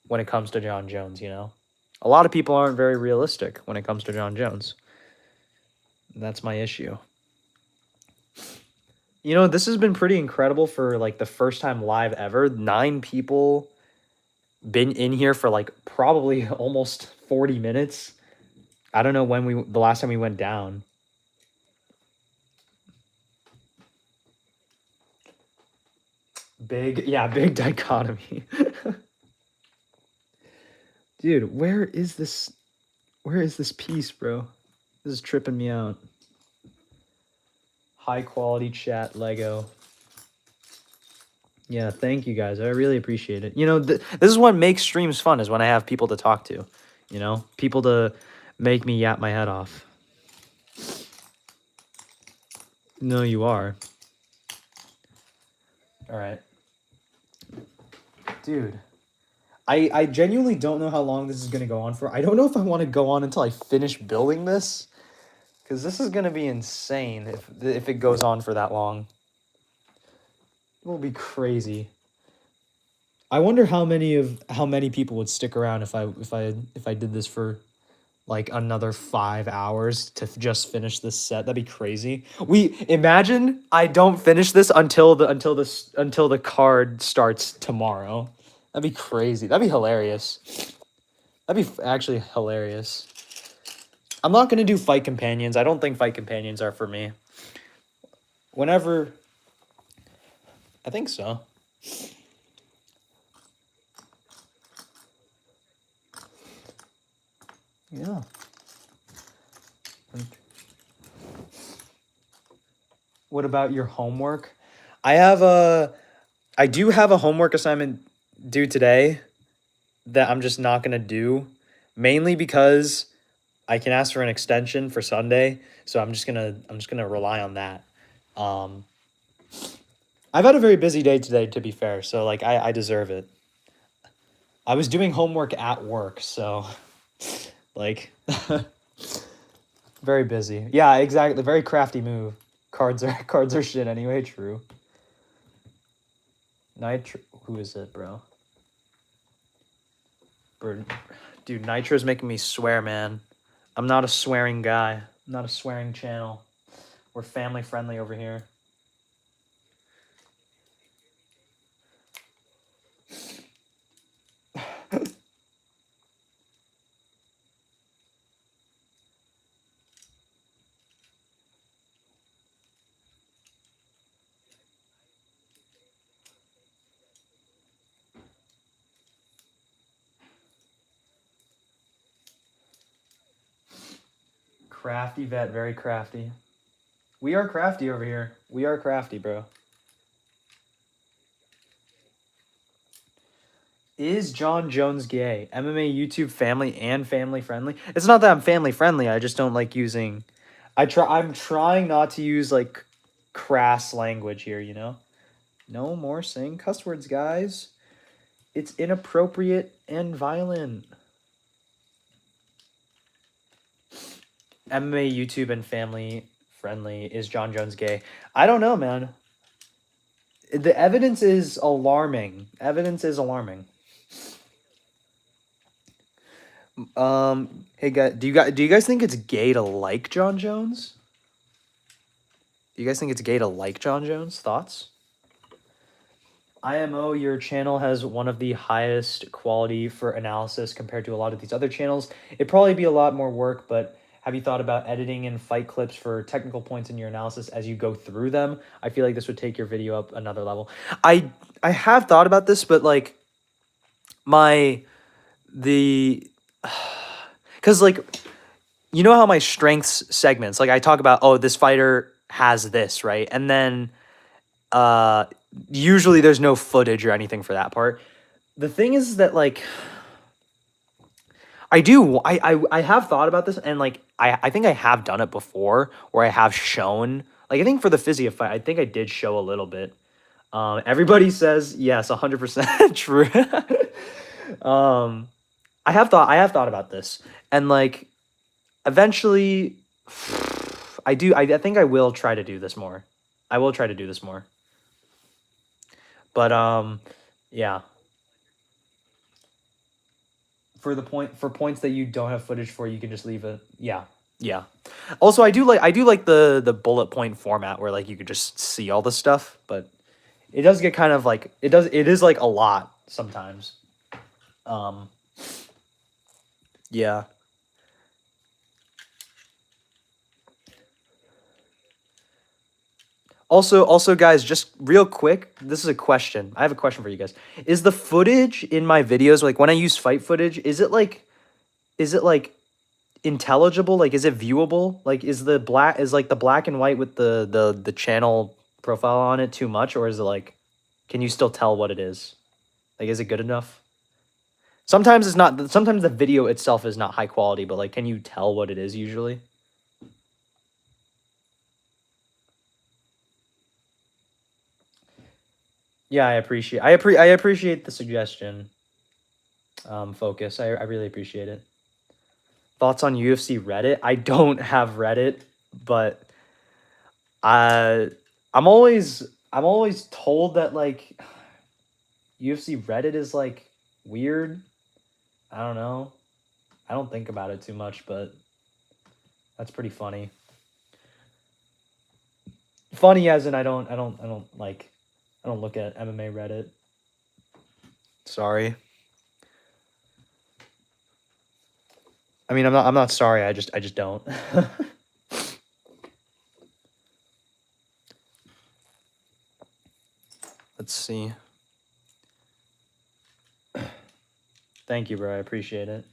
[SPEAKER 2] when it comes to John Jones, A lot of people aren't very realistic when it comes to John Jones. That's my issue. This has been pretty incredible for like the first time live ever. 9 people been in here for like probably almost 40 minutes. I don't know when the last time we went down. Big dichotomy. Dude, where is this piece, bro? This is tripping me out. High quality chat Lego. Yeah, thank you guys. I really appreciate it. This is what makes streams fun, is when I have people to talk to, people to make me yap my head off. No, you are. All right. Dude, I genuinely don't know how long this is going to go on for. I don't know if I want to go on until I finish building this, because this is going to be insane if it goes on for that long. It will be crazy. I wonder how many people would stick around if I did this for like another 5 hours to just finish this set. That'd be crazy. Imagine I don't finish this until the card starts tomorrow. That'd be crazy. That'd be hilarious. That'd be actually hilarious. I'm not gonna do fight companions. I don't think fight companions are for me. Whenever, I think so. Yeah. What about your homework? I do have a homework assignment due today that I'm just not gonna do, mainly because I can ask for an extension for Sunday, so I'm just gonna rely on that. I've had a very busy day today, to be fair, so like I deserve it. I was doing homework at work, so like very busy. Yeah, exactly. Very crafty move. Cards are shit anyway. True. Nitro. Who is it, bro? Dude, Nitro's making me swear, man. I'm not a swearing guy. I'm not a swearing channel. We're family friendly over here. Crafty vet, very crafty. We are crafty over here. We are crafty, bro. Is John Jones gay? MMA YouTube family and family friendly? It's not that I'm family friendly. I just don't like using. I'm trying not to use like crass language here. You know. No more saying cuss words, guys. It's inappropriate and violent. MMA YouTube and family friendly. Is John Jones gay? I don't know, man. The evidence is alarming. Evidence is alarming. Hey guys, do you guys think it's gay to like John Jones? Do you guys think it's gay to like John Jones? Thoughts? IMO, your channel has one of the highest quality for analysis compared to a lot of these other channels. It'd probably be a lot more work, but have you thought about editing and fight clips for technical points in your analysis as you go through them? I feel like this would take your video up another level. I have thought about this, but like because like, you know how my strengths segments, like I talk about, oh, this fighter has this, right? And then usually there's no footage or anything for that part. The thing is that like I have thought about this, and like I think I have done it before where I have shown, like I think for the Physio fight, I think I did show a little bit. Everybody says yes, 100% true. I have thought about this, and like eventually I think I will try to do this more. I will try to do this more. But yeah. For points that you don't have footage for, you can just leave it. Yeah. Yeah. Also, I do like the bullet point format where like you could just see all the stuff, but it does get kind of like it is like a lot sometimes. Yeah. Also, guys, just real quick, this is a question. I have a question for you guys. Is the footage in my videos, like when I use fight footage, is it like intelligible? Like, is it viewable? Like, is the black and white with the channel profile on it too much, or is it like, can you still tell what it is? Like, is it good enough? Sometimes it's not. Sometimes the video itself is not high quality, but like, can you tell what it is usually? Yeah, I appreciate the suggestion. Focus. I really appreciate it. Thoughts on UFC Reddit? I don't have Reddit, but I'm always told that like UFC Reddit is like weird. I don't know. I don't think about it too much, but that's pretty funny. Funny as in I don't look at MMA Reddit. Sorry. I mean, I'm not sorry. I just don't. Let's see. Thank you, bro. I appreciate it.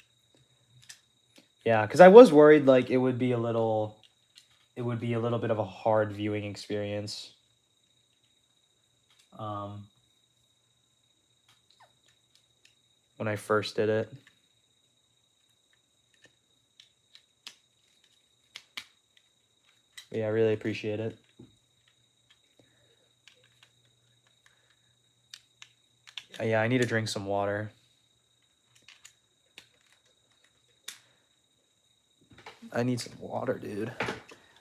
[SPEAKER 2] Yeah, because I was worried like it would be a little bit of a hard viewing experience. When I first did it. But yeah, I really appreciate it. Yeah, I need to drink some water. I need some water, dude.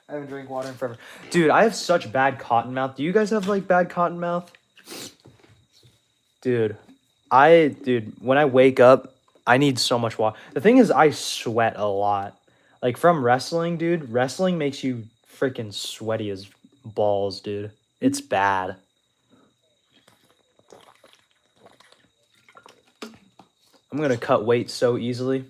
[SPEAKER 2] I haven't drank water in forever. Dude, I have such bad cotton mouth. Do you guys have like bad cotton mouth? Dude, when I wake up, I need so much water. The thing is, I sweat a lot. Like from wrestling, dude. Wrestling makes you freaking sweaty as balls, dude. It's bad. I'm gonna cut weight so easily.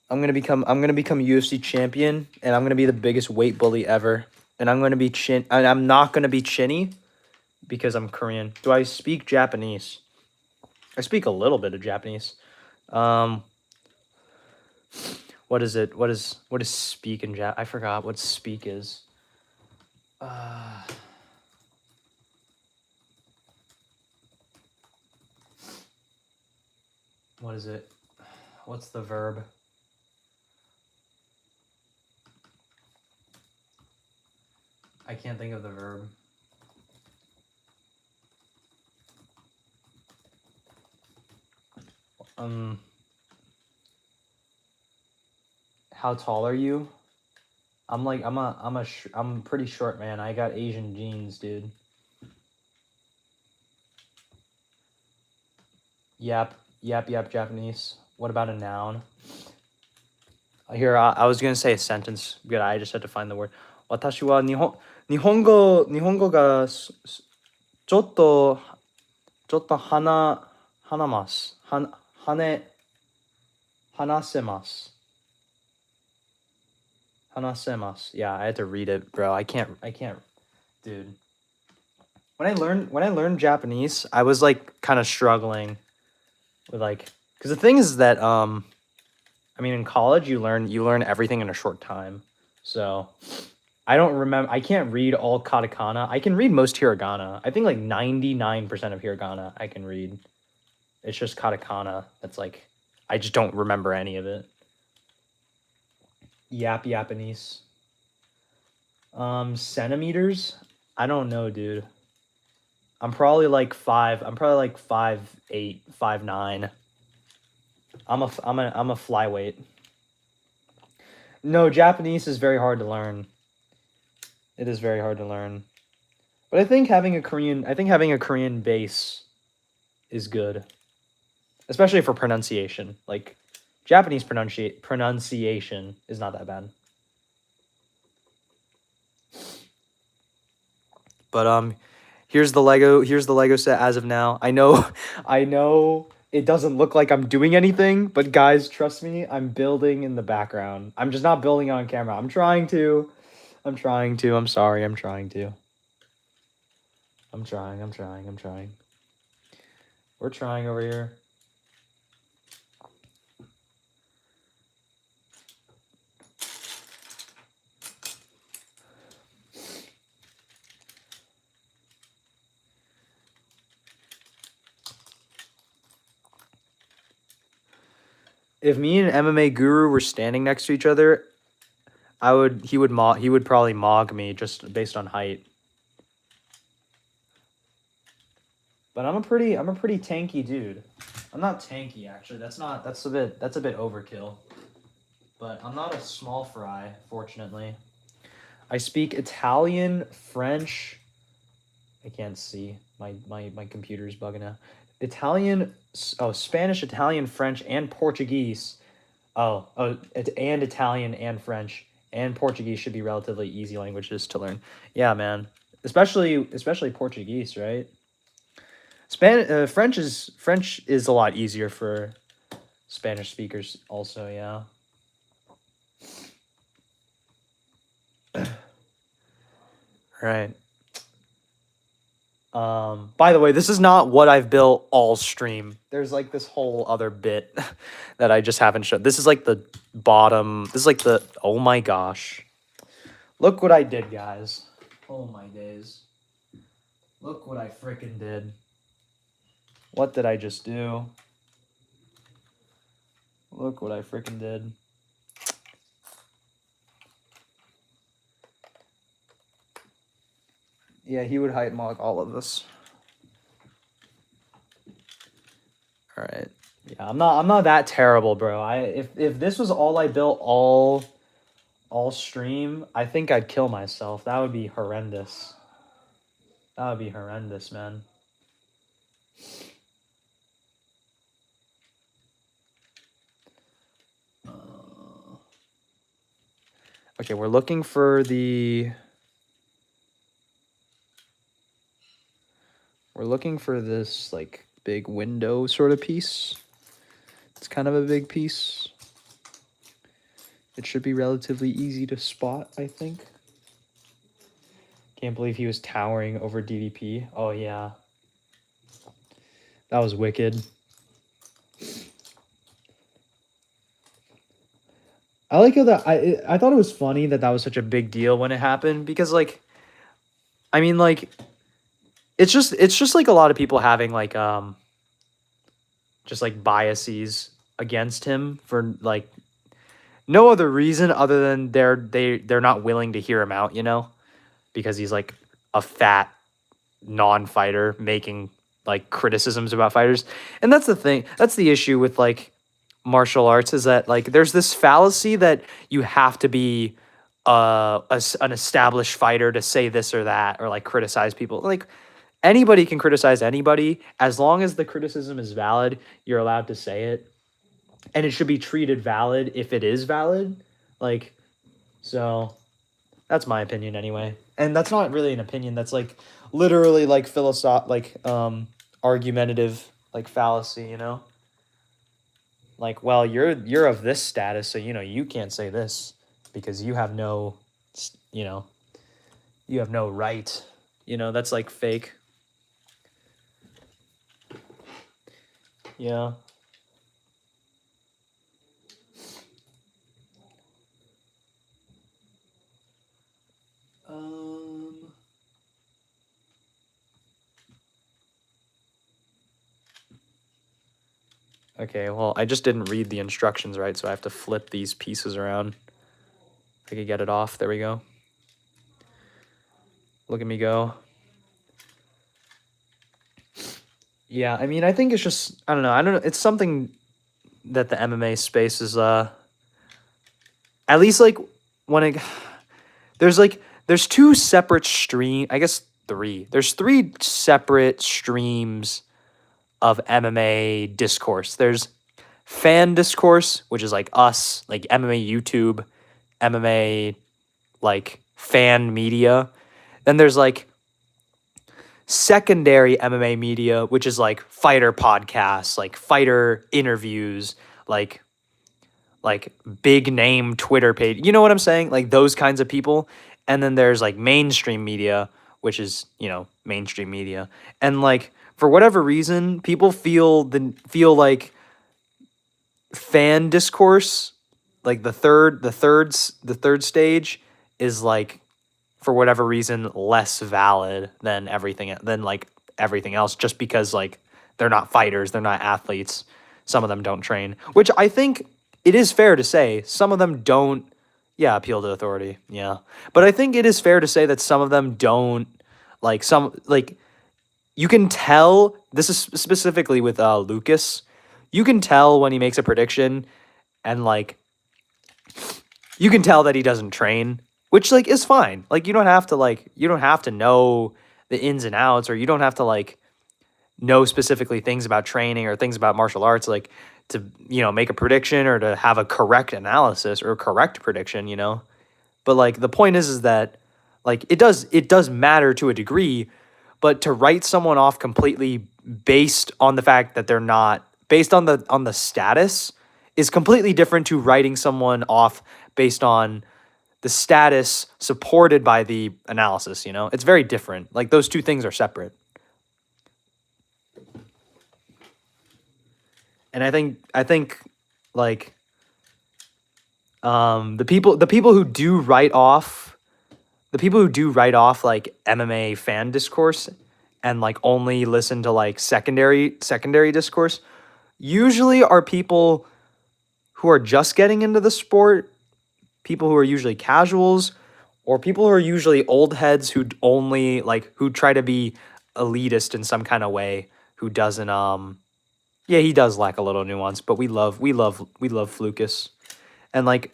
[SPEAKER 2] I'm gonna become UFC champion, and I'm gonna be the biggest weight bully ever. And I'm not gonna be chinny because I'm Korean. Do I speak Japanese? I speak a little bit of Japanese. What What is it? What is speak in Jap? I forgot what speak is. What is it? What's the verb? I can't think of the verb. How tall are you? I'm pretty short, man. I got Asian genes, dude. Yep, Japanese. What about a noun? Here, I was gonna say a sentence. Good, I just had to find the word. 私は日本語がちょっと話せます。Yeah, I had to read it, bro. I can't, dude. When I learned Japanese, I was like kind of struggling with like, because the thing is that I mean, in college you learn everything in a short time. So I don't remember. I can't read all katakana. I can read most hiragana. I think like 99% of hiragana I can read. It's just katakana that's like I just don't remember any of it. Japanese. Centimeters? I don't know, dude. I'm probably like 5'8", 5'9". I'm a flyweight. No, Japanese is very hard to learn. It is very hard to learn. But I think having a Korean base is good. Especially for pronunciation. Like Japanese pronunciation is not that bad. But here's the Lego set as of now. I know it doesn't look like I'm doing anything, but guys, trust me, I'm building in the background. I'm just not building on camera. I'm trying to. I'm sorry, I'm trying to. I'm trying. We're trying over here. If me and MMA Guru were standing next to each other, he would probably mog me just based on height. But I'm a pretty tanky dude. I'm not tanky actually. That's a bit overkill. But I'm not a small fry, fortunately. I speak Italian, French. I can't see. My computer's bugging out. Spanish, Italian, French, and Portuguese. And Italian and French and Portuguese should be relatively easy languages to learn. Yeah, man. Especially Portuguese, right? French is a lot easier for Spanish speakers also, yeah. Right. By the way, this is not what I've built all stream. There's like this whole other bit that I just haven't shown. This is like the bottom. This is like the, oh my gosh. Look what I did, guys. Oh my days. Look what I freaking did. What did I just do? Look what I freaking did. Yeah, he would height mog all of this. All right. Yeah, I'm not that terrible, bro. If this was all I built all stream, I think I'd kill myself. That would be horrendous. That would be horrendous, man. Okay, we're looking for this like big window sort of piece. It's kind of a big piece. It should be relatively easy to spot, I think. Can't believe he was towering over DDP. Oh yeah. That was wicked. I like how that I thought it was funny that was such a big deal when it happened, because like, I mean, like, it's just like a lot of people having like just like biases against him for like no other reason other than they're not willing to hear him out, you know, because he's like a fat non-fighter making like criticisms about fighters. And that's the thing, that's the issue with like martial arts, is that like there's this fallacy that you have to be an established fighter to say this or that or like criticize people. Like anybody can criticize anybody as long as the criticism is valid. You're allowed to say it, and it should be treated valid if it is valid. Like, so that's my opinion anyway. And that's not really an opinion, that's like literally like like argumentative like fallacy, you know? Like, well, you're of this status, so you know you can't say this because you have no, you know, you have no right. You know, that's like fake. Yeah. Okay, well, I just didn't read the instructions right, so I have to flip these pieces around. I could get it off. There we go. Look at me go. Yeah, I mean, I think it's just, I don't know. It's something that the MMA space is, at least like when it, there's two separate I guess three. There's three separate streams of MMA discourse. There's fan discourse, which is like us, like MMA YouTube, MMA, like fan media. Then there's like secondary MMA media, which is like fighter podcasts, like fighter interviews, like big name Twitter page. You know what I'm saying? Like those kinds of people. And then there's like mainstream media, which is, you know, mainstream media. And like for whatever reason, people feel like fan discourse, like the third stage is like, for whatever reason, less valid than everything else, just because like they're not fighters, they're not athletes. Some of them don't train, which I think it is fair to say some of them don't. Yeah, appeal to authority. Yeah, but I think it is fair to say that some of them don't. Like you can tell. This is specifically with Lucas. You can tell when he makes a prediction, and like you can tell that he doesn't train, which like is fine. Like you don't have to know the ins and outs, or you don't have to like know specifically things about training or things about martial arts, like to, you know, make a prediction or to have a correct analysis or a correct prediction, you know. But like the point is that like it does matter to a degree, but to write someone off completely based on the fact that they're not, based on the status, is completely different to writing someone off based on the status supported by the analysis, you know? It's very different. Like those two things are separate. And I think like the people who do write off like MMA fan discourse and like only listen to like secondary discourse usually are people who are just getting into the sport, people who are usually casuals, or people who are usually old heads who only like who try to be elitist in some kind of way, who doesn't yeah, he does lack a little nuance, but we love Flukas, and like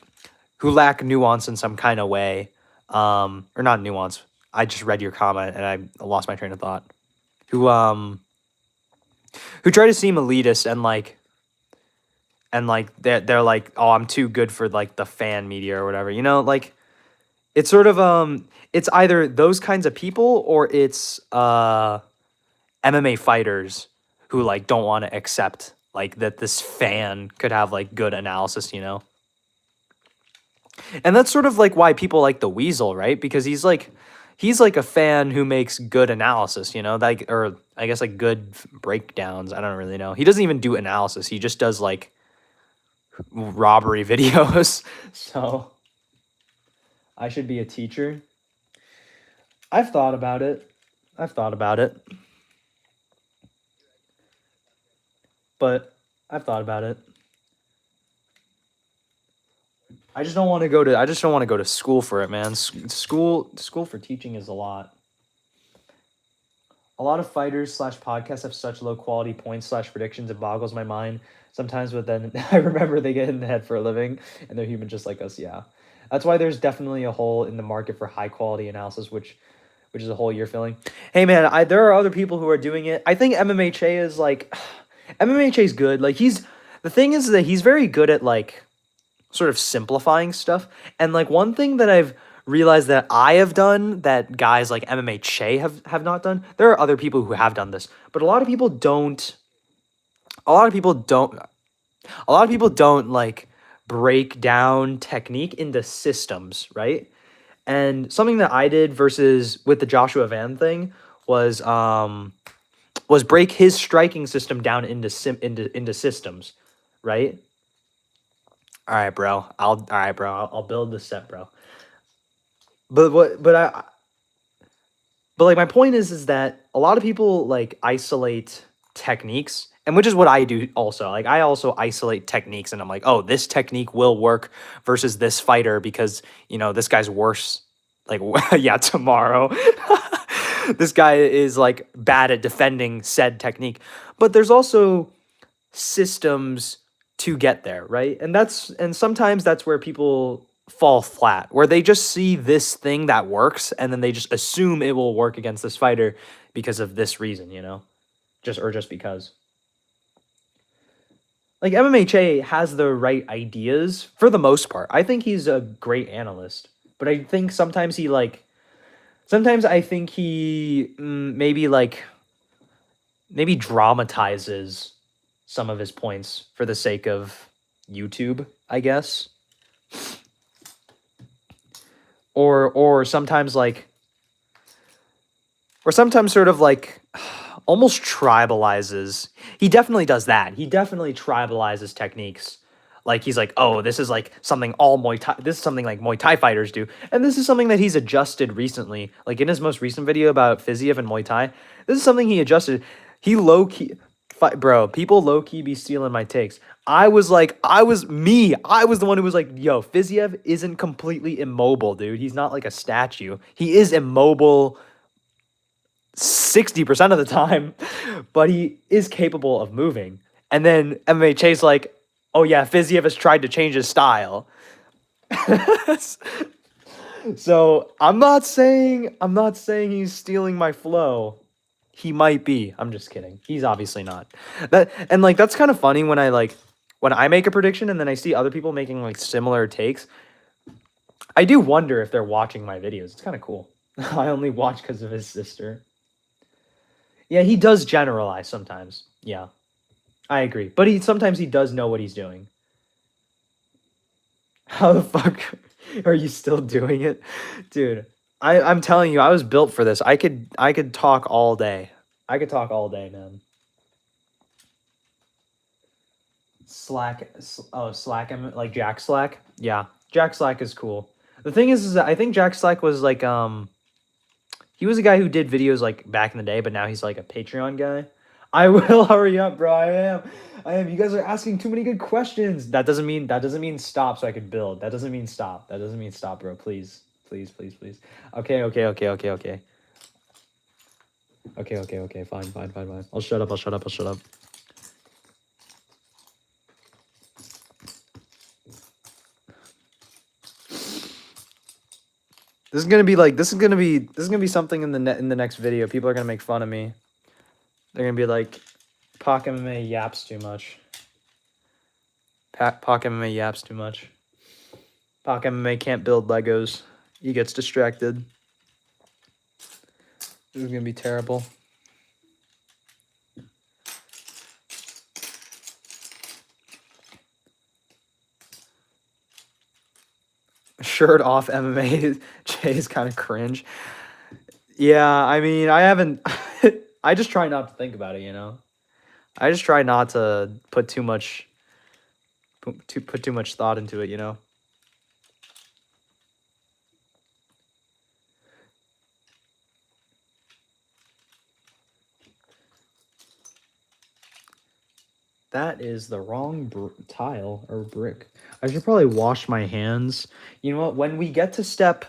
[SPEAKER 2] who lack nuance in some kind of way, or not nuance. I just read your comment and I lost my train of thought. Who try to seem elitist and they're like, oh, I'm too good for like the fan media or whatever, you know, like it's sort of it's either those kinds of people or it's MMA fighters who like don't want to accept like that this fan could have like good analysis, you know. And that's sort of like why people like the Weasel, right? Because he's like a fan who makes good analysis, you know, like, or I guess like good breakdowns. I don't really know. He doesn't even do analysis. He just does like robbery videos. So I should be a teacher. I've thought about it. But I've thought about it. I just don't want to go to school for it, man. School for teaching is a lot. A lot of fighters / podcasts have such low quality points / predictions, it boggles my mind sometimes, but then I remember they get in the head for a living and they're human just like us. Yeah. That's why there's definitely a hole in the market for high quality analysis, which is a hole you're filling. Hey man, there are other people who are doing it. I think MMHA is like MMHA is good. Like the thing is that he's very good at like sort of simplifying stuff. And like one thing that I've realized that I have done that guys like MMHA have not done. There are other people who have done this, but a lot of people don't like break down technique into systems, right? And something that I did versus with the Joshua Van thing was break his striking system down into systems, right? All right, bro. I'll build the set, bro. But like my point is that a lot of people like isolate techniques, and which is what I do also. Like I also isolate techniques, and I'm like, oh, this technique will work versus this fighter because this guy's worse. Like yeah, tomorrow. This guy is like bad at defending said technique. But there's also systems to get there, right? And sometimes that's where people fall flat, where they just see this thing that works and then they just assume it will work against this fighter because of this reason, just because. Like MMHA has the right ideas for the most part. I think he's a great analyst, but I think sometimes I think he maybe dramatizes some of his points for the sake of YouTube, I guess. Or sometimes sort of like almost tribalizes. He definitely does that. He definitely tribalizes techniques. Like he's like, oh, this is like something this is something like Muay Thai fighters do. And this is something that he's adjusted recently. Like in his most recent video about Fiziev and Muay Thai, this is something he adjusted. He low-key, bro, people low-key be stealing my takes. I was the one who was like, yo, Fiziev isn't completely immobile, dude. He's not like a statue. He is immobile 60% of the time, but he is capable of moving. And then MMHA's like, oh yeah, Fiziev has tried to change his style. So I'm not saying he's stealing my flow. He might be. I'm just kidding. He's obviously not. That's kind of funny when I make a prediction and then I see other people making like similar takes. I do wonder if they're watching my videos. It's kind of cool. I only watch because of his sister. Yeah, he does generalize sometimes. Yeah, I agree. But sometimes he does know what he's doing. How the fuck are you still doing it? Dude, I'm telling you, I was built for this. I could talk all day. I could talk all day, man. Slack, like Jack Slack. Yeah, Jack Slack is cool. The thing is that I think Jack Slack was like he was a guy who did videos like back in the day, but now he's like a Patreon guy. I will hurry up, bro. I am. You guys are asking too many good questions. That doesn't mean stop so I could build. That doesn't mean stop, bro. Please. Okay. Okay. Fine. I'll shut up. This is gonna be something in the next video. People are gonna make fun of me. They're gonna be like, Pak MMA yaps too much. Pak MMA yaps too much. Pak MMA can't build Legos. He gets distracted. This is gonna be terrible. Shirt off MMA Jay is kind of cringe. Yeah, I mean, I haven't. I just try not to think about it, I just try not to put too much put too much thought into it, you know. That is the wrong tile or brick. I should probably wash my hands. You know what? When we get to step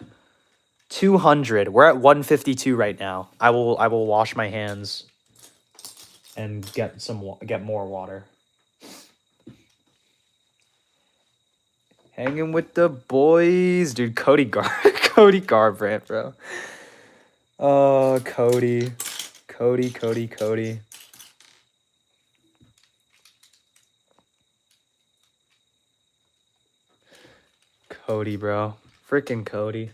[SPEAKER 2] 200, we're at 152 right now. I will wash my hands and get more water. Hanging with the boys, dude. Cody Garbrandt, bro. Oh, Cody. Cody, bro. Freaking Cody.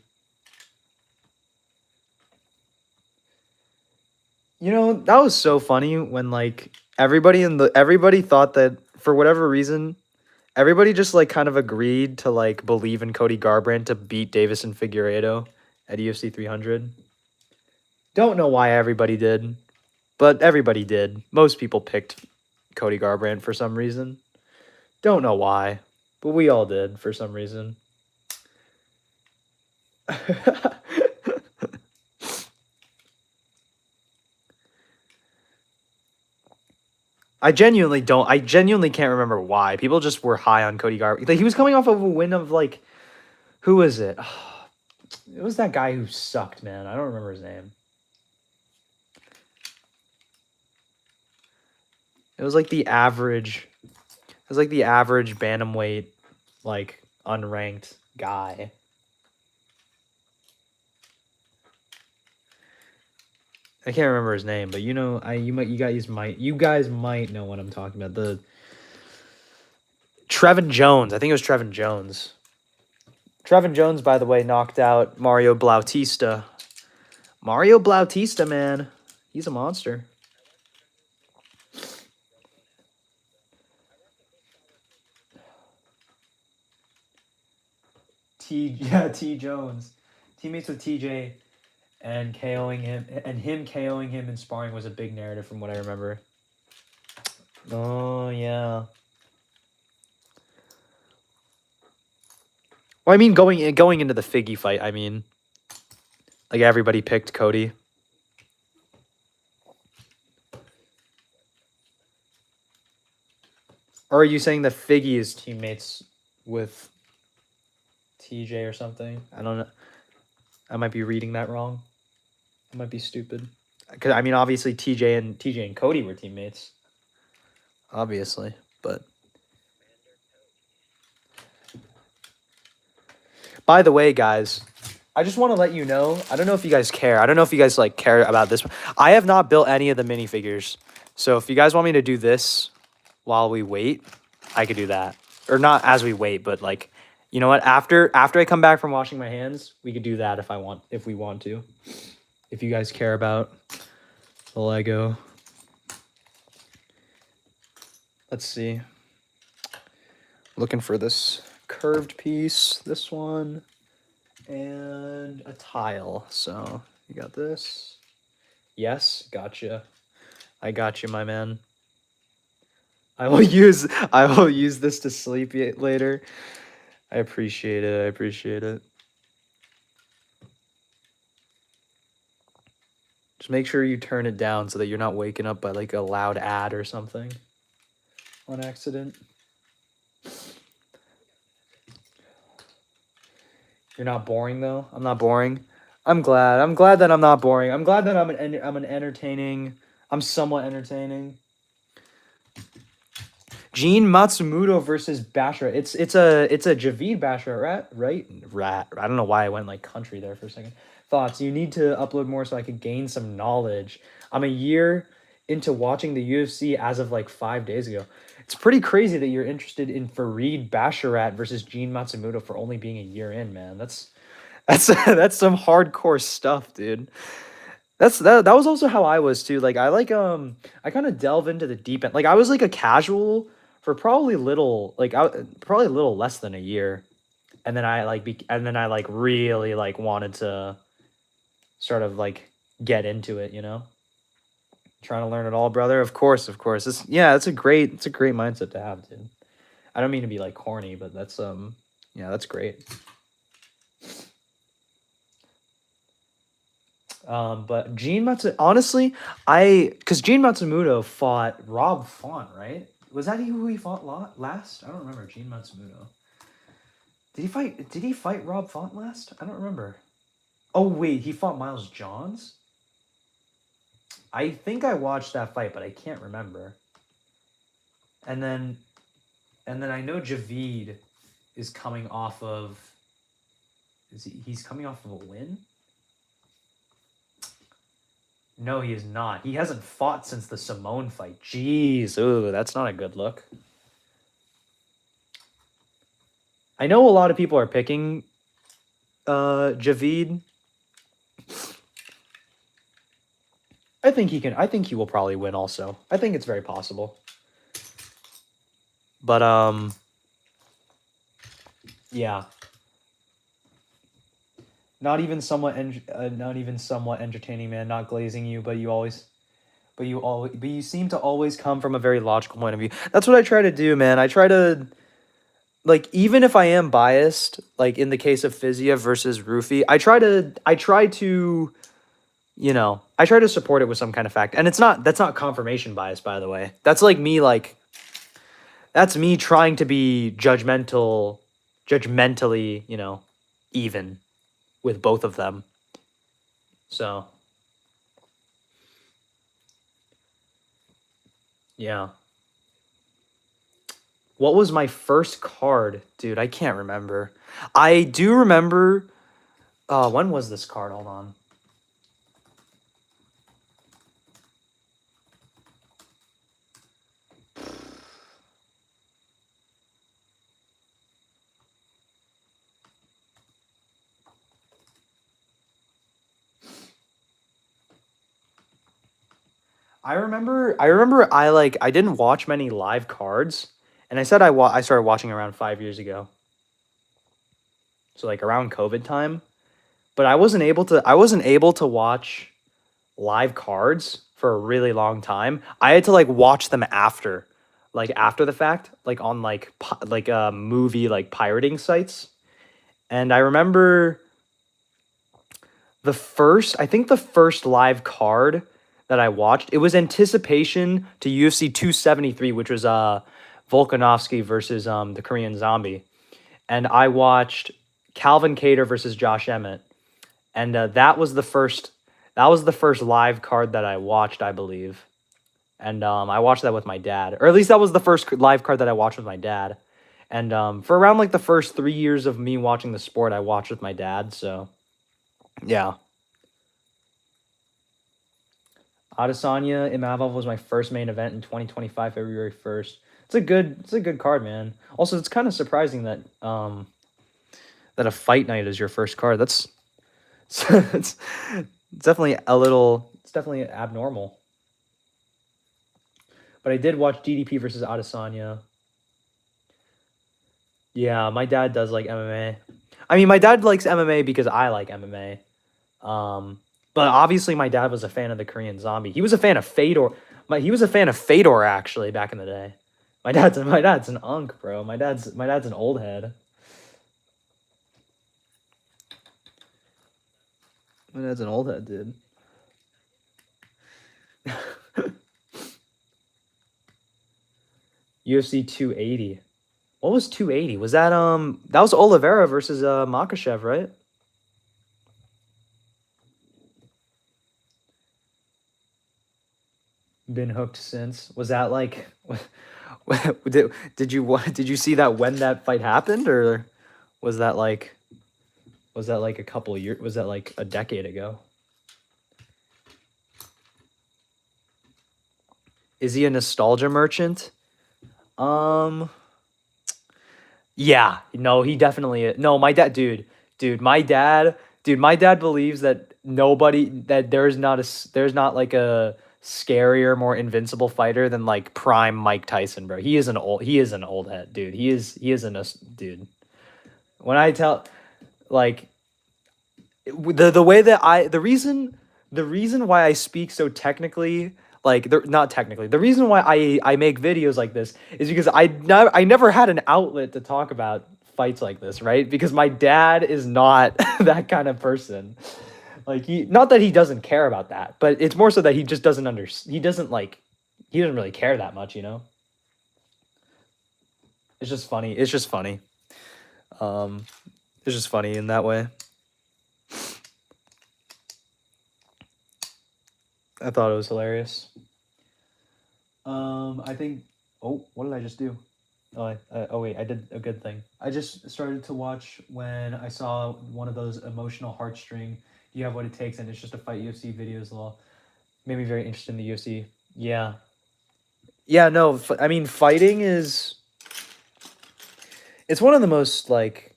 [SPEAKER 2] You know, that was so funny when like everybody thought that for whatever reason, everybody just like kind of agreed to like believe in Cody Garbrandt to beat Davison Figueiredo at UFC 300. Don't know why everybody did, but everybody did. Most people picked Cody Garbrandt for some reason. Don't know why, but we all did for some reason. I genuinely can't remember why. People just were high on Cody Garbrandt. Like, he was coming off of a win of like, who was it? It was that guy who sucked, man. I don't remember his name. It was like the average bantamweight, like unranked guy. I can't remember his name, but you know, you guys might know what I'm talking about. The Trevin Jones. I think it was Trevin Jones. Trevin Jones, by the way, knocked out Mario Bautista. Mario Bautista, man. He's a monster. T Jones. Teammates with TJ and KOing him, and him KOing him in sparring was a big narrative from what I remember. Oh, yeah. Well, I mean, going into the Figgy fight, I mean, like, everybody picked Cody. Or are you saying that Figgy is teammates with TJ or something? I don't know. I might be reading that wrong. I might be stupid. Because, I mean, obviously, TJ and Cody were teammates. Obviously, but... By the way, guys, I just want to let you know, I don't know if you guys care. I don't know if you guys, like, care about this. I have not built any of the minifigures. So if you guys want me to do this while we wait, I could do that. Or not as we wait, but, like, you know what? After I come back from washing my hands, we could do that if we want to. If you guys care about the Lego. Let's see. Looking for this curved piece, this one, and a tile. So you got this. Yes, gotcha. I got you, my man. I will use this to sleep later. I appreciate it. Just make sure you turn it down so that you're not waking up by like a loud ad or something on accident. You're not boring though. I'm not boring. I'm glad that I'm not boring. I'm glad that I'm somewhat entertaining. Gene Matsumoto versus Basharat. It's a Javid Basharat, right? I don't know why I went like country there for a second. Thoughts. You need to upload more so I could gain some knowledge. I'm a year into watching the UFC as of like 5 days ago. It's pretty crazy that you're interested in Farid Basharat versus Gene Matsumoto for only being a year in, man. That's some hardcore stuff, dude. That was also how I was too. Like I kind of delve into the deep end. Like I was like a casual for probably probably a little less than a year. And then I like really like wanted to sort of like get into it, you know? Trying to learn it all, brother. Of course. It's a great mindset to have, dude. I don't mean to be like corny, but that's yeah, that's great. But honestly, because Gene Matsumoto fought Rob Font, right? Was that who he fought last? I don't remember. Gene Matsumoto. Did he fight Rob Font last? I don't remember. Oh wait, he fought Miles Johns? I think I watched that fight, but I can't remember. And then I know Javid is coming off of he's coming off of a win? No, he is not. He hasn't fought since the Simone fight. Jeez, ooh, that's not a good look. I know a lot of people are picking Javid. I think he will probably win also. I think it's very possible. But yeah. Not even somewhat entertaining, man. Not glazing you, but you seem to always come from a very logical point of view. That's what I try to do, man. I try to, like, even if I am biased, like in the case of Fizia versus Rufy, I try to, you know, I try to support it with some kind of fact. And that's not confirmation bias, by the way. That's like me, that's me trying to be judgmentally, you know, even with both of them. So, yeah. What was my first card? Dude, I can't remember. I do remember... when was this card? Hold on. I remember I didn't watch many live cards, and I said I started watching around 5 years ago. So like around COVID time, but I wasn't able to watch live cards for a really long time. I had to like watch them after the fact, like on movie like pirating sites. And I remember the first live card that I watched, it was Anticipation to UFC 273, which was Volkanovski versus the Korean Zombie. And I watched Calvin Kattar versus Josh Emmett. And that was the first live card that I watched, I believe. And I watched that with my dad. Or at least that was the first live card that I watched with my dad. And for around like the first 3 years of me watching the sport, I watched with my dad, so yeah. Adesanya Imavov was my first main event in 2025, February 1st. It's a good card, man. Also, it's kind of surprising that that a fight night is your first card. That's it's definitely abnormal. But I did watch DDP versus Adesanya. Yeah, my dad does like MMA. I mean, my dad likes MMA because I like MMA. But obviously my dad was a fan of the Korean Zombie. He was a fan of Fedor. He was a fan of Fedor actually back in the day. My dad's an unk, bro. My dad's an old head. My dad's an old head, dude. UFC 280. What was 280? Was that that was Oliveira versus Makhachev, right? Been hooked since. Was that like did you see that when that fight happened, or was that like a couple of years, was that like a decade ago? Is he a nostalgia merchant? Yeah, no, he definitely is. No, my dad believes that there's not like a scarier, more invincible fighter than like prime Mike Tyson, bro. He is an old head, dude. He is dude. When I tell, like, the way that the reason why I speak so technically Like, not technically. The reason why I make videos like this is because I never had an outlet to talk about fights like this, right? Because my dad is not that kind of person. Like, not that he doesn't care about that, but it's more so that he just doesn't he doesn't really care that much, you know? It's just funny. It's just funny. It's just funny in that way. I thought it was hilarious. I think. Oh, what did I just do? Oh wait, I did a good thing. I just started to watch when I saw one of those emotional heartstring. You have what it takes, and it's just a fight UFC video as well. Made me very interested in the UFC. Yeah. Yeah. No, I mean, fighting is. It's one of the most like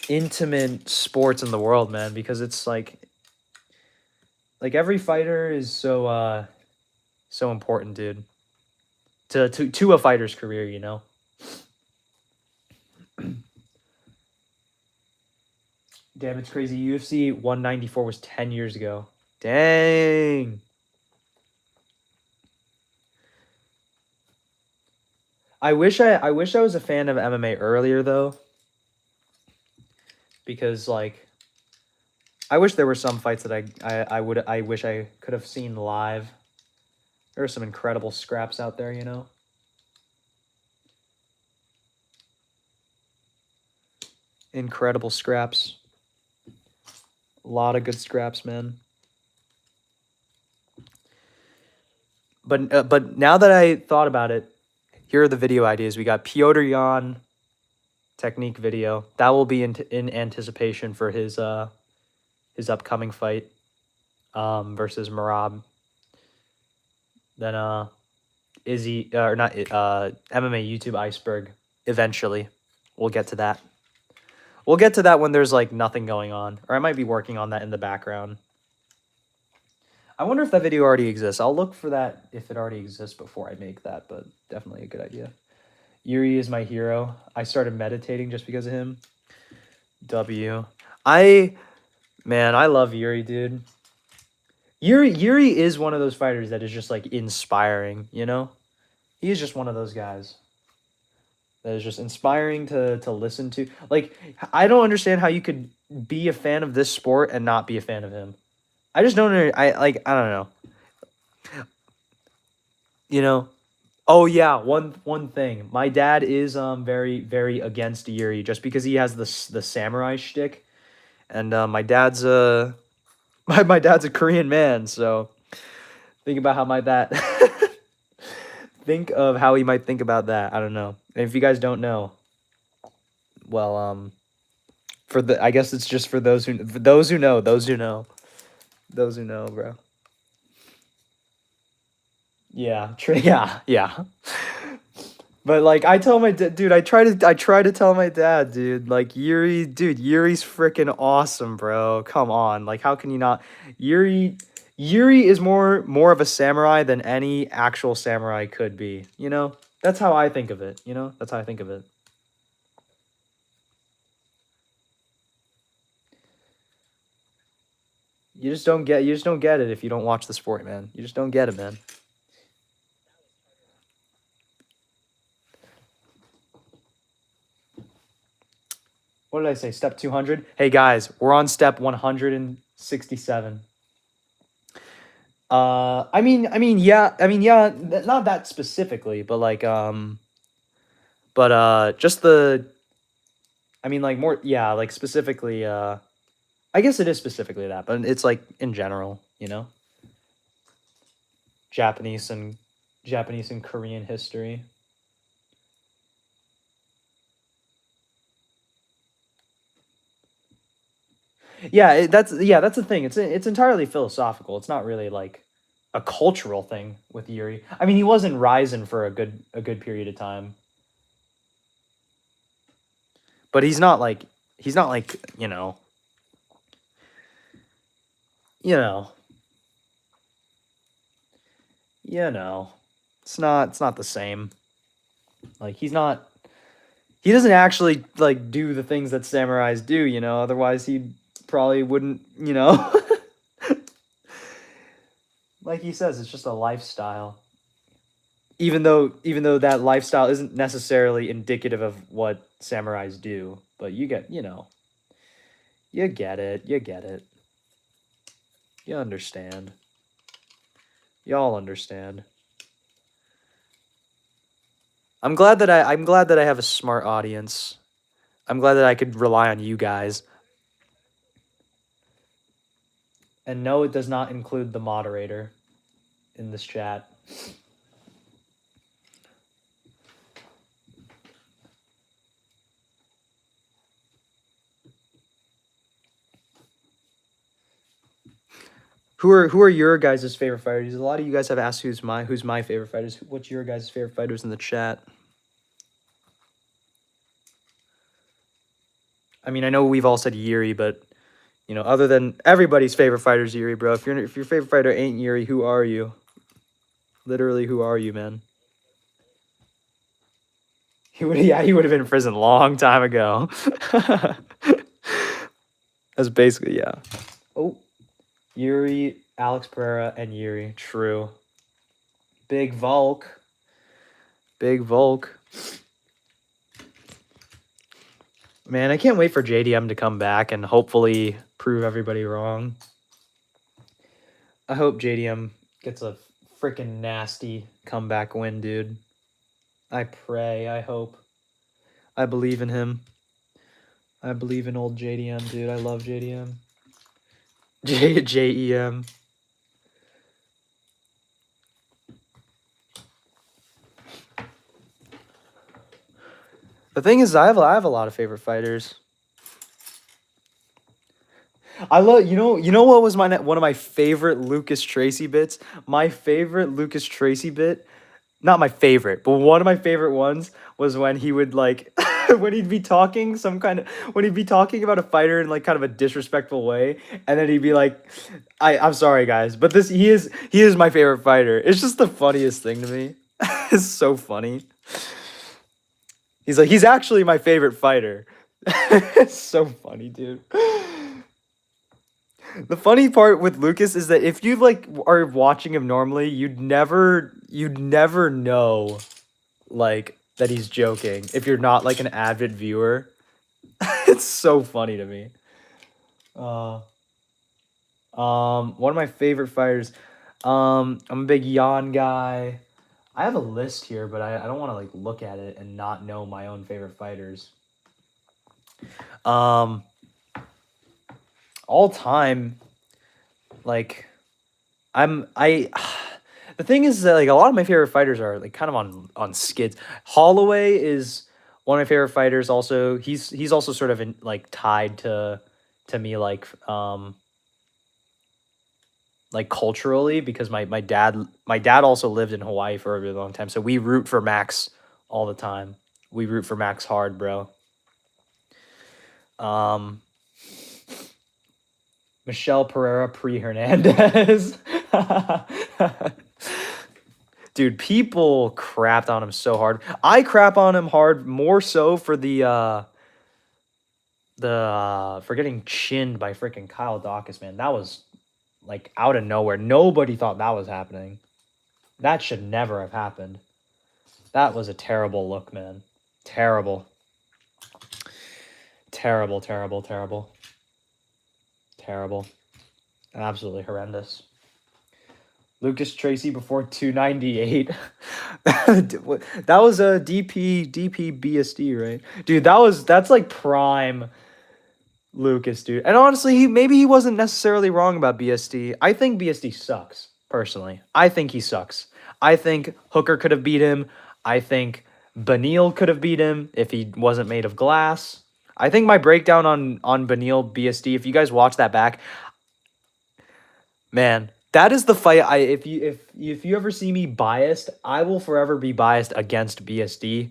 [SPEAKER 2] intimate sports in the world, man, because it's like every fighter is so important, dude, to a fighter's career, you know. Damn, it's crazy. UFC 194 was 10 years ago. Dang. I wish I was a fan of MMA earlier though, because like I wish there were some fights that I wish I could have seen live. There are some incredible scraps out there, you know. Incredible scraps. A lot of good scraps, man. But now that I thought about it, here are the video ideas. We got Piotr Jan technique video. That will be in anticipation for his upcoming fight versus Marab. Then Izzy or not MMA YouTube Iceberg eventually. We'll get to that. We'll get to that when there's like nothing going on, or I might be working on that in the background. I wonder if that video already exists. I'll look for that if it already exists before I make that, but definitely a good idea. Yuri is my hero. I started meditating just because of him. Man, I love Yuri, dude. Yuri is one of those fighters that is just like inspiring, you know? He is just one of those guys that is just inspiring to listen to. Like, I don't understand how you could be a fan of this sport and not be a fan of him. I just don't I don't know. You know? Oh yeah, one thing. My dad is very very against Yuri just because he has the samurai shtick, and my dad's my dad's a Korean man, so think about how think of how he might think about that. I don't know. And if you guys don't know, well, I guess it's just for those who know, bro. Yeah, yeah. But like I tell my dude, I try to tell my dad, dude, like Yuri's freaking awesome, bro. Come on, like how can you not? Yuri is more of a samurai than any actual samurai could be. You know, that's how I think of it. You know, that's how I think of it. You just don't get it if you don't watch the sport, man. You just don't get it, man. What did I say? Step 200? Hey guys, we're on step 167. I mean, yeah, not that specifically, but like, just like more, yeah, like specifically, I guess it is specifically that, but it's like in general, you know, Japanese and Korean history. Yeah, that's the thing. It's entirely philosophical. It's not really like a cultural thing with Yuri. I mean, he was in Ryzen for a good period of time. But he's not like, you know. It's not the same. Like he doesn't actually like do the things that samurais do, you know, otherwise he probably wouldn't, you know. Like like he says, it's just a lifestyle. Even though that lifestyle isn't necessarily indicative of what samurais do, but you get it. You get it. You understand. Y'all understand. I'm glad that I have a smart audience. I'm glad that I could rely on you guys. And no, it does not include the moderator in this chat. Who are your guys' favorite fighters? A lot of you guys have asked who's my favorite fighters. What's your guys' favorite fighters in the chat? I mean, I know we've all said Yuri, but you know, other than everybody's favorite fighter is Yuri, bro. If your favorite fighter ain't Yuri, who are you? Literally, who are you, man? He would have been in prison a long time ago. That's basically, yeah. Oh, Yuri, Alex Pereira, and Yuri. True. Big Volk. Big Volk. Man, I can't wait for JDM to come back and hopefully prove everybody wrong. I hope JDM gets a freaking nasty comeback win, dude. I pray. I hope. I believe in him. I believe in old JDM, dude. I love JDM. JEM. The thing is, I have a lot of favorite fighters. I love you know what was one of my favorite Lucas Tracy bits? My favorite Lucas Tracy bit, not my favorite, but one of my favorite ones was when he would like when he'd be talking about a fighter in like kind of a disrespectful way, and then he'd be like, I'm sorry guys, but he is my favorite fighter. It's just the funniest thing to me. It's so funny. He's like, he's actually my favorite fighter. It's so funny, dude. The funny part with Lucas is that if you like are watching him normally, you'd never know like that he's joking if you're not like an avid viewer. It's so funny to me. One of my favorite fighters. I'm a big Yan guy. I have a list here, but I don't want to like look at it and not know my own favorite fighters. All time, like the thing is that like a lot of my favorite fighters are like kind of on skids. Holloway is one of my favorite fighters. Also, he's also sort of like tied to me like culturally, because my dad also lived in Hawaii for a really long time, so we root for Max all the time. We root for Max hard, bro. Michelle Pereira pre-Hernandez. Dude, people crapped on him so hard. I crap on him hard more so for for getting chinned by freaking Kyle Dawkins, man. That was like out of nowhere. Nobody thought that was happening. That should never have happened. That was a terrible look, man. Terrible. Terrible, terrible, terrible. Terrible. Absolutely horrendous. Lucas Tracy before 298. That was a DP BSD, right? Dude, that's like prime Lucas, dude. And honestly, maybe he wasn't necessarily wrong about BSD. I think BSD sucks, personally. I think he sucks. I think Hooker could have beat him. I think Benil could have beat him if he wasn't made of glass. I think my breakdown on Benil BSD, if you guys watch that back, man, that is the fight. If you ever see me biased, I will forever be biased against BSD.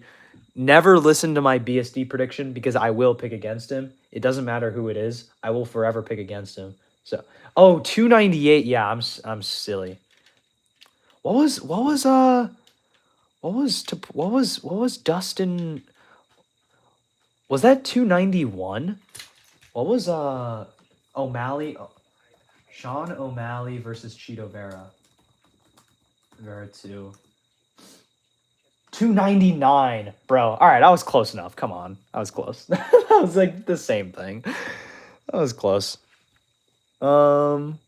[SPEAKER 2] Never listen to my BSD prediction, because I will pick against him. It doesn't matter who it is. I will forever pick against him. So, 298. Yeah, I'm silly. What was Dustin? Was that 291? What was O'Malley? Sean O'Malley versus Cheeto Vera. Vera 2. 299, bro. All right, I was close enough. Come on, I was close. That was like the same thing. That was close. I'm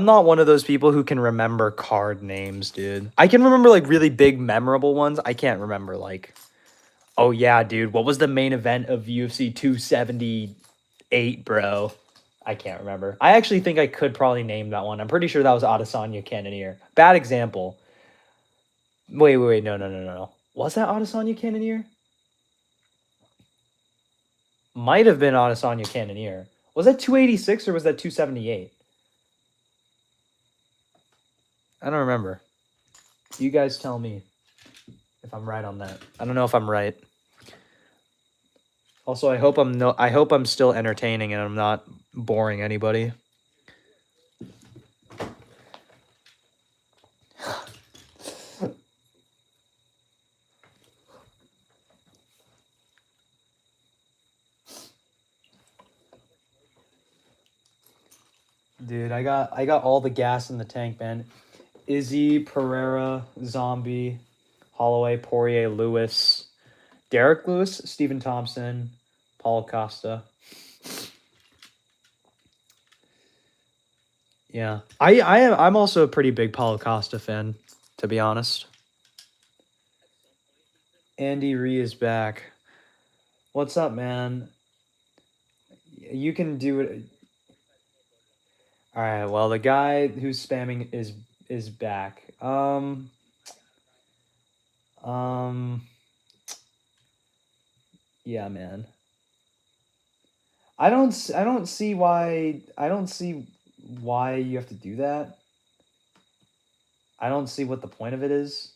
[SPEAKER 2] not one of those people who can remember card names, dude. I can remember like really big memorable ones. I can't remember like, oh yeah, dude, what was the main event of UFC 278, bro? I can't remember. I actually think I could probably name that one. I'm pretty sure that was Adesanya Cannonier. Bad example. Wait, no. Was that Adesanya Cannonier? Might have been Adesanya Cannonier. Was that 286 or was that 278? I don't remember. You guys tell me if I'm right on that. I don't know if I'm right. Also, I hope I'm still entertaining and I'm not boring anybody. Dude, I got all the gas in the tank, man. Izzy, Pereira, Zombie, Holloway, Poirier, Lewis, Derek Lewis, Stephen Thompson, Paul Costa. Yeah, I'm also a pretty big Paulo Costa fan, to be honest. Andy Ree is back. What's up, man? You can do it. All right. Well, the guy who's spamming is back. Yeah, man. I don't see why you have to do that. I don't see what the point of it is.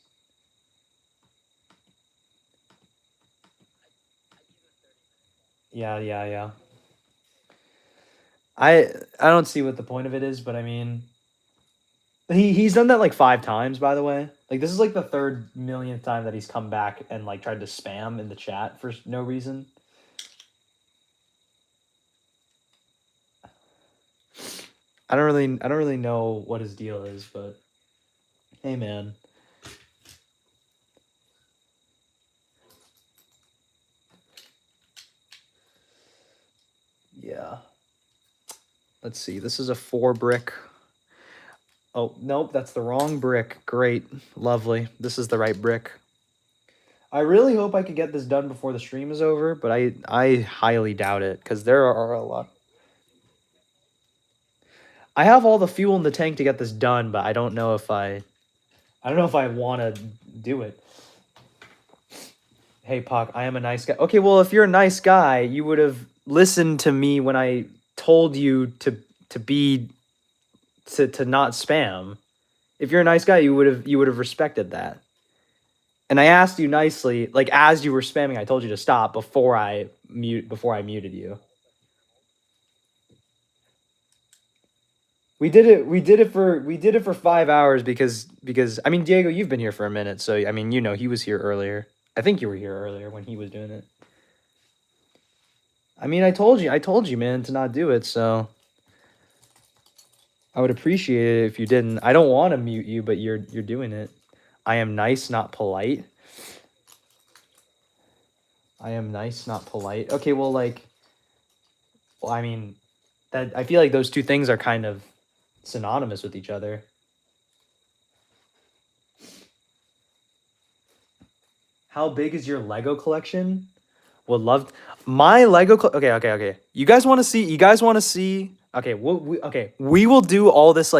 [SPEAKER 2] Yeah. I don't see what the point of it is, but I mean, he's done that like 5 times, by the way. Like this is like the 3rd millionth time that he's come back and like tried to spam in the chat for no reason. I don't really know what his deal is, but hey, man. Yeah. Let's see. This is a 4 brick. Oh, nope, that's the wrong brick. Great. Lovely. This is the right brick. I really hope I could get this done before the stream is over, but I highly doubt it because there are a lot. I have all the fuel in the tank to get this done, but I don't know if I want to do it. Hey, Puck, I am a nice guy. Okay, well, if you're a nice guy, you would have listened to me when I told you to not spam. If you're a nice guy, you would have respected that. And I asked you nicely, like as you were spamming, I told you to stop before I muted you. We did it for 5 hours because I mean, Diego, you've been here for a minute, so I mean, he was here earlier. I think you were here earlier when he was doing it. I mean, I told you, man, to not do it, so I would appreciate it if you didn't. I don't want to mute you, but you're doing it. I am nice, not polite. I am nice, not polite. Okay, well, I mean, that I feel like those two things are kind of synonymous with each other. How big is your Lego collection? Would love my Lego. Okay. You guys want to see? Okay, we will do all this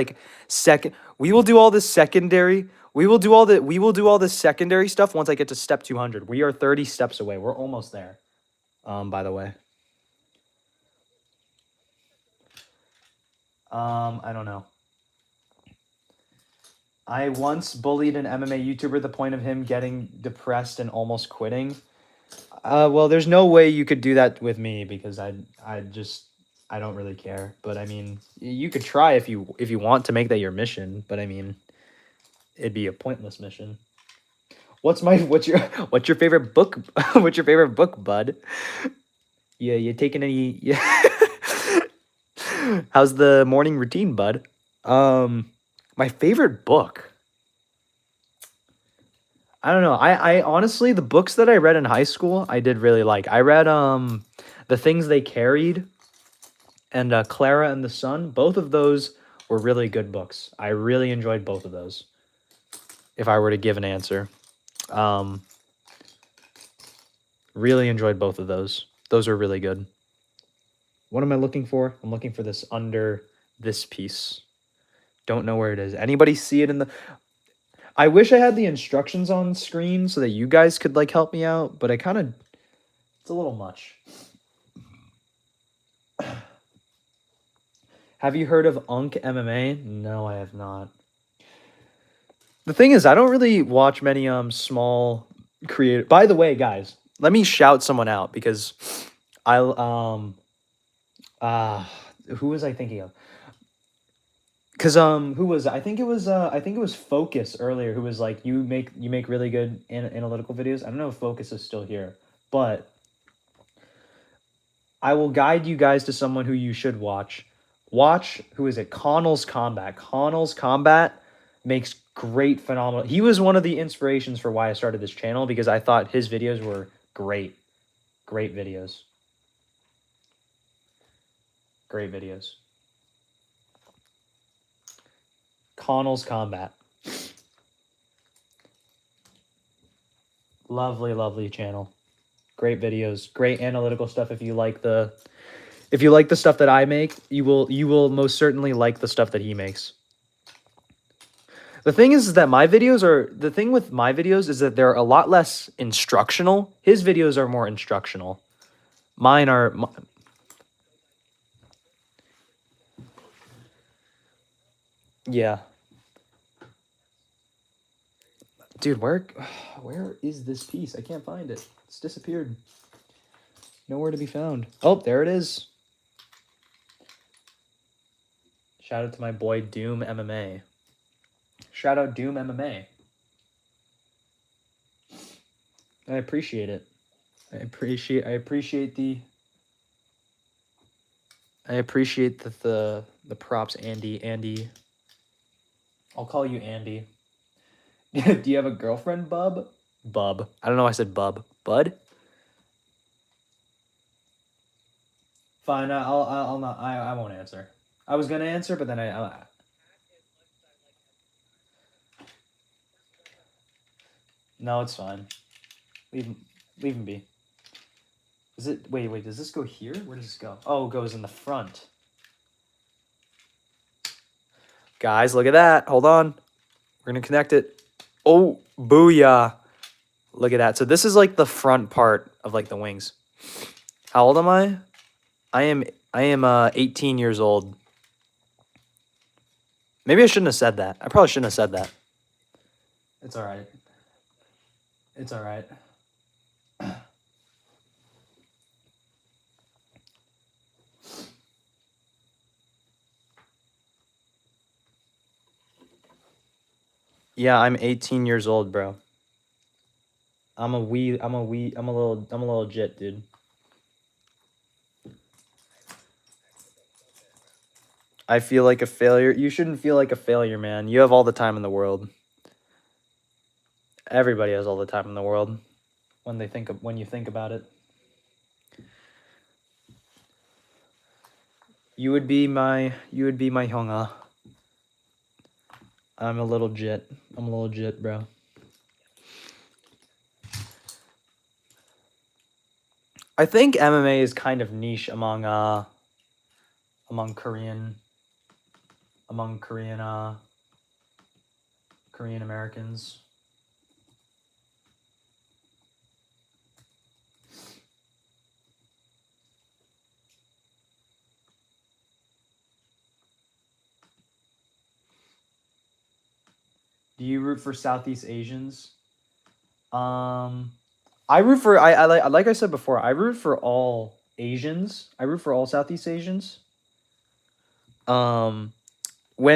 [SPEAKER 2] We will do all this secondary. We will do all this secondary stuff once I get to step 200. We are 30 steps away. We're almost there. By the way. I don't know. I once bullied an MMA YouTuber to the point of him getting depressed and almost quitting. Well, there's no way you could do that with me because I don't really care. But I mean, you could try if you want to make that your mission. But I mean, it'd be a pointless mission. What's your favorite book? What's your favorite book, bud? Yeah, you taking any? Yeah. How's the morning routine, bud? My favorite book. I don't know. I honestly, the books that I read in high school, I did really like. I read The Things They Carried and Clara and the Sun. Both of those were really good books. I really enjoyed both of those. If I were to give an answer. Really enjoyed both of those. Those are really good. What am I looking for? I'm looking for this under this piece. Don't know where it is. Anybody see it in the... I wish I had the instructions on screen so that you guys could like help me out, but I kind of... It's a little much. Have you heard of MMA? No, I have not. The thing is, I don't really watch many small creative... By the way, guys, let me shout someone out because who was I thinking of? Because who was I think it was Focus earlier who was like, you make really good analytical videos. I don't know if Focus is still here, but I will guide you guys to someone who you should watch. Who is it? Connell's Combat. Connell's Combat makes great, phenomenal. He was one of the inspirations for why I started this channel because I thought his videos were great. Great videos. Great videos. Connell's Combat. Lovely, lovely channel. Great videos, great analytical stuff. If you like the stuff that I make, you will most certainly like the stuff that he makes. The thing is that the thing with my videos is that they're a lot less instructional. His videos are more instructional. Mine are... Yeah. Dude, where is this piece? I can't find it. It's disappeared. Nowhere to be found. Oh, there it is. Shout out to my boy Doom MMA. Shout out Doom MMA. I appreciate it. I appreciate the props, Andy. I'll call you Andy. Do you have a girlfriend, Bub? Bub. I don't know why I said Bub. Bud? Fine, I'll not. I won't answer. I was gonna answer, but then I No, it's fine. Leave him be. Is it... Wait, does this go here? Where does this go? Oh, it goes in the front. Guys, look at that. Hold on. We're going to connect it. Oh, booyah. Look at that. So this is like the front part of like the wings. How old am I? I am 18 years old. Maybe I shouldn't have said that. I probably shouldn't have said that. It's all right. It's all right. Yeah, I'm 18 years old, bro. I'm a little jit, dude. I feel like a failure. You shouldn't feel like a failure, man. You have all the time in the world. Everybody has all the time in the world when you think about it. You would be my Hyunga. I'm a little jit. Bro. I think MMA is kind of niche among Korean Americans. Do you root for Southeast Asians? I root for like I said before, I root for all Asians. I root for all Southeast Asians. When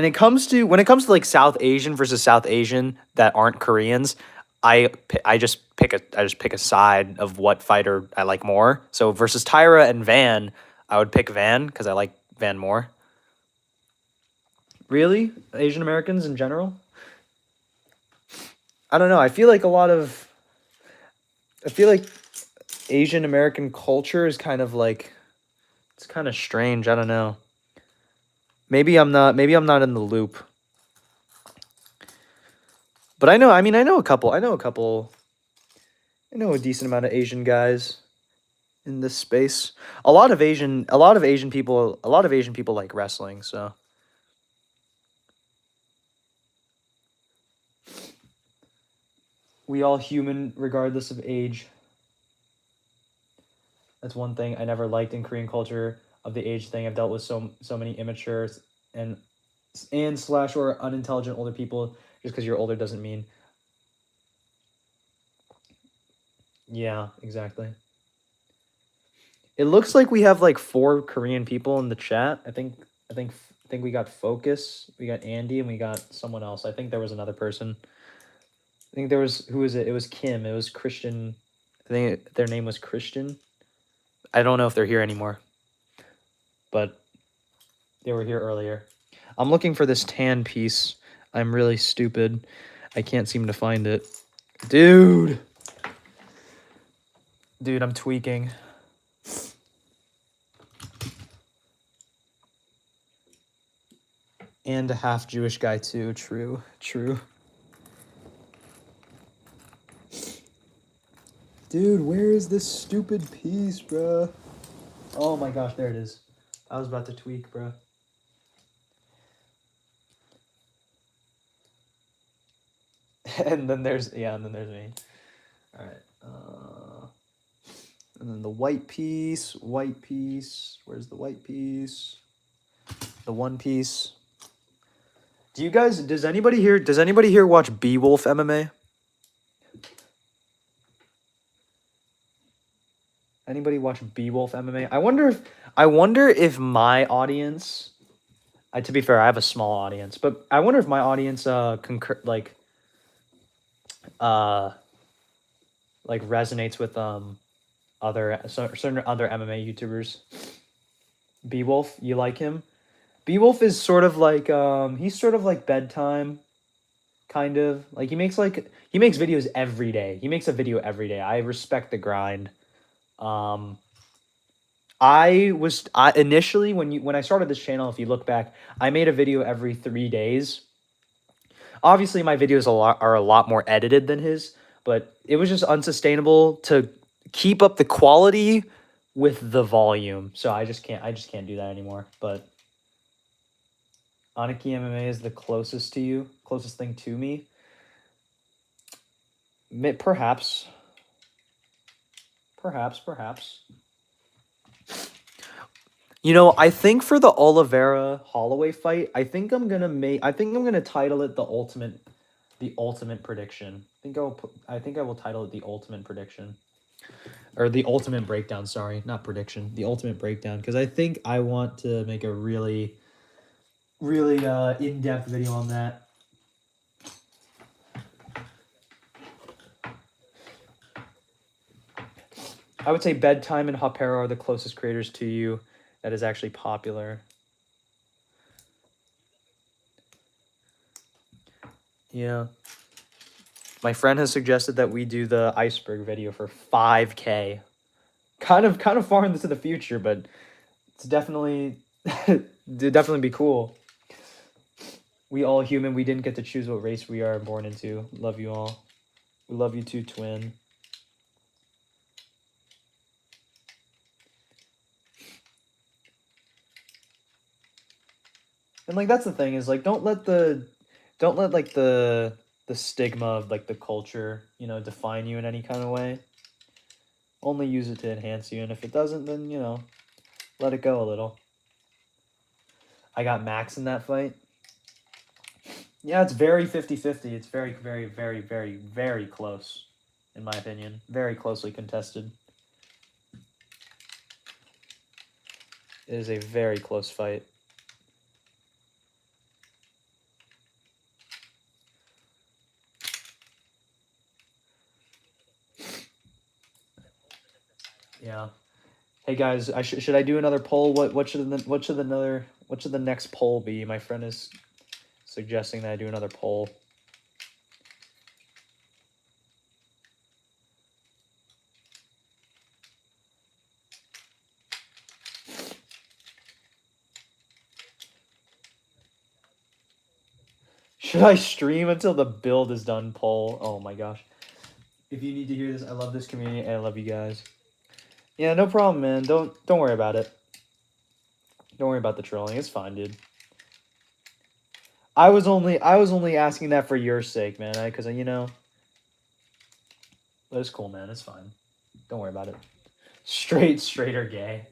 [SPEAKER 2] it comes to like South Asian versus South Asian that aren't Koreans, I just pick a side of what fighter I like more. So versus Tyra and Van, I would pick Van because I like Van more. Really? Asian Americans in general? I don't know. I feel like Asian American culture is kind of like, it's kind of strange. I don't know. Maybe I'm not in the loop. But I know a decent amount of Asian guys in this space. A lot of Asian people like wrestling, so we all human regardless of age. That's one thing I never liked in Korean culture, of the age thing. I've dealt with so many immature and slash or unintelligent older people. Just because you're older doesn't mean. Yeah, exactly. It looks like we have like 4 Korean people in the chat. I think we got Focus, we got Andy, and we got someone else. I think there was another person. I think there was, who was it? It was Kim. It was Christian. I think their name was Christian. I don't know if they're here anymore, but they were here earlier. I'm looking for this tan piece. I'm really stupid. I can't seem to find it. Dude, I'm tweaking. And a half Jewish guy too. True. Dude, where is this stupid piece, bruh? Oh my gosh, there it is. I was about to tweak, bruh. And then there's me. All right. And then the white piece. Where's the white piece? The one piece. Does anybody here watch Beowulf MMA? Anybody watch Beowulf MMA? I wonder if my audience, to be fair, I have a small audience, but I wonder if my audience resonates with certain other MMA YouTubers. Beowulf, you like him? Beowulf is sort of like he's sort of like bedtime, kind of like he makes videos every day. He makes a video every day. I respect the grind. I initially, when I started this channel, if you look back, I made a video every 3 days. Obviously, my videos are a lot more edited than his, but it was just unsustainable to keep up the quality with the volume. So I just can't do that anymore. But Aniki MMA is the closest thing to me. Perhaps. You know, I think for the Oliveira Holloway fight, I think I'm gonna title it the ultimate prediction. I think I will title it the ultimate prediction. Or the ultimate breakdown, sorry, not prediction. The ultimate breakdown, because I think I want to make a really in-depth video on that. I would say Bedtime and Hopera are the closest creators to you that is actually popular. Yeah. My friend has suggested that we do the iceberg video for 5K. Kind of far into the future, but it's definitely definitely be cool. We all human. We didn't get to choose what race we are born into. Love you all. We love you too, twin. And like that's the thing is like don't let like the stigma of like the culture, you know, define you in any kind of way. Only use it to enhance you, and if it doesn't, then you know, let it go a little. I got Max in that fight. Yeah, it's very 50-50. It's very, very, very, very, very close, in my opinion. Very closely contested. It is a very close fight. Yeah. Hey guys, should I do another poll? What should the next poll be? My friend is suggesting that I do another poll. Should I stream until the build is done poll? Oh my gosh. If you need to hear this, I love this community and I love you guys. Yeah, no problem, man. Don't worry about it. Don't worry about the trolling. It's fine, dude. I was only asking that for your sake, man. Because you know, but it's cool, man. It's fine. Don't worry about it. Straight or gay.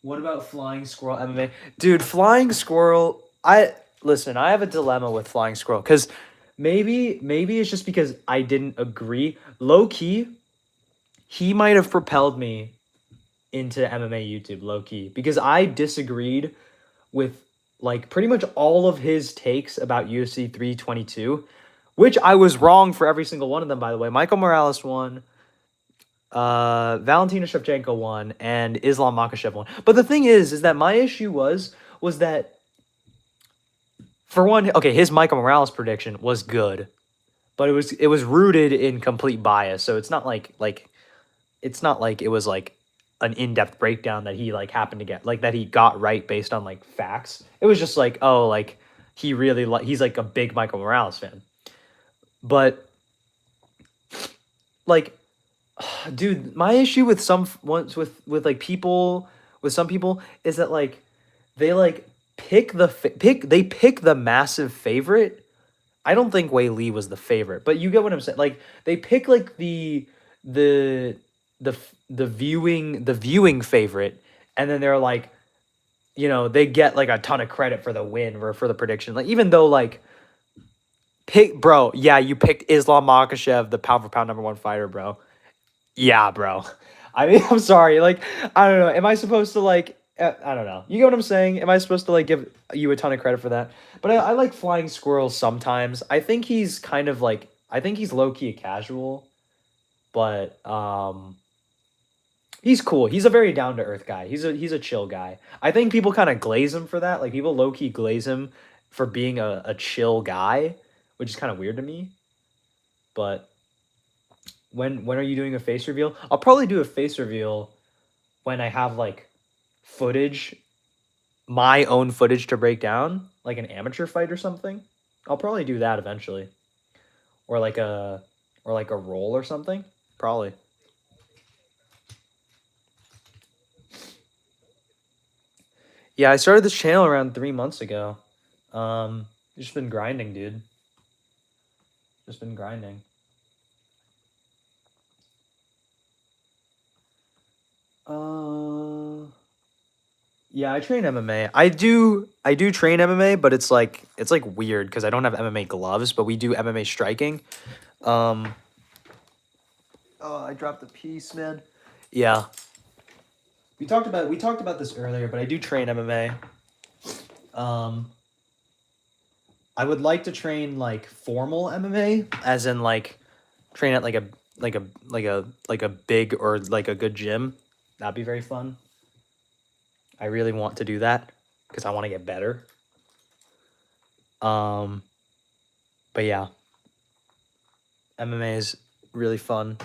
[SPEAKER 2] What about Flying Squirrel MMA? Dude, Flying Squirrel, I have a dilemma with Flying Squirrel because maybe it's just because I didn't agree. Low key, he might have propelled me into MMA YouTube, low key, because I disagreed with like pretty much all of his takes about UFC 322, which I was wrong for every single one of them, by the way. Michael Morales won. Valentina Shevchenko won and Islam Makhachev won. But the thing is that my issue was that for one, okay, his Michael Morales prediction was good, but it was rooted in complete bias. So it's not like it was like an in-depth breakdown that he like happened to get, like that he got right based on like facts. It was just like, oh, like he really he's like a big Michael Morales fan. But like, dude, my issue with some people is that like they like pick the massive favorite. I don't think Wei Li was the favorite, but you get what I'm saying. Like they pick like the viewing favorite, and then they're like, you know, they get like a ton of credit for the win or for the prediction. Like even though like you picked Islam Makhachev, the pound for pound #1 fighter, bro. Yeah, bro. I mean, I'm sorry. Like, I don't know. Am I supposed to like? I don't know. You get what I'm saying? Am I supposed to like give you a ton of credit for that? But I like Flying Squirrel sometimes. I think he's kind of like. I think he's low key a casual, but he's cool. He's a very down to earth guy. He's a chill guy. I think people kind of glaze him for that. Like people low key glaze him for being a chill guy, which is kind of weird to me. But when are you doing a face reveal? I'll probably do a face reveal when I have like footage, my own footage to break down, like an amateur fight or something. I'll probably do that eventually. Or like a roll or something. Probably. Yeah, I started this channel around 3 months ago. Just been grinding, dude. Just been grinding. Yeah, I train MMA. I do train MMA, but it's like weird because I don't have MMA gloves, but we do MMA striking. Oh, I dropped a piece, man. Yeah. We talked about this earlier, but I do train MMA. I would like to train like formal MMA, as in like train at like a big or like a good gym. That'd be very fun. I really want to do that because I want to get better. But yeah, MMA is really fun.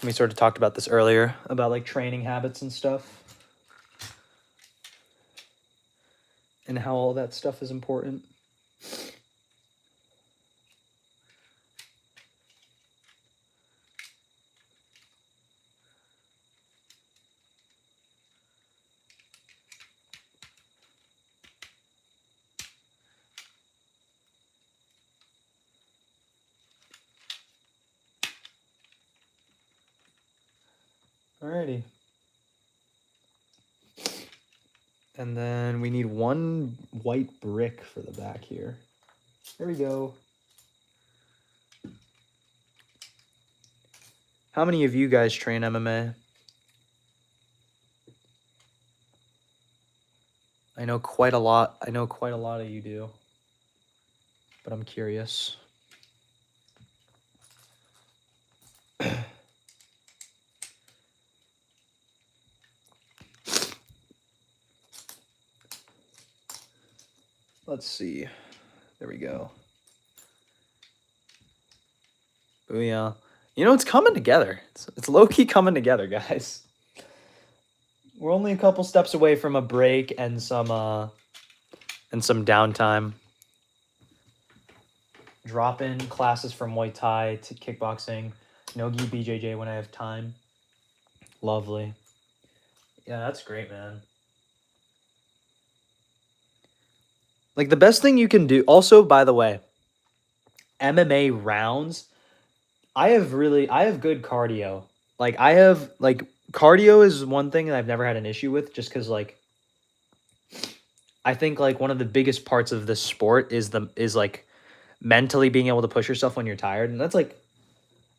[SPEAKER 2] We sort of talked about this earlier about like training habits and stuff, and how all that stuff is important. Alrighty. And then we need one white brick for the back here. There we go. How many of you guys train MMA? I know quite a lot. I know quite a lot of you do. But I'm curious. Let's see. There we go. Booyah. You know, it's coming together. It's low-key coming together, guys. We're only a couple steps away from a break and some downtime. Drop in classes from Muay Thai to kickboxing. No-gi BJJ when I have time. Lovely. Yeah, that's great, man. Like, the best thing you can do... Also, by the way, MMA rounds... I have good cardio. Like, cardio is one thing that I've never had an issue with, just because, like, I think, like, one of the biggest parts of this sport is like, mentally being able to push yourself when you're tired. And that's, like, I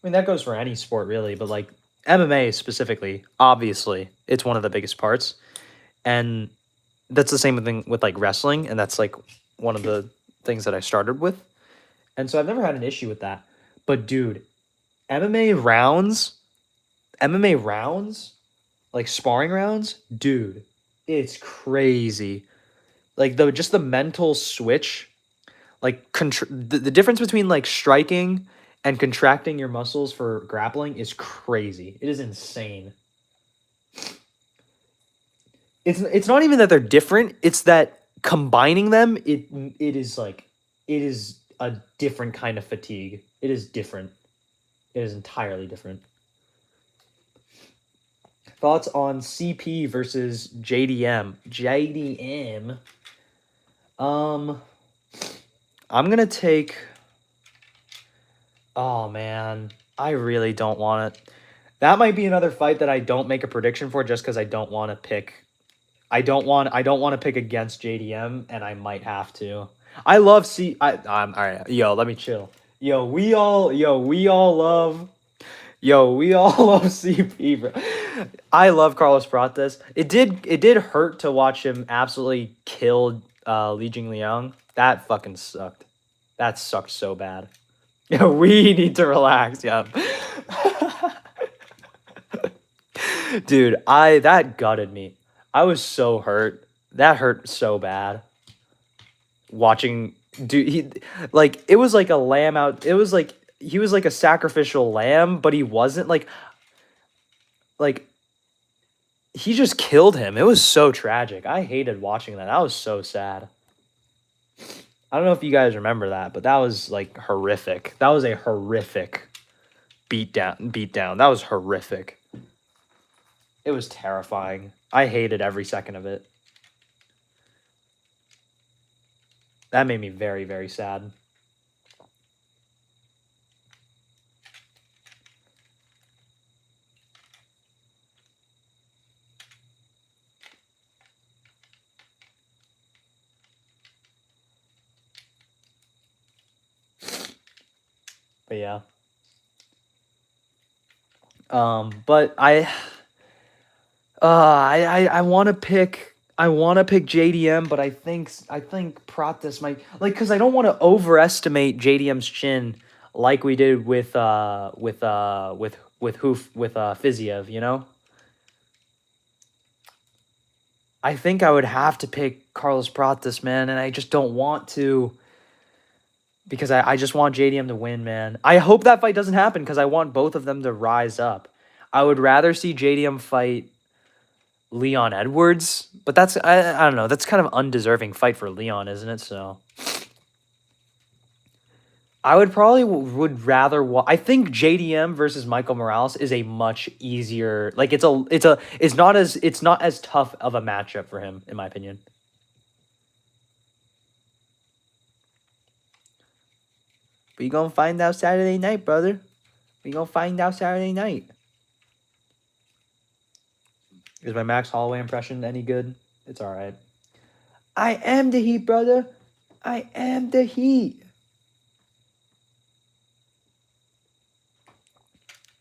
[SPEAKER 2] mean, that goes for any sport, really, but, like, MMA specifically, obviously, it's one of the biggest parts. And that's the same thing with, like, wrestling, and that's, like, one of the things that I started with. And so I've never had an issue with that. But, dude, MMA rounds, like sparring rounds, dude, it's crazy. Like, just the mental switch, like, the difference between, like, striking and contracting your muscles for grappling is crazy. It is insane. It's not even that they're different, it's that combining them, it is a different kind of fatigue. It is different. It is entirely different. Thoughts on CP versus JDM? I'm going to take... Oh, man. I really don't want it. That might be another fight that I don't make a prediction for just because I don't want to pick... I don't want to pick against JDM, and I might have to. I love all right. Yo, let me chill. Yo, we all love CP, bro. I love Carlos Prates. It did hurt to watch him absolutely kill Li Jingliang. That fucking sucked. That sucked so bad. Yeah, we need to relax. Yeah. Dude, that gutted me. I was so hurt. That hurt so bad. Watching, dude, it was like a lamb out. It was like he was like a sacrificial lamb, but he wasn't like he just killed him. It was so tragic. I hated watching that. That was so sad. I don't know if you guys remember that, but that was like horrific. That was a horrific beatdown. That was horrific. It was terrifying. I hated every second of it. That made me very, very sad. But yeah. But I want to pick JDM, but I think Prates might, like, because I don't want to overestimate JDM's chin like we did with Fiziev, you know. I think I would have to pick Carlos Prates, man, and I just don't want to, because I just want JDM to win, man. I hope that fight doesn't happen because I want both of them to rise up. I would rather see JDM fight Leon Edwards, but that's, I don't know, that's kind of undeserving fight for Leon, isn't it? So I would rather I think JDM versus Michael Morales is a much easier, like, it's not as tough of a matchup for him, in my opinion. But you gonna find out Saturday night, brother. We gonna find out Saturday night. Is my Max Holloway impression any good? It's all right. I am the Heat, brother. I am the Heat.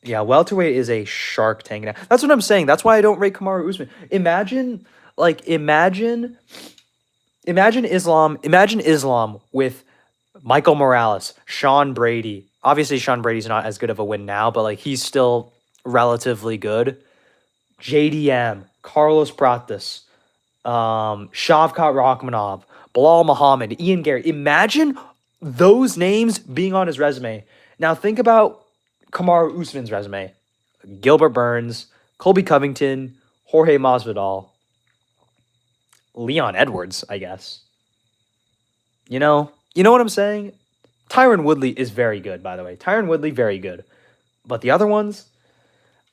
[SPEAKER 2] Yeah, welterweight is a shark tank now. That's what I'm saying. That's why I don't rate Kamaru Usman. Imagine Islam with Michael Morales, Sean Brady. Obviously, Sean Brady's not as good of a win now, but like he's still relatively good. JDM, Carlos Prates, Shavkat Rakhmonov, Bilal Muhammad, Ian Gary. Imagine those names being on his resume. Now think about Kamaru Usman's resume. Gilbert Burns, Colby Covington, Jorge Masvidal, Leon Edwards, I guess. You know what I'm saying? Tyron Woodley is very good, by the way. Tyron Woodley, very good. But the other ones,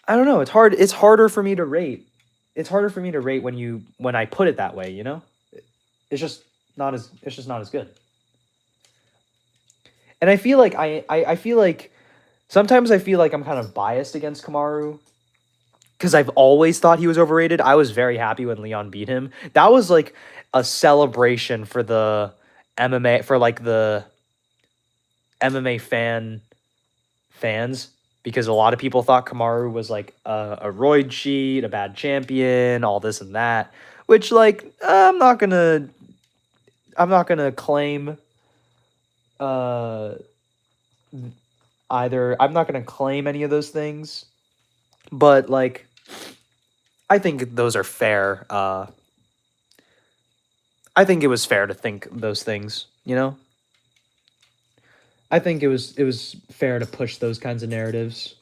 [SPEAKER 2] I don't know. It's hard. It's harder for me to rate. It's harder for me to rate when I put it that way, you know? It's just not as good. And I feel like I feel like sometimes I feel like I'm kind of biased against Kamaru because I've always thought he was overrated. I was very happy when Leon beat him. That was like a celebration for the MMA, for like the MMA fans, because a lot of people thought Kamaru was like a roid cheat, a bad champion, all this and that, which like I'm not gonna claim either. I'm not gonna claim any of those things, but like I think those are fair. I think it was fair to think those things, you know? I think it was fair to push those kinds of narratives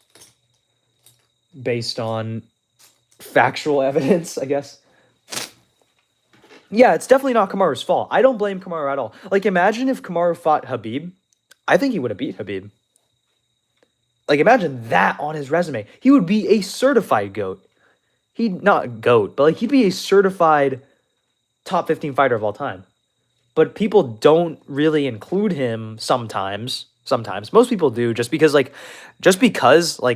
[SPEAKER 2] based on factual evidence, I guess. Yeah, it's definitely not Kamaru's fault. I don't blame Kamaru at all. Like, imagine if Kamaru fought Khabib. I think he would have beat Khabib. Like, imagine that on his resume. He would be a certified GOAT. Not GOAT, but like he'd be a certified top 15 fighter of all time. But people don't really include him sometimes. Most people do, just because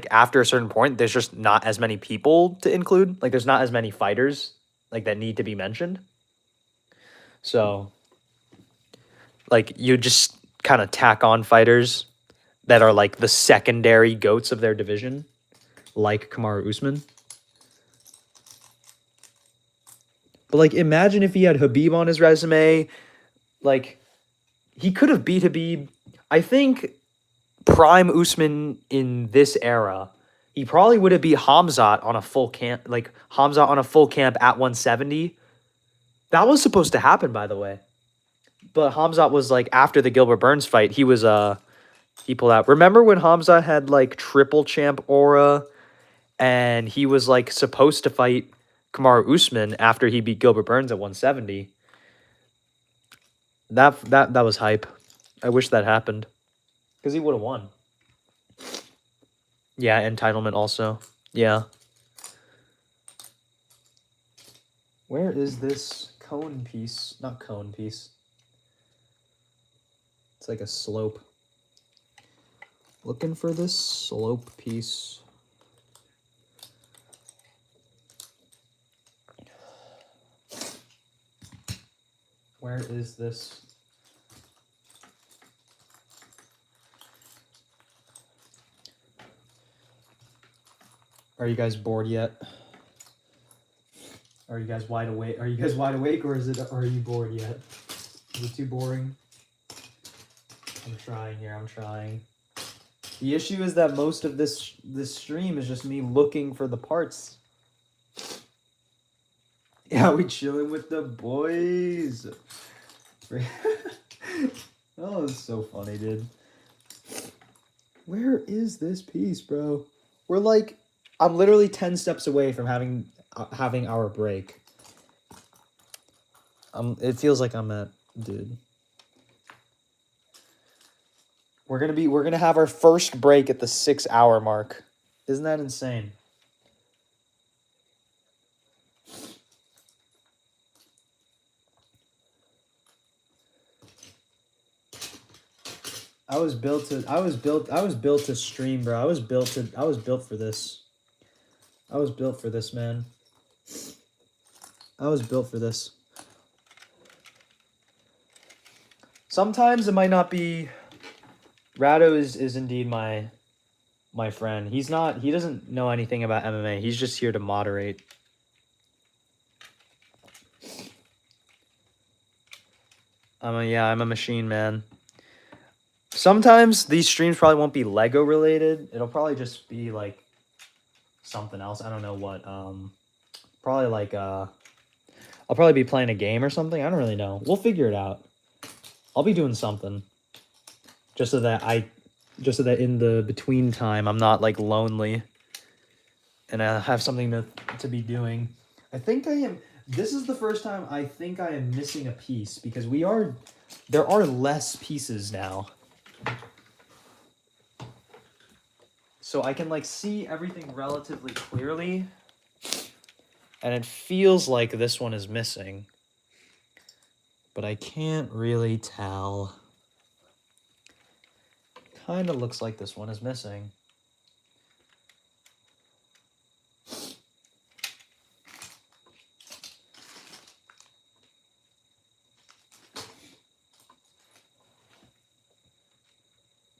[SPEAKER 2] after a certain point there's just not as many people to include. Like, there's not as many fighters like that need to be mentioned. So like you just kind of tack on fighters that are like the secondary GOATs of their division, like Kamaru Usman. But like, imagine if he had Khabib on his resume. Like, he could have beat Khabib. I think prime Usman in this era, he probably would have beat Hamzat on a full camp, at 170. That was supposed to happen, by the way. But Hamzat was like, after the Gilbert Burns fight, he pulled out. Remember when Hamzat had like triple champ aura and he was like supposed to fight Kamaru Usman after he beat Gilbert Burns at 170? That was hype. I wish that happened, because he would have won. Yeah, entitlement also. Yeah. Where is this cone piece? Not cone piece. It's like a slope. Looking for this slope piece. Where is this? Are you guys bored yet? Are you guys wide awake? Are you guys wide awake, or are you bored yet? Is it too boring? I'm trying here. I'm trying. The issue is that most of this stream is just me looking for the parts. Yeah, we chilling with the boys. Oh, it's so funny, dude. Where is this piece, bro? We're like, I'm literally 10 steps away from having our break. It feels like I'm at, dude. We're gonna have our first break at the 6-hour mark. Isn't that insane? I was built to stream, bro. I was built for this. I was built for this, man. I was built for this. Sometimes it might not be. Rado is indeed my friend. He doesn't know anything about MMA. He's just here to moderate. I'm a machine, man. Sometimes these streams probably won't be Lego related. It'll probably just be like something else. I don't know what. Probably like I'll probably be playing a game or something. I don't really know. We'll figure it out. I'll be doing something. Just so that in the between time, I'm not, like, lonely. And I have something to be doing. I think I am... This is the first time I think I am missing a piece. Because there are less pieces now. So I can, like, see everything relatively clearly. And it feels like this one is missing. But I can't really tell. Kind of looks like this one is missing.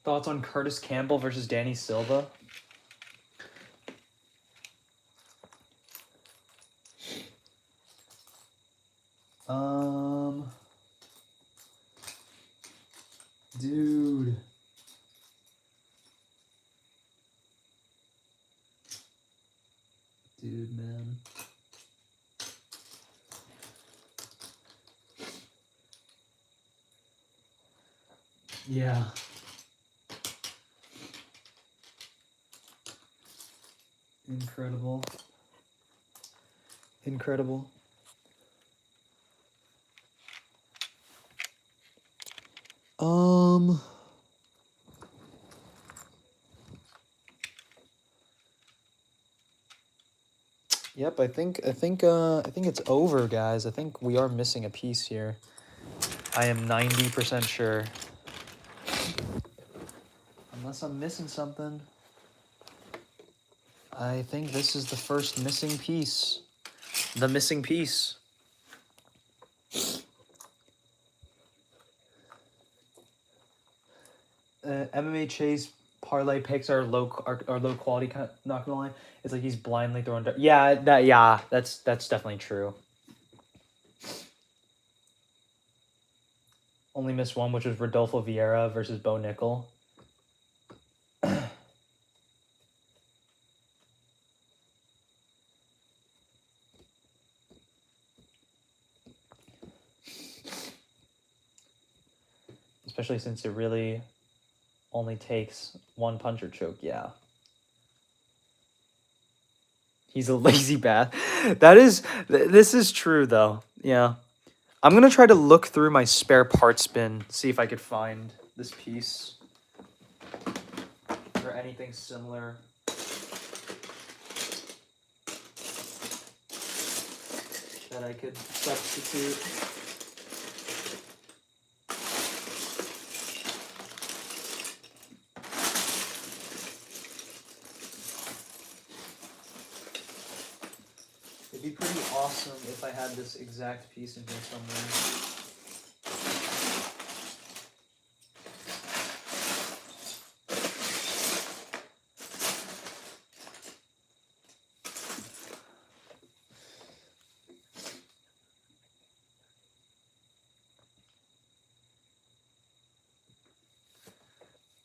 [SPEAKER 2] Thoughts on Curtis Campbell versus Danny Silva? Dude. Dude, man. Yeah. Incredible. Incredible. Yep, I think it's over, guys. I think we are missing a piece here. I am 90% sure. Unless I'm missing something. I think this is the first missing piece. The missing piece. MMA Chase parlay picks are low quality. Not gonna lie, it's like he's blindly throwing. That's definitely true. Only missed one, which was Rodolfo Vieira versus Bo Nickel. Especially since it really only takes one punch or choke, yeah. He's a lazy bat. This is true, though. Yeah. I'm going to try to look through my spare parts bin, see if I could find this piece. Or anything similar. That I could substitute. It'd be pretty awesome if I had this exact piece in here somewhere.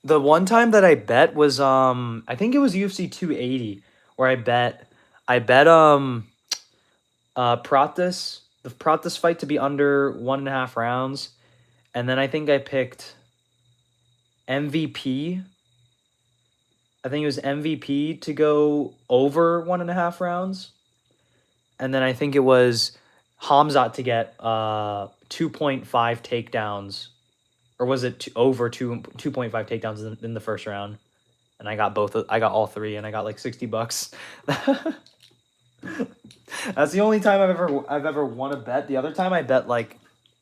[SPEAKER 2] The one time that I bet was I think it was UFC 280 where I bet Pratis, the Pratis fight to be under 1.5 rounds, and then I think I picked MVP. I think it was MVP to go over 1.5 rounds, and then I think it was Hamzat to get 2.5 takedowns, or was it over 2.5 takedowns in the first round? And I got I got all three, and I got like $60. That's the only time I've ever won a bet. The other time I bet like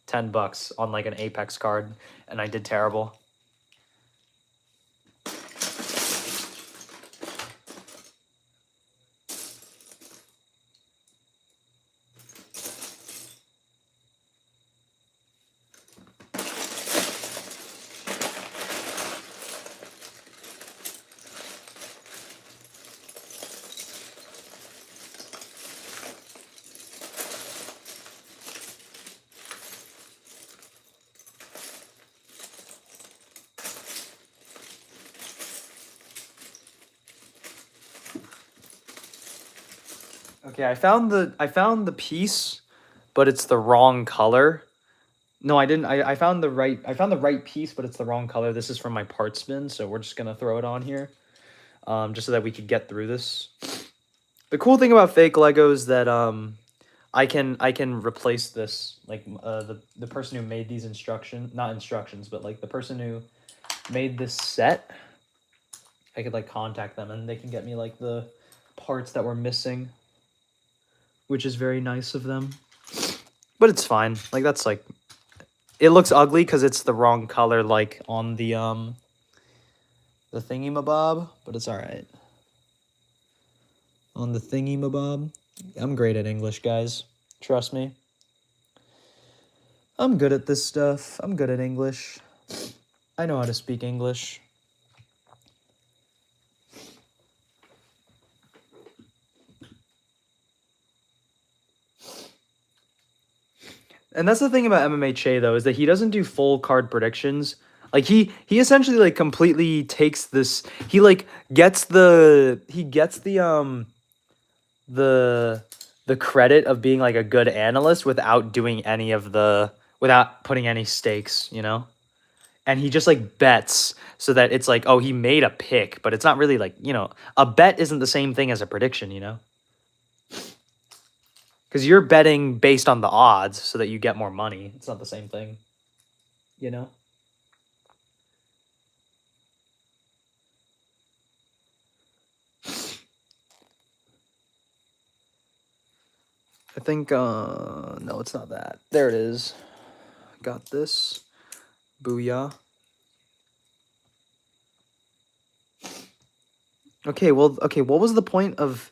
[SPEAKER 2] $10 on like an Apex card, and I did terrible. Okay, I found the piece but it's the wrong color. No, I didn't. I found the right piece, but it's the wrong color. This is from my parts bin, so we're just gonna throw it on here, just so that we could get through this. The cool thing about fake Lego is that I can replace this, like the person who made these not instructions, but like the person who made this set. I could like contact them and they can get me like the parts that were missing, which is very nice of them. But it's fine. Like that's like, it looks ugly because it's the wrong color, like on the thingy-mabob, but it's all right. On the thingy-mabob, I'm great at English, guys. Trust me. I'm good at this stuff. I'm good at English. I know how to speak English. And that's the thing about MMA Che, though, is that he doesn't do full card predictions. Like he essentially like completely takes this. He like gets the credit of being like a good analyst without doing any of without putting any stakes, you know. And he just like bets so that it's like, oh, he made a pick, but it's not really like, you know, a bet isn't the same thing as a prediction, you know. Because you're betting based on the odds so that you get more money. It's not the same thing, you know? I think, no, it's not that. There it is. Got this. Booyah. Okay, well, okay, what was the point of...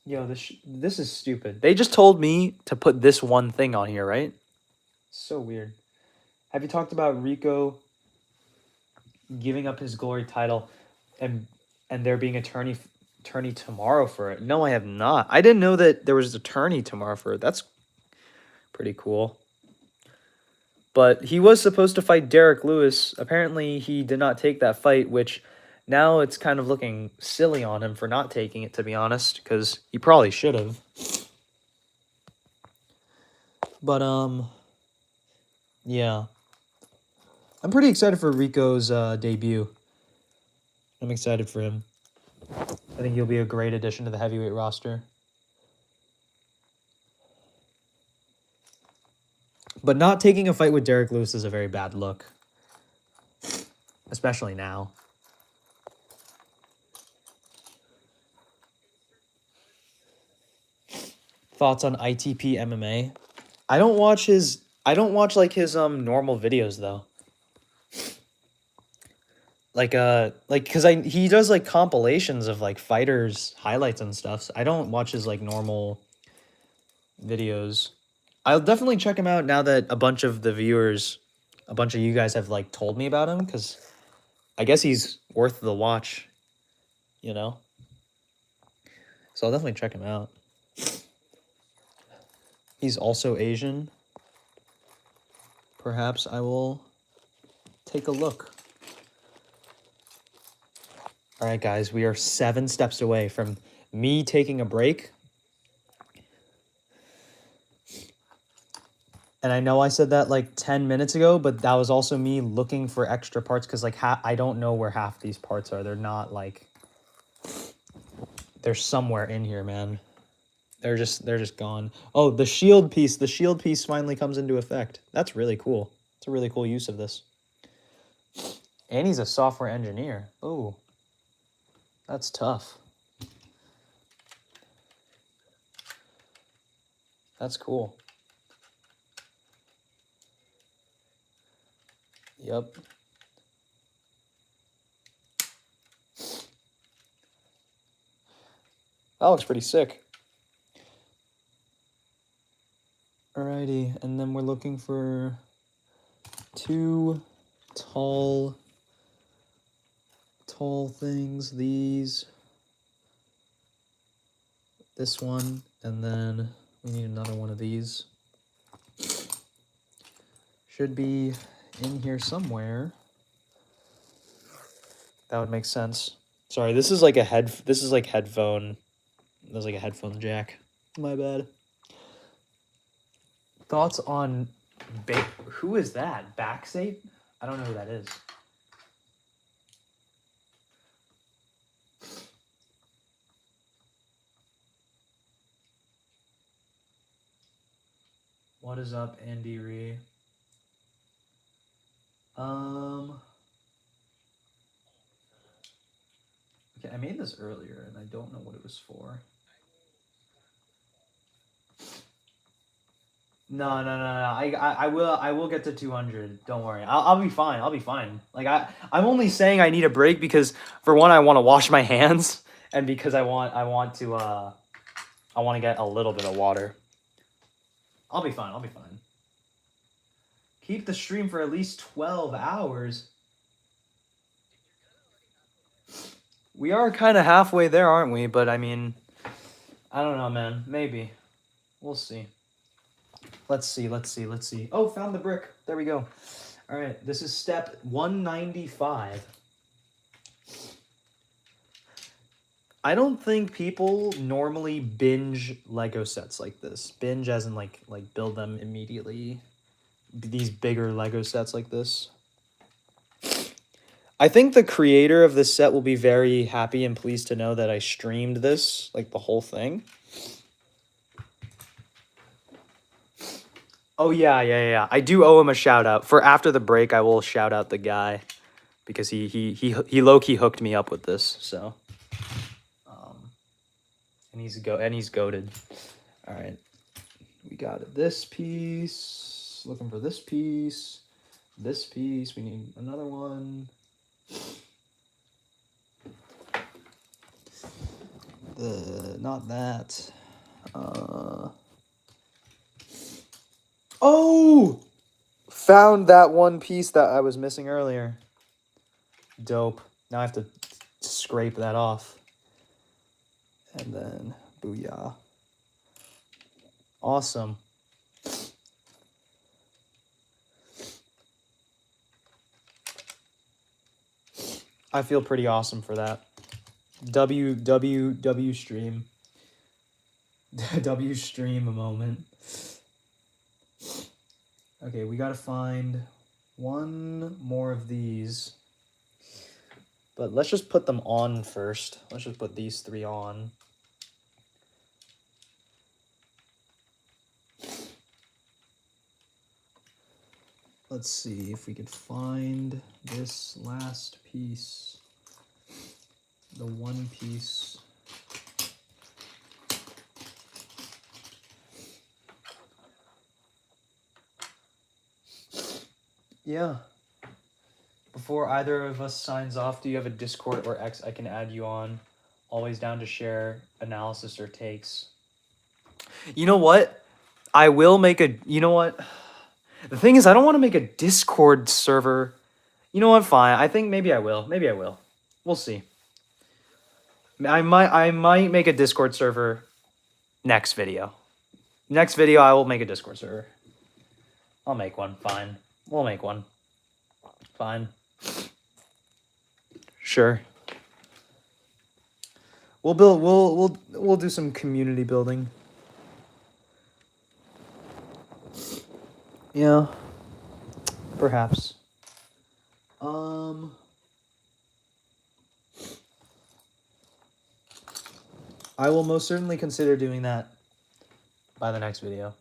[SPEAKER 2] Yo, this is stupid. They just told me to put this one thing on here, right? So weird. Have you talked about Rico giving up his glory title and there being attorney tomorrow for it? No, I have not. I didn't know that there was an attorney tomorrow for it. That's pretty cool. But he was supposed to fight Derek Lewis. Apparently, he did not take that fight, which now it's kind of looking silly on him for not taking it, to be honest, because he probably should have. But, yeah. I'm pretty excited for Rico's debut. I'm excited for him. I think he'll be a great addition to the heavyweight roster. But not taking a fight with Derek Lewis is a very bad look. Especially now. Thoughts on ITP MMA? I don't watch like his normal videos though. Like cuz he does like compilations of like fighters highlights and stuff. So I don't watch his like normal videos. I'll definitely check him out now that a bunch of you guys have like told me about him, cuz I guess he's worth the watch, you know? So I'll definitely check him out. He's also Asian. Perhaps I will take a look. All right, guys, we are 7 steps away from me taking a break. And I know I said that like 10 minutes ago, but that was also me looking for extra parts because like I don't know where half these parts are. They're not like... They're somewhere in here, man. They're just gone. Oh, the shield piece. The shield piece finally comes into effect. That's really cool. It's a really cool use of this. And he's a software engineer. Oh, that's tough. That's cool. Yep. That looks pretty sick. Alrighty, and then we're looking for 2 tall things. These. This one, and then we need another one of these. Should be in here somewhere. That would make sense. Sorry, this is like headphone there's like a headphone jack. My bad. Thoughts on who is that? Backsate? I don't know who that is. What is up, Andy Ree? Okay, I made this earlier and I don't know what it was for. No. I will get to 200. Don't worry. I'll be fine. I'll be fine. Like I'm only saying I need a break because for one I want to wash my hands and because I want to get a little bit of water. I'll be fine. I'll be fine. Keep the stream for at least 12 hours. We are kind of halfway there, aren't we? But I mean, I don't know, man. Maybe. We'll see. Let's see. Oh, found the brick. There we go. All right. This is step 195. I don't think people normally binge Lego sets like this. Binge as in like build them immediately. These bigger Lego sets like this. I think the creator of this set will be very happy and pleased to know that I streamed this, like the whole thing. Oh, yeah. I do owe him a shout out. For after the break, I will shout out the guy because he low-key hooked me up with this, so. And he's goated. All right. We got this piece. Looking for this piece. This piece. We need another one. Not that. Oh! Found that one piece that I was missing earlier. Dope. Now I have to scrape that off. And then, booyah. Awesome. I feel pretty awesome for that. W stream. W stream a moment. Okay, we gotta find one more of these. But let's just put them on first. Let's just put these three on. Let's see if we could find this last piece. The one piece. Yeah. Before either of us signs off, do you have a Discord or X I can add you on? Always down to share analysis or takes. You know what? I will make a... You know what? The thing is, I don't want to make a Discord server. You know what? Fine. I think maybe I will. Maybe I will. We'll see. I might make a Discord server next video. Next video, I will make a Discord server. I'll make one. Fine. We'll make one. Fine. Sure. We'll do some community building. Yeah. Perhaps. I will most certainly consider doing that by the next video.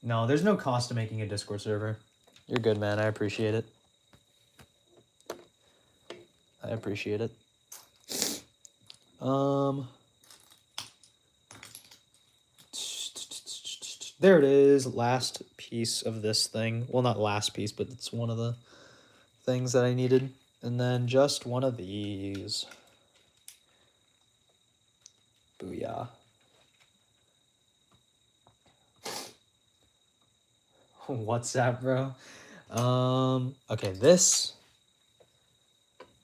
[SPEAKER 2] No, there's no cost to making a Discord server. You're good, man. I appreciate it. There it is. Last piece of this thing. Well, not last piece, but it's one of the things that I needed. And then just one of these. Booyah. What's that, bro? Okay, this.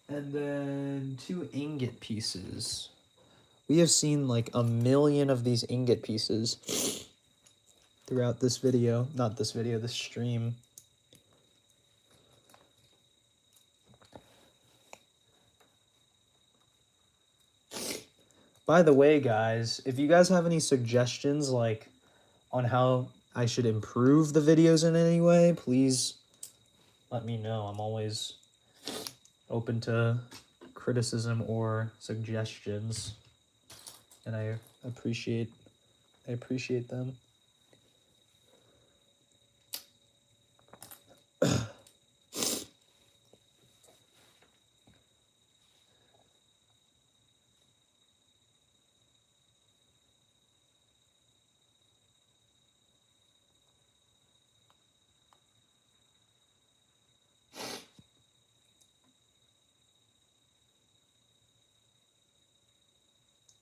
[SPEAKER 2] And then 2 ingot pieces. We have seen like a million of these ingot pieces throughout this video. Not this video, this stream. By the way, guys, if you guys have any suggestions, like, on how I should improve the videos in any way, please let me know. I'm always open to criticism or suggestions, and I appreciate them.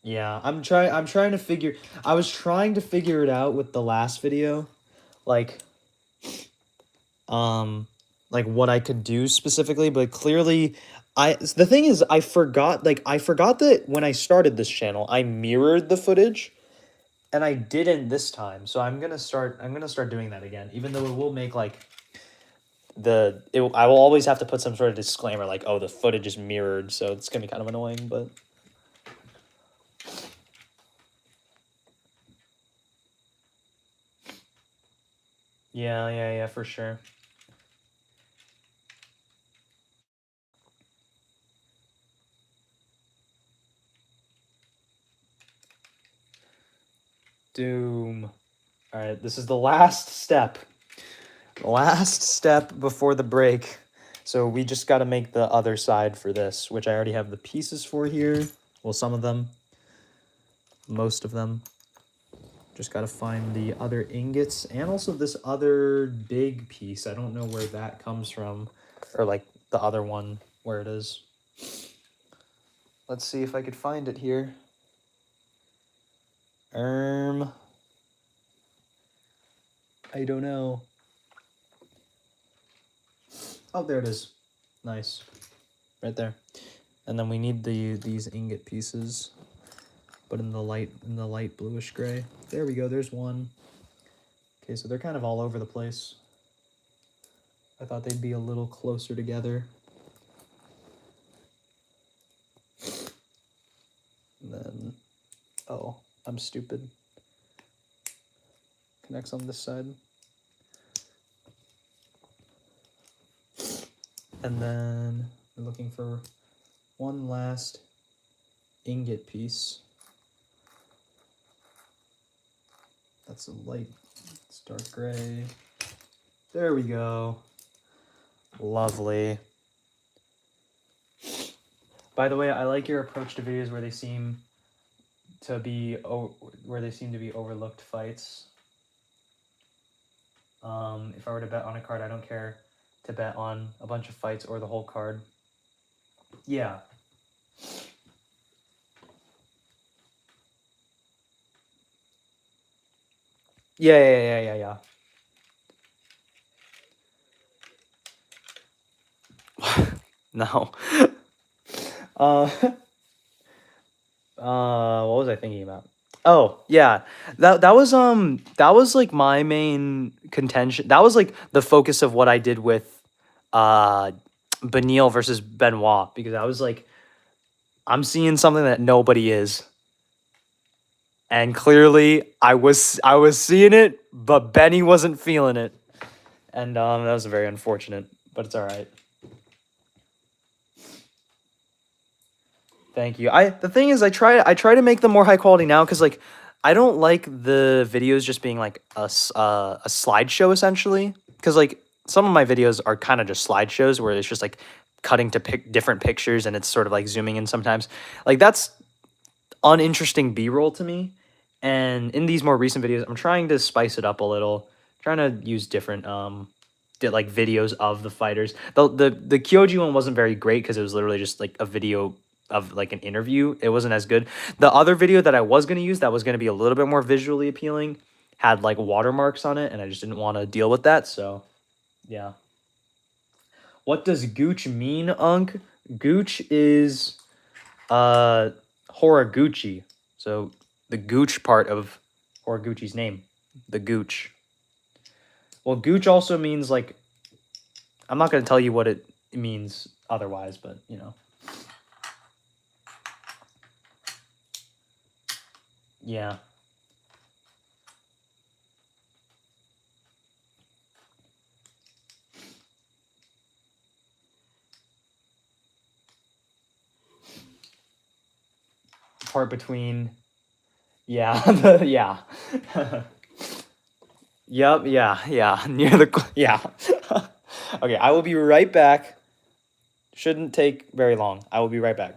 [SPEAKER 2] Yeah, I'm trying to figure I was trying to figure it out with the last video, like like what I could do specifically, but clearly the thing is I forgot that when I started this channel, I mirrored the footage and I didn't this time. So I'm going to start doing that again, even though it will make like I will always have to put some sort of disclaimer like, oh, the footage is mirrored, so it's going to be kind of annoying, but yeah, for sure. Doom. All right, this is the last step. Last step before the break. So we just got to make the other side for this, which I already have the pieces for here. Well, some of them. Most of them. Just got to find the other ingots and also this other big piece. I don't know where that comes from, or like the other one, where it is. Let's see if I could find it here. I don't know. Oh, there it is. Nice. Right there. And then we need these ingot pieces, but in the light bluish gray. There we go. There's one. Okay, so they're kind of all over the place. I thought they'd be a little closer together. And then, oh, I'm stupid. Connects on this side. And then we're looking for one last ingot piece. That's a light, it's dark gray. There we go. Lovely. By the way, I like your approach to videos where they seem to be overlooked fights. If I were to bet on a card, I don't care to bet on a bunch of fights or the whole card. Yeah. Yeah. No. What was I thinking about? Oh, yeah. That was like my main contention. That was like the focus of what I did with Benil versus Benoit, because I was like, I'm seeing something that nobody is. And clearly I was seeing it, but Benny wasn't feeling it. And that was very unfortunate, but it's all right. Thank you. The thing is, I try to make them more high quality now, because like I don't like the videos just being like a slideshow essentially, because like some of my videos are kind of just slideshows where it's just like cutting to different pictures and it's sort of like zooming in sometimes. Like that's uninteresting B-roll to me. And in these more recent videos, I'm trying to spice it up a little, trying to use different like videos of the fighters. The Kyoji one wasn't very great because it was literally just like a video of like an interview. It wasn't as good. The other video that I was going to use that was going to be a little bit more visually appealing had like watermarks on it, and I just didn't want to deal with that. So yeah. What does Gooch mean, Unk? Gooch is Horiguchi. So the Gooch part of Horiguchi's name, the Gooch. Well, Gooch also means like, I'm not going to tell you what it means otherwise, but you know.
[SPEAKER 1] Yeah. Part between, yeah, yeah. Yep, yeah, near the, yeah. Okay, I will be right back. Shouldn't take very long. I will be right back.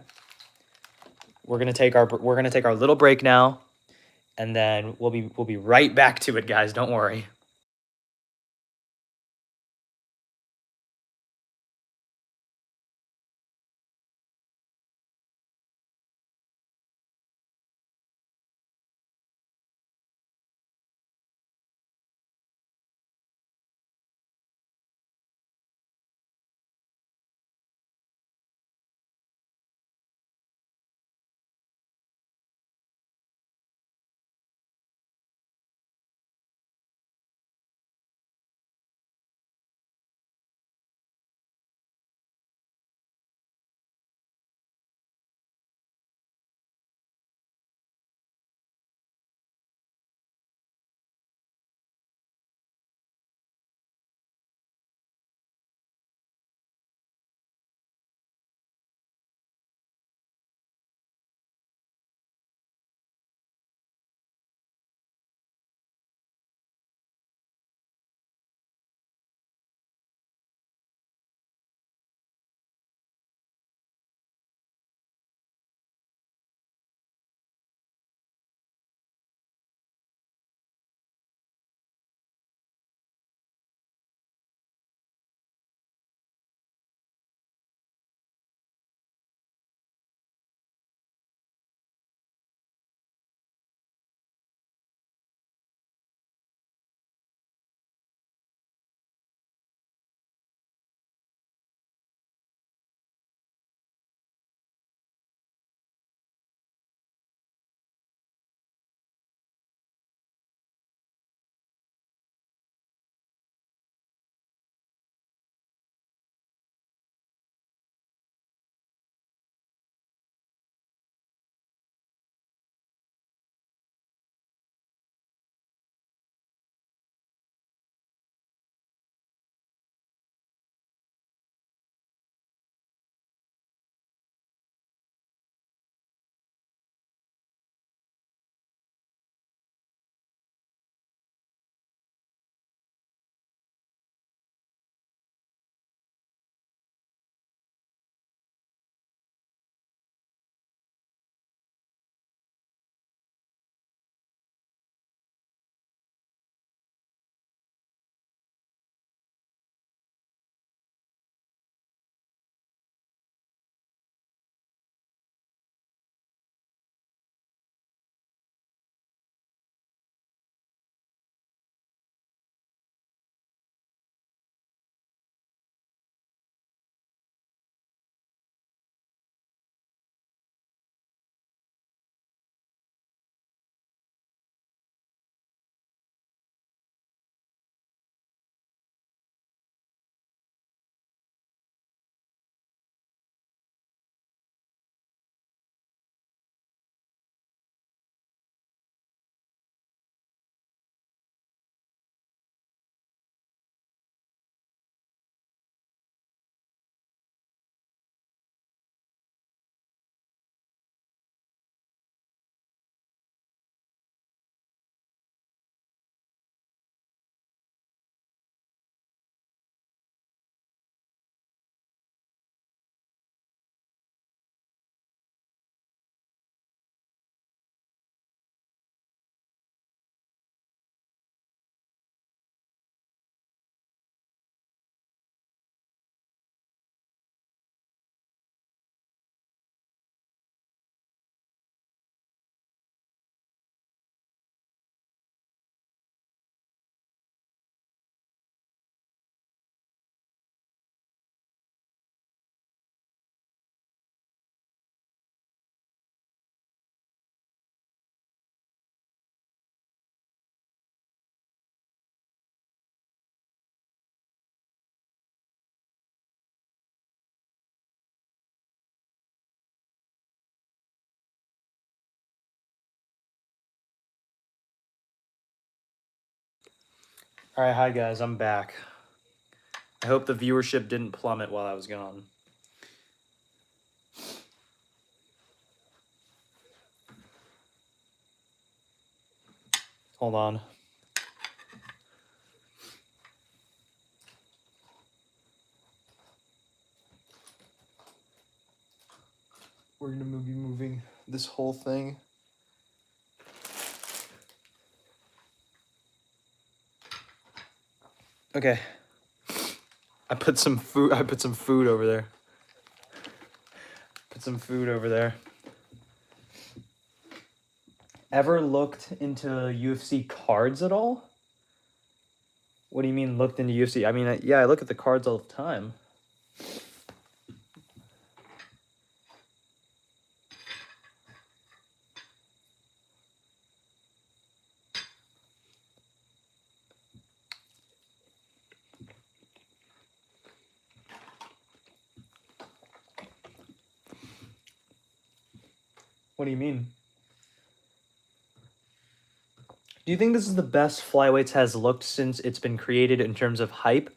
[SPEAKER 1] We're gonna take our little break now, and then we'll be right back to it, guys. Don't worry.
[SPEAKER 2] All right, hi guys, I'm back. I hope the viewership didn't plummet while I was gone. Hold on. We're gonna be moving this whole thing. Okay. I put some food over there. Put some food over there. Ever looked into UFC cards at all? What do you mean looked into UFC? I mean, yeah, I look at the cards all the time. What do you mean? Do you think this is the best flyweights has looked since it's been created in terms of hype?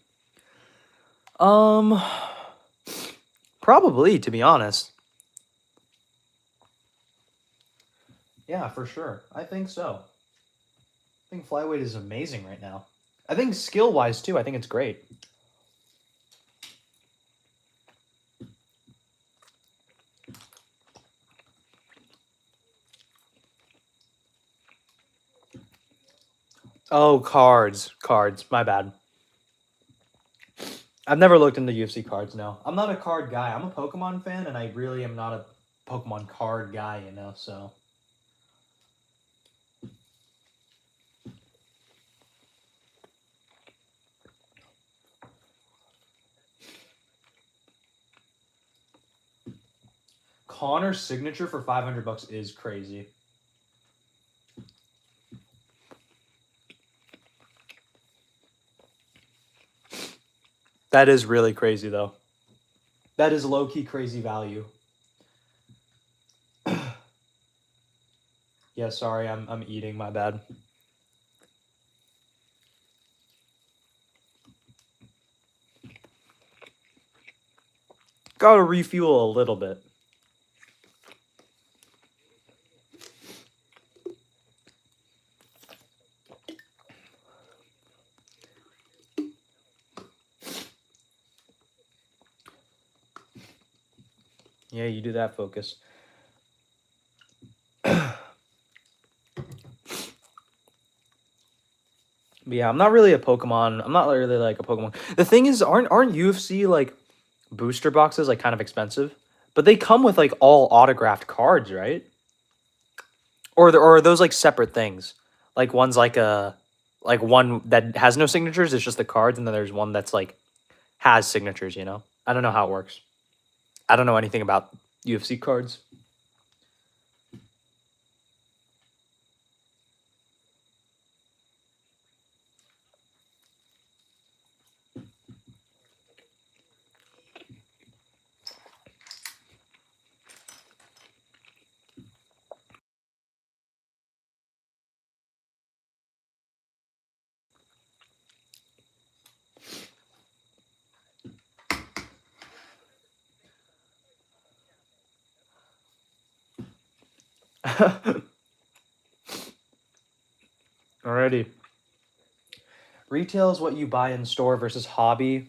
[SPEAKER 2] Probably, to be honest. Yeah, for sure. I think so. I think flyweight is amazing right now. I think skill-wise, too, I think it's great. Oh, cards. Cards. My bad. I've never looked into UFC cards, no. I'm not a card guy. I'm a Pokemon fan, and I really am not a Pokemon card guy, you know, so... Connor's signature for $500 is crazy. That is really crazy, though. That is low-key crazy value. Yeah, sorry, I'm eating, my bad. Gotta refuel a little bit. Yeah, you do that, Focus. But yeah, I'm not really a Pokemon. I'm not really like a Pokemon. The thing is, aren't UFC like booster boxes like kind of expensive? But they come with like all autographed cards, right? Or are those like separate things? Like one's like one that has no signatures, it's just the cards, and then there's one that's like has signatures, you know? I don't know how it works. I don't know anything about UFC cards. Alrighty. Retail is what you buy in store versus hobby,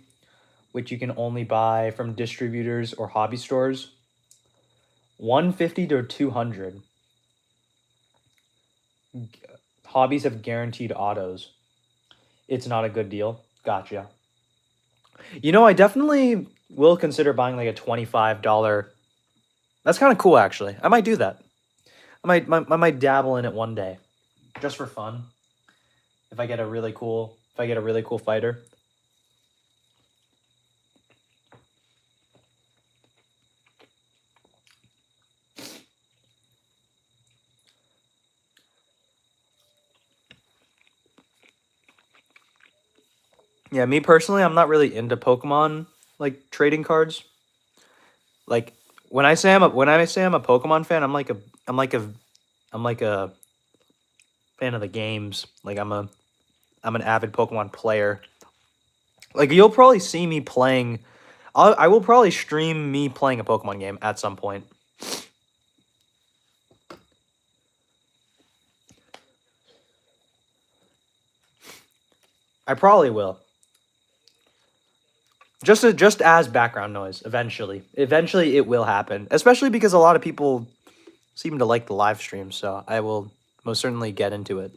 [SPEAKER 2] which you can only buy from distributors or hobby stores. 150 to 200. Hobbies have guaranteed autos. It's not a good deal. Gotcha. You know, I definitely will consider buying like a $25. That's kind of cool, actually. I might do that. I might dabble in it one day, just for fun. If I get a really cool fighter. Yeah, me personally, I'm not really into Pokemon like trading cards. Like when I say I'm a Pokemon fan, I'm like a fan of the games. Like I'm a I'm an avid Pokemon player. Like, you'll probably see me playing. I will probably stream me playing a Pokemon game at some point. I probably will. Just as background noise, eventually. Eventually it will happen. Especially because a lot of people seem to like the live stream, so I will most certainly get into it.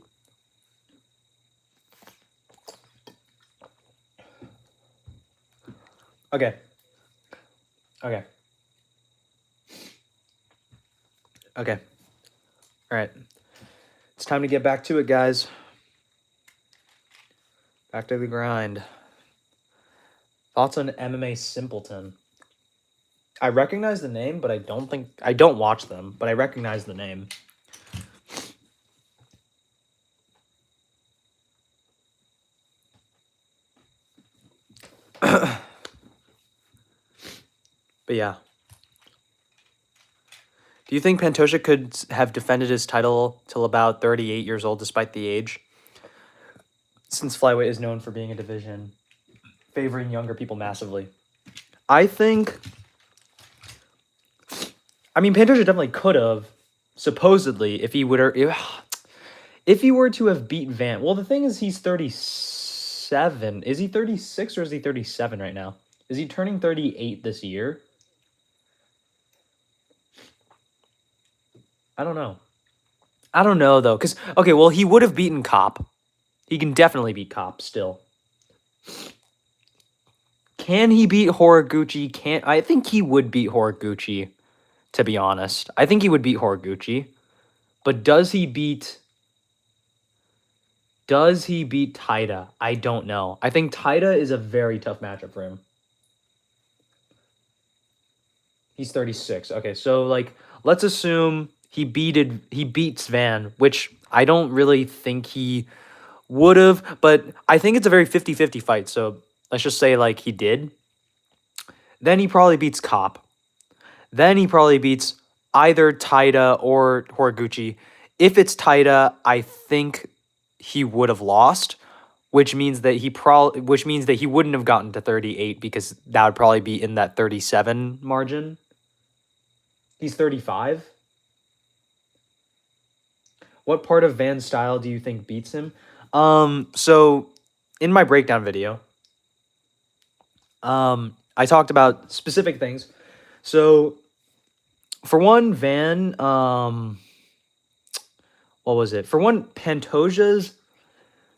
[SPEAKER 2] Okay. Okay. Okay. All right. It's time to get back to it, guys. Back to the grind. Thoughts on MMA Simpleton? I recognize the name, but I don't watch them, but I recognize the name. But yeah. Do you think Pantoja could have defended his title till about 38 years old despite the age? Since flyweight is known for being a division favoring younger people massively. I think... I mean, Pantoja definitely could have, supposedly, if he were to have beat Van. Well, the thing is, he's 37. Is he 36 or is he 37 right now? Is he turning 38 this year? I don't know. I don't know, though. Because, okay, well, he would have beaten Cop. He can definitely beat Cop still. Can he beat Horiguchi? I think he would beat Horiguchi, to be honest. I think he would beat Horiguchi. But does he beat Taita? I don't know. I think Taita is a very tough matchup for him. He's 36. Okay, so like let's assume he beats Van, which I don't really think he would have, but I think it's a very 50-50 fight. So let's just say like he did. Then he probably beats Cop. Then he probably beats either Taita or Horiguchi. If it's Taita, I think he would have lost, which means that he wouldn't have gotten to 38 because that would probably be in that 37 margin. He's 35. What part of Van's style do you think beats him? So in my breakdown video, I talked about specific things. So for one, Van, what was it? For one, Pantoja's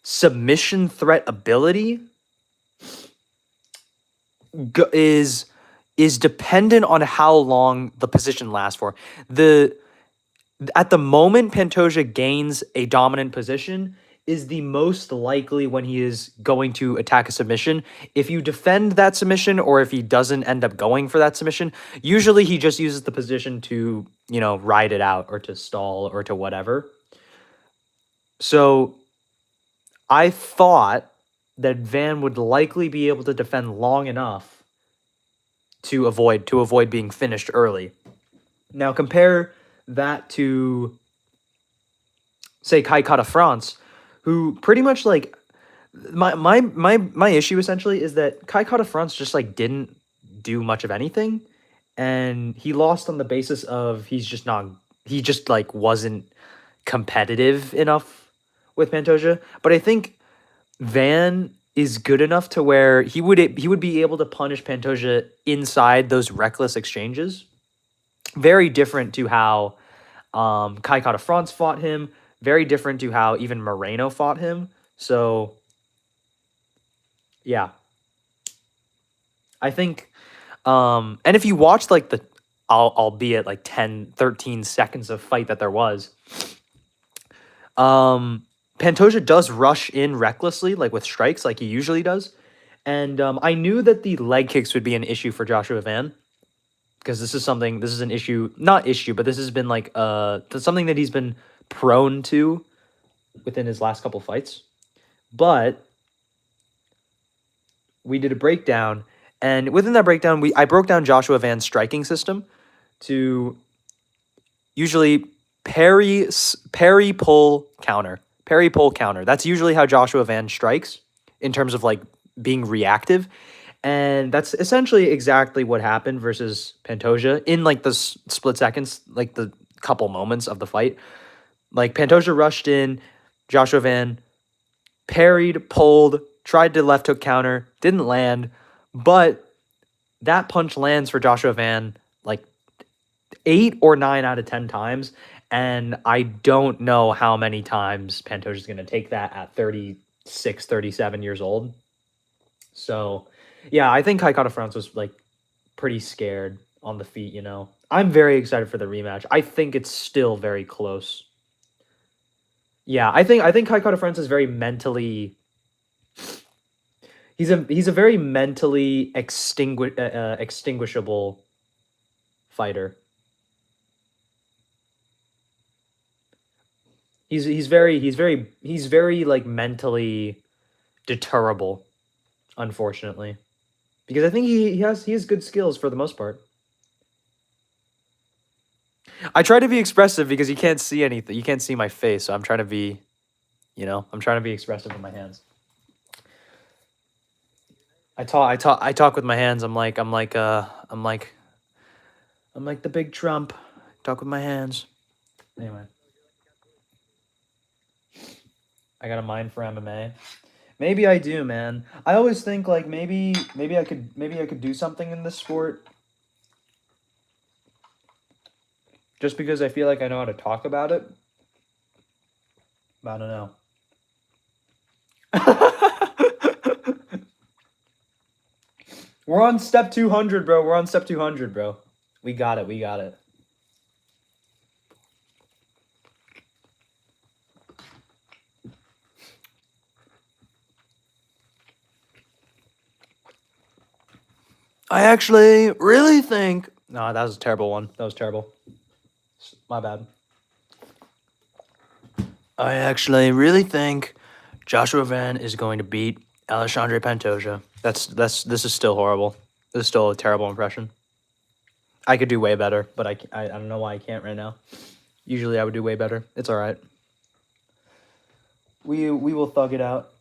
[SPEAKER 2] submission threat ability is dependent on how long the position lasts for. At the moment Pantoja gains a dominant position is the most likely when he is going to attack a submission. If you defend that submission or if he doesn't end up going for that submission, usually he just uses the position to, ride it out or to stall or to whatever. So I thought that Van would likely be able to defend long enough to avoid being finished early. Now compare that to, say, Kai Kara France, who pretty much like my issue essentially is that Kai Kara France just like didn't do much of anything, and he lost on the basis of he just like wasn't competitive enough with Pantoja. But I think Van is good enough to where he would be able to punish Pantoja inside those reckless exchanges. Very different to how Kai Kara France fought him. Very different to how even Moreno fought him. So, yeah. I think, and if you watch like the, albeit like 10, 13 seconds of fight that there was, Pantoja does rush in recklessly, like with strikes, like he usually does. And I knew that the leg kicks would be an issue for Joshua Van, because this is an issue, not issue, but this has been like something that he's been prone to within his last couple fights. But we did a breakdown, and within that breakdown, I broke down Joshua Van's striking system to usually parry, pull, counter. parry, pull, counter. That's usually how Joshua Van strikes in terms of like being reactive. And that's essentially exactly what happened versus Pantoja in like the split seconds, like the couple moments of the fight. Like Pantoja rushed in, Joshua Van parried, pulled, tried to left hook counter, didn't land, but that punch lands for Joshua Van like 8 or 9 out of 10 times. And I don't know how many times Pantoja is going to take that at 36, 37 years old. So, yeah, I think Kai France was like pretty scared on the feet, you know. I'm very excited for the rematch. I think it's still very close. Yeah, I think Kai France is very mentally. He's a very mentally extinguishable fighter. He's very like mentally deterrable, unfortunately, because I think he has good skills for the most part. I try to be expressive because you can't see anything. You can't see my face, so I'm trying to be, I'm trying to be expressive with my hands. I talk with my hands. I'm like the big Trump. Talk with my hands. Anyway, I got a mind for MMA. Maybe I do, man. I always think like maybe I could do something in this sport. Just because I feel like I know how to talk about it. But I don't know. We're on step 200, bro. We're on step 200, bro. We got it. We got it. I actually really think... No, that was a terrible one. That was terrible. My bad. I actually really think Joshua Van is going to beat Alexandre Pantoja. This is still horrible. This is still a terrible impression. I could do way better, but I don't know why I can't right now. Usually I would do way better. It's all right. We will thug it out.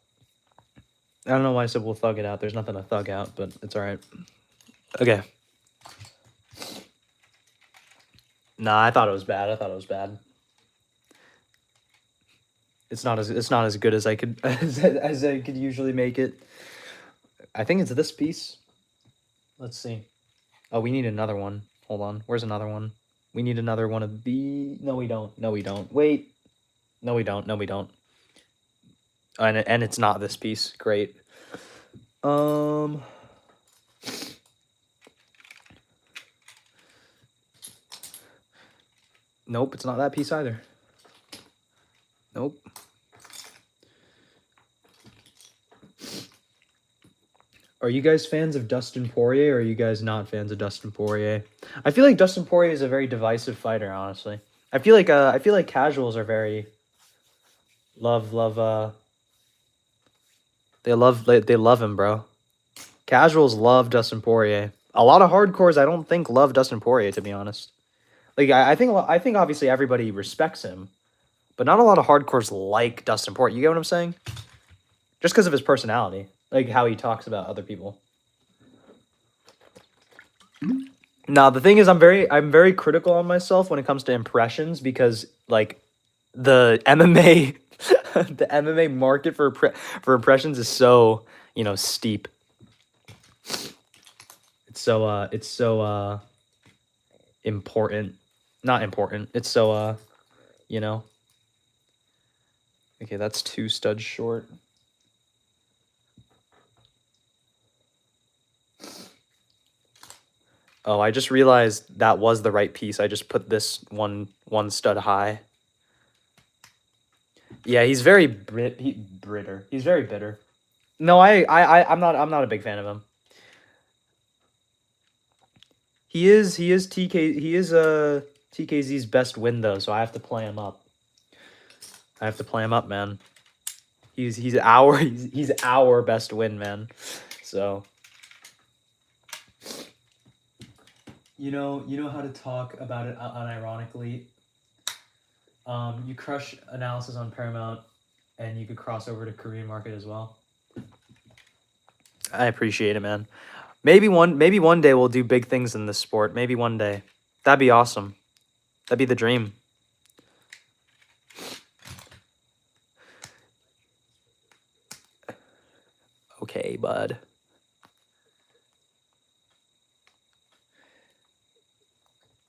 [SPEAKER 2] I don't know why I said we'll thug it out. There's nothing to thug out, but it's all right. Okay. Nah, I thought it was bad. It's not as good as I could as I could usually make it. I think it's this piece. Let's see. Oh, we need another one. Hold on. Where's another one? We need another one of these. No, we don't. No, we don't. Wait. No, we don't. No, we don't. And it's not this piece. Great. Nope, it's not that piece either. Nope. Are you guys fans of Dustin Poirier, or are you guys not fans of Dustin Poirier? I feel like Dustin Poirier is a very divisive fighter, honestly. I feel like casuals are very they love him, bro. Casuals love Dustin Poirier. A lot of hardcores I don't think love Dustin Poirier, to be honest. Like I think obviously everybody respects him, but not a lot of hardcores like Dustin Poirier. You get what I'm saying? Just because of his personality, like how he talks about other people. Now the thing is, I'm very critical on myself when it comes to impressions, because like the MMA the MMA market for impressions is so, steep. It's so important. Not important. It's so Okay, that's 2 studs short. Oh, I just realized that was the right piece. I just put this one stud high. Yeah, he's very bitter. He's very bitter. No, I'm not a big fan of him. He is TKZ's best win though, so I have to play him up. Man. He's our best win, man. So you know how to talk about it unironically. You crush analysis on Paramount.
[SPEAKER 1] and you could cross over to Korean market as well.
[SPEAKER 2] I appreciate it, man. Maybe one day we'll do big things in this sport. Maybe one day. That'd be awesome. That'd be the dream. Okay, bud.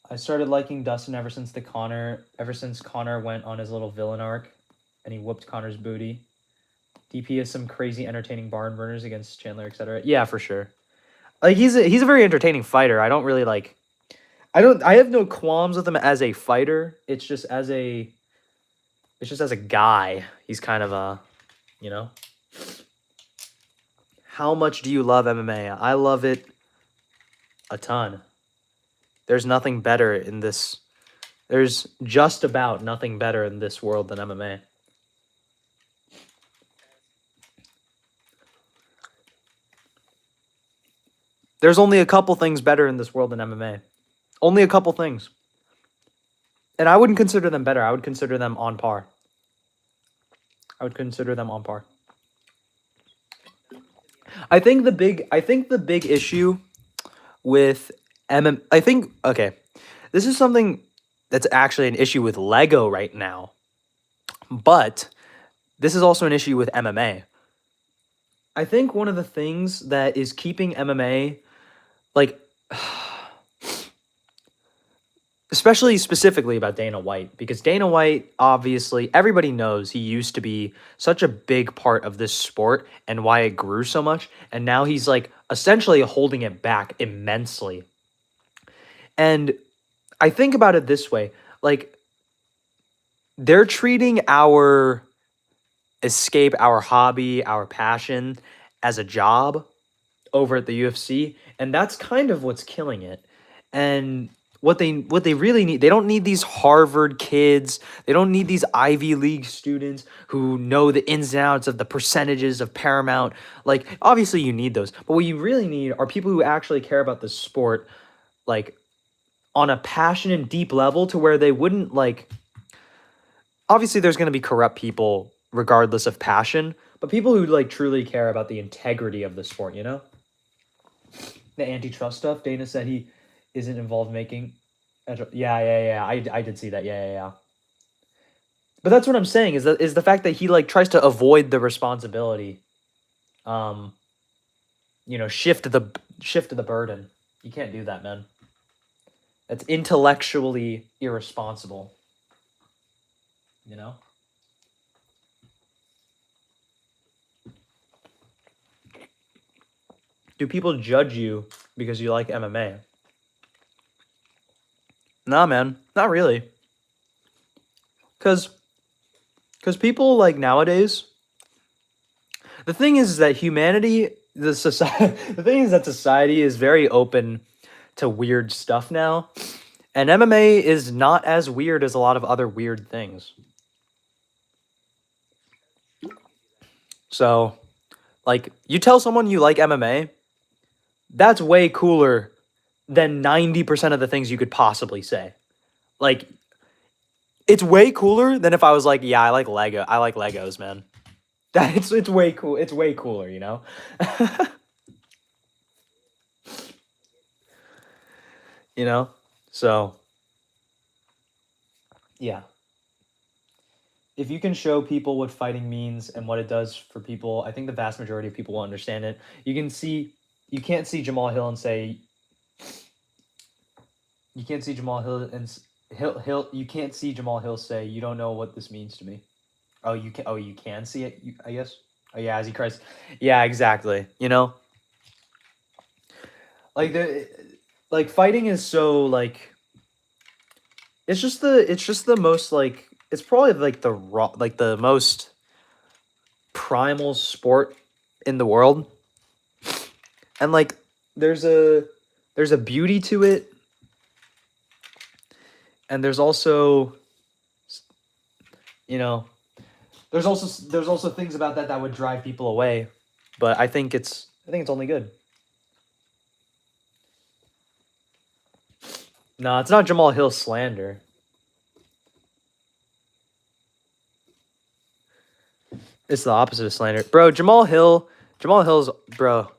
[SPEAKER 1] I started liking Dustin ever since Connor went on his little villain arc and he whooped Connor's booty. DP has some crazy entertaining barn burners against Chandler, etc.
[SPEAKER 2] Yeah, for sure. Like he's a very entertaining fighter. I don't really like I have no qualms with him as a fighter. It's just as a guy. He's kind of a, you know. How much do you love MMA? I love it a ton. There's nothing better in this. There's just about nothing better in this world than MMA. There's only a couple things better in this world than MMA. Only a couple things. And I wouldn't consider them better. I would consider them on par. I think the big issue with okay. This is something that's actually an issue with Lego right now. But this is also an issue with MMA. I think one of the things that is keeping MMA like especially specifically about Dana White, because Dana White, obviously, everybody knows he used to be such a big part of this sport and why it grew so much. And now he's like essentially holding it back immensely. And I think about it this way, like they're treating our escape, our hobby, our passion as a job over at the UFC. And that's kind of what's killing it. And what they really need, they don't need these Harvard kids. They don't need these Ivy League students who know the ins and outs of the percentages of Paramount. Like, obviously you need those. But what you really need are people who actually care about the sport, like, on a passionate, deep level to where they wouldn't, like... Obviously, there's going to be corrupt people regardless of passion, but people who, like, truly care about the integrity of the sport, you know? The antitrust stuff, Dana said he isn't involved making... Yeah. I did see that. Yeah. But that's what I'm saying, is the fact that he, like, tries to avoid the responsibility. You know, shift to the burden. You can't do that, man. That's intellectually irresponsible. You know? Do people judge you because you like MMA? Nah, man. Not really. Because people, like, nowadays... The thing is that the thing is that society is very open to weird stuff now. And MMA is not as weird as a lot of other weird things. So, like, you tell someone you like MMA, that's way cooler than 90% of the things you could possibly say. Like, it's way cooler than if I was like, yeah, I like Legos, man. It's way cool. It's way cooler, you know? You know? So, yeah. If you can show people what fighting means and what it does for people, I think the vast majority of people will understand it. You can't see Jamal Hill and say... You can't see Jamal Hill and... You can't see Jamal Hill say, you don't know what this means to me. Oh, you can see it, I guess? Oh, yeah, as he cries. Yeah, exactly. You know? Like, fighting is so, like... It's just the most, like... It's probably, like, the most primal sport in the world. And, like, there's a beauty to it. And there's also... You know... There's also things about that would drive people away, but I think it's only good. No, it's not Jamal Hill slander. It's the opposite of slander. Bro, Jamal Hill's, bro.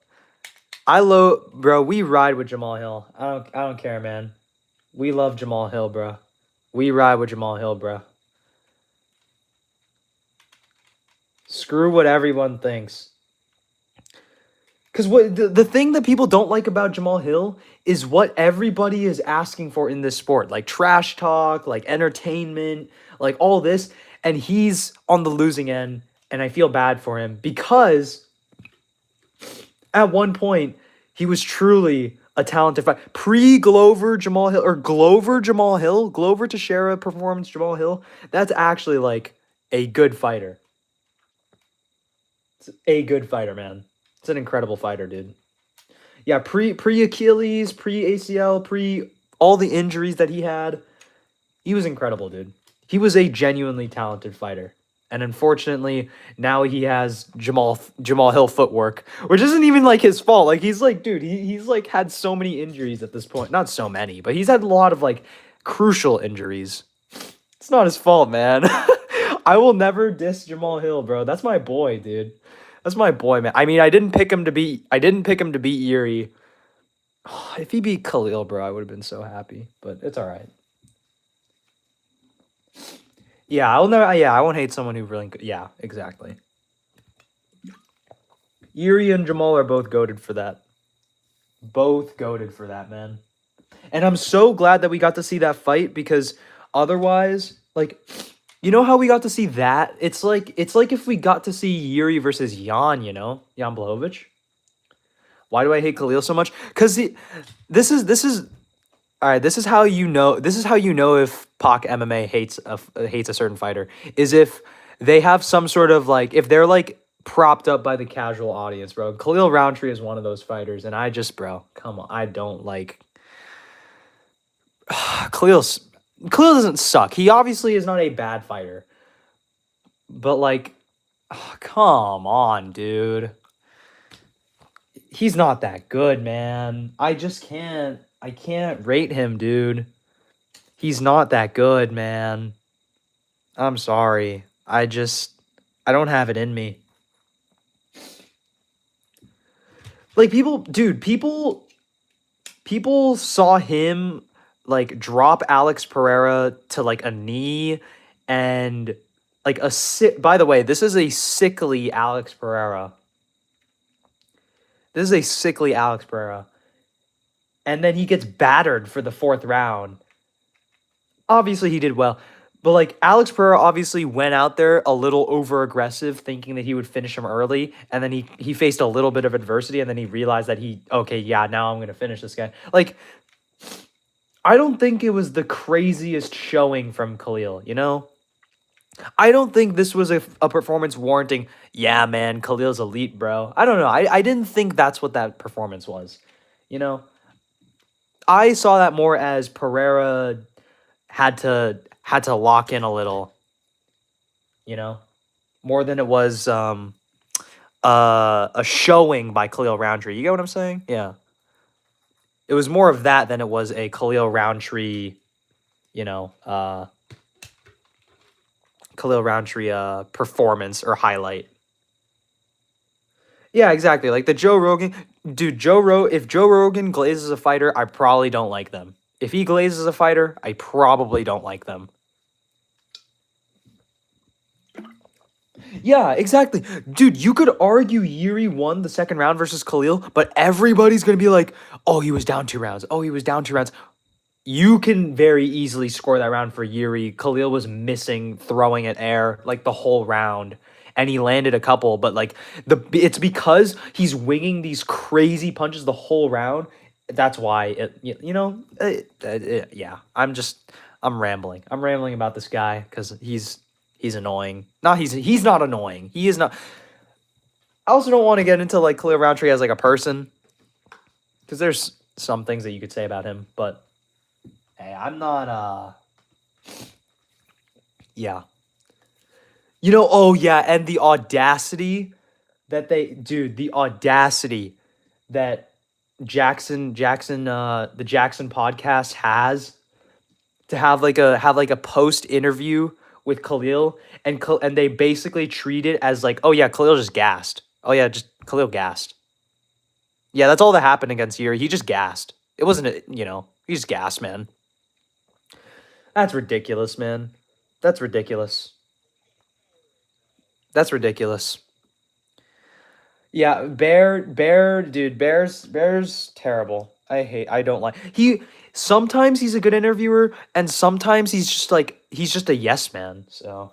[SPEAKER 2] Bro, we ride with Jamal Hill. I don't care, man. We love Jamal Hill, bro. We ride with Jamal Hill, bro. Screw what everyone thinks. Because what the thing that people don't like about Jamal Hill is what everybody is asking for in this sport. Like trash talk, like entertainment, like all this. And he's on the losing end. And I feel bad for him because at one point he was truly a talented fighter. Pre-Glover Jamal Hill, or Glover Jamal Hill, Glover Teixeira performance Jamal Hill. That's actually like a good fighter. It's a good fighter, man. It's an incredible fighter, dude. Yeah, pre Achilles, pre ACL, pre all the injuries that he had, he was incredible, dude. He was a genuinely talented fighter. And unfortunately, now he has Jamal Hill footwork, which isn't even like his fault. Like he's like, dude, he's like had so many injuries at this point. Not so many, but he's had a lot of like crucial injuries. It's not his fault, man. I will never diss Jamal Hill, bro. That's my boy, dude. That's my boy, man. I mean, I didn't pick him to beat Yuri. If he beat Khalil, bro, I would have been so happy. But it's all right. Yeah, I won't hate someone who really. Yeah, exactly. Yuri and Jamal are both goated for that. Both goated for that, man. And I'm so glad that we got to see that fight because otherwise, like, you know how we got to see that? It's like if we got to see Yuri versus Jan, you know, Jan Blachowicz. Why do I hate Khalil so much? Because this is all right. This is how you know. This is how you know if Pak MMA hates a certain fighter is if they have some sort of like if they're like propped up by the casual audience, bro. Khalil Roundtree is one of those fighters, and I just, bro, come on, I don't like Khalil doesn't suck. He obviously is not a bad fighter, but like, come on, dude. He's not that good, man. I can't rate him, dude. He's not that good, man. I'm sorry. I don't have it in me. Like people saw him like drop Alex Pereira to like a knee and like by the way, this is a sickly Alex Pereira. This is a sickly Alex Pereira. And then he gets battered for the 4th round. Obviously, he did well. But, like, Alex Pereira obviously went out there a little over-aggressive, thinking that he would finish him early. And then he faced a little bit of adversity, and then he realized that now I'm going to finish this guy. Like, I don't think it was the craziest showing from Khalil, you know? I don't think this was a performance warranting, yeah, man, Khalil's elite, bro. I don't know. I didn't think that's what that performance was, you know? I saw that more as Pereira had to lock in a little, you know? More than it was a showing by Khalil Roundtree. You get what I'm saying? Yeah. It was more of that than it was a Khalil Roundtree, you know, performance or highlight. Yeah, exactly. Like the Joe Rogan, dude, if Joe Rogan glazes a fighter, I probably don't like them. If he glazes a fighter, I probably don't like them. Yeah, exactly. Dude, you could argue Yuri won the 2nd round versus Khalil, but everybody's going to be like, oh, he was down 2 rounds. Oh, he was down 2 rounds. You can very easily score that round for Yuri. Khalil was missing throwing at air like the whole round. And he landed a couple, but like it's because he's winging these crazy punches the whole round. That's why yeah. I'm rambling. I'm rambling about this guy because he's annoying. He's not annoying. He is not. I also don't want to get into like Khalil Roundtree as like a person because there's some things that you could say about him, but hey, I'm not. Yeah. You know, oh yeah, and the audacity that the Jackson, the Jackson podcast has to have like a post interview with Khalil, and they basically treat it as like, oh yeah, Khalil just gassed. Oh yeah, just Khalil gassed. Yeah, that's all that happened against Yuri. He just gassed. It wasn't, he just gassed, man. That's ridiculous, man. That's ridiculous. That's ridiculous. Yeah, dude, Bear's terrible. I don't like. Sometimes he's a good interviewer, and sometimes he's just a yes man. So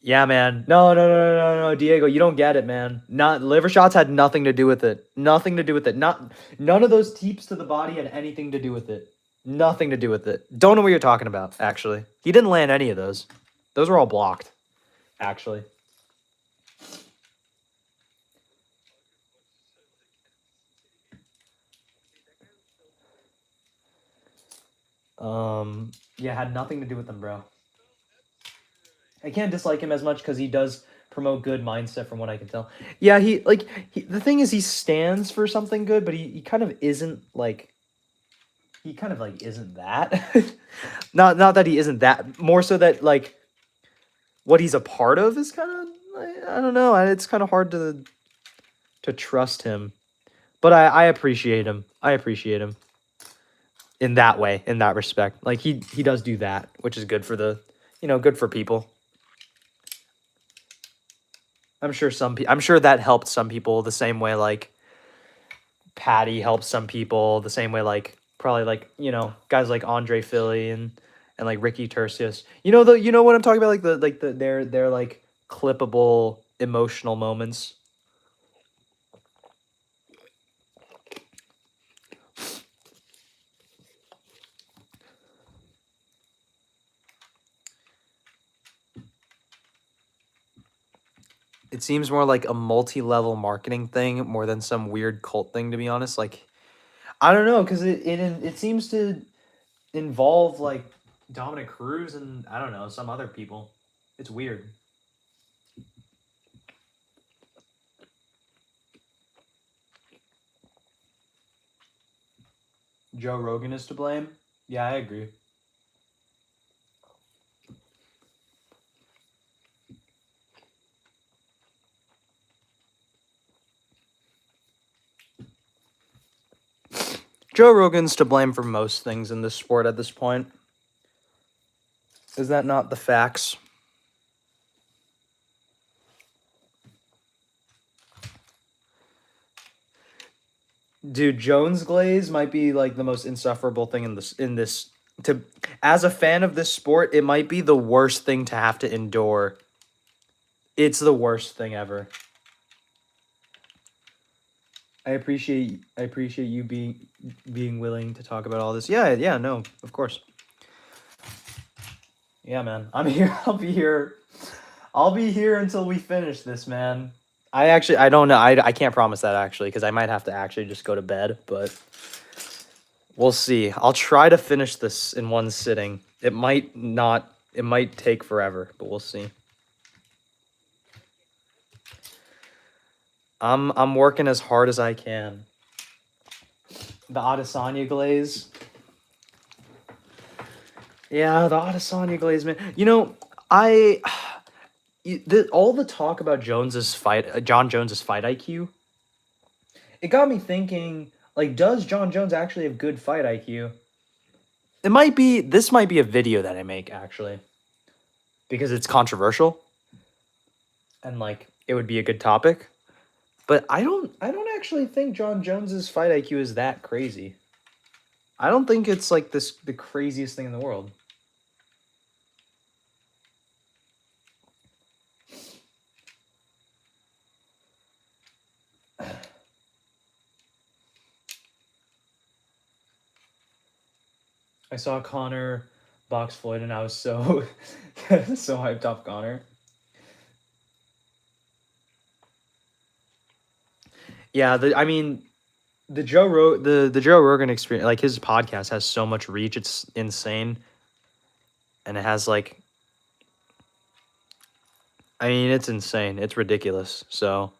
[SPEAKER 2] yeah, man. No, Diego, you don't get it, man. Not liver shots had nothing to do with it. Nothing to do with it. None of those teeps to the body had anything to do with it. Nothing to do with it. Don't know what you're talking about, actually. He didn't land any of those. Those were all blocked, actually. Yeah, had nothing to do with them, bro. I can't dislike him as much because he does promote good mindset from what I can tell. Yeah, the thing is he stands for something good, but he kind of isn't isn't that. not that he isn't that, more so that like what he's a part of is kind of, I don't know, it's kind of hard to trust him. But I appreciate him. I appreciate him in that way, in that respect. Like he does do that, which is good for good for people. I'm sure that helped some people the same way like Patty helps some people, the same way like probably like, guys like Andre Philly and like Ricky Tercius. You know what I'm talking about, like their like clippable emotional moments. It seems more like a multi-level marketing thing more than some weird cult thing, to be honest. Like, I don't know, because it seems to involve like Dominic Cruz and I don't know, some other people. It's weird. Joe Rogan is to blame. Yeah, I agree. Joe Rogan's to blame for most things in this sport at this point. Is that not the facts? Dude, Jones Glaze might be like the most insufferable thing in this as a fan of this sport, it might be the worst thing to have to endure. It's the worst thing ever. I appreciate you being willing to talk about all this. Yeah, no, of course. Yeah, man. I'm here. I'll be here. I'll be here until we finish this, man. I don't know. I can't promise that actually, because I might have to actually just go to bed, but we'll see. I'll try to finish this in one sitting. It might take forever, but we'll see. I'm working as hard as I can. The Adesanya glaze. Yeah, the Adesanya glaze, man. All the talk about John Jones's fight IQ, it got me thinking, like, does John Jones actually have good fight IQ? This might be a video that I make, actually, because it's controversial and like it would be a good topic. But I don't actually think John Jones's fight IQ is that crazy. I don't think it's like the craziest thing in the world. I saw Connor box Floyd and I was so so hyped off Connor. Yeah, the Joe Rogan experience, like his podcast has so much reach, it's insane. And it has like, it's insane. It's ridiculous. So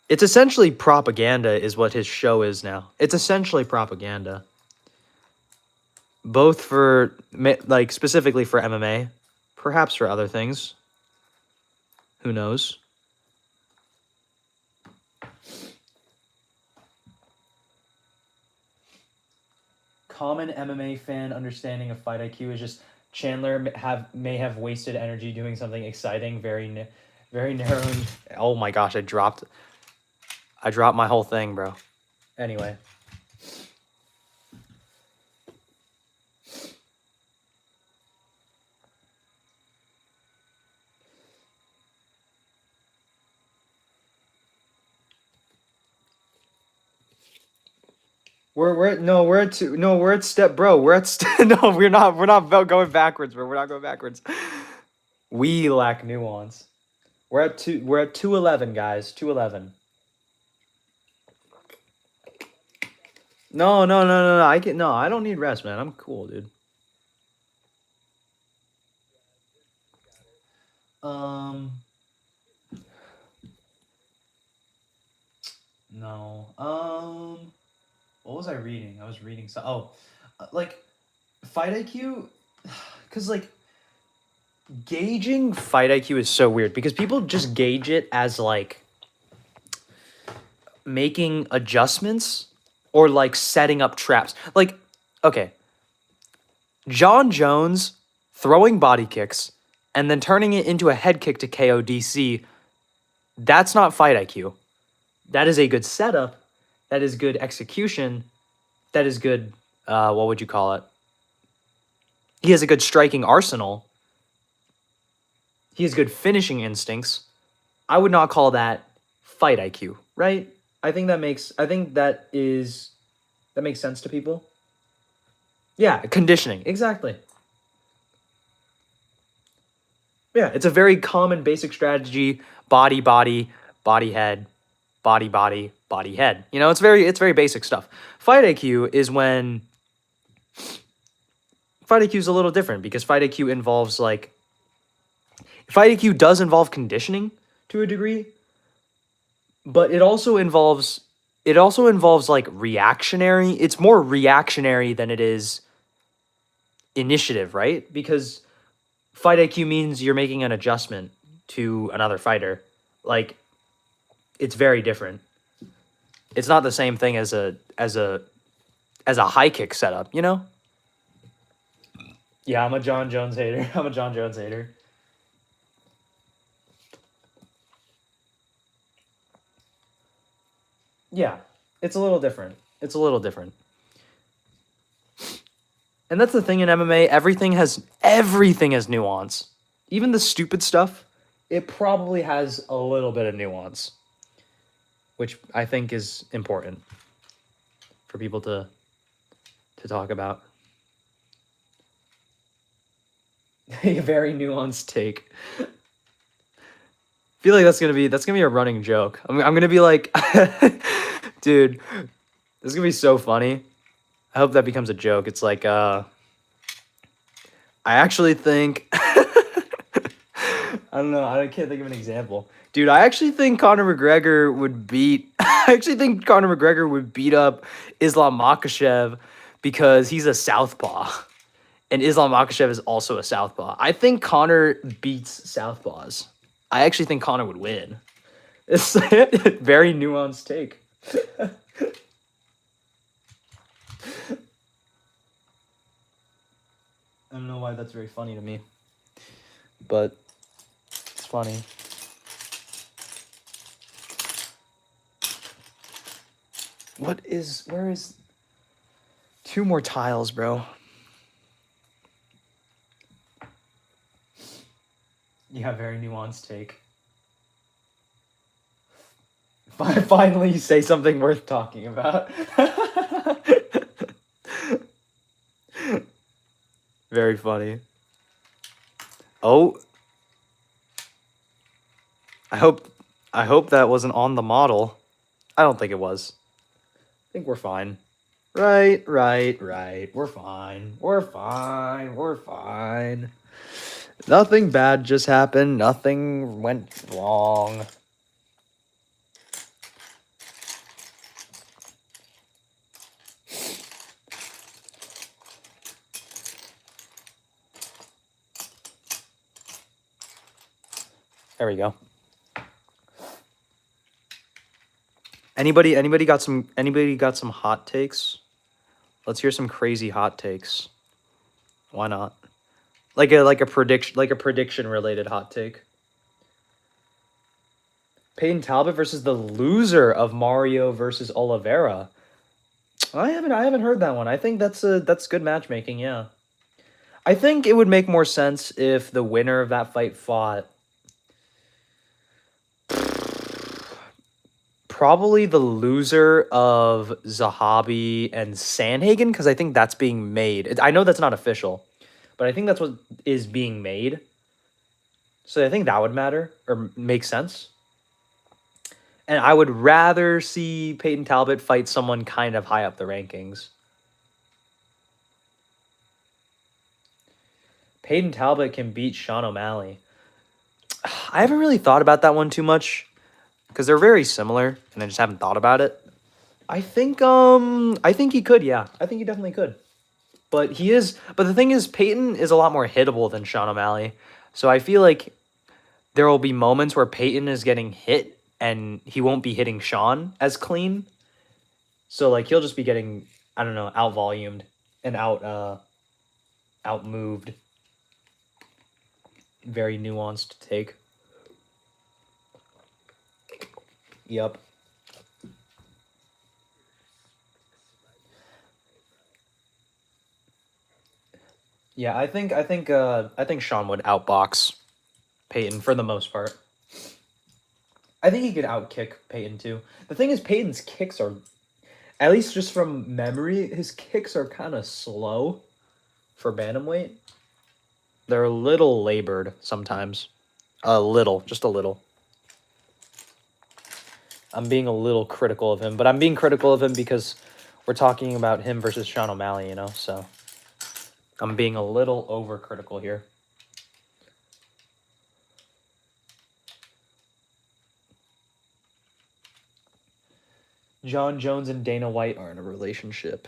[SPEAKER 2] It's essentially propaganda is what his show is now. It's essentially propaganda. Both for, like, specifically for MMA, perhaps for other things. Who knows?
[SPEAKER 1] Common MMA fan understanding of fight IQ is just Chandler may have wasted energy doing something exciting, very narrow.
[SPEAKER 2] Oh my gosh, I dropped my whole thing, bro. Anyway. We're at step, bro. No, we're not going backwards, bro. We're not going backwards. We lack nuance. We're at 211, guys. 211. No. I don't need rest, man. I'm cool, dude. No. What was I reading? I was reading like fight IQ, because like gauging fight IQ is so weird because people just gauge it as like making adjustments or like setting up traps. Like, okay, John Jones throwing body kicks and then turning it into a head kick to KO DC, that's not fight IQ. That is a good setup. That is good execution. That is good, what would you call it? He has a good striking arsenal. He has good finishing instincts. I would not call that fight IQ, right? I think that makes sense to people. Yeah, conditioning, exactly. Yeah, it's a very common basic strategy: body, head, body, head. You know, it's very basic stuff. Fight IQ is when fight IQ is a little different because fight IQ involves like fight IQ does involve conditioning to a degree, but it also involves like reactionary. It's more reactionary than it is initiative, right? Because fight IQ means you're making an adjustment to another fighter. Like, it's very different. It's not the same thing as a high kick setup, you know? Yeah, I'm a John Jones hater. Yeah, it's a little different. And that's the thing in MMA, everything has nuance. Even the stupid stuff, it probably has a little bit of nuance, which I think is important for people to talk about. A very nuanced take. I feel like that's gonna be a running joke. I'm gonna be like, dude, this is gonna be so funny. I hope that becomes a joke. It's like, I actually think, I don't know. I can't think of an example, dude. I actually think Conor McGregor would beat. I actually think Conor McGregor would beat up Islam Makhachev because he's a southpaw, and Islam Makhachev is also a southpaw. I think Conor beats southpaws. I actually think Conor would win. It's a very nuanced take. I don't know why that's very funny to me, but it's funny. Where is 2 more tiles, bro? Yeah, very nuanced take. Finally, you say something worth talking about. Very funny. Oh. I hope that wasn't on the model. I don't think it was. I think we're fine. Right. We're fine. Nothing bad just happened. Nothing went wrong. There we go. Anybody got some hot takes? Let's hear some crazy hot takes. Why not? Like a prediction related hot take. Peyton Talbot versus the loser of Mario versus Oliveira. I haven't heard that one. I think that's good matchmaking, yeah. I think it would make more sense if the winner of that fight fought probably the loser of Zahabi and Sandhagen, because I think that's being made. I know that's not official, but I think that's what is being made. So I think that would matter or make sense. And I would rather see Peyton Talbot fight someone kind of high up the rankings. Peyton Talbot can beat Sean O'Malley. I haven't really thought about that one too much because they're very similar, and I just haven't thought about it. I think he could, yeah. I think he definitely could. But the thing is, Peyton is a lot more hittable than Sean O'Malley. So I feel like there will be moments where Peyton is getting hit and he won't be hitting Sean as clean. So like he'll just be getting, I don't know, out-volumed and out-moved. Very nuanced take. Yep. Yeah, I think Sean would outbox Peyton for the most part. I think he could outkick Peyton too. The thing is, Peyton's kicks are, at least just from memory, his kicks are kind of slow for bantamweight. They're a little labored sometimes. Just a little. I'm being a little critical of him, but I'm being critical of him because we're talking about him versus Sean O'Malley, you know, so I'm being a little overcritical here. John Jones and Dana White are in a relationship.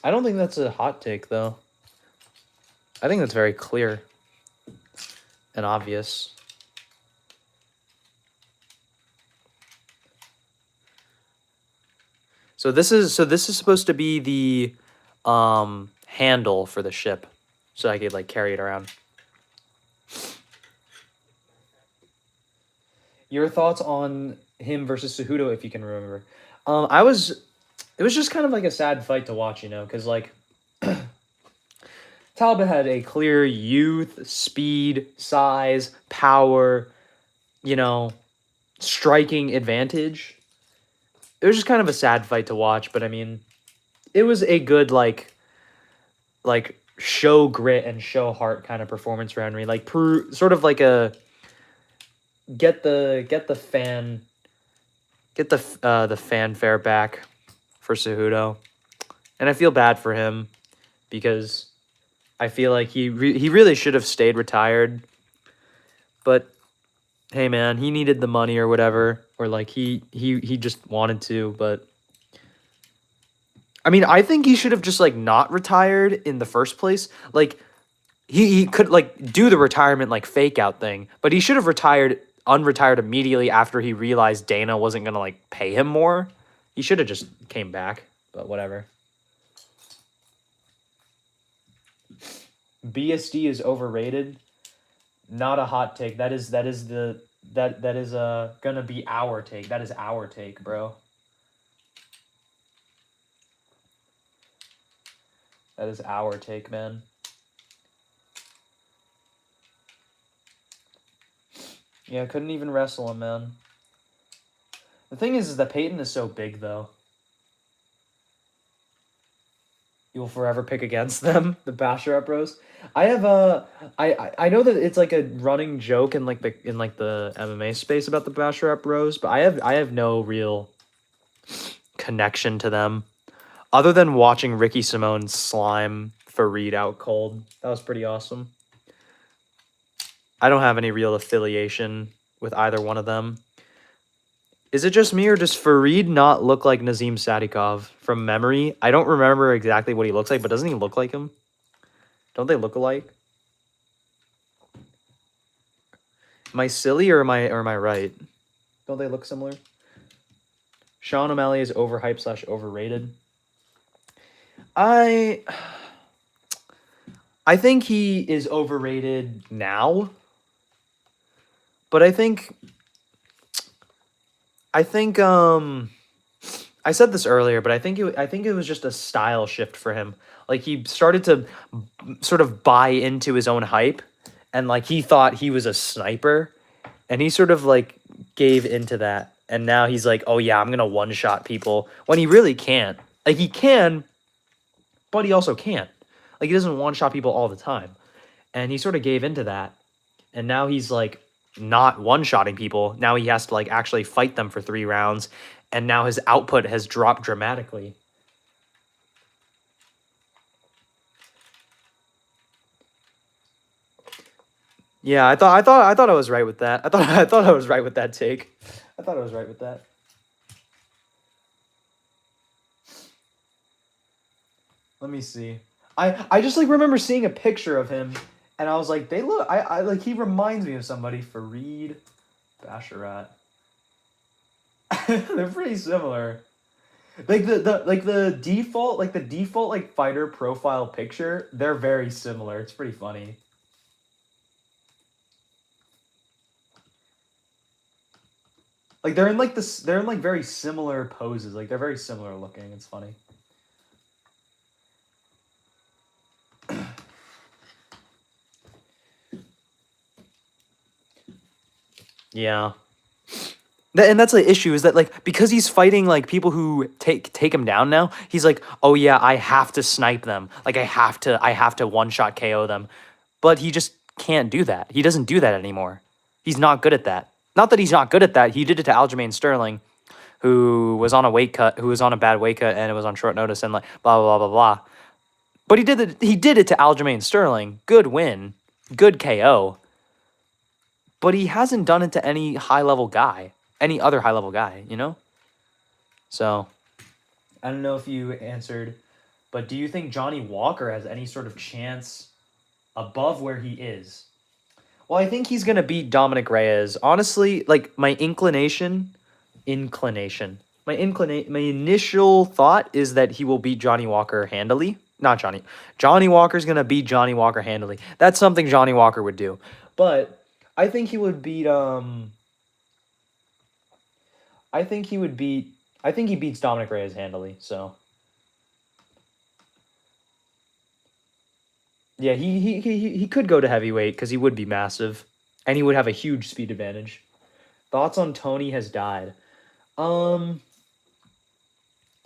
[SPEAKER 2] I don't think that's a hot take, though. I think that's very clear and obvious. So this is supposed to be the handle for the ship, so I could like carry it around. Your thoughts on him versus Cejudo, if you can remember? It was just kind of like a sad fight to watch, you know, because like Talbot had a clear youth, speed, size, power, you know, striking advantage. It was just kind of a sad fight to watch, but I mean, it was a good like show grit and show heart kind of performance for Henry, like sort of like a get the fanfare back for Cejudo, and I feel bad for him because I feel like he really should have stayed retired, but hey man, he needed the money or whatever, or like he just wanted to, but I mean, I think he should have just like not retired in the first place. Like he could like do the retirement like fake out thing, but he should have unretired immediately after he realized Dana wasn't gonna like pay him more. He should have just came back, but whatever. BSD is overrated. Not a hot take. That is gonna be our take. That is our take, bro. That is our take, man. Yeah, couldn't even wrestle him, man. The thing is that Peyton is so big, though. You'll forever pick against them, the Basharat Bros. I have I know that it's like a running joke in like the MMA space about the Basharat Bros, but I have no real connection to them, other than watching Ricky Simone slime Fareed out cold. That was pretty awesome. I don't have any real affiliation with either one of them. Is it just me, or does Fareed not look like Nazim Sadikov from memory? I don't remember exactly what he looks like, but doesn't he look like him? Don't they look alike? Am I silly or am I right? Don't they look similar? Sean O'Malley is overhyped / overrated. I think he is overrated now. But I think I said this earlier, but I think it was just a style shift for him. Like he started to sort of buy into his own hype, and like he thought he was a sniper, and he sort of like gave into that, and now he's like, oh yeah, I'm gonna one shot people when he really can't. Like he can, but he also can't. Like he doesn't one shot people all the time, and he sort of gave into that, and now he's like not one shotting people. Now he has to like actually fight them for 3 rounds, and now his output has dropped dramatically. Yeah, I thought I was right with that. I thought I was right with that take. I thought I was right with that. Let me see. I just like remember seeing a picture of him, and I was like, they look. I like he reminds me of somebody. Fareed Basharat. They're pretty similar. Like the default like fighter profile picture, they're very similar. It's pretty funny. Like they're in like very similar poses. Like they're very similar looking. It's funny. Yeah. And that's the issue, is that like because he's fighting like people who take him down now, he's like, oh yeah, I have to snipe them. Like I have to one shot KO them. But he just can't do that. He doesn't do that anymore. He's not good at that. Not that he's not good at that. He did it to Aljamain Sterling, who was on a bad weight cut, and it was on short notice, and like blah blah blah blah blah. But he did it to Aljamain Sterling. Good win. Good KO. But he hasn't done it to any other high level guy, you know? So I don't know if you answered, but do you think Johnny Walker has any sort of chance above where he is? Well, I think he's gonna beat Dominic Reyes. Honestly, like my initial thought is that he will beat Johnny Walker handily. Johnny Walker's gonna beat Johnny Walker handily. That's something Johnny Walker would do. But I think he would beat I think he beats Dominic Reyes handily, so yeah, he could go to heavyweight because he would be massive, and he would have a huge speed advantage. Thoughts on Tony has died?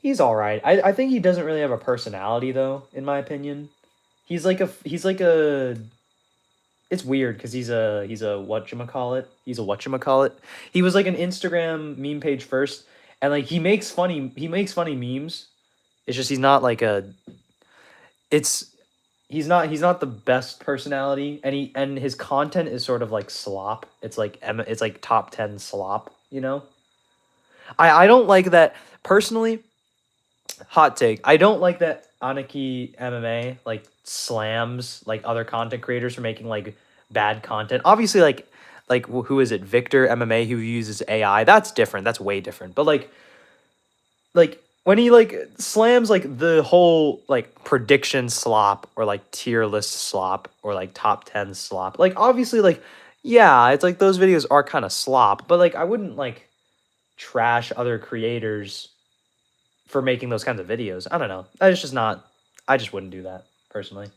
[SPEAKER 2] He's all right. I think he doesn't really have a personality though, in my opinion. He's like a. It's weird because he's a whatchamacallit. He was like an Instagram meme page first, and like he makes funny memes. It's just he's not like a. He's not the best personality, and his content is sort of like slop. It's like top 10 slop, you know? I don't like that personally. Hot take. I don't like that Aniki MMA like slams like other content creators for making like bad content. Obviously like who is it? Victor MMA who uses AI. That's different. That's way different. But like when he like slams like the whole like prediction slop or like tier list slop or like top 10 slop, like obviously like yeah, it's like those videos are kind of slop, but like I wouldn't like trash other creators for making those kinds of videos. I don't know. I just wouldn't do that personally.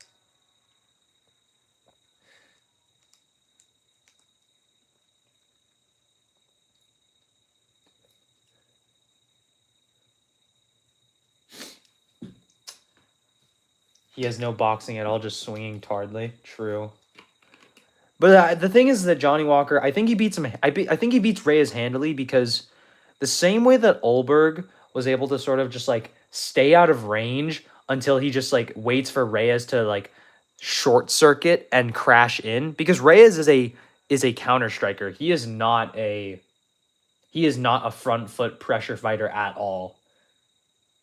[SPEAKER 2] He has no boxing at all, just swinging tardly. True. But the thing is that Johnny Walker, I think he beats him. I think he beats Reyes handily because the same way that Olberg was able to sort of just like stay out of range until he just like waits for Reyes to like short circuit and crash in, because Reyes is a counter striker. He is not a front foot pressure fighter at all.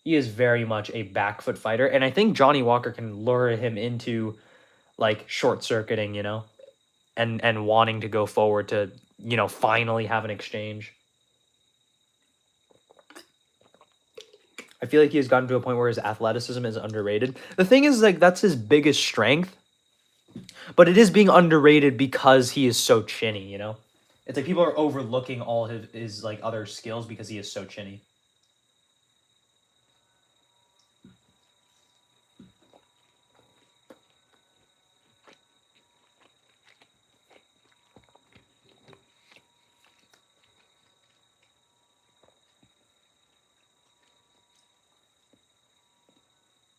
[SPEAKER 2] He is very much a back foot fighter, and I think Johnny Walker can lure him into like short circuiting, you know? and wanting to go forward to, you know, finally have an exchange. I feel like he has gotten to a point where his athleticism is underrated. The thing is, like, that's his biggest strength, but it is being underrated because he is so chinny, you know? It's like people are overlooking all his like other skills because he is so chinny.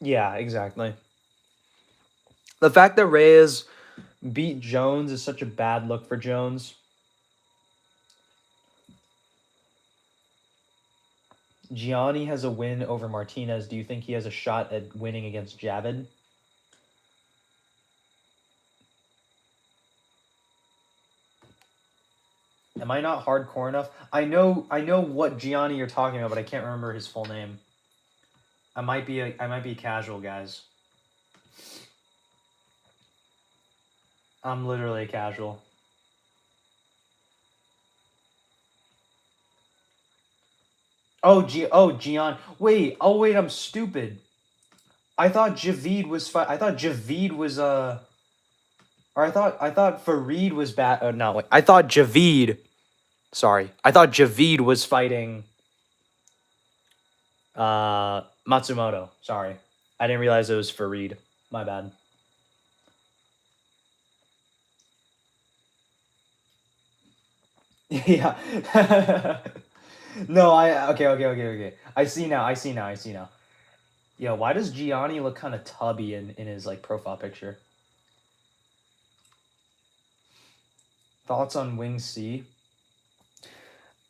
[SPEAKER 2] Yeah, exactly. The fact that Reyes beat Jones is such a bad look for Jones. Gianni has a win over Martinez. Do you think he has a shot at winning against Javid? Am I not hardcore enough? I know what Gianni you're talking about, but I can't remember his full name. I might be casual, guys. I'm literally casual. Gian. Wait, I'm stupid. I thought Javid was I thought Javid was or I thought Fareed was bad. No, wait. I thought Javid. Sorry, I thought Javid was fighting Matsumoto. Sorry, I didn't realize it was Fareed. My bad. Yeah. No, okay. I see now. Yeah, why does Gianni look kind of tubby in his like profile picture? Thoughts on Wing C?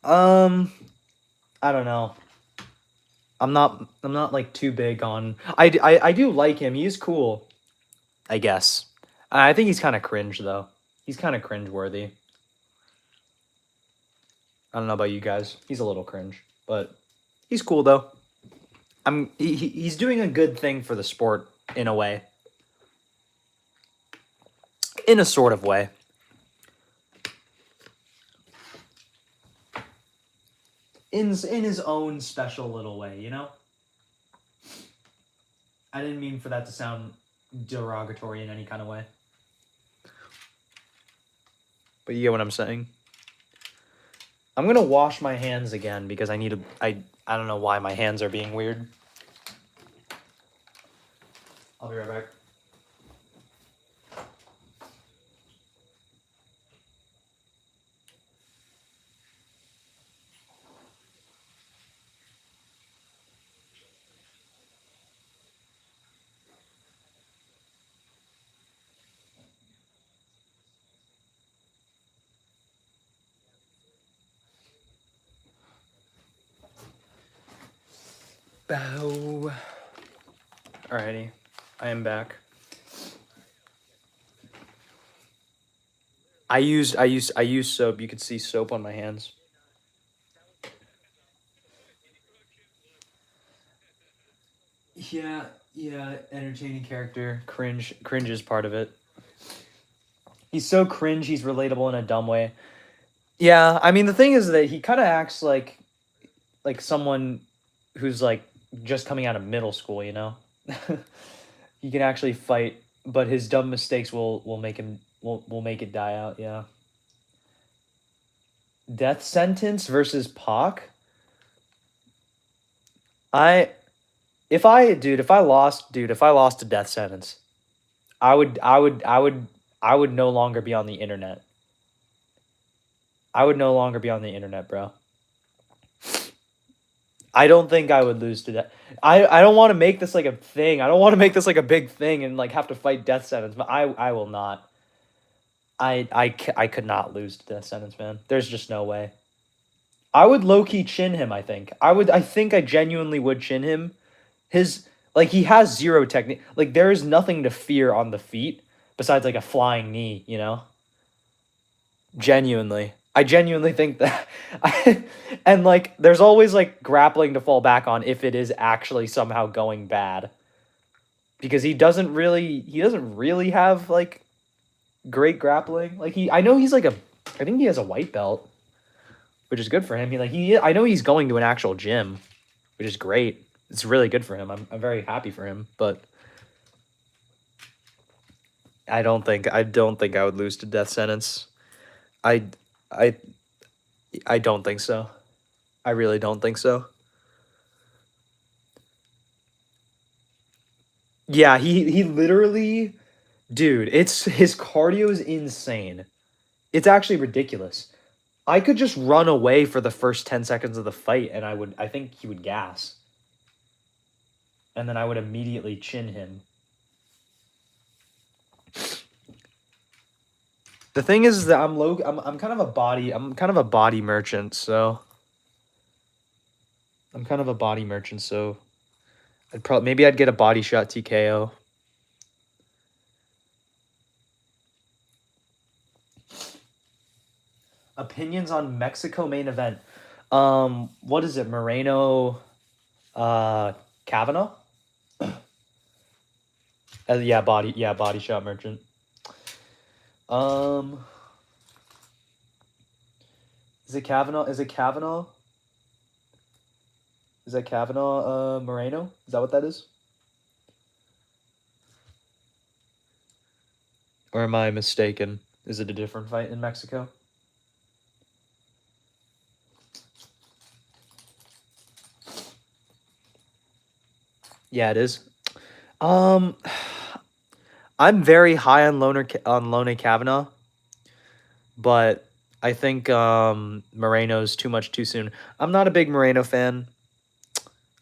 [SPEAKER 2] I don't know. I'm not like too big on. I do like him. He's cool, I guess. I think he's kind of cringe though. He's kind of cringe worthy. I don't know about you guys. He's a little cringe, but he's cool though. He's doing a good thing for the sport in a way. In a sort of way. In his own special little way, you know? I didn't mean for that to sound derogatory in any kind of way. But you get what I'm saying? I'm going to wash my hands again because I need to... I don't know why my hands are being weird. I'll be right back. Bow. Alrighty, I am back. I used soap. You could see soap on my hands. Yeah, entertaining character. Cringe is part of it. He's so cringe, he's relatable in a dumb way. Yeah, I mean the thing is that he kind of acts like someone who's like just coming out of middle school, you know? He can actually fight, but his dumb mistakes will make him will make it die out, yeah. Death sentence versus Pac? If I lost to death sentence, I would no longer be on the internet. I would no longer be on the internet, bro. I don't think I would lose to that. I don't want to make this like a thing. I don't want to make this like a big thing and like have to fight death sentence, but I will not. I could not lose to death sentence, man. There's just no way. I would low-key chin him, I think. I think I genuinely would chin him. He has zero technique. Like, there is nothing to fear on the feet besides like a flying knee, you know? Genuinely. I genuinely think that. And like there's always like grappling to fall back on if it is actually somehow going bad. Because he doesn't really have like great grappling. Like I know he's like I think he has a white belt, which is good for him. I know he's going to an actual gym, which is great. It's really good for him. I'm very happy for him, but I don't think I would lose to death sentence. I don't think so. I really don't think so. Yeah, he literally, dude, his cardio is insane. It's actually ridiculous. I could just run away for the first 10 seconds of the fight and I think he would gas. And then I would immediately chin him. The thing is that I'm kind of a body merchant, so maybe I'd get a body shot TKO. Opinions on Mexico main event. What is it? Moreno Kavanaugh? Body shot merchant. Is it Kavanaugh? Is that Kavanaugh Moreno? Is that what that is? Or am I mistaken? Is it a different fight in Mexico? Yeah, it is. I'm very high on Lone Kavanaugh, but I think Moreno's too much too soon. I'm not a big Moreno fan.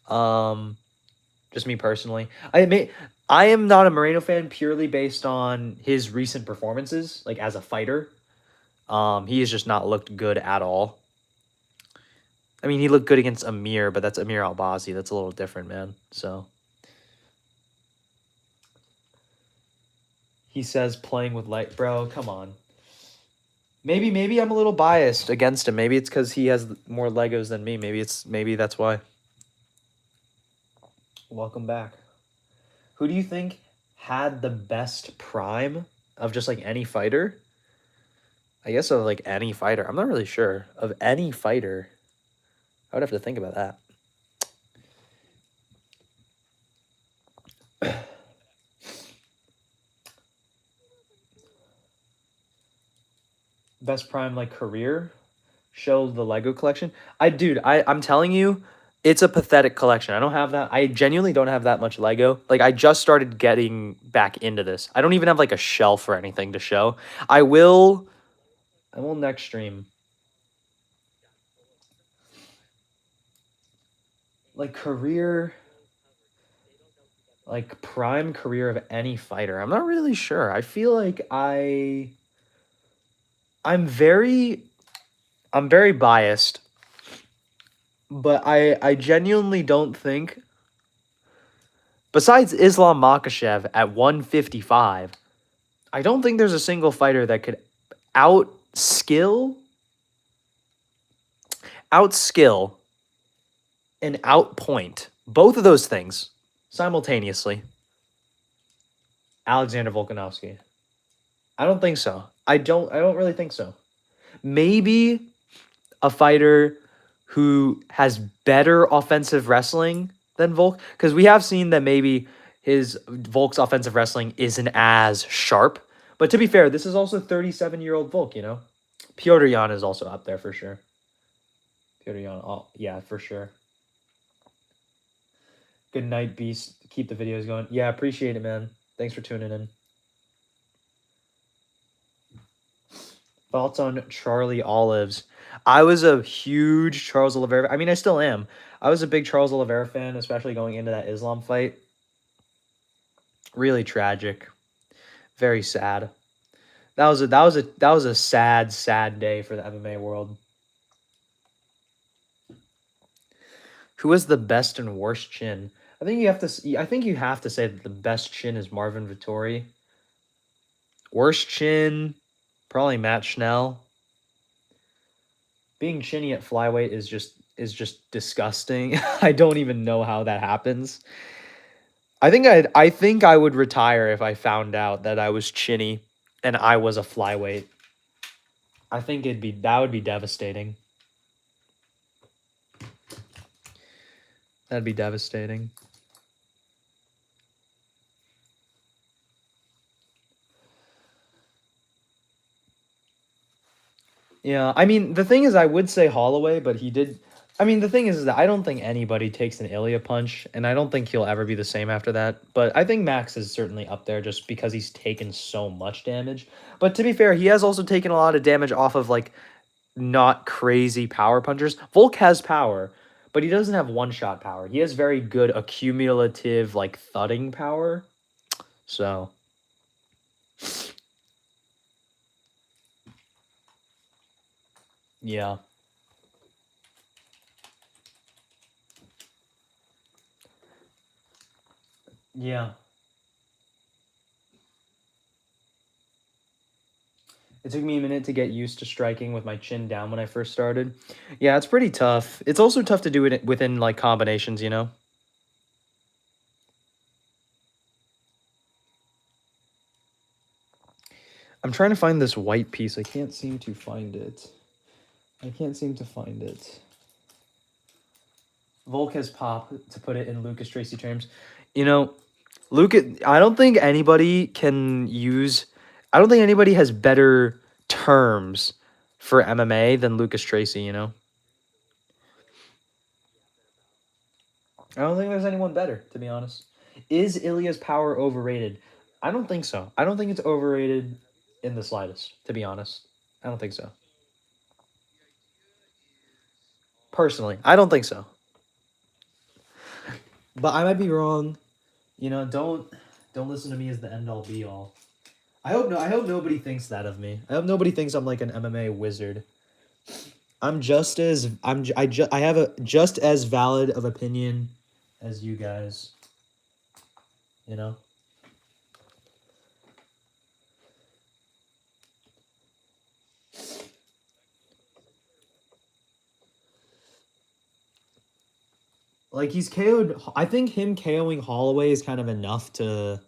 [SPEAKER 2] Just me personally. I am not a Moreno fan purely based on his recent performances, like as a fighter. He has just not looked good at all. I mean, he looked good against Amir, but that's Amir Albazi. That's a little different, man. So he says playing with light, bro. Come on. Maybe I'm a little biased against him. Maybe it's because he has more Legos than me. Maybe that's why. Welcome back. Who do you think had the best prime of just like any fighter? I guess of like any fighter. I'm not really sure. Of any fighter. I would have to think about that. Best prime like career? Show the Lego collection. I'm telling you, it's a pathetic collection. I don't have that. I genuinely don't have that much Lego. Like, I just started getting back into this. I don't even have, like, a shelf or anything to show. I will next stream. Like, career... Like, prime career of any fighter. I'm not really sure. I feel like I'm very biased. But I genuinely don't think, besides Islam Makhachev at 155, I don't think there's a single fighter that could outskill and outpoint both of those things simultaneously Alexander Volkanovski. I don't think so. I don't really think so. Maybe a fighter who has better offensive wrestling than Volk, because we have seen that maybe Volk's offensive wrestling isn't as sharp. But to be fair, this is also 37-year-old Volk, you know? Piotr Jan is also up there for sure. Piotr Jan, yeah, for sure. Good night, Beast. Keep the videos going. Yeah, appreciate it, man. Thanks for tuning in. Thoughts on Charlie Olives? I was a huge Charles Oliveira. I mean, I still am. I was a big Charles Oliveira fan, especially going into that Islam fight. Really tragic. Very sad. That was a sad day for the MMA world. Who has the best and worst chin? I think you have to say that the best chin is Marvin Vettori. Worst chin, probably Matt Schnell. Being chinny at flyweight is just disgusting. I don't even know how that happens. I think I would retire if I found out that I was chinny and I was a flyweight, I think that would be devastating. That'd be devastating. Yeah, I mean, the thing is, I would say Holloway, but he did. I mean, the thing is that I don't think anybody takes an Ilya punch, and I don't think he'll ever be the same after that. But I think Max is certainly up there just because he's taken so much damage. But to be fair, he has also taken a lot of damage off of, like, not crazy power punchers. Volk has power, but he doesn't have one-shot power. He has very good accumulative, like, thudding power. So... yeah. Yeah. It took me a minute to get used to striking with my chin down when I first started. Yeah, it's pretty tough. It's also tough to do it within, like, combinations, you know? I'm trying to find this white piece. I can't seem to find it. Volk has pop, to put it in Lucas Tracy terms. You know, I don't think anybody has better terms for MMA than Lucas Tracy, you know? I don't think there's anyone better, to be honest. Is Ilya's power overrated? I don't think so. I don't think it's overrated in the slightest, to be honest. I don't think so. Personally, I don't think so. But I might be wrong. You know, don't listen to me as the end all be all. I hope nobody thinks that of me. I hope nobody thinks I'm like an MMA wizard. I have a just as valid of opinion as you guys. You know? Like, he's KO'd. I think him KOing Holloway is kind of enough to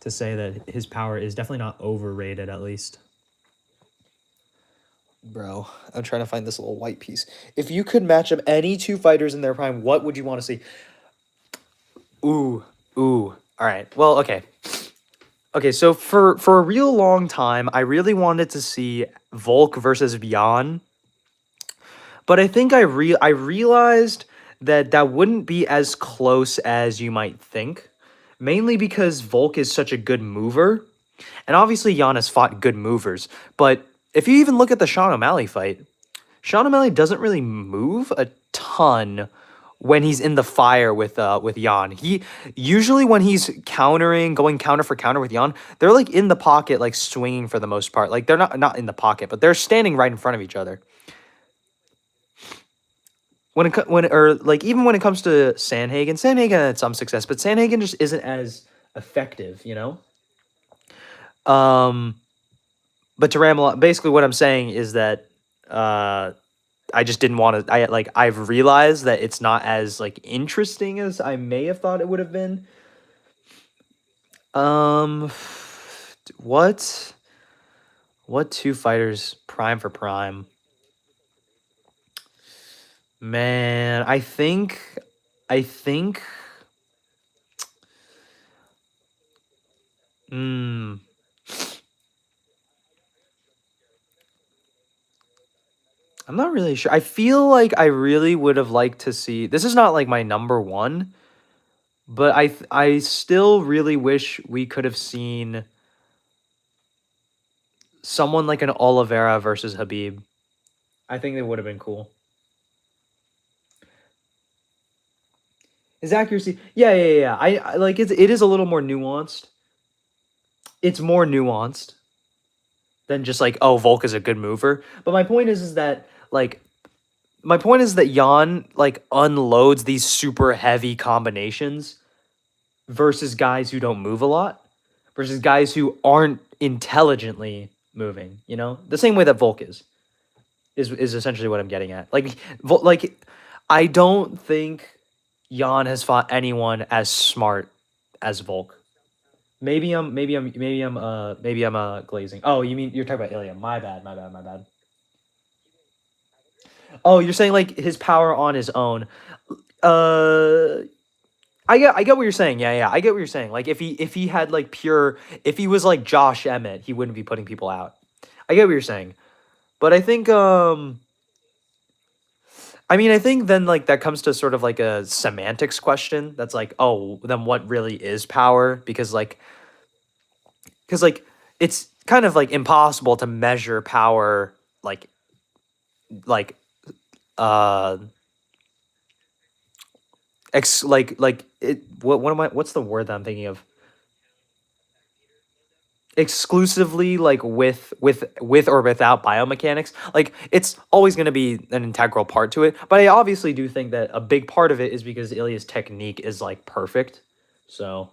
[SPEAKER 2] say that his power is definitely not overrated, at least. Bro, I'm trying to find this little white piece. If you could match up any two fighters in their prime, what would you want to see? Ooh. All right. Well, okay. Okay, so for a real long time, I really wanted to see Volk versus Jan. But I think I realized that wouldn't be as close as you might think. Mainly because Volk is such a good mover. And obviously Jan has fought good movers. But if you even look at the Sean O'Malley fight, Sean O'Malley doesn't really move a ton when he's in the fire with Jan. He usually, when he's going counter for counter with Jan, they're like in the pocket, like swinging for the most part. Like, they're not in the pocket, but they're standing right in front of each other. Even when it comes to Sandhagen had some success, but Sandhagen just isn't as effective, you know. But to ramble on, basically what I'm saying is that I just didn't want to. I've realized that it's not as, like, interesting as I may have thought it would have been. What two fighters prime for prime? Man, I think I'm not really sure. I feel like I really would have liked to see. This is not like my number one, but I still really wish we could have seen someone like an Oliveira versus Habib. I think it would have been cool. His accuracy, yeah. I like it is a little more nuanced. It's more nuanced than just like, oh, Volk is a good mover. But my point is that Jan, like, unloads these super heavy combinations versus guys who don't move a lot, versus guys who aren't intelligently moving, you know? The same way that Volk is essentially what I'm getting at. Like, I don't think Jan has fought anyone as smart as Volk. Maybe I'm glazing. Oh, you mean you're talking about Ilya? My bad. Oh, you're saying like his power on his own. I get what you're saying. Yeah, I get what you're saying. Like if he had like if he was like Josh Emmett, he wouldn't be putting people out. I get what you're saying. But I think I think then like that comes to sort of like a semantics question. That's like, oh, then what really is power? Because like it's kind of like impossible to measure power like uh what's the word that I'm thinking of? Exclusively like with or without biomechanics. Like it's always going to be an integral part to it, but I obviously do think that a big part of it is because Ilya's technique is like perfect. So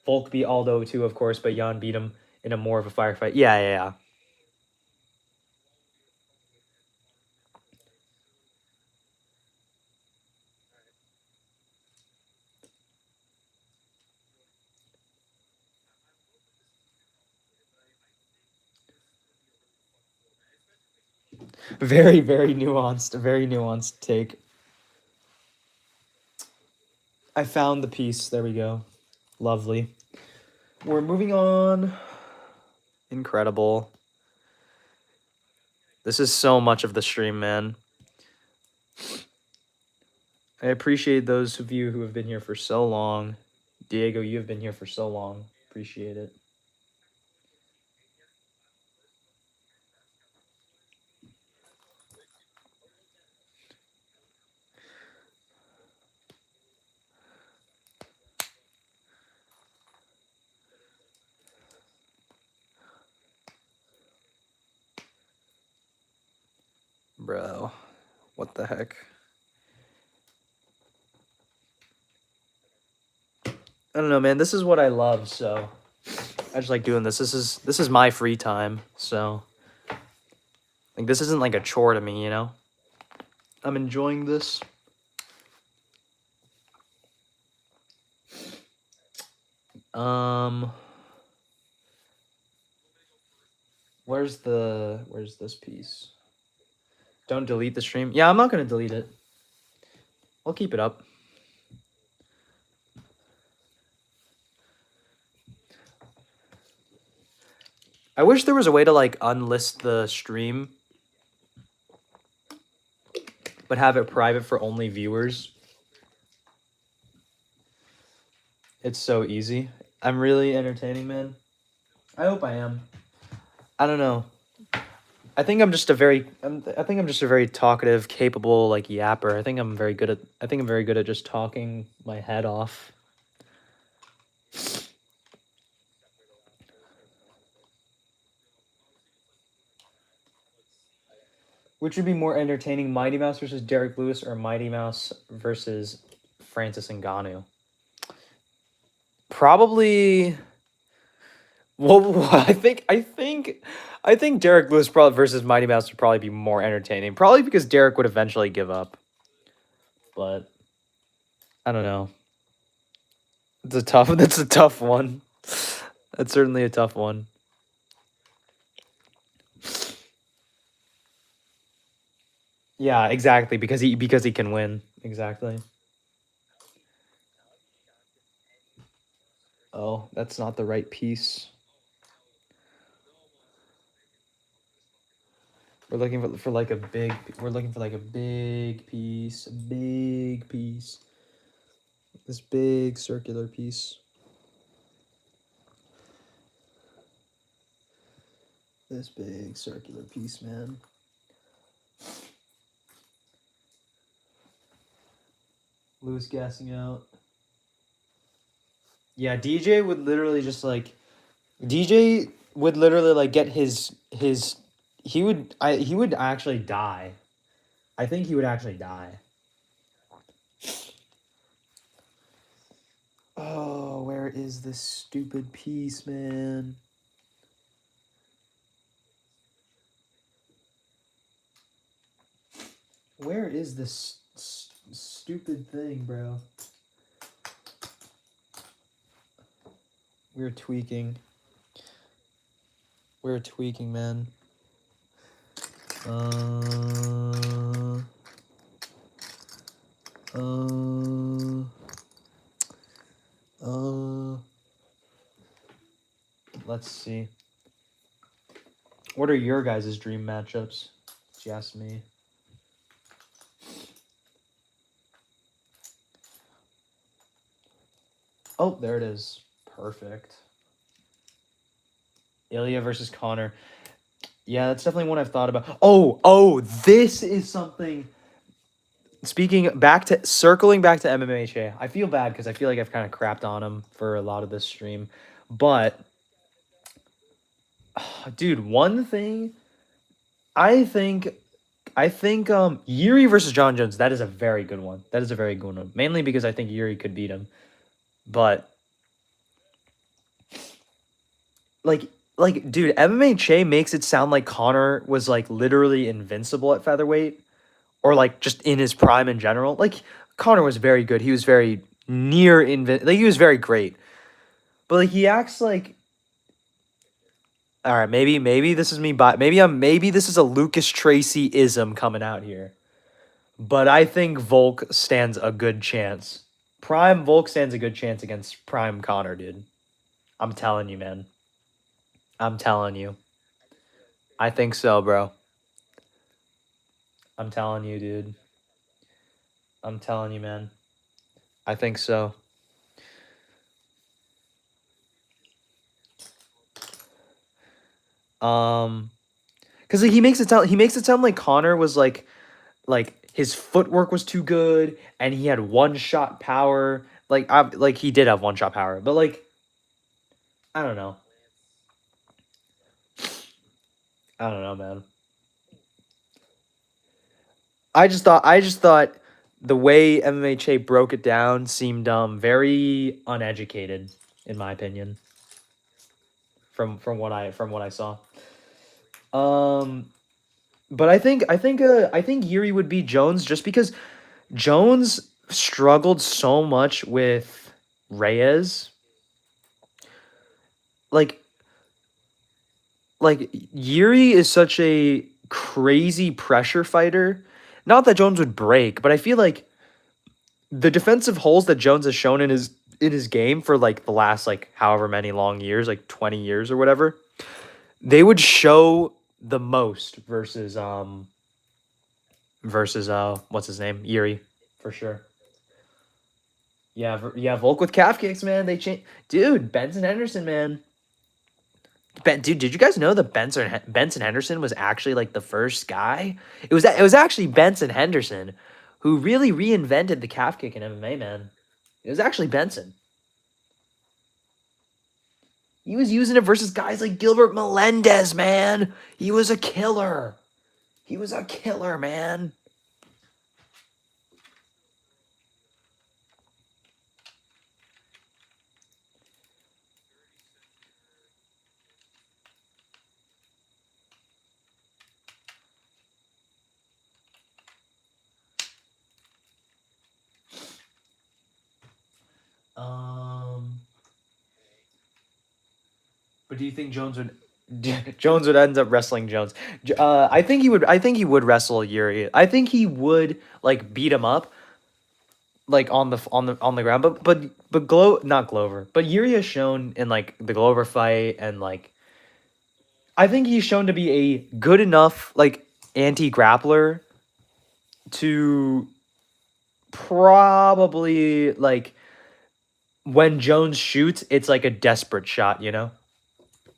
[SPEAKER 2] Volk beat Aldo too, of course, but Jan beat him in a more of a firefight. Yeah. Very, very nuanced take. I found the piece. There we go. Lovely. We're moving on. Incredible. This is so much of the stream, man. I appreciate those of you who have been here for so long. Diego, you have been here for so long. Appreciate it. Bro, what the heck? I don't know, man. This is what I love, so I just like doing this. This is my free time, so like this isn't like a chore to me, you know? I'm enjoying this. Where's this piece? Don't delete the stream. Yeah, I'm not gonna delete it. I'll keep it up. I wish there was a way to like unlist the stream, but have it private for only viewers. It's so easy. I'm really entertaining, man. I hope I am. I don't know. I think I'm just a very talkative, capable like yapper. I think I'm very good at just talking my head off. Which would be more entertaining, Mighty Mouse versus Derek Lewis or Mighty Mouse versus Francis Ngannou? Probably. Well, I think Derek Lewis versus Mighty Mouse would probably be more entertaining. Probably because Derek would eventually give up. But I don't know. That's a tough one. That's certainly a tough one. Yeah, exactly. Because he can win. Exactly. Oh, that's not the right piece. We're looking for like a big piece. This big circular piece. This big circular piece, man. Lewis gassing out. Yeah, DJ would literally just like get his he would actually die. I think he would actually die. Oh, where is this stupid piece, man? Where is this stupid thing, bro? We're tweaking. We're tweaking, man. Let's see. What are your guys' dream matchups? If you ask me. Oh, there it is. Perfect. Ilya versus Connor. Yeah, that's definitely one I've thought about. Oh, this is something. Circling back to MMA, I feel bad because I feel like I've kind of crapped on him for a lot of this stream, but dude, one thing I think Yuri versus John Jones, that is a very good one. That is a very good one. Mainly because I think Yuri could beat him. But like dude, MMA makes it sound like Connor was like literally invincible at featherweight, or like just in his prime in general. Like Connor was very good. He was very near like he was very great. But like he acts like, all right, maybe this is me, but maybe this is a Lucas Tracy ism coming out here. But I think Volk stands a good chance. Prime Volk stands a good chance against Prime Connor, dude. I'm telling you, man. I'm telling you. I think so, bro. I'm telling you, dude. I'm telling you, man. I think so. Because like, he makes it sound like Connor was like his footwork was too good and he had one shot power. Like he did have one shot power, but like I don't know. I don't know, man. I just thought the way MMA broke it down seemed very uneducated, in my opinion. From what I saw. But I think Yuri would beat Jones just because Jones struggled so much with Reyes. Like Yuri is such a crazy pressure fighter. Not that Jones would break, but I feel like the defensive holes that Jones has shown in his game for like the last like however many long years, like 20 years or whatever, they would show the most versus what's his name? Yuri, for sure. Yeah, Volk with calf kicks, man. They change, dude. Benson Henderson, man. Dude, did you guys know that Benson Henderson was actually like the first guy? It was actually Benson Henderson who really reinvented the calf kick in MMA, man. It was actually Benson. He was using it versus guys like Gilbert Melendez, man. He was a killer. He was a killer, man. But do you think Jones would end up wrestling Jones? I think he would. I think he would wrestle Yuri. I think he would like beat him up, like on the ground. But not Glover. But Yuri has shown in like the Glover fight and like, I think he's shown to be a good enough like anti-grappler to probably like when Jones shoots, it's like a desperate shot, you know?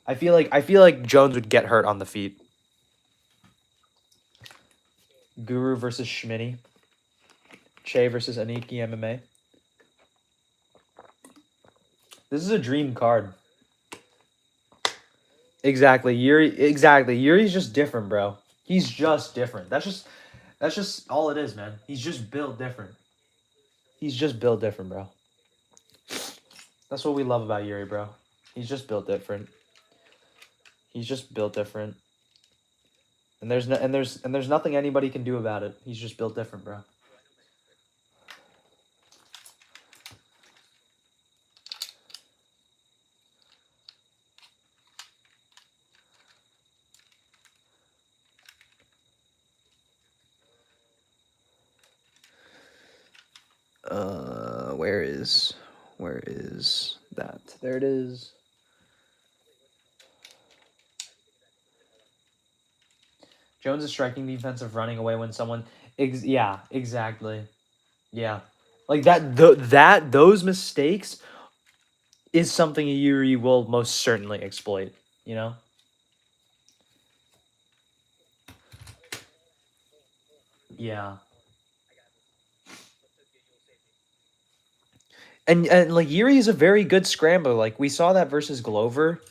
[SPEAKER 2] I feel like Jones would get hurt on the feet. Guru versus Schmitty. Che versus Aniki MMA. This is a dream card. Exactly. Yuri's just different, bro. He's just different. That's just all it is, man. He's just built different. He's just built different, bro. That's what we love about Yuri, bro. He's just built different. He's just built different. And there's nothing anybody can do about it. He's just built different, bro. Where is that? There it is. Jones' striking defense of running away when someone, yeah, exactly, yeah, like that. Those mistakes is something Yuri will most certainly exploit. You know. Yeah. And like Yuri is a very good scrambler. Like we saw that versus Glover,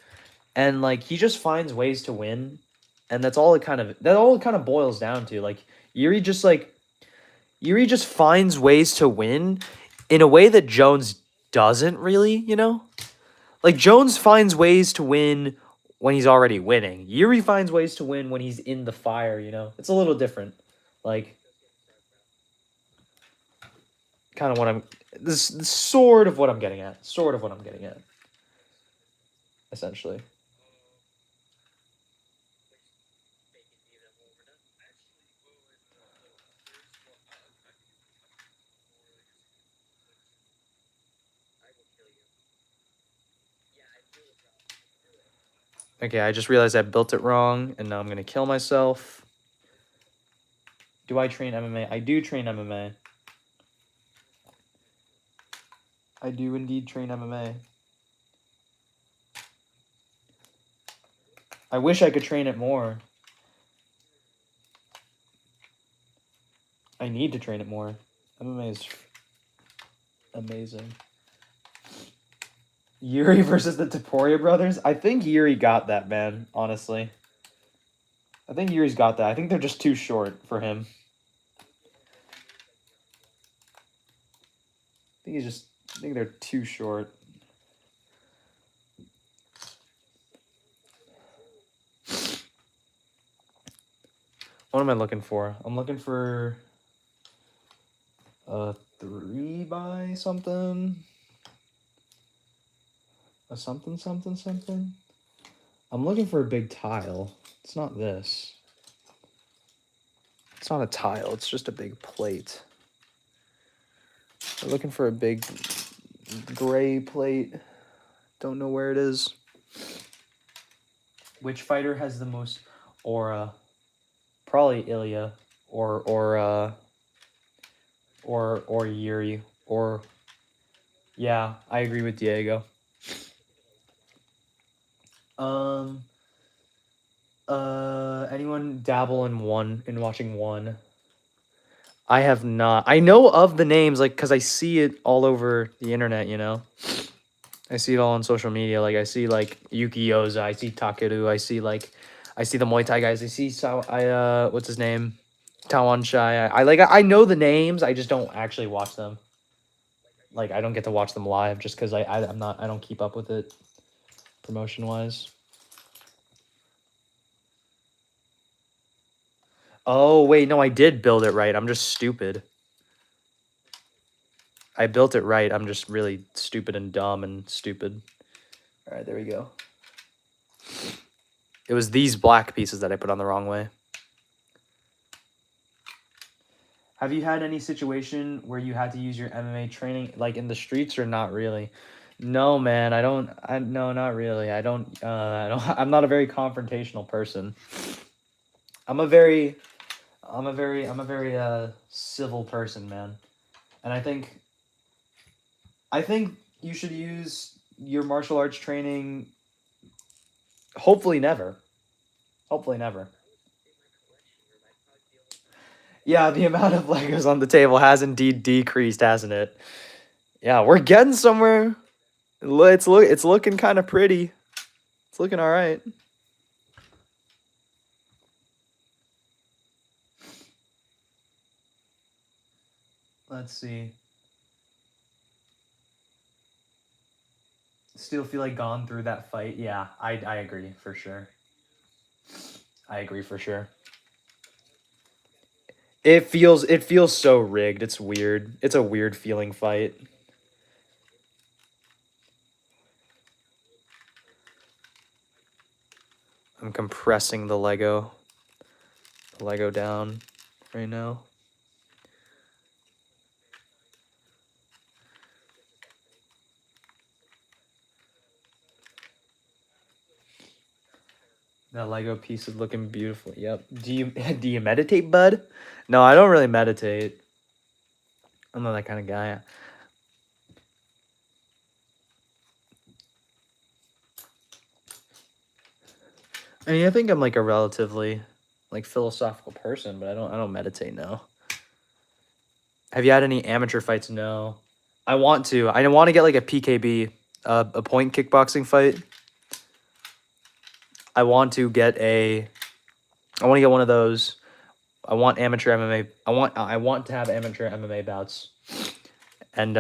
[SPEAKER 2] and like he just finds ways to win, and that's all it kind of boils down to. Like Yuri just finds ways to win in a way that Jones doesn't really, you know? Like Jones finds ways to win when he's already winning. Yuri finds ways to win when he's in the fire, you know? It's a little different. Like kind of what I'm this sort of what I'm getting at. Sort of what I'm getting at. Essentially. Okay, I just realized I built it wrong, and now I'm going to kill myself. Do I train MMA? I do train MMA. I do indeed train MMA. I wish I could train it more. I need to train it more. MMA is amazing. Yuri versus the Taporia brothers? I think Yuri got that, man, honestly. I think Yuri's got that. I think they're just too short for him. I think they're too short. What am I looking for? I'm looking for a 3 by something. A something. I'm looking for a big tile. It's not this. It's not a tile. It's just a big plate. I'm looking for a big gray plate. Don't know where it is. Which fighter has the most aura? Probably Ilya or Yuri or yeah, I agree with Diego. Anyone dabble in watching one? I have not. I know of the names, like, because I see it all over the internet, you know? I see it all on social media. Like, I see, like, Yuki Yoza. I see Takeru. I see the Muay Thai guys. I see, what's his name? Tawan Shai. I know the names. I just don't actually watch them. Like, I don't get to watch them live just because I don't keep up with it promotion-wise. Oh, wait, no, I did build it right. I'm just stupid. I built it right. I'm just really stupid and dumb and stupid. All right, there we go. It was these black pieces that I put on the wrong way. Have you had any situation where you had to use your MMA training, like, in the streets or not really? No, man, no, not really. I'm not a very confrontational person. I'm a very civil person, man. And I think you should use your martial arts training. Hopefully never. Yeah, the amount of Legos on the table has indeed decreased, hasn't it? Yeah, we're getting somewhere. It's looking kind of pretty. It's looking all right. Let's see. Still feel like gone through that fight. Yeah, I agree for sure. It feels so rigged. It's weird. It's a weird feeling fight. I'm compressing the Lego down right now. That Lego piece is looking beautiful. Yep. Do you meditate, bud? No, I don't really meditate. I'm not that kind of guy. I mean, I think I'm like a relatively like philosophical person, but I don't meditate now. Have you had any amateur fights? No. I want to. I want to get like a PKB, a point kickboxing fight. I want to get one of those. I want amateur MMA. I want to have amateur MMA bouts, and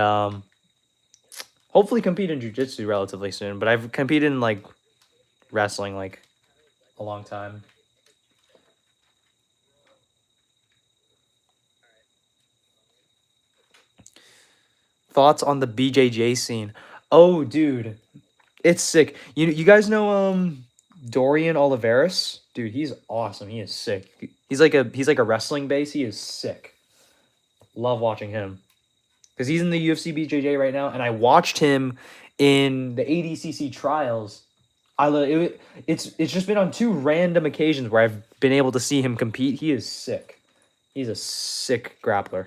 [SPEAKER 2] hopefully compete in jiu-jitsu relatively soon. But I've competed in like wrestling like a long time. Thoughts on the BJJ scene? Oh, dude, it's sick. You guys know Dorian Oliveras? Dude, he's awesome. He is sick. He's like a wrestling base. He is sick. Love watching him. Because he's in the UFC BJJ right now, and I watched him in the ADCC trials. It's just been on 2 random occasions where I've been able to see him compete. He is sick. He's a sick grappler.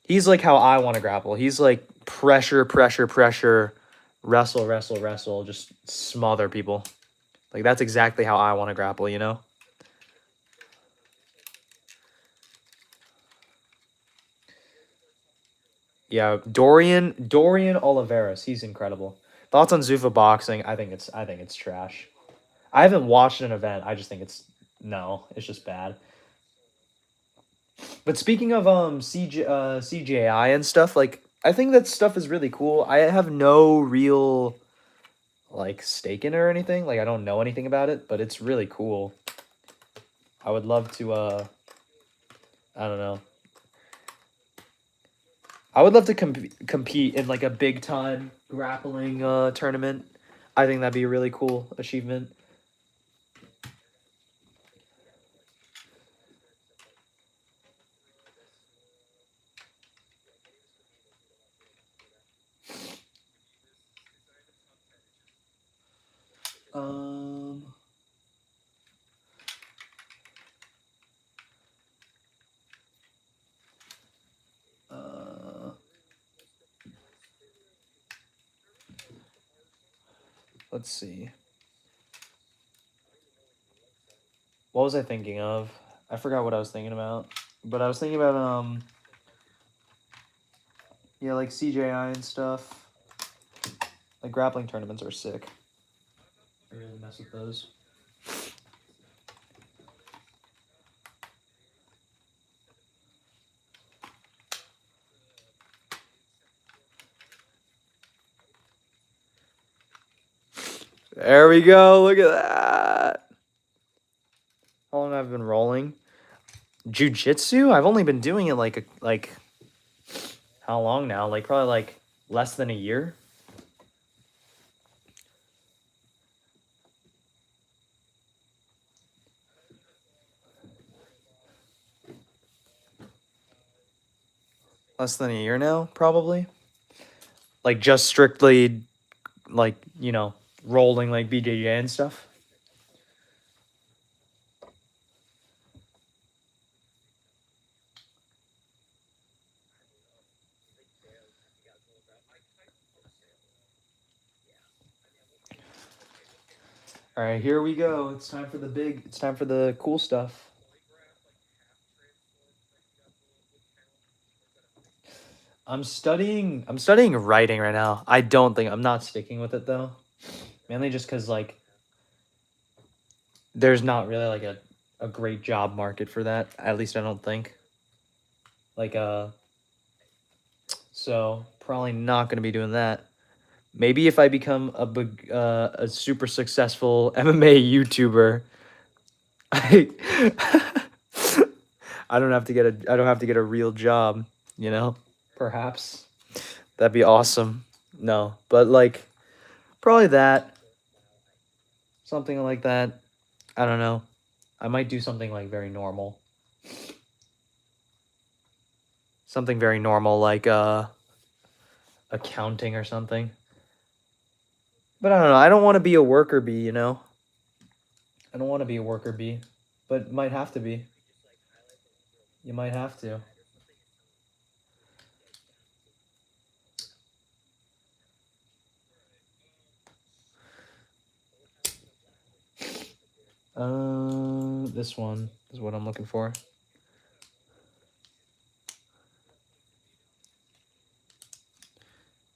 [SPEAKER 2] He's like how I want to grapple. He's like pressure, wrestle, just smother people. Like that's exactly how I want to grapple, you know? Yeah, Dorian Oliveras, he's incredible. Thoughts on Zuffa boxing? I think it's trash. I haven't watched an event. I just think it's just bad. But speaking of CGI and stuff, like I think that stuff is really cool. I have no real like stake in it or anything. Like I don't know anything about it, but it's really cool. I would love to I don't know. I would love to compete in like a big time grappling tournament. I think that'd be a really cool achievement. Um let's see. What was I thinking of? I forgot what I was thinking about. But I was thinking about yeah, like CJI and stuff. Like grappling tournaments are sick. I really mess with those. There we go. Look at that. How long have I been rolling? Jiu-jitsu? I've only been doing it like how long now? Like probably like less than a year. Less than a year now, probably. Like just strictly like, you know, rolling like BJJ and stuff. All right, here we go. It's time for the cool stuff. I'm studying writing right now. I'm not sticking with it though. Mainly just cuz like there's not really like a great job market for that. At least I don't think. Like so probably not going to be doing that. Maybe if I become a super successful MMA YouTuber, I I don't have to get a real job, you know? Perhaps. That'd be awesome. No, but like probably that. Something like that. I don't know. I might do something like very normal. Something very normal like accounting or something. But I don't know. I don't want to be a worker bee, you know?
[SPEAKER 1] I don't want to be a worker bee, but might have to be. You might have to. This one is what I'm looking for.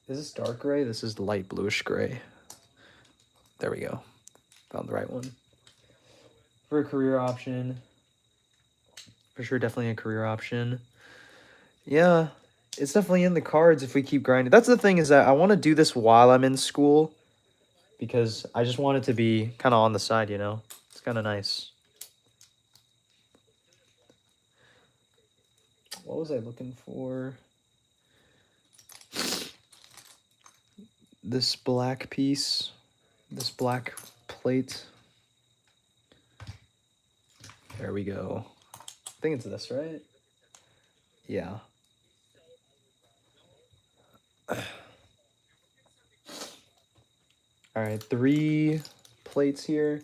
[SPEAKER 1] Is this dark gray?
[SPEAKER 2] This is light bluish gray. There we go. Found the right one.
[SPEAKER 1] For a career option.
[SPEAKER 2] For sure, definitely a career option. Yeah, it's definitely in the cards if we keep grinding. That's the thing, is that I want to do this while I'm in school, because I just want it to be kind of on the side, you know? It's kind of nice.
[SPEAKER 1] What was I looking for?
[SPEAKER 2] This black piece, this black plate. There we go.
[SPEAKER 1] I think it's this, right?
[SPEAKER 2] Yeah. All right, 3 plates here.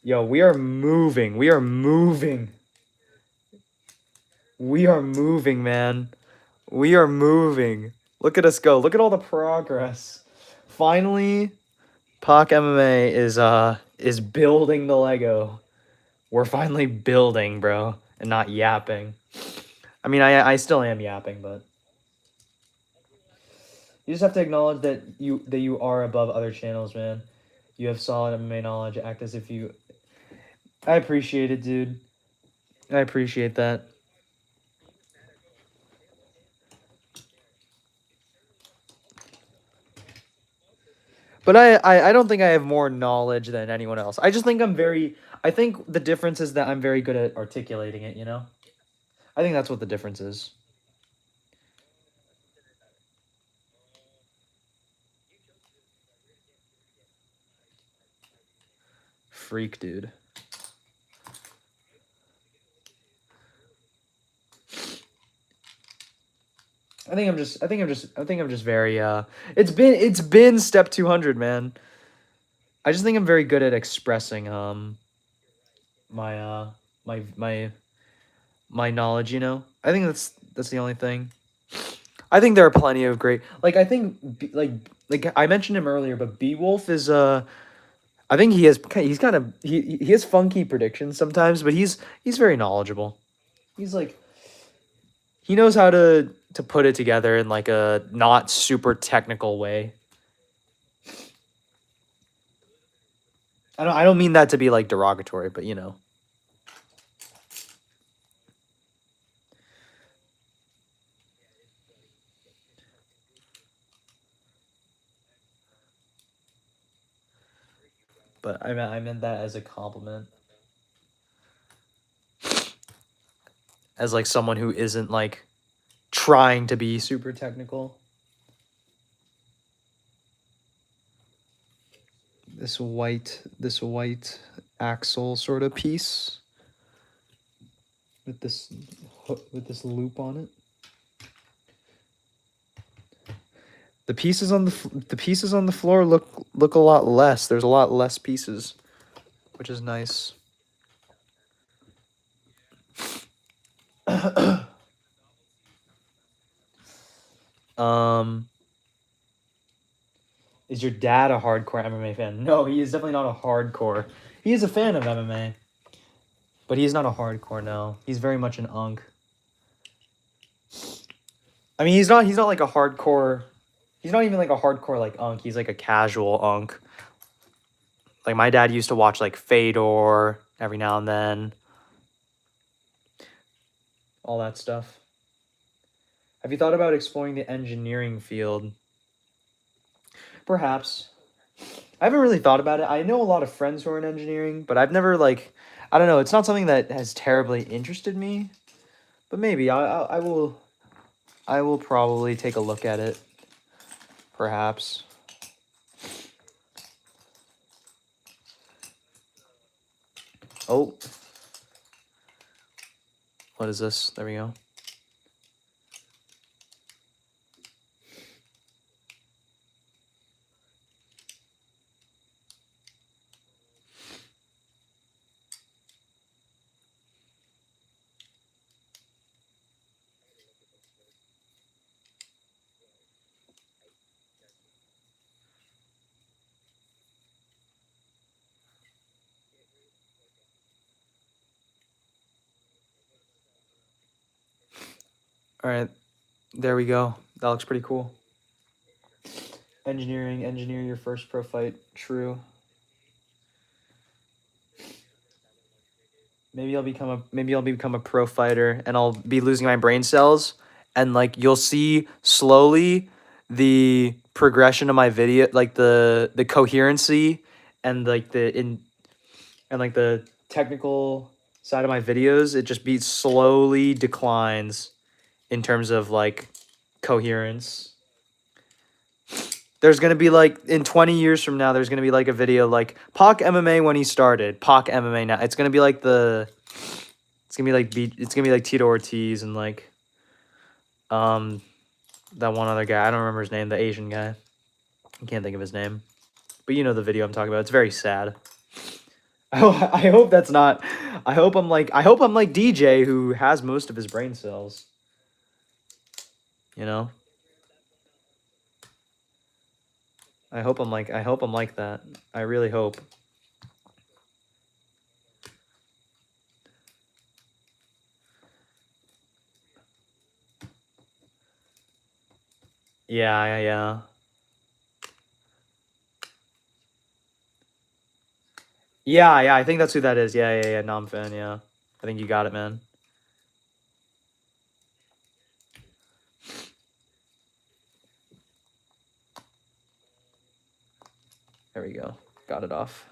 [SPEAKER 2] Yo, we are moving. We are moving. We are moving, man. We are moving. Look at us go. Look at all the progress. Finally, Pak MMA is building the Lego. We're finally building, bro, and not yapping. I mean, I still am yapping, but
[SPEAKER 1] You just have to acknowledge that you are above other channels, man. You have solid MMA knowledge. Act as if you. I appreciate it, dude.
[SPEAKER 2] I appreciate that. But I don't think I have more knowledge than anyone else. I just think I think the difference is that I'm very good at articulating it, you know? I think that's what the difference is. Freak, dude. I think I'm just very it's been step 200, man. I just think I'm very good at expressing my my knowledge, you know? I think that's the only thing. I think there are plenty of great, like, I think like I mentioned him earlier, but Beowulf is I think he's kind of he has funky predictions sometimes, but he's very knowledgeable. He's like, he knows how to put it together in like a not super technical way. I don't mean that to be like derogatory, but you know.
[SPEAKER 1] But I meant that as a compliment.
[SPEAKER 2] As like someone who isn't like trying to be super technical. This white axle sort of piece with this loop on it. The pieces on the floor look a lot less. There's a lot less pieces, which is nice.
[SPEAKER 1] Is your dad a hardcore MMA fan? No, he is definitely not a hardcore. He is a fan of MMA, but he's not a hardcore. No, he's very much an unk.
[SPEAKER 2] I mean, he's not like a hardcore. He's not even like a hardcore like unk. He's like a casual unk. Like my dad used to watch like Fedor every now and then.
[SPEAKER 1] All that stuff. Have you thought about exploring the engineering field? Perhaps. I haven't really thought about it. I know a lot of friends who are in engineering,
[SPEAKER 2] But I've never like, I don't know. It's not something that has terribly interested me. But maybe I will probably take a look at it. Perhaps. Oh. What is this? There we go. All right, there we go. That looks pretty cool. Engineer your first pro fight. True. Maybe I'll become a pro fighter, and I'll be losing my brain cells, and like you'll see slowly the progression of my video, like the coherency and like the technical side of my videos. It just slowly declines in terms of like coherence. There's going to be like in 20 years from now, there's going to be like a video like Pak MMA when he started, Pak MMA now. It's going to be like it's going to be like Tito Ortiz and like that one other guy. I don't remember his name, the Asian guy. I can't think of his name. But you know the video I'm talking about. It's very sad. I hope that's not. I hope I'm like DJ who has most of his brain cells. You know? I hope I'm like that. I really hope. Yeah. Yeah, I think that's who that is. Yeah. Nam fan, yeah. I think you got it, man. There we go. Got it off.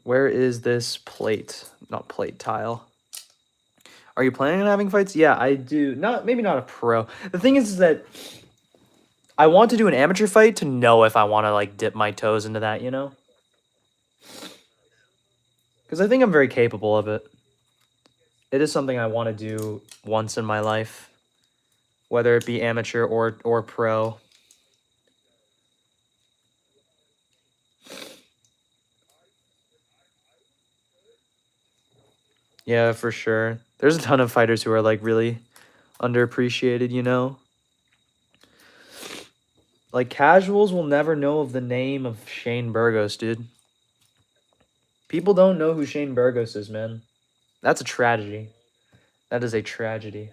[SPEAKER 2] Where is this plate? Not plate, tile. Are you planning on having fights? Yeah, I do. Maybe not a pro. The thing is that I want to do an amateur fight to know if I want to like dip my toes into that, you know? Because I think I'm very capable of it. It is something I want to do once in my life, whether it be amateur or pro. Yeah, for sure. There's a ton of fighters who are like really underappreciated, you know? Like casuals will never know of the name of Shane Burgos, dude. People don't know who Shane Burgos is, man. That's a tragedy. That is a tragedy.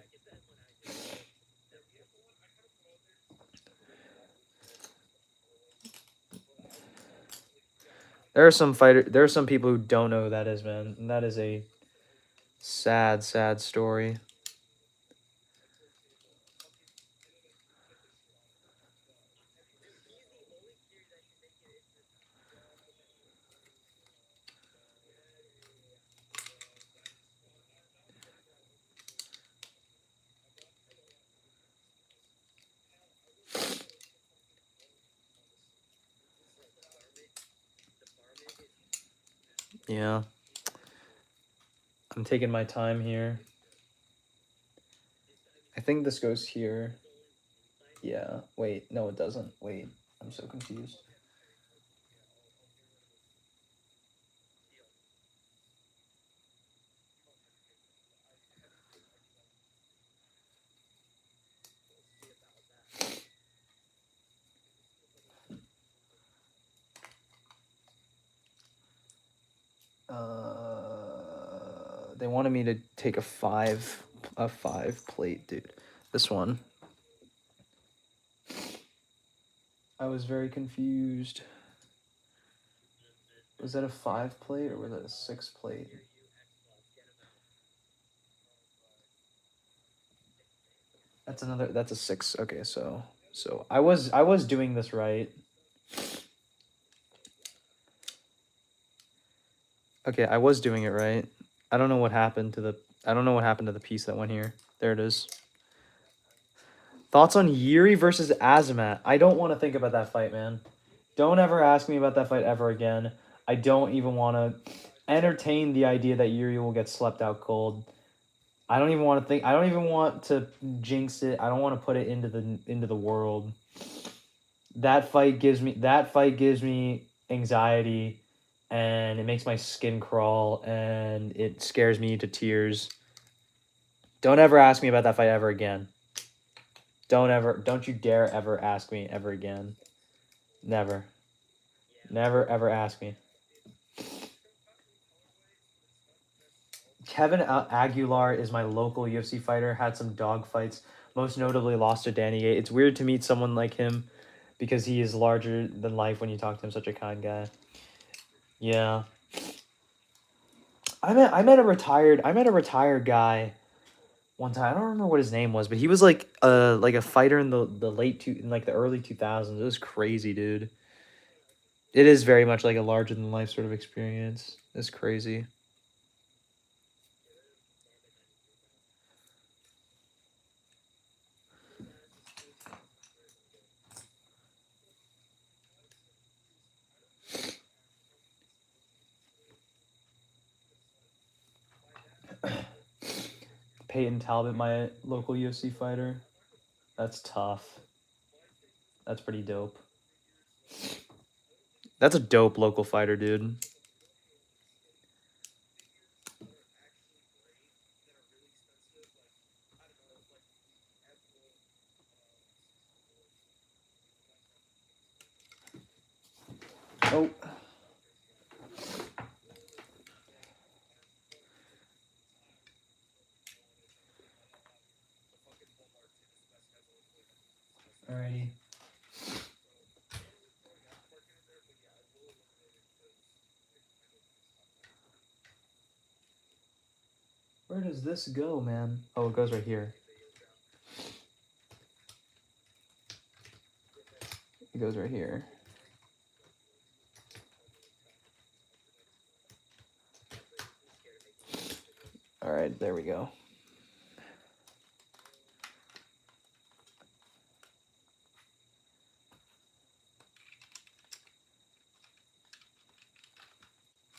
[SPEAKER 2] There are some people who don't know who that is, man. And that is a sad, sad story. Yeah. I'm taking my time here. I think this goes here. Yeah. Wait. No, it doesn't. Wait. I'm so confused. They wanted me to take a five plate, dude. This one. I was very confused. Was that a 5 plate or was that a 6 plate? That's a 6. Okay, so I was doing this right. Okay, I was doing it right. I don't know what happened to the piece that went here. There it is. Thoughts on Yuri versus Azamat? I don't want to think about that fight, man. Don't ever ask me about that fight ever again. I don't even want to entertain the idea that Yuri will get slept out cold. I don't even want to think. I don't even want to jinx it. I don't want to put it into the world. That fight gives me anxiety, and it makes my skin crawl, and it scares me to tears. Don't ever ask me about that fight ever again. Don't you dare ever ask me ever again. Never. Never ever ask me. Kevin Aguilar is my local UFC fighter. Had some dog fights. Most notably lost to Danny Gate. It's weird to meet someone like him because he is larger than life when you talk to him. Such a kind guy. Yeah. I met a retired guy one time. I don't remember what his name was, but he was like a fighter in the early 2000s. It was crazy, dude. It is very much like a larger than life sort of experience. It's crazy. Peyton Talbot, my local UFC fighter. That's tough. That's pretty dope. That's a dope local fighter, dude. Oh. Alrighty. Where does this go, man? Oh, it goes right here. It goes right here. All right, there we go.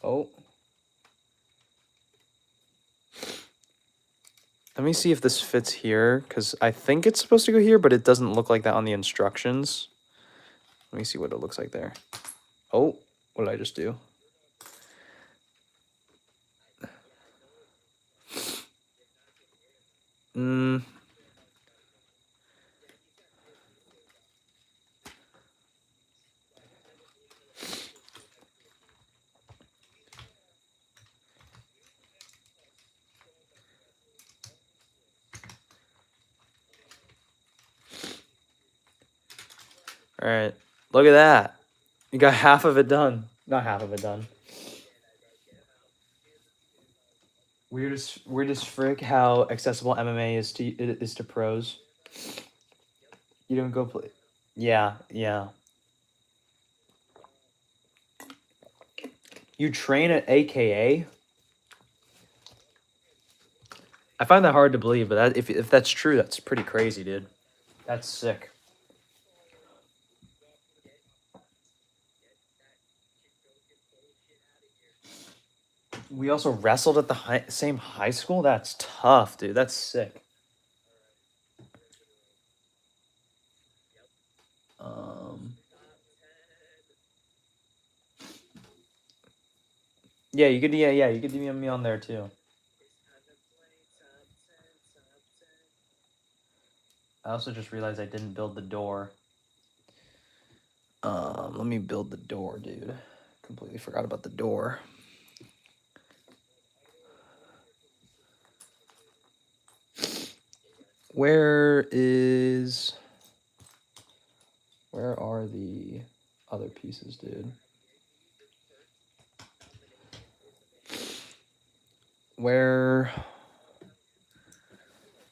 [SPEAKER 2] Oh. Let me see if this fits here, because I think it's supposed to go here, but it doesn't look like that on the instructions. Let me see what it looks like there. Oh, what did I just do? All right, look at that. You got half of it done. Not half of it done. Weirdest frick how accessible MMA is to pros. You don't go play. Yeah. You train at AKA? I find that hard to believe, but that if that's true, that's pretty crazy, dude. That's sick. We also wrestled at the same high school? That's tough, dude. That's sick. Yeah, you could DM me on there too. I also just realized I didn't build the door. Let me build the door, dude. Completely forgot about the door. Where are the other pieces, dude?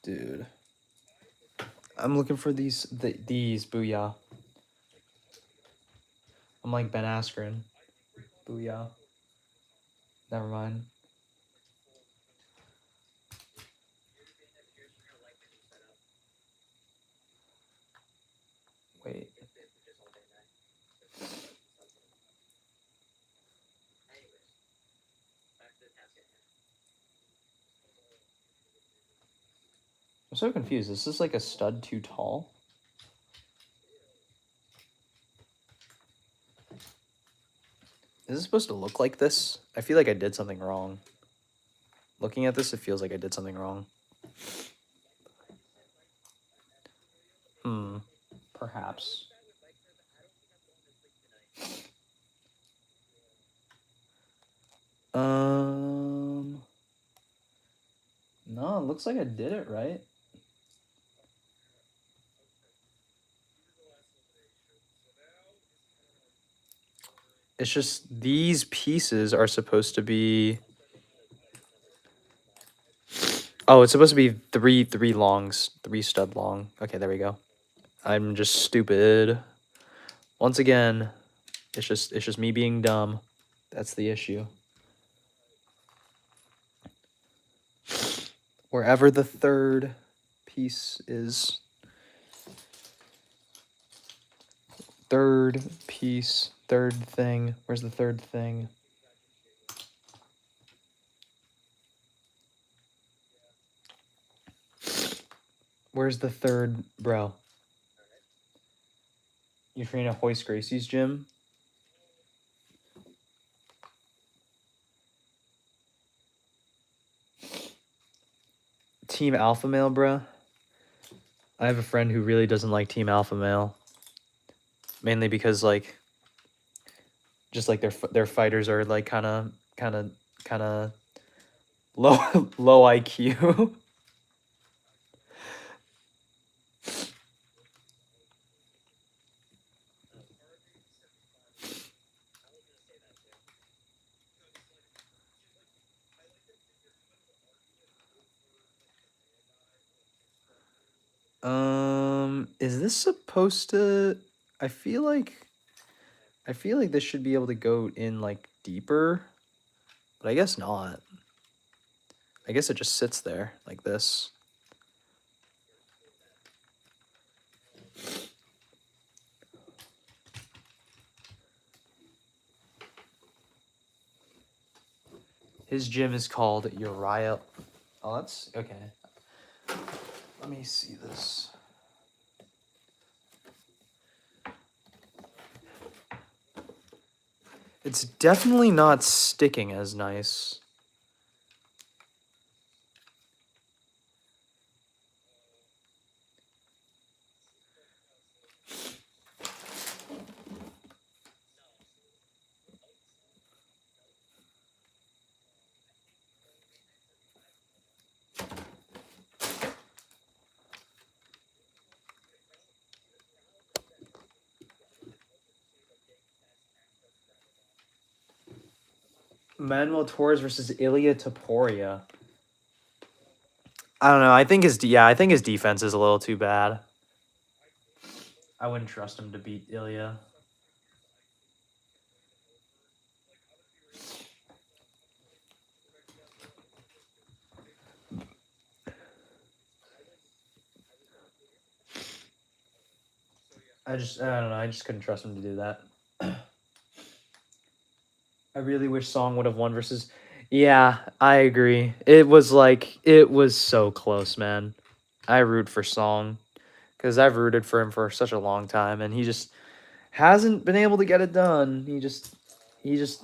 [SPEAKER 2] Dude. I'm looking for these booyah. I'm like Ben Askren. Booyah. Never mind. Wait. I'm so confused. Is this like a stud too tall? Is this supposed to look like this? I feel like I did something wrong. Looking at this, it feels like I did something wrong. Perhaps.
[SPEAKER 1] No, it looks like I did it right.
[SPEAKER 2] It's just these pieces are supposed to be... Oh, it's supposed to be three longs, 3 stud long. Okay, there we go. I'm just stupid. Once again, it's just me being dumb. That's the issue. Wherever the third piece is. Third piece, third thing. Where's the third thing? Where's the third, bro? You training at Hoist Gracie's gym? Team Alpha Male, bro. I have a friend who really doesn't like Team Alpha Male. Mainly because, like, just like their fighters are like kind of low low IQ. Is this supposed to... I feel like this should be able to go in like deeper, but I guess not. I guess it just sits there like this. His gym is called Uriah. Oh, that's okay. Let me see this. It's definitely not sticking as nice. Manuel Torres versus Ilya Taporia. I don't know. I think his defense is a little too bad. I wouldn't trust him to beat Ilya. I don't know. I just couldn't trust him to do that. I really wish Song would have won versus... Yeah, I agree. It was so close, man. I root for Song because I've rooted for him for such a long time, and he just hasn't been able to get it done. He just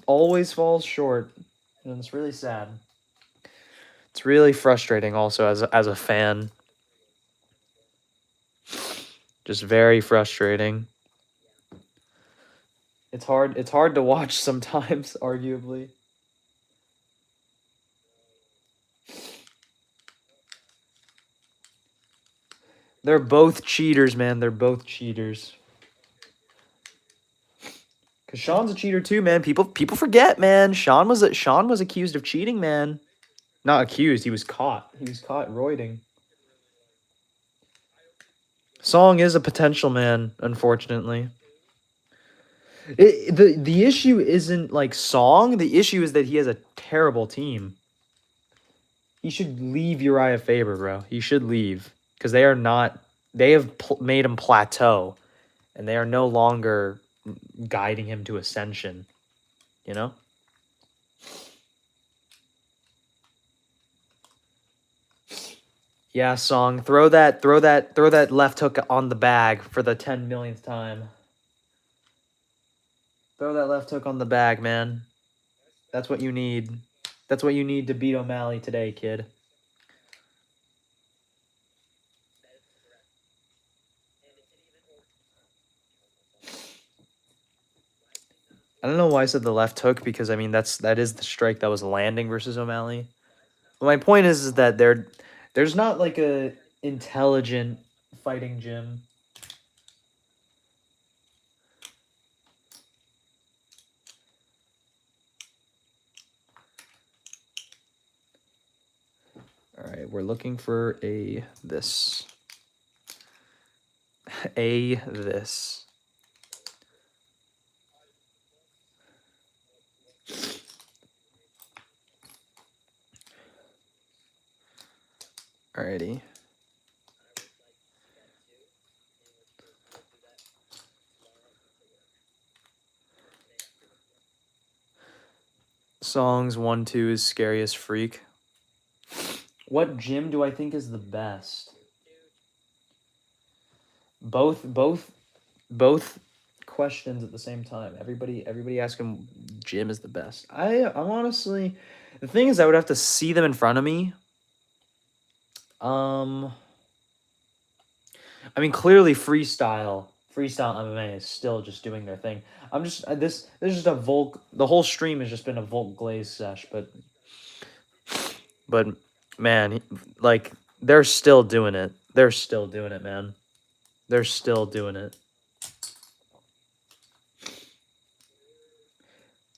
[SPEAKER 2] always falls short, and it's really sad. It's really frustrating also as a fan. Just very frustrating. It's hard to watch sometimes, arguably. They're both cheaters, man. They're both cheaters. Cause Sean's a cheater too, man. People forget, man. Sean was accused of cheating, man. Not accused. He was caught. He was caught roiding. Song is a potential man, unfortunately. The issue isn't like Song. The issue is that he has a terrible team. He should leave Uriah Faber, bro. He should leave because they are not. They have made him plateau, and they are no longer guiding him to ascension. You know. Yeah, Song. Throw that left hook on the bag for the 10 millionth time. Throw that left hook on the bag, man. That's what you need. That's what you need to beat O'Malley today, kid. I don't know why I said the left hook because I mean that is the strike that was landing versus O'Malley. My point is that there's not like a intelligent fighting gym. All right, we're looking for this. This. Alrighty. Songs 1, 2 is Scariest Freak.
[SPEAKER 1] What gym do I think is the best? Both questions at the same time. Everybody asking
[SPEAKER 2] Gym is the best. I'm honestly, the thing is I would have to see them in front of me. I mean, clearly freestyle MMA is still just doing their thing. I'm just this is just a Volk. The whole stream has just been a Volk Glaze sesh, but man, like they're still doing it. They're still doing it, man. They're still doing it.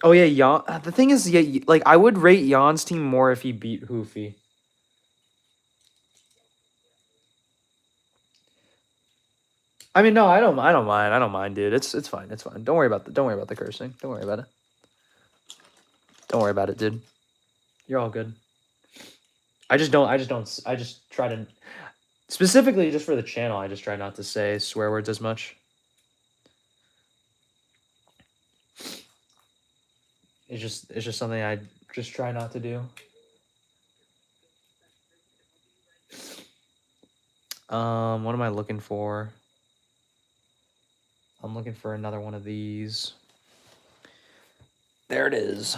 [SPEAKER 2] Oh yeah, Jan. The thing is, yeah, like I would rate Jan's team more if he beat Hoofy. I mean, no, I don't mind, dude. It's fine. It's fine. Don't worry about the cursing. Don't worry about it. Don't worry about it, dude. You're all good. I just try to, specifically just for the channel, I just try not to say swear words as much. It's just something I just try not to do. What am I looking for? I'm looking for another one of these. There it is.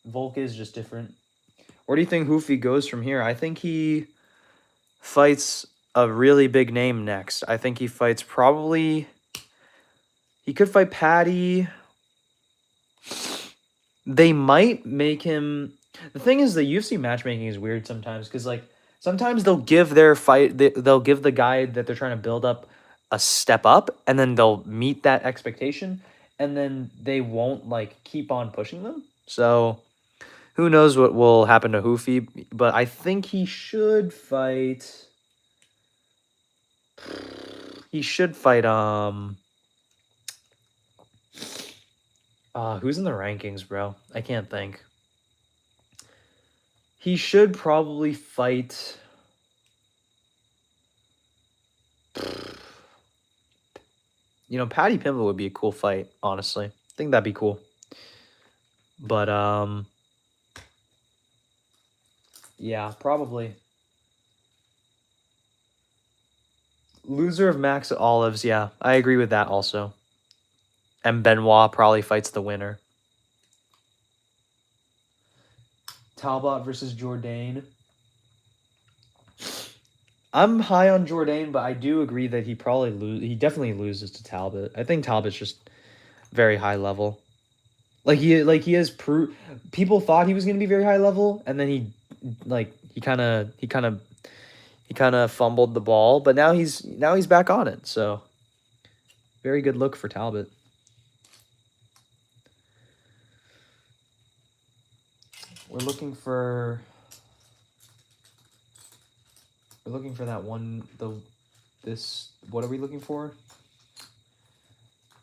[SPEAKER 1] Volk is just different.
[SPEAKER 2] Where do you think Hoofy goes from here? I think he fights a really big name next. I think he fights probably... He could fight Patty. They might make him... The thing is, the UFC matchmaking is weird sometimes, because, like, sometimes they'll give their fight... They'll give the guy that they're trying to build up a step up, and then they'll meet that expectation, and then they won't, like, keep on pushing them. So... Who knows what will happen to Hoofy, but I think he should fight... He should fight, who's in the rankings, bro? I can't think. He should probably fight... You know, Patty Pimble would be a cool fight, honestly. I think that'd be cool. But,
[SPEAKER 1] yeah, probably.
[SPEAKER 2] Loser of Max Olives, yeah. I agree with that also. And Benoit probably fights the winner.
[SPEAKER 1] Talbot versus Jourdain.
[SPEAKER 2] I'm high on Jourdain, but I do agree that he definitely loses to Talbot. I think Talbot's just very high level. He has people thought he was going to be very high level, and then he kind of fumbled the ball, but now he's back on it. So very good look for Talbot. We're looking for that one, what are we looking for?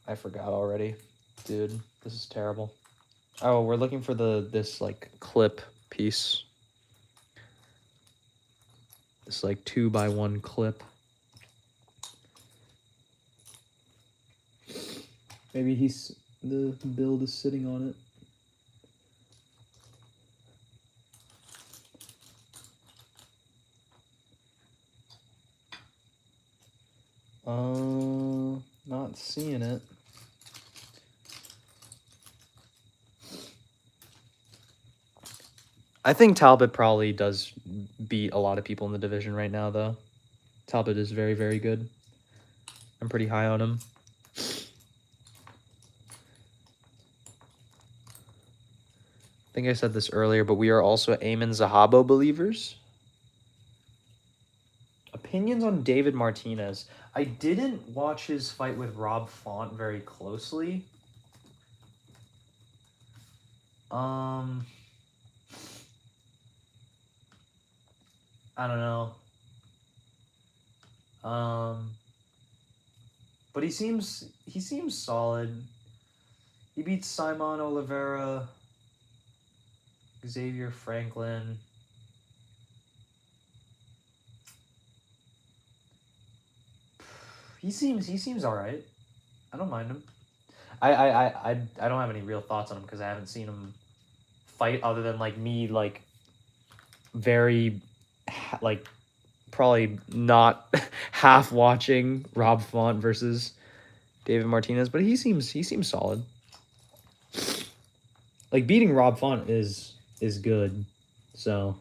[SPEAKER 2] I forgot already. Dude, this is terrible. Oh, we're looking for this like clip piece. This like 2x1 clip. Maybe the build is sitting on it. Not seeing it. I think Talbot probably does beat a lot of people in the division right now, though. Talbot is very, very good. I'm pretty high on him. think I said this earlier, but we are also Ayman Zahabo believers. Opinions on David Martinez. I didn't watch his fight with Rob Font very closely. I don't know. But he seems solid. He beats Simon Oliveira, Xavier Franklin. He seems all right. I don't mind him. I don't have any real thoughts on him because I haven't seen him fight other than like me like very like probably not half watching Rob Font versus David Martinez, but he seems solid. Like beating Rob Font is good. So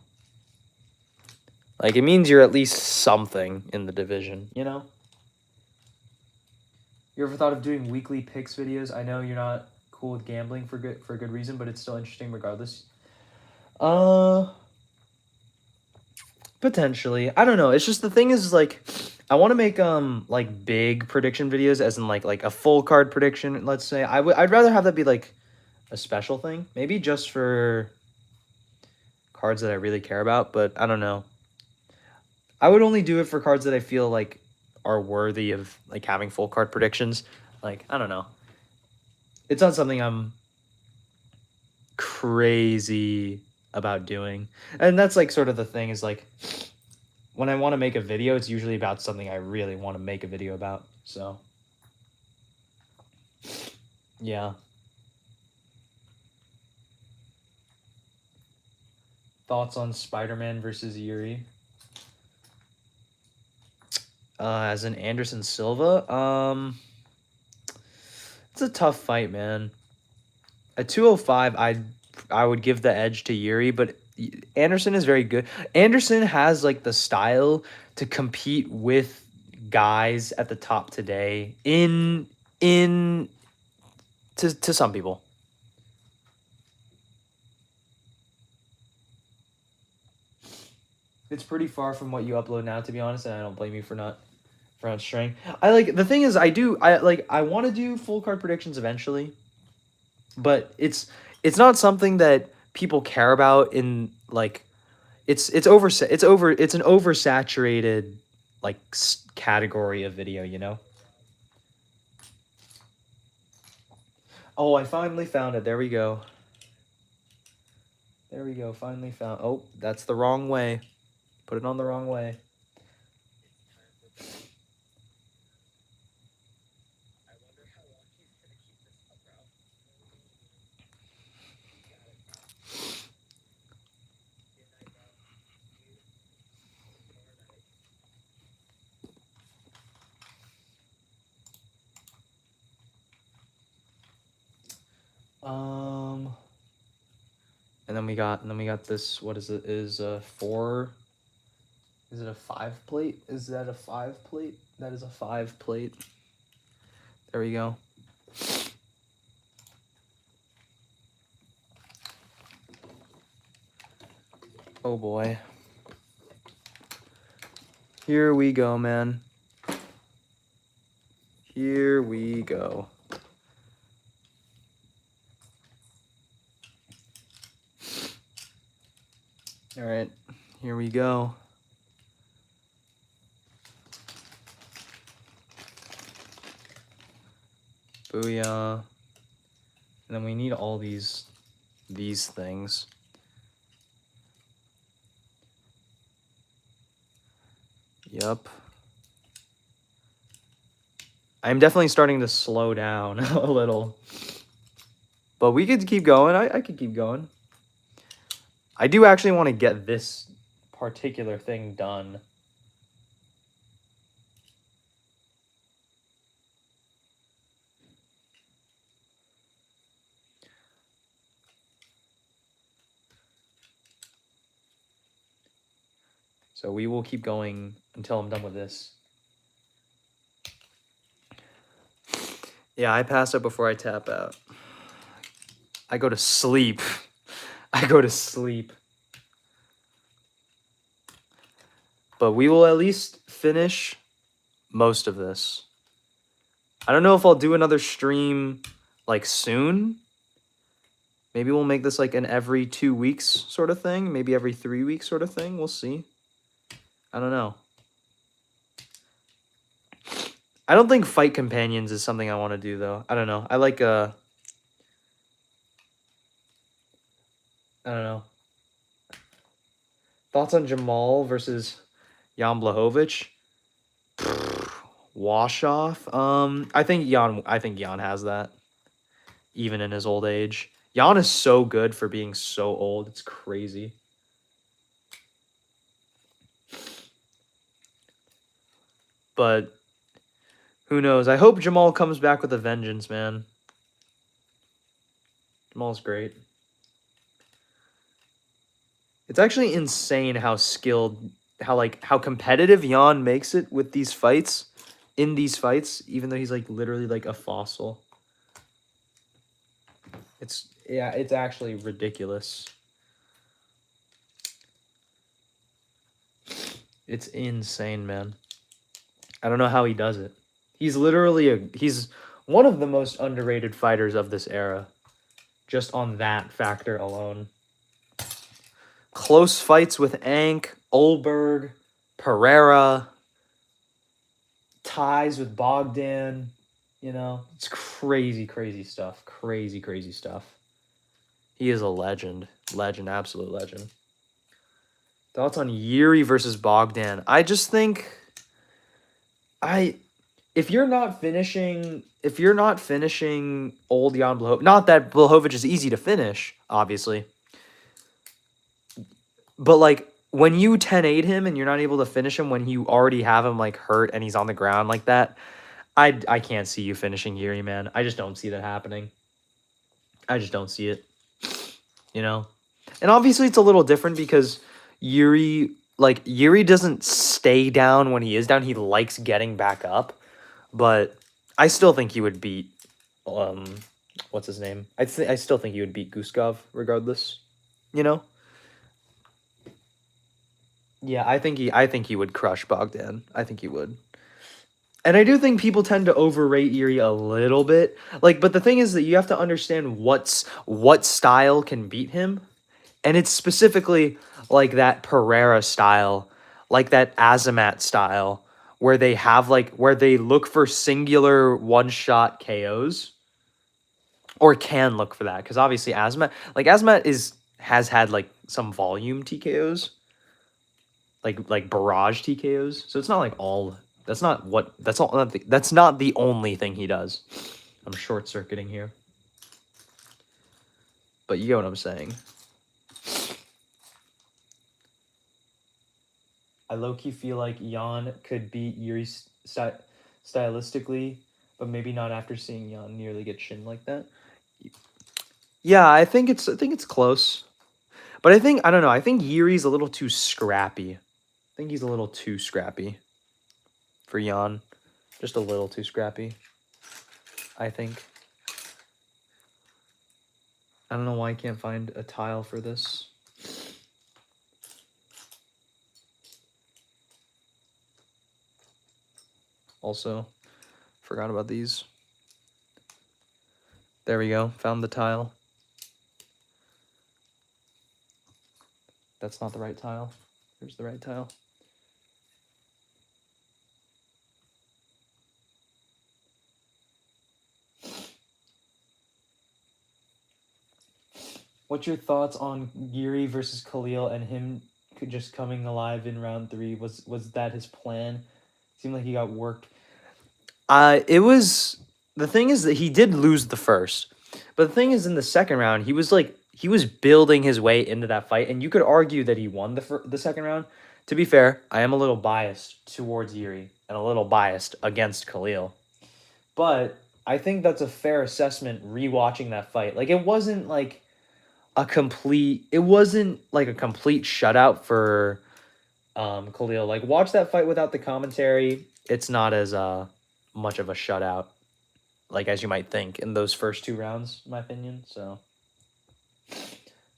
[SPEAKER 2] like it means you're at least something in the division, you know? You ever thought of doing weekly picks videos? I know you're not cool with gambling for good reason, but it's still interesting regardless. Potentially. I don't know. It's just the thing is like I want to make like big prediction videos as in like a full card prediction, let's say. I'd rather have that be like a special thing. Maybe just for cards that I really care about, but I don't know. I would only do it for cards that I feel like are worthy of like having full card predictions. Like, I don't know. It's not something I'm crazy about doing. And that's like sort of the thing is like when I want to make a video, it's usually about something I really want to make a video about. So yeah. Thoughts on Spider-Man versus Yuri? As an Anderson Silva, it's a tough fight, man. At 205, I would give the edge to Yuri, but Anderson is very good. Anderson has like the style to compete with guys at the top today to some people. It's pretty far from what you upload now, to be honest, and I don't blame you for not straying. I like the thing is I want to do full card predictions eventually, but it's not something that people care about in like it's an oversaturated like category of video, you know. Oh, I finally found it. There we go. Finally found. Oh, that's the wrong way. Put it on the wrong way. And then we got this. What is it? Is a 4? Is it a 5 plate? Is that a 5 plate? That is a 5 plate. There we go. Oh boy. Here we go, man. Here we go. All right, here we go. Booyah. And then we need all these things. Yup. I'm definitely starting to slow down a little. But we could keep going. I could keep going. I do actually want to get this particular thing done. So we will keep going until I'm done with this. Yeah, I pass out before I tap out. I go to sleep. I go to sleep. But we will at least finish most of this. I don't know if I'll do another stream like soon. Maybe we'll make this like an every 2 weeks sort of thing. Maybe every 3 weeks sort of thing. We'll see. I don't know. I don't think fight companions is something I want to do though. I don't know. I like I don't know. Thoughts on Jamal versus Jan Blachowicz? Wash off. I think Jan has that. Even in his old age. Jan is so good for being so old. It's crazy. But who knows? I hope Jamal comes back with a vengeance, man. Jamal's great. It's actually insane how skilled, how competitive Jan makes it with these fights, in these fights, even though he's like literally like a fossil. It's actually ridiculous. It's insane, man. I don't know how he does it. He's literally he's one of the most underrated fighters of this era. Just on that factor alone. Close fights with Ank, Olberg, Pereira, ties with Bogdan. You know, it's crazy, crazy stuff. Crazy, crazy stuff. He is a legend. Legend, absolute legend. Thoughts on Yuri versus Bogdan? I just think if you're not finishing old Jan Blachowicz, not that Blachowicz is easy to finish, obviously. But like when you 10-8 him and you're not able to finish him when you already have him like hurt and he's on the ground like that, I can't see you finishing Yuri, man. I just don't see that happening. I just don't see it. You know? And obviously it's a little different because Yuri doesn't stay down when he is down. He likes getting back up. But I still think he would beat what's his name? I still think he would beat Guskov regardless. You know? Yeah, I think he would crush Bogdan. I think he would. And I do think people tend to overrate Yuri a little bit. Like, but the thing is that you have to understand what style can beat him. And it's specifically like that Pereira style, like that Azamat style, where they have where they look for singular one-shot KOs. Or can look for that. Because obviously Azamat has had like some volume TKOs. Like barrage TKOs. So it's not like all. That's not the only thing he does. I'm short circuiting here. But you get what I'm saying. I low-key feel like Jan could beat Yuri stylistically, but maybe not after seeing Jan nearly get shinned like that. Yeah, I think it's close. But I don't know, I think Yuri's a little too scrappy. I think he's a little too scrappy for Jan. Just a little too scrappy, I think. I don't know why I can't find a tile for this. Also, forgot about these. There we go. Found the tile. That's not the right tile. Here's the right tile. What's your thoughts on Yuri versus Khalil and him just coming alive in round 3? Was that his plan? Seemed like he got worked. It was, the thing is that he did lose the first, but the thing is in the second round he was building his way into that fight, and you could argue that he won the second round. To be fair, I am a little biased towards Yuri and a little biased against Khalil, but I think that's a fair assessment rewatching that fight. Like it wasn't like a complete shutout for Khalil. Like watch that fight without the commentary. It's not as much of a shutout like as you might think in those first 2 rounds, in my opinion. So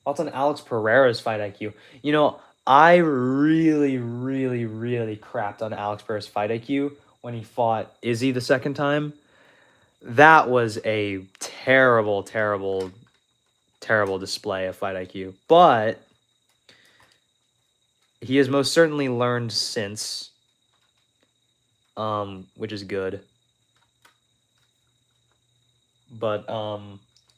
[SPEAKER 2] Thoughts on Alex Pereira's fight IQ? You know, I really, really, really crapped on Alex Pereira's fight IQ when he fought Izzy the second time. That was a terrible, terrible, terrible display of fight IQ. But he has most certainly learned since, which is good. But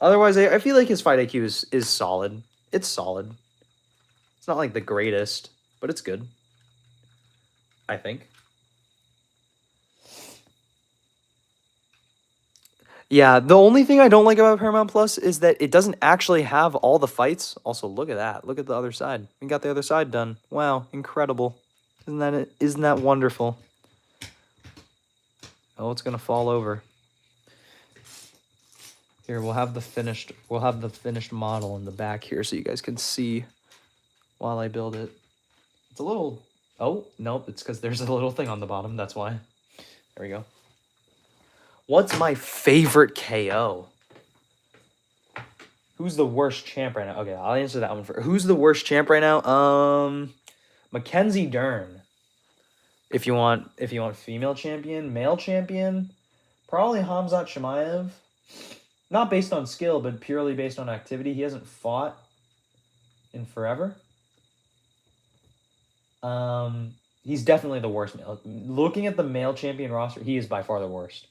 [SPEAKER 2] otherwise, I feel like his fight IQ is solid. It's solid. It's not like the greatest, but it's good, I think. Yeah, the only thing I don't like about Paramount Plus is that it doesn't actually have all the fights. Also, look at that. Look at the other side. We got the other side done. Wow, incredible. Isn't that it? Isn't that wonderful? Oh, it's going to fall over. Here, we'll have the finished model in the back here so you guys can see while I build it. It's a little... Oh, nope, it's because there's a little thing on the bottom. That's why. There we go. What's my favorite KO? Who's the worst champ right now? Okay, I'll answer that one first. Who's the worst champ right now? Mackenzie Dern. If you want female champion, male champion, probably Hamzat Chimaev. Not based on skill, but purely based on activity. He hasn't fought in forever. He's definitely the worst male. Looking at the male champion roster, he is by far the worst.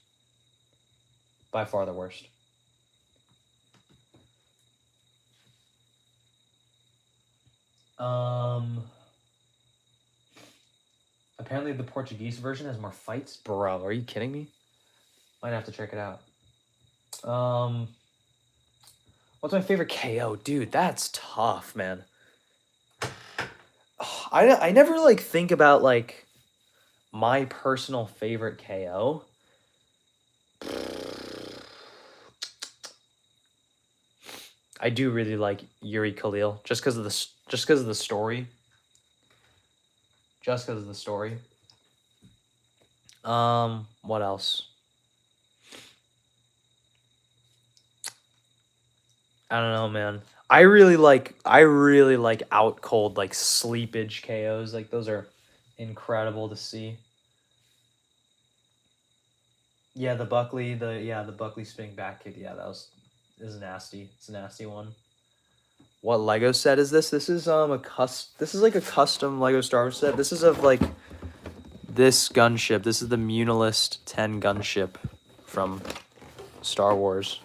[SPEAKER 2] By far the worst. Apparently the Portuguese version has more fights. Bro, are you kidding me? Might have to check it out. What's my favorite KO? Dude, that's tough, man. I never like think about like my personal favorite KO. I do really like Yuri Khalil just because of the story. Just because of the story. What else? I don't know, man. I really like out cold, like sleepage KOs. Like those are incredible to see. Yeah, the Buckley spinning back kick. Yeah, is nasty. It's a nasty one. What Lego set is this? This is like a custom Lego Star Wars set. This is of like this gunship. This is the Munilist 10 gunship from Star Wars.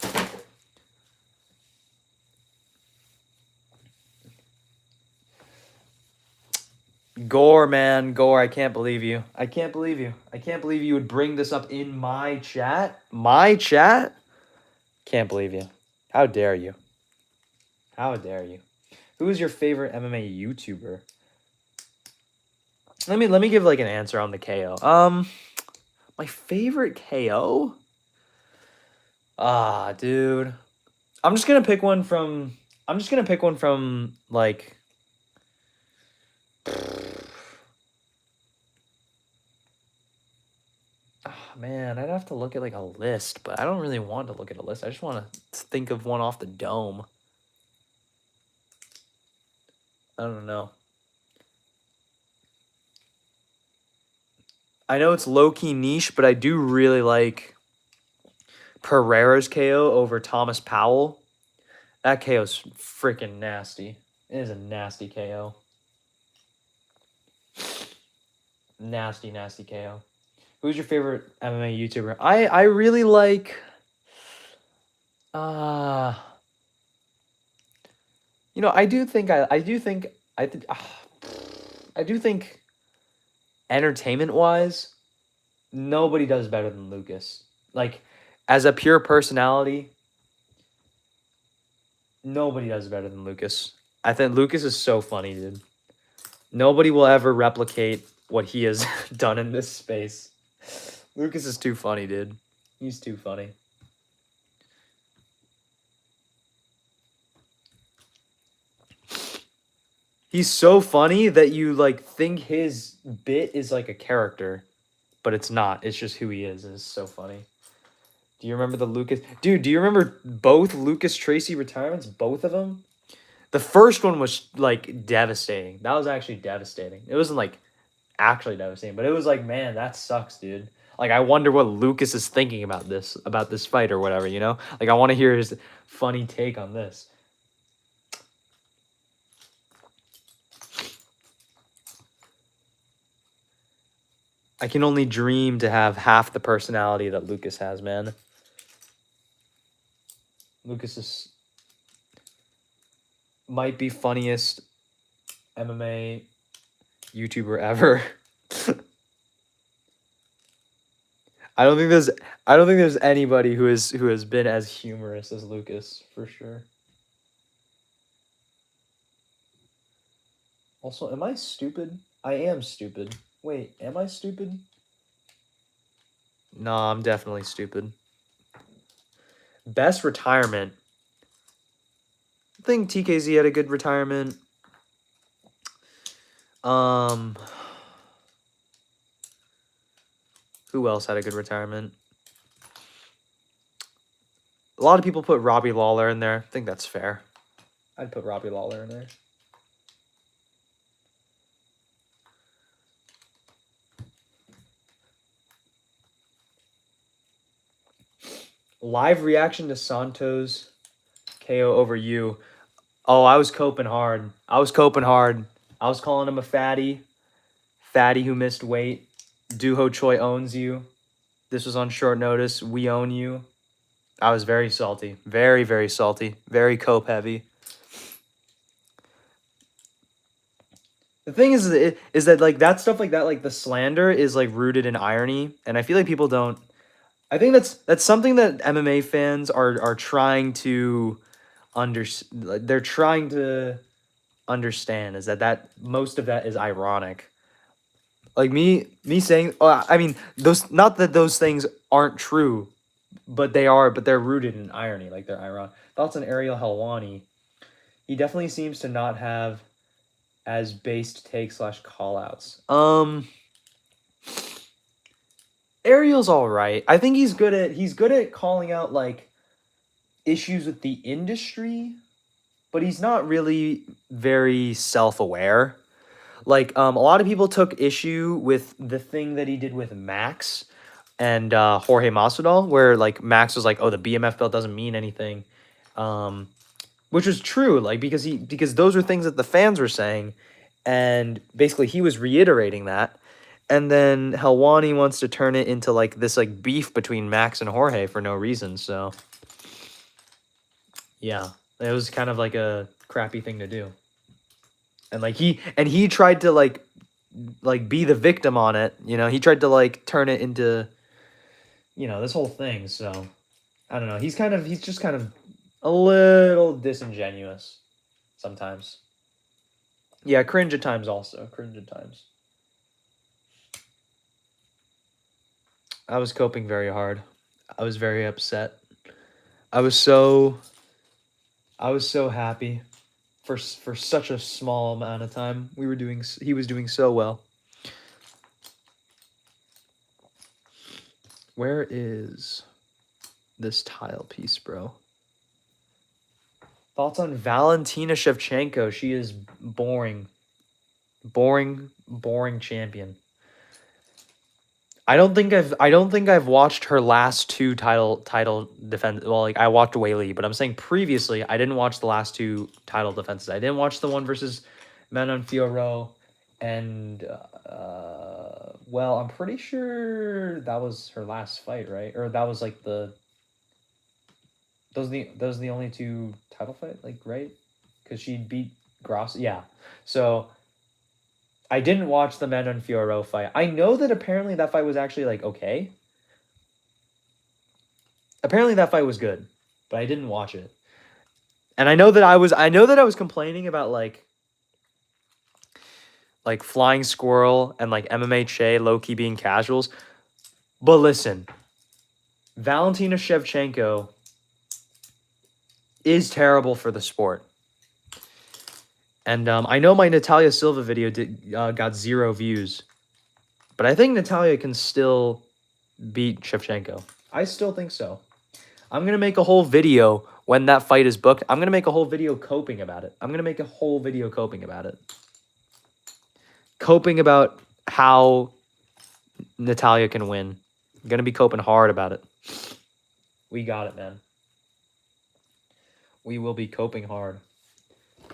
[SPEAKER 2] Gore, man. Gore, I can't believe you. I can't believe you. I can't believe you would bring this up in my chat. My chat? Can't believe you. How dare you? How dare you? Who is your favorite MMA YouTuber? Let me give like an answer on the KO. My favorite KO? Dude. I'm just gonna pick one from like man, I'd have to look at like a list, but I don't really want to look at a list. I just want to think of one off the dome. I don't know. I know it's low-key niche, but I do really like Pereira's KO over Thomas Powell. That KO's freaking nasty. It is a nasty KO. Nasty, nasty KO. Who's your favorite MMA YouTuber? I really like I do think entertainment wise, nobody does better than Lucas. Like as a pure personality, nobody does better than Lucas. I think Lucas is so funny, dude. Nobody will ever replicate what he has done in this space. Lucas is too funny, dude. He's too funny. He's so funny that you like think his bit is like a character, but it's not. It's just who he is. And it's so funny. Do you remember the Lucas? Dude, do you remember both Lucas Tracy retirements? Both of them? The first one was like devastating. That was actually devastating. It wasn't like actually devastating, but it was like, man, that sucks, dude. Like, I wonder what Lucas is thinking about this fight or whatever, you know? Like, I want to hear his funny take on this. I can only dream to have half the personality that Lucas has, man. Lucas is might be funniest MMA YouTuber ever. I don't think there's anybody who has been as humorous as Lucas, for sure. Also, am I stupid? I am stupid. Wait, am I stupid? No, I'm definitely stupid. Best retirement. I think TKZ had a good retirement. Who else had a good retirement? A lot of people put Robbie Lawler in there. I think that's fair. I'd put Robbie Lawler in there. Live reaction to Santos KO over you. Oh, I was coping hard. I was calling him a fatty. Fatty who missed weight. Duho Choi owns you. This was on short notice. We own you. I was very salty. Very, very salty. Very cope heavy. The thing is that like that stuff like that, like the slander is like rooted in irony. And I feel like people don't. I think that's something that MMA fans are trying to they're trying to understand, is that most of that is ironic. Like me saying, I mean, those, not that those things aren't true, but they're rooted in irony, like they're ironic. Thoughts on Ariel Helwani? He definitely seems to not have as based take / call outs. Ariel's all right. I think he's good at calling out like issues with the industry, but he's not really very self-aware. Like a lot of people took issue with the thing that he did with Max and Jorge Masvidal, where like Max was like, "Oh, the BMF belt doesn't mean anything," which was true. Like because those were things that the fans were saying, and basically he was reiterating that. And then Helwani wants to turn it into like this like beef between Max and Jorge for no reason. So yeah, it was kind of like a crappy thing to do. And like he tried to like be the victim on it, you know. He tried to like turn it into, you know, this whole thing. So I don't know. He's just kind of a little disingenuous sometimes. Yeah, cringe at times also. Cringe at times. I was coping very hard. I was very upset. I was so happy for such a small amount of time. He was doing so well. Where is this tile piece, bro? Thoughts on Valentina Shevchenko? She is boring. Boring champion. I don't think I've watched her last two title defense. Well, like I watched Weili, but I'm saying previously I didn't watch the last two title defenses. I didn't watch the one versus Manon Fiorot, and well, I'm pretty sure that was her last fight, right? Or that was like those are the only two title fight, like, right? Because she beat Gross. Yeah, so I didn't watch the Manon Fiorot fight. I know that apparently that fight was actually like okay. Apparently that fight was good, but I didn't watch it. And I know that I was complaining about like Flying Squirrel and like MMA Che low-key being casuals. But listen, Valentina Shevchenko is terrible for the sport. And I know my Natalia Silva video got 0 views. But I think Natalia can still beat Shevchenko. I still think so. I'm going to make a whole video when that fight is booked, I'm going to make a whole video coping about it. I'm going to make a whole video coping about it. Coping about how Natalia can win. I'm going to be coping hard about it. We got it, man. We will be coping hard.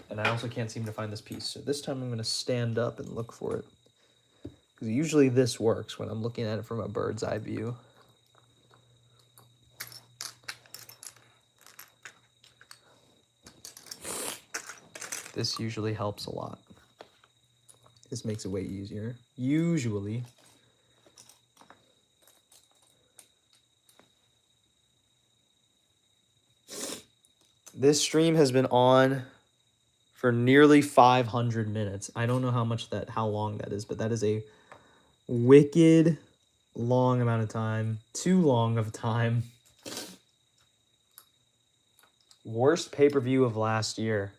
[SPEAKER 2] And I also can't seem to find this piece. So this time I'm going to stand up and look for it. Because usually this works when I'm looking at it from a bird's eye view. This usually helps a lot. This makes it way easier. Usually. This stream has been on for nearly 500 minutes. I don't know how long that is, but that is a wicked long amount of time. Too long of time. Worst pay-per-view of last year.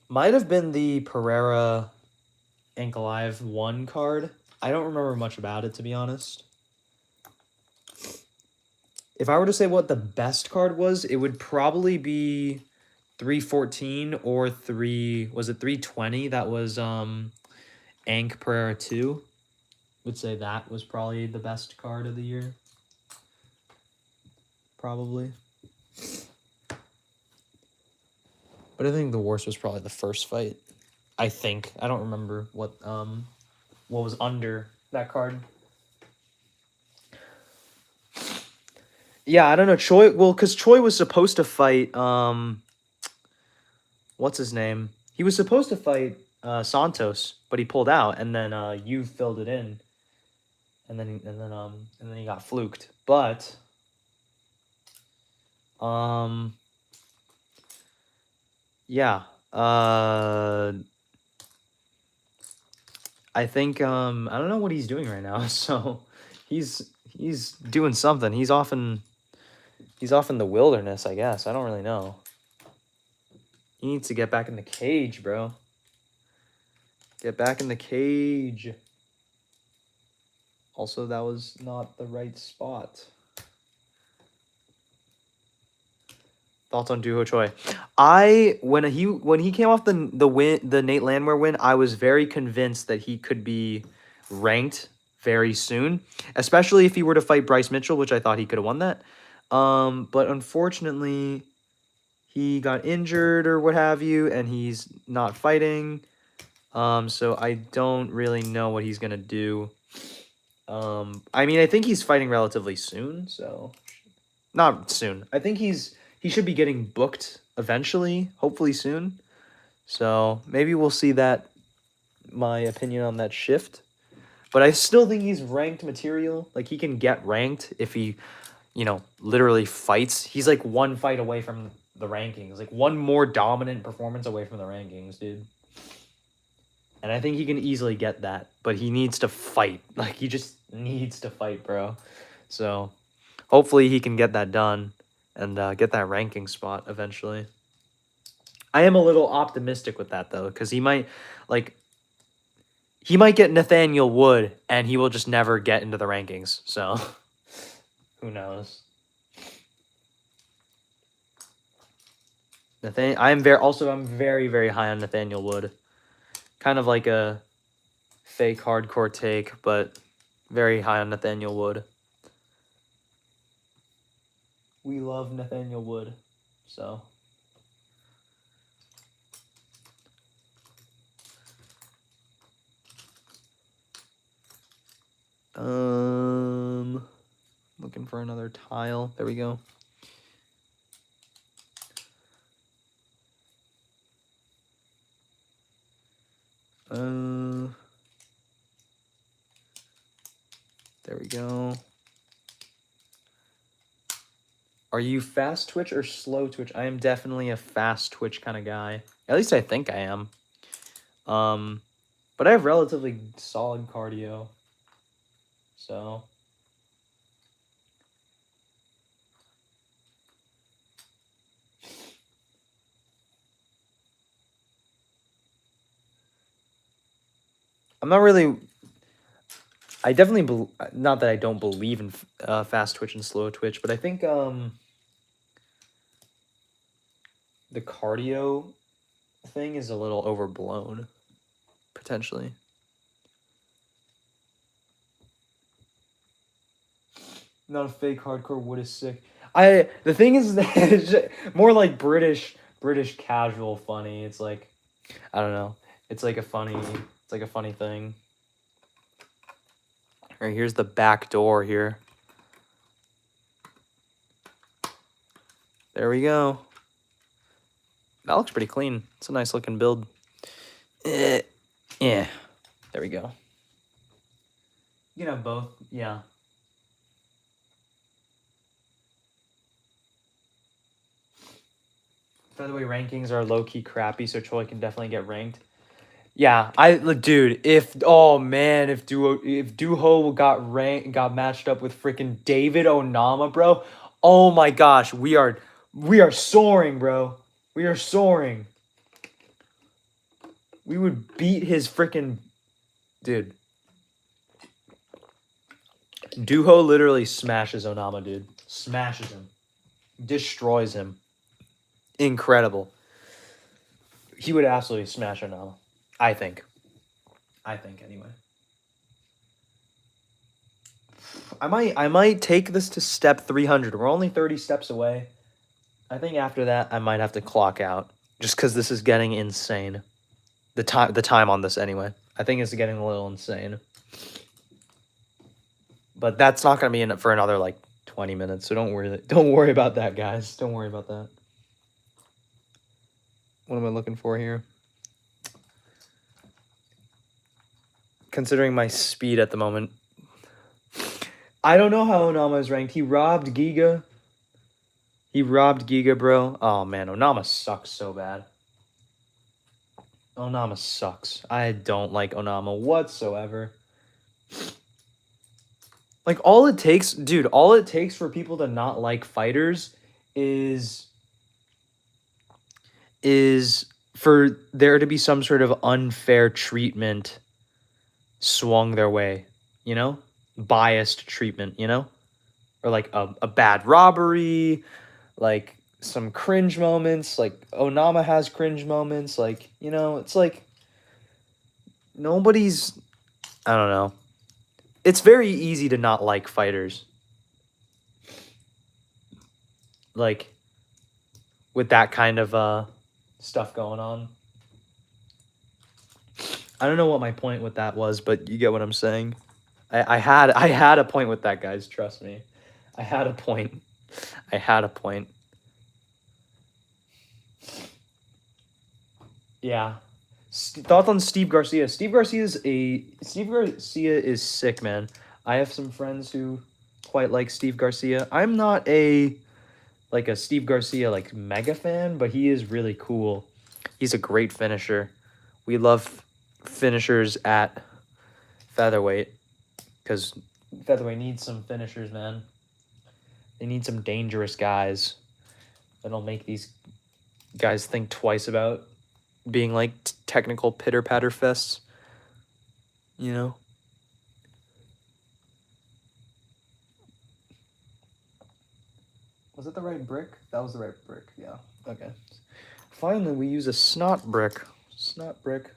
[SPEAKER 2] Might have been the Pereira Ankalaev 1 card. I don't remember much about it, to be honest. If I were to say what the best card was, it would probably be 314 or 320? That was Ank Pereira 2. Would say that was probably the best card of the year. Probably. But I think the worst was probably the first fight. I think. I don't remember what was under that card. Yeah, I don't know. Choi, well, because Choi was supposed to fight, what's his name? He was supposed to fight Santos, but he pulled out, and then you filled it in. And then he got fluked. But yeah. I think I don't know what he's doing right now. So he's doing something. He's off in the wilderness, I guess. I don't really know. He needs to get back in the cage, bro. Get back in the cage. Also, that was not the right spot. Thoughts on Duho Choi? When he came off the Nate Landwehr win, I was very convinced that he could be ranked very soon, especially if he were to fight Bryce Mitchell, which I thought he could have won that. But unfortunately, he got injured or what have you, and he's not fighting. So I don't really know what he's gonna do. I mean, I think he's fighting relatively soon, so not soon. I think he should be getting booked eventually, hopefully soon. So maybe we'll see that. My opinion on that shift, but I still think he's ranked material. Like, he can get ranked if he, literally fights. He's like one fight away from the rankings, like one more dominant performance away from the rankings, dude. And I think he can easily get that, but he needs to fight. Like, he just needs to fight, bro. So hopefully he can get that done and get that ranking spot eventually. I am a little optimistic with that, though, because he might get Nathaniel Wood, and he will just never get into the rankings. So who knows? I'm very, very high on Nathaniel Wood. Kind of like a fake hardcore take, but very high on Nathaniel Wood. We love Nathaniel Wood, so. Looking for another tile. There we go. There we go. Are you fast twitch or slow twitch? I am definitely a fast twitch kind of guy. At least I think I am. But I have relatively solid cardio. So. I'm not really. I definitely not that I don't believe in fast twitch and slow twitch, but I think the cardio thing is a little overblown, potentially. Not a fake hardcore wood is sick. The thing is that it's more like British casual funny. It's like, I don't know. It's like a funny thing. All right, here's the back door here. There we go. That looks pretty clean. It's a nice looking build. Yeah. There we go.
[SPEAKER 1] You can have both. Yeah. Featherweight rankings are low-key crappy, so Troy can definitely get ranked.
[SPEAKER 2] Yeah, dude, if Duho got matched up with freaking David Onama, bro. Oh my gosh, we are soaring, bro. We are soaring. We would beat his freaking dude. Duho literally smashes Onama, dude. Smashes him. Destroys him. Incredible. He would absolutely smash Onama. I think anyway. I might take this to step 300. We're only 30 steps away. I think after that I might have to clock out just because this is getting insane. The time on this anyway. I think it's getting a little insane. But that's not gonna be in it for another like 20 minutes. So don't worry about that, guys. Don't worry about that. What am I looking for here? Considering my speed at the moment. I don't know how Onama is ranked. He robbed Giga. Bro. Oh, man. Onama sucks so bad. Onama sucks. I don't like Onama whatsoever. Like, all it takes for people to not like fighters is for there to be some sort of unfair treatment swung their way, you know? Biased treatment, you know? Or like a bad robbery, like some cringe moments, like Onama has cringe moments, like, you know, it's like nobody's, I don't know. It's very easy to not like fighters. Like, with that kind of stuff going on. I don't know what my point with that was, but you get what I'm saying. I had a point with that, guys. Trust me. I had a point. Yeah. Thoughts on Steve Garcia? Steve Garcia is sick, man. I have some friends who quite like Steve Garcia. I'm not a Steve Garcia like mega fan, but he is really cool. He's a great finisher. We love finishers at featherweight because featherweight needs some finishers, man. They need some dangerous guys that'll make these guys think twice about being like technical pitter-patter fests, you know? Was it the right brick? That was the right brick, yeah. Okay. Finally, we use a snot brick. Snot brick.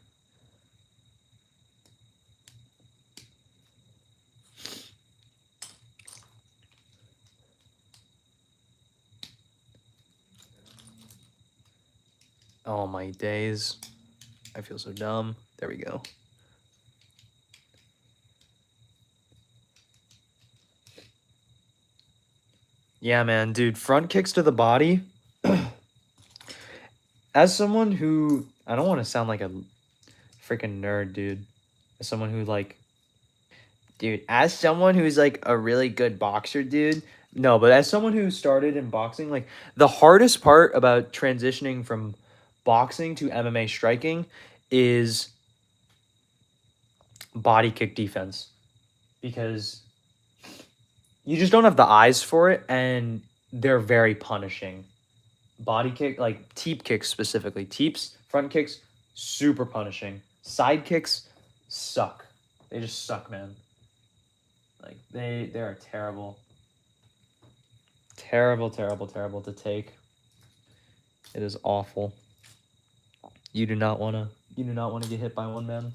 [SPEAKER 2] Oh, my days. I feel so dumb. There we go. Yeah, man, dude, front kicks to the body. As someone who, I don't want to sound like a freaking nerd, dude. As someone who as someone who's like a really good boxer, dude. No, but as someone who started in boxing, like the hardest part about transitioning from boxing to MMA striking is body kick defense, because you just don't have the eyes for it, and they're very punishing. Body kick, like teep kicks specifically. Teeps, front kicks, super punishing. Side kicks,
[SPEAKER 1] suck. They just suck, man. Like they are terrible. Terrible to take. It is awful. You do not want to get hit by one, man.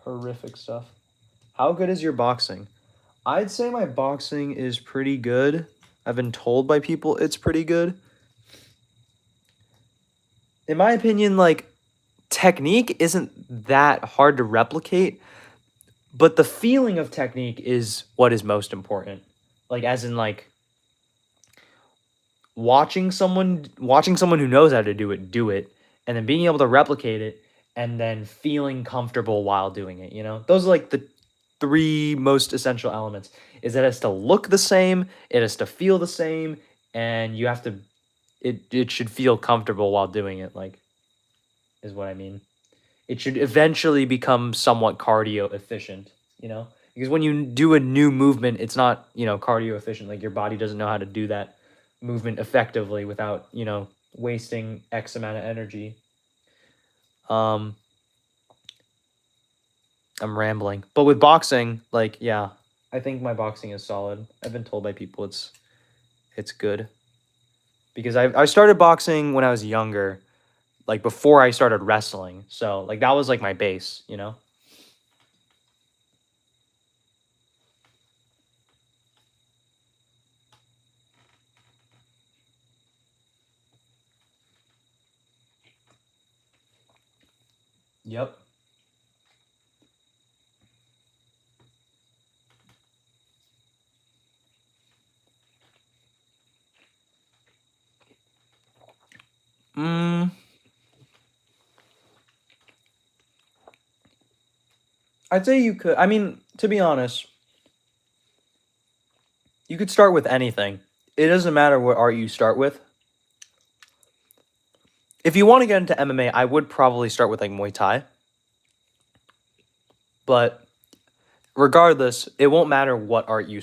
[SPEAKER 1] Horrific stuff. How good is your boxing? I'd say my boxing is pretty good. I've been told by people it's pretty good. In my opinion, like, technique isn't that hard to replicate, but the feeling of technique is what is most important. Like, as in, like, watching someone who knows how to do it, and then being able to replicate it, and then feeling comfortable while doing it, you know? Those are, like, the 3 most essential elements. Is that it has to look the same, it has to feel the same, and you have to... It should feel comfortable while doing it, like, is what I mean. It should eventually become somewhat cardio efficient, you know? Because when you do a new movement, it's not, you know, cardio efficient. Like, your body doesn't know how to do that movement effectively without, you know, wasting X amount of energy. I'm rambling. But with boxing, like, yeah, I think my boxing is solid. I've been told by people it's good. Because I started boxing when I was younger, like before I started wrestling. So, like, that was like my base, you know? Yep. I'd say you could. I mean, to be honest, you could start with anything. It doesn't matter what art you start with. If you want to get into MMA, I would probably start with like Muay Thai. But regardless, it won't matter what art you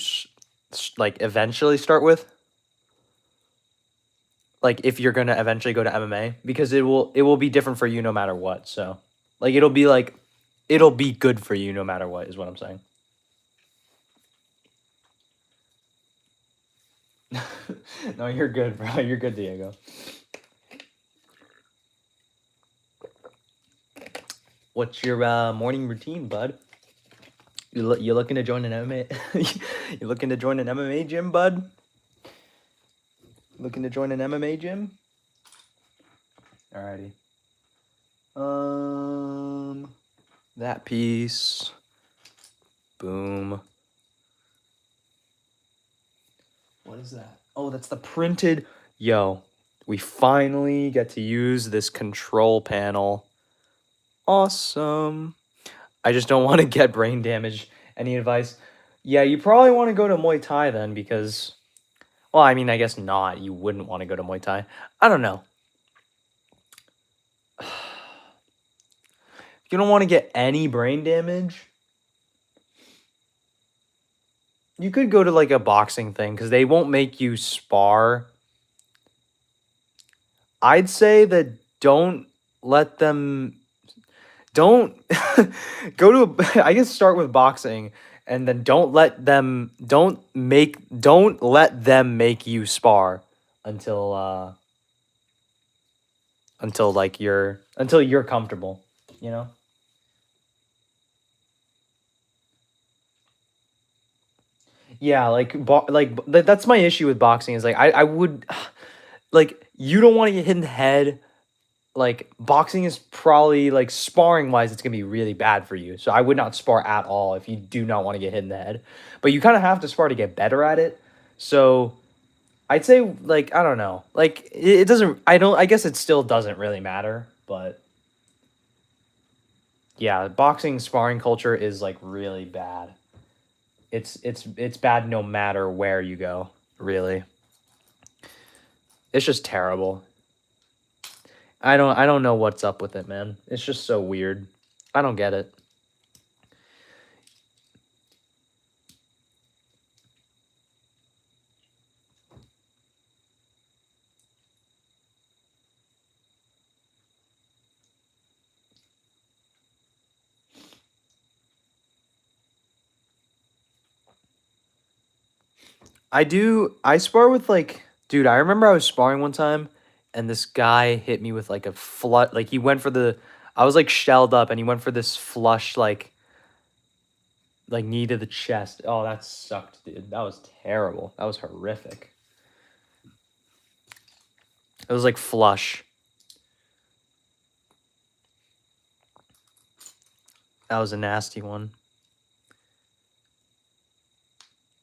[SPEAKER 1] like eventually start with. Like, if you're gonna eventually go to MMA, because it will be different for you no matter what. So, like, it'll be good for you no matter what, is what I'm saying. No, you're good, bro. You're good, Diego. What's your morning routine, bud? You looking to join an MMA? You looking to join an MMA gym, bud? Looking to join an MMA gym? Alrighty. That piece. Boom. What is that? Oh, that's the printed. Yo, we finally get to use this control panel. Awesome. I just don't want to get brain damage. Any advice? Yeah, you probably want to go to Muay Thai then, because... Well, I mean, I guess not. You wouldn't want to go to Muay Thai. I don't know. You don't want to get any brain damage. You could go to like a boxing thing, because they won't make you spar. I'd say that don't let them... Don't go to... I guess start with boxing, and then don't let them make you spar until you're comfortable, you know? Yeah, like that's my issue with boxing, is like I would like, you don't want to get hit in the head. Like, boxing is probably, like, sparring wise, it's gonna be really bad for you. So I would not spar at all if you do not want to get hit in the head. But you kind of have to spar to get better at it. So I'd say, like, I don't know. Like, it doesn't... I guess it still doesn't really matter, but yeah, boxing sparring culture is like really bad. It's bad no matter where you go, really. It's just terrible. I don't know what's up with it, man. It's just so weird. I don't get it.
[SPEAKER 2] I spar with like, dude, I remember I was sparring one time and this guy hit me with like a flush, like he went for the, I was like shelled up and he went for this flush, like knee to the chest. Oh, that sucked, dude. That was terrible. That was horrific. It was like flush. That was a nasty one.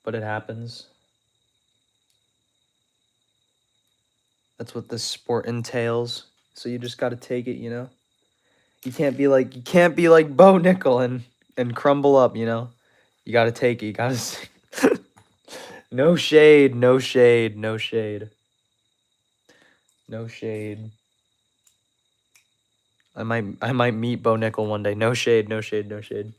[SPEAKER 2] But it happens. That's what this sport entails. So you just got to take it, you know? You can't be like Bo Nickel and crumble up, you know? You got to take it. You got to No shade, no shade, no shade. No shade. I might meet Bo Nickel one day. No shade, no shade, no shade.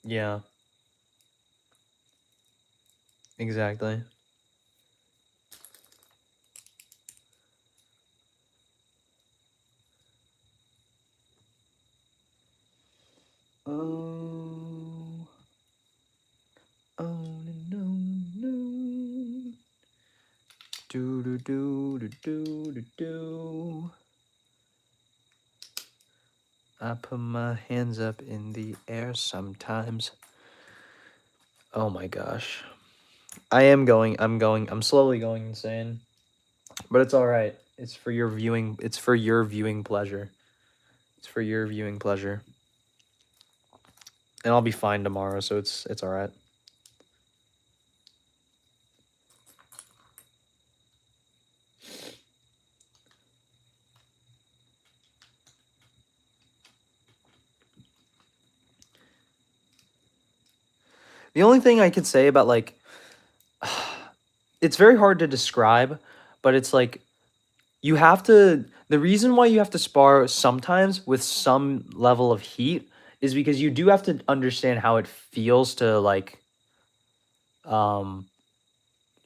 [SPEAKER 2] Yeah. Exactly. Oh. Oh no no. Do do do do do do do. I put my hands up in the air sometimes. Oh my gosh. I'm slowly going insane. But it's all right. It's for your viewing pleasure. It's for your viewing pleasure. And I'll be fine tomorrow, so it's all right. The only thing I could say about like it's very hard to describe, but it's like you have to the reason why you have to spar sometimes with some level of heat is because you do have to understand how it feels to like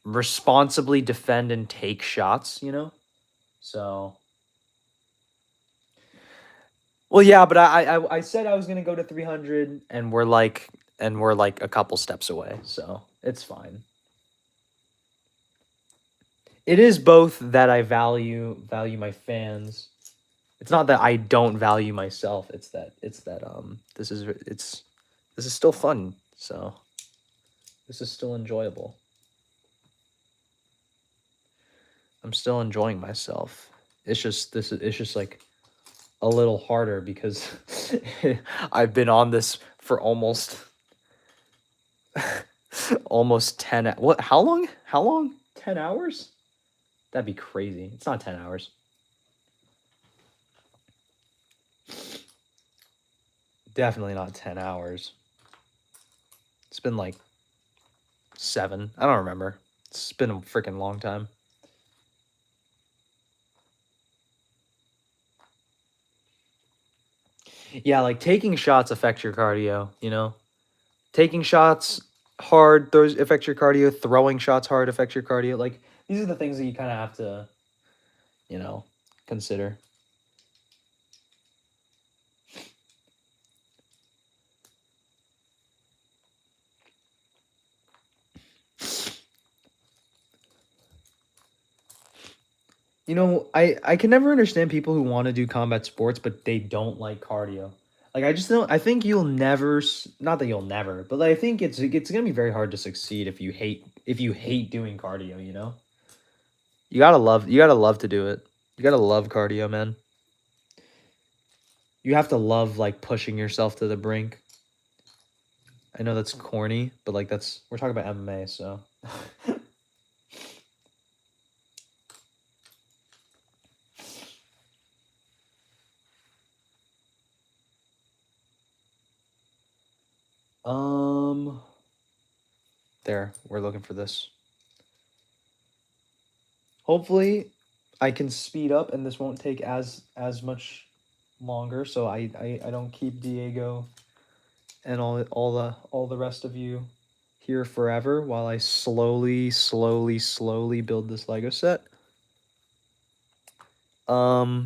[SPEAKER 2] responsibly defend and take shots, you know? So well, yeah, but I said I was gonna go to 300 and we're like a couple steps away, so it's fine. It is both that I value my fans. It's not that I don't value myself. It's that this is still fun. So this is still enjoyable. I'm still enjoying myself. It's just like a little harder because I've been on this for almost 10 what how long 10 hours. That'd be crazy. It's not 10 hours. Definitely not 10 hours. It's been like 7. I don't remember. It's been a freaking long time. Yeah, like taking shots affect your cardio, you know? Taking shots hard throws affects your cardio, throwing shots hard affects your cardio. Like these are the things that you kind of have to, you know, consider. You know, I can never understand people who want to do combat sports but they don't like cardio. Like I just don't. I think you'll never. Not that you'll never, but I think it's gonna be very hard to succeed if you hate doing cardio. You know, you gotta love to do it. You gotta love cardio, man. You have to love like pushing yourself to the brink. I know that's corny, but like we're talking about MMA, so. There, we're looking for this. Hopefully, I can speed up and this won't take as much longer, so I don't keep Diego and all the rest of you here forever while I slowly build this Lego set. Yeah,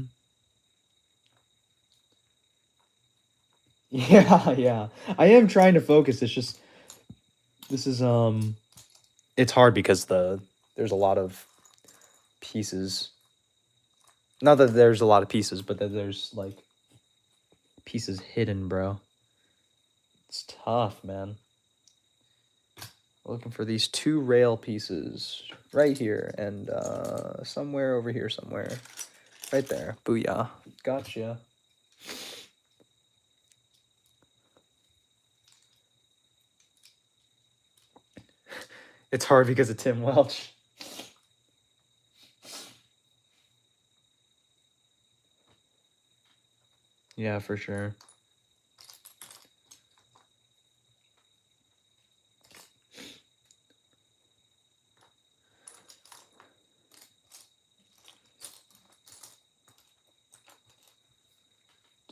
[SPEAKER 2] yeah. I am trying to focus. It's just this is it's hard because there's a lot of pieces. Not that there's a lot of pieces, but that there's like pieces hidden, bro. It's tough, man. Looking for these 2 rail pieces right here and somewhere over here somewhere. Right there. Booyah. Gotcha. It's hard because of Tim Welch. Yeah, for sure.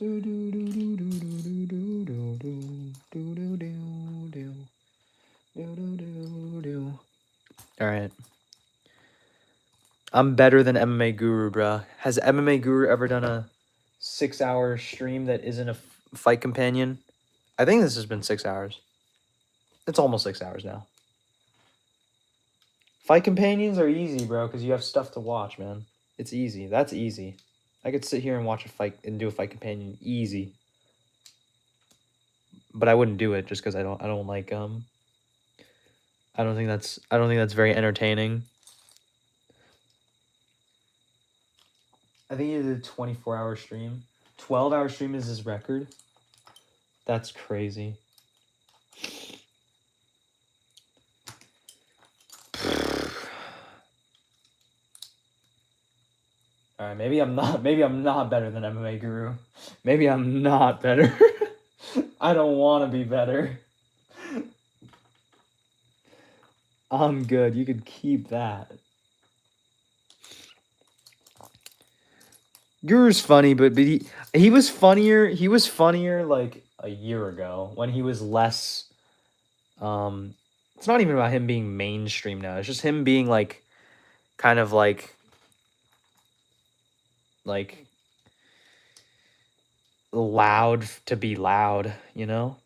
[SPEAKER 2] All right. I'm better than MMA Guru, bruh. Has MMA Guru ever done a 6-hour stream that isn't a fight companion? I think this has been 6 hours. It's almost 6 hours now. Fight companions are easy, bro, because you have stuff to watch, man. It's easy. That's easy. I could sit here and watch a fight and do a fight companion easy. But I wouldn't do it just because I don't like I don't think that's very entertaining. I think he did a 24-hour stream. 12-hour stream is his record. That's crazy. All right, maybe I'm not better than MMA Guru. Maybe I'm not better. I don't want to be better. I'm good. You could keep that. Guru's funny, but he was funnier. He was funnier like a year ago when he was less. It's not even about him being mainstream now. It's just him being like, kind of like loud to be loud, you know?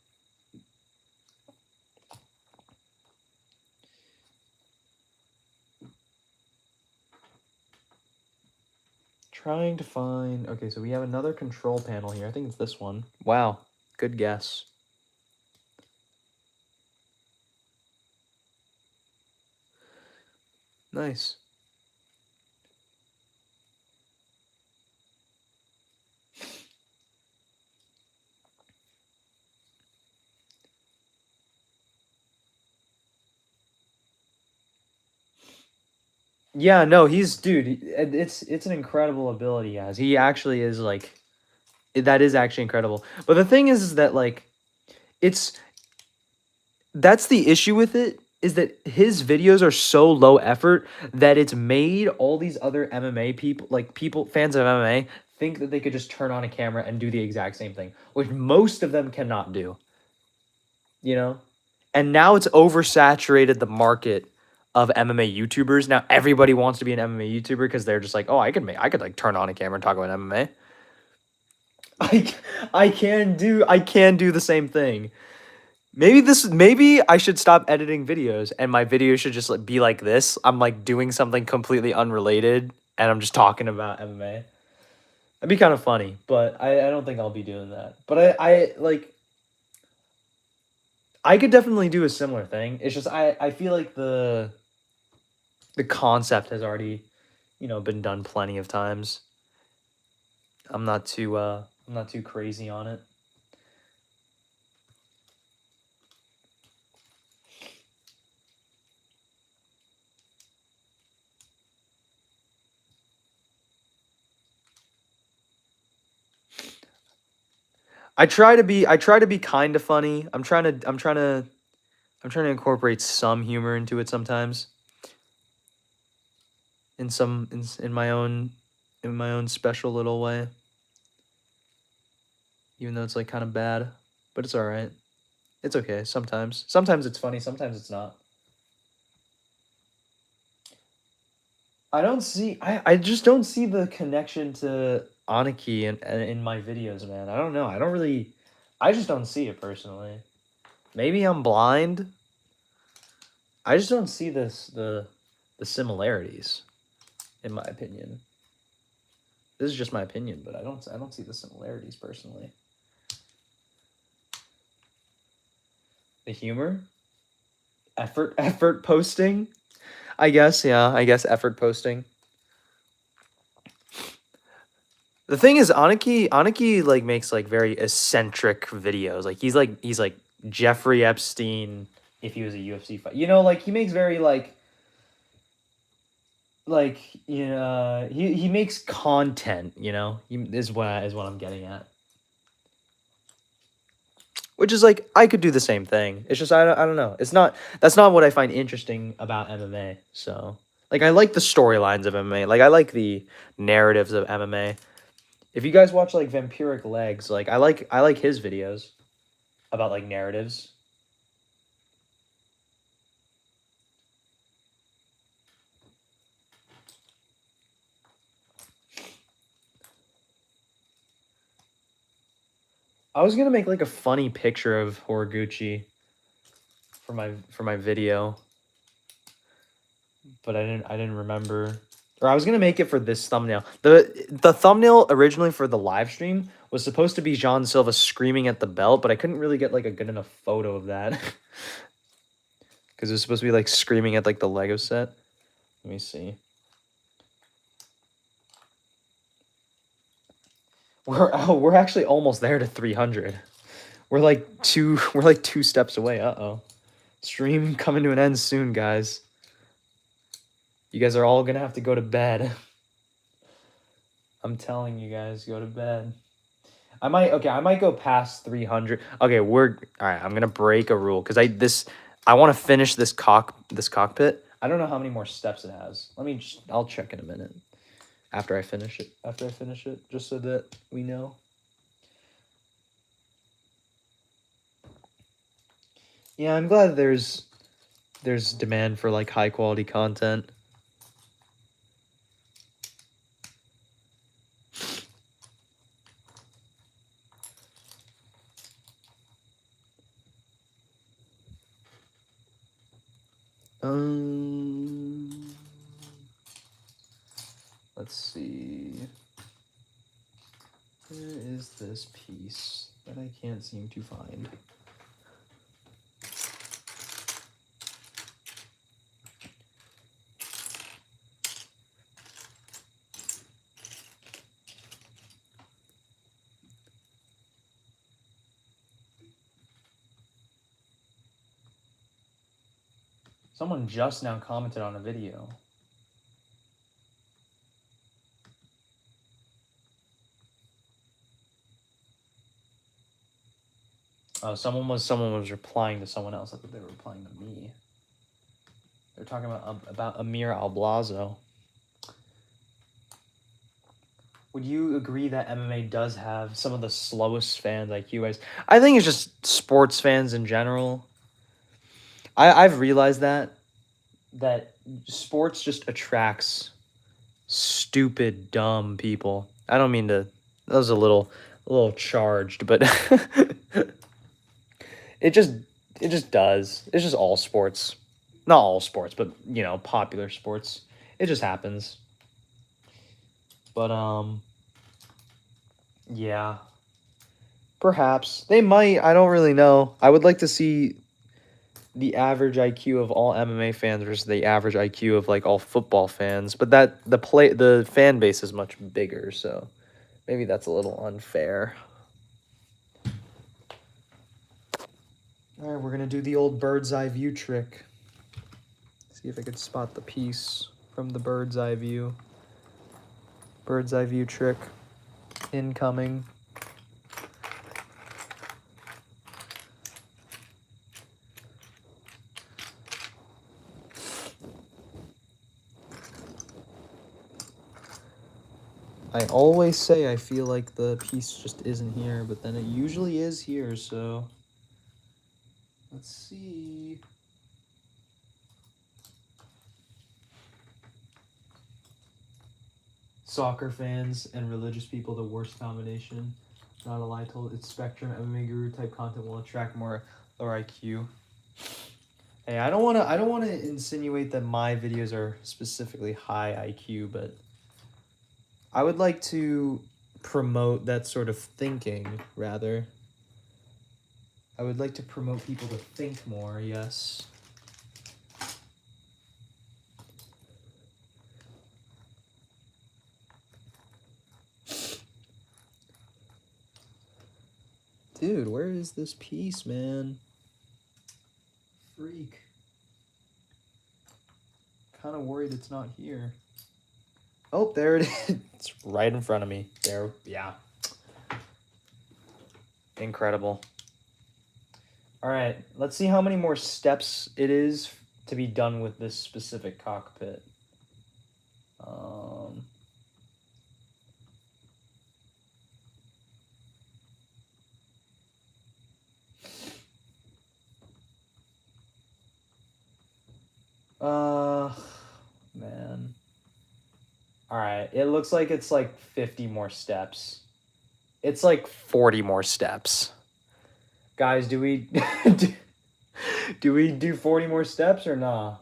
[SPEAKER 2] Trying to find... Okay, so we have another control panel here. I think it's this one. Wow, good guess. Nice. Yeah, no, dude, it's an incredible ability he has. He actually is like... That is actually incredible. But the thing is that like... That's the issue with it, is that his videos are so low effort that it's made all these other MMA people, like fans of MMA, think that they could just turn on a camera and do the exact same thing, which most of them cannot do. You know? And now it's oversaturated the market of MMA YouTubers. Now everybody wants to be an MMA YouTuber because they're just like, oh, I could like turn on a camera and talk about MMA. I can do the same thing. Maybe I should stop editing videos and my video should just like be like this. I'm like doing something completely unrelated and I'm just talking about MMA. That'd be kind of funny, but I don't think I'll be doing that. But I could definitely do a similar thing. It's just I feel like the concept has already, been done plenty of times. I'm not too crazy on it. I try to be kind of funny. I'm trying to incorporate some humor into it sometimes. In my own special little way. Even though it's like kind of bad, but it's all right. It's okay sometimes. Sometimes it's funny, sometimes it's not. I don't see. I just don't see the connection to Aniki in my videos, man. I don't know. I don't really. I just don't see it personally. Maybe I'm blind. I just don't see the similarities, in my opinion. This is just my opinion, but I don't see the similarities personally. The humor, effort posting. I guess, yeah. I guess effort posting. The thing is, Aniki like makes like very eccentric videos. Like he's like Jeffrey Epstein if he was a UFC fight. You know, like he makes very like you know he makes content. You know, is what I'm getting at. Which is like I could do the same thing. It's just I don't know. That's not what I find interesting about MMA. So like I like the storylines of MMA. Like I like the narratives of MMA. If you guys watch like Vampiric Legs, like I like his videos about like narratives. I was gonna make like a funny picture of Horiguchi for my video, but I didn't remember. Or I was gonna make it for this thumbnail. The thumbnail originally for the live stream was supposed to be Jean Silva screaming at the belt, but I couldn't really get like a good enough photo of that. Because it was supposed to be like screaming at like the Lego set. Let me see. We're actually almost there to 300. We're like two steps away. Uh-oh. Stream coming to an end soon, guys. You guys are all gonna have to go to bed. I'm telling you guys, go to bed. I might go past 300. Okay, all right, I'm gonna break a rule because I want to finish this cockpit. I don't know how many more steps it has. I'll check in a minute. After I finish it, just so that we know. Yeah, I'm glad there's demand for like high quality content. Let's see. Where is this piece that I can't seem to find? Someone just now commented on a video. Oh, someone was replying to someone else. I thought they were replying to me. They're talking about Amir Alblazo. Would you agree that MMA does have some of the slowest fans IQ-wise? I think it's just sports fans in general. I've realized that sports just attracts stupid, dumb people. I don't mean to. That was a little charged, but it just does. It's just all sports. Not all sports, but you know, popular sports. It just happens. But yeah. Perhaps they might. I don't really know. I would like to see the average IQ of all MMA fans versus the average IQ of like all football fans, but the fan base is much bigger, so maybe that's a little unfair. All right, we're gonna do the old bird's eye view trick. See if I could spot the piece from the bird's eye view. Bird's eye view trick incoming. I always say I feel like the piece just isn't here, but then it usually is here, so let's see. Soccer fans and religious people, the worst combination. Not a lie told. It's Spectrum MMA guru type content will attract more lower IQ. Hey, I don't wanna insinuate that my videos are specifically high IQ, but I would like to promote that sort of thinking, rather. I would like to promote people to think more, yes. Dude, where is this piece, man? Freak. Kind of worried it's not here. Oh, there it is. It's right in front of me. There, yeah. Incredible. All right, let's see how many more steps it is to be done with this specific cockpit. Man. All right, it looks like it's like 50 more steps. It's like 40 more steps. Guys, do we do we do 40 more steps or nah?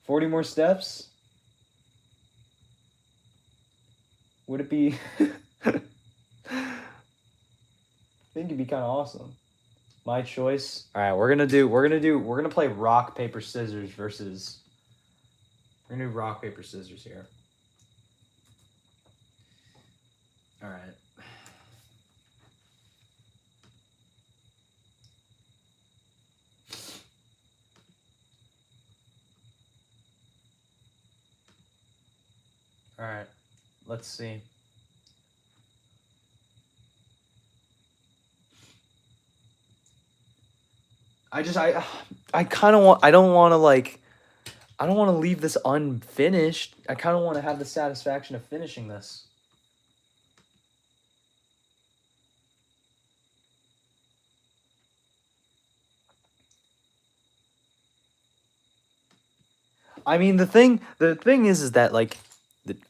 [SPEAKER 2] 40 more steps? Would it be I think it'd be kind of awesome. My choice. All right, we're gonna play rock paper scissors versus. We're gonna do rock paper scissors here. All right. All right. Let's see. I kind of want. I don't want to leave this unfinished. I kind of want to have the satisfaction of finishing this. I mean, the thing is that like,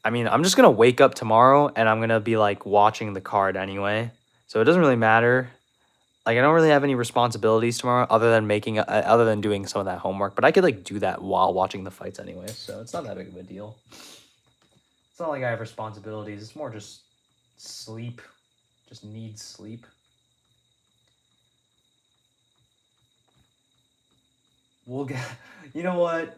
[SPEAKER 2] I mean, I'm just gonna wake up tomorrow and I'm gonna be like watching the card anyway, so it doesn't really matter. Like, I don't really have any responsibilities tomorrow other than doing some of that homework, but I could like do that while watching the fights anyway, so it's not that big of a deal. It's not like I have responsibilities. It's more just sleep. Just need sleep. We'll get. You know what?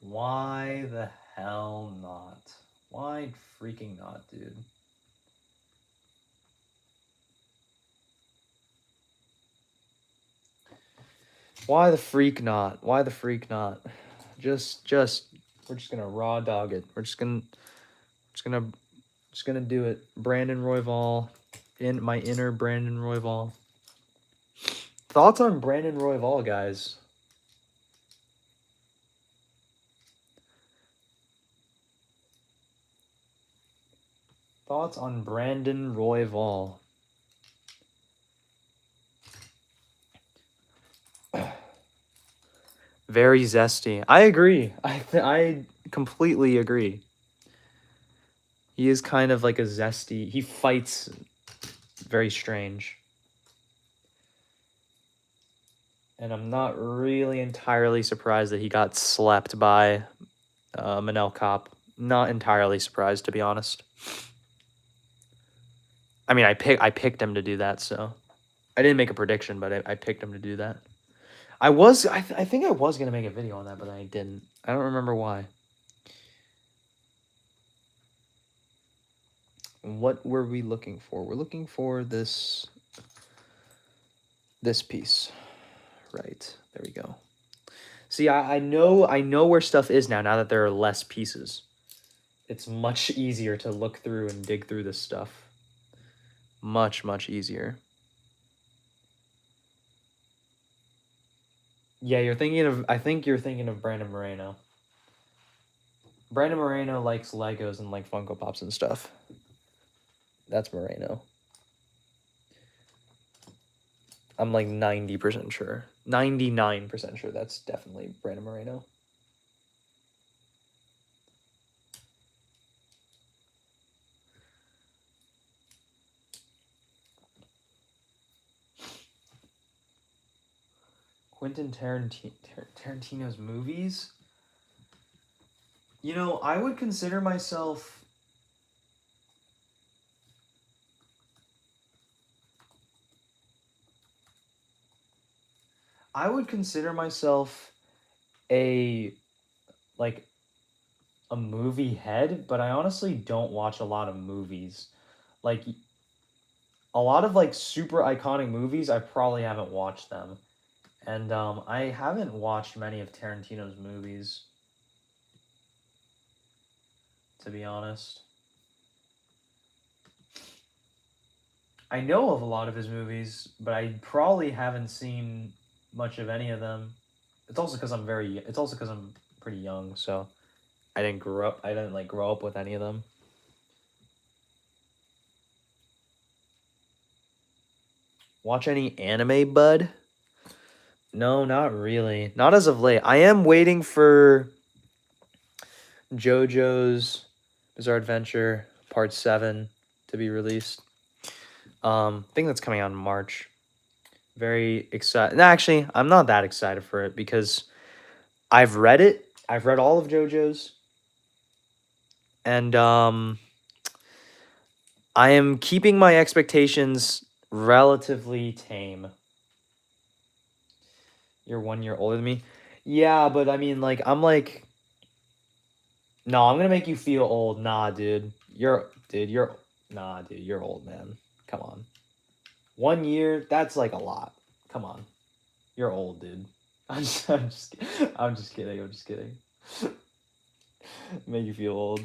[SPEAKER 2] Why the hell not? Why freaking not, dude? Why the freak not? Why the freak not? Just we're just gonna raw dog it. We're just gonna do it. Brandon Royval, in my inner Brandon Royval. Thoughts on Brandon Royval, guys? Thoughts on Brandon Royval? Very zesty. I agree. I completely agree. He is kind of like a zesty. He fights very strange. And I'm not really entirely surprised that he got slept by Manel Kopp. Not entirely surprised, to be honest. I mean, I picked him to do that, so I didn't make a prediction, but I picked him to do that. I think I was gonna make a video on that, but I didn't. I don't remember why. What were we looking for? We're looking for this piece. Right. There we go. See, I know where stuff is now that there are less pieces. It's much easier to look through and dig through this stuff. Much easier. Yeah, I think you're thinking of Brandon Moreno. Brandon Moreno likes Legos and like Funko Pops and stuff. That's Moreno. I'm like 90% sure. 99% sure that's definitely Brandon Moreno.
[SPEAKER 1] Quentin Tarantino's movies? You know, I would consider myself... I would consider myself a movie head, but I honestly don't watch a lot of movies. Like, a lot of like super iconic movies, I probably haven't watched them. And I haven't watched many of Tarantino's movies, to be honest. I know of a lot of his movies, but I probably haven't seen much of any of them. It's also because I'm pretty young, so I didn't grow up with any of them. Watch any anime, bud? No, not really. Not as of late. I am waiting for JoJo's Bizarre Adventure Part 7 to be released. I think that's coming out in March. Very excited. No, actually, I'm not that excited for it because I've read it. I've read all of JoJo's. And I am keeping my expectations relatively tame. You're 1 year older than me? Yeah, but I mean, like, I'm like... No, I'm gonna make you feel old. Nah, dude. Nah, dude, you're old, man. Come on. 1 year, that's like a lot. Come on. You're old, dude. I'm just kidding. Make you feel old.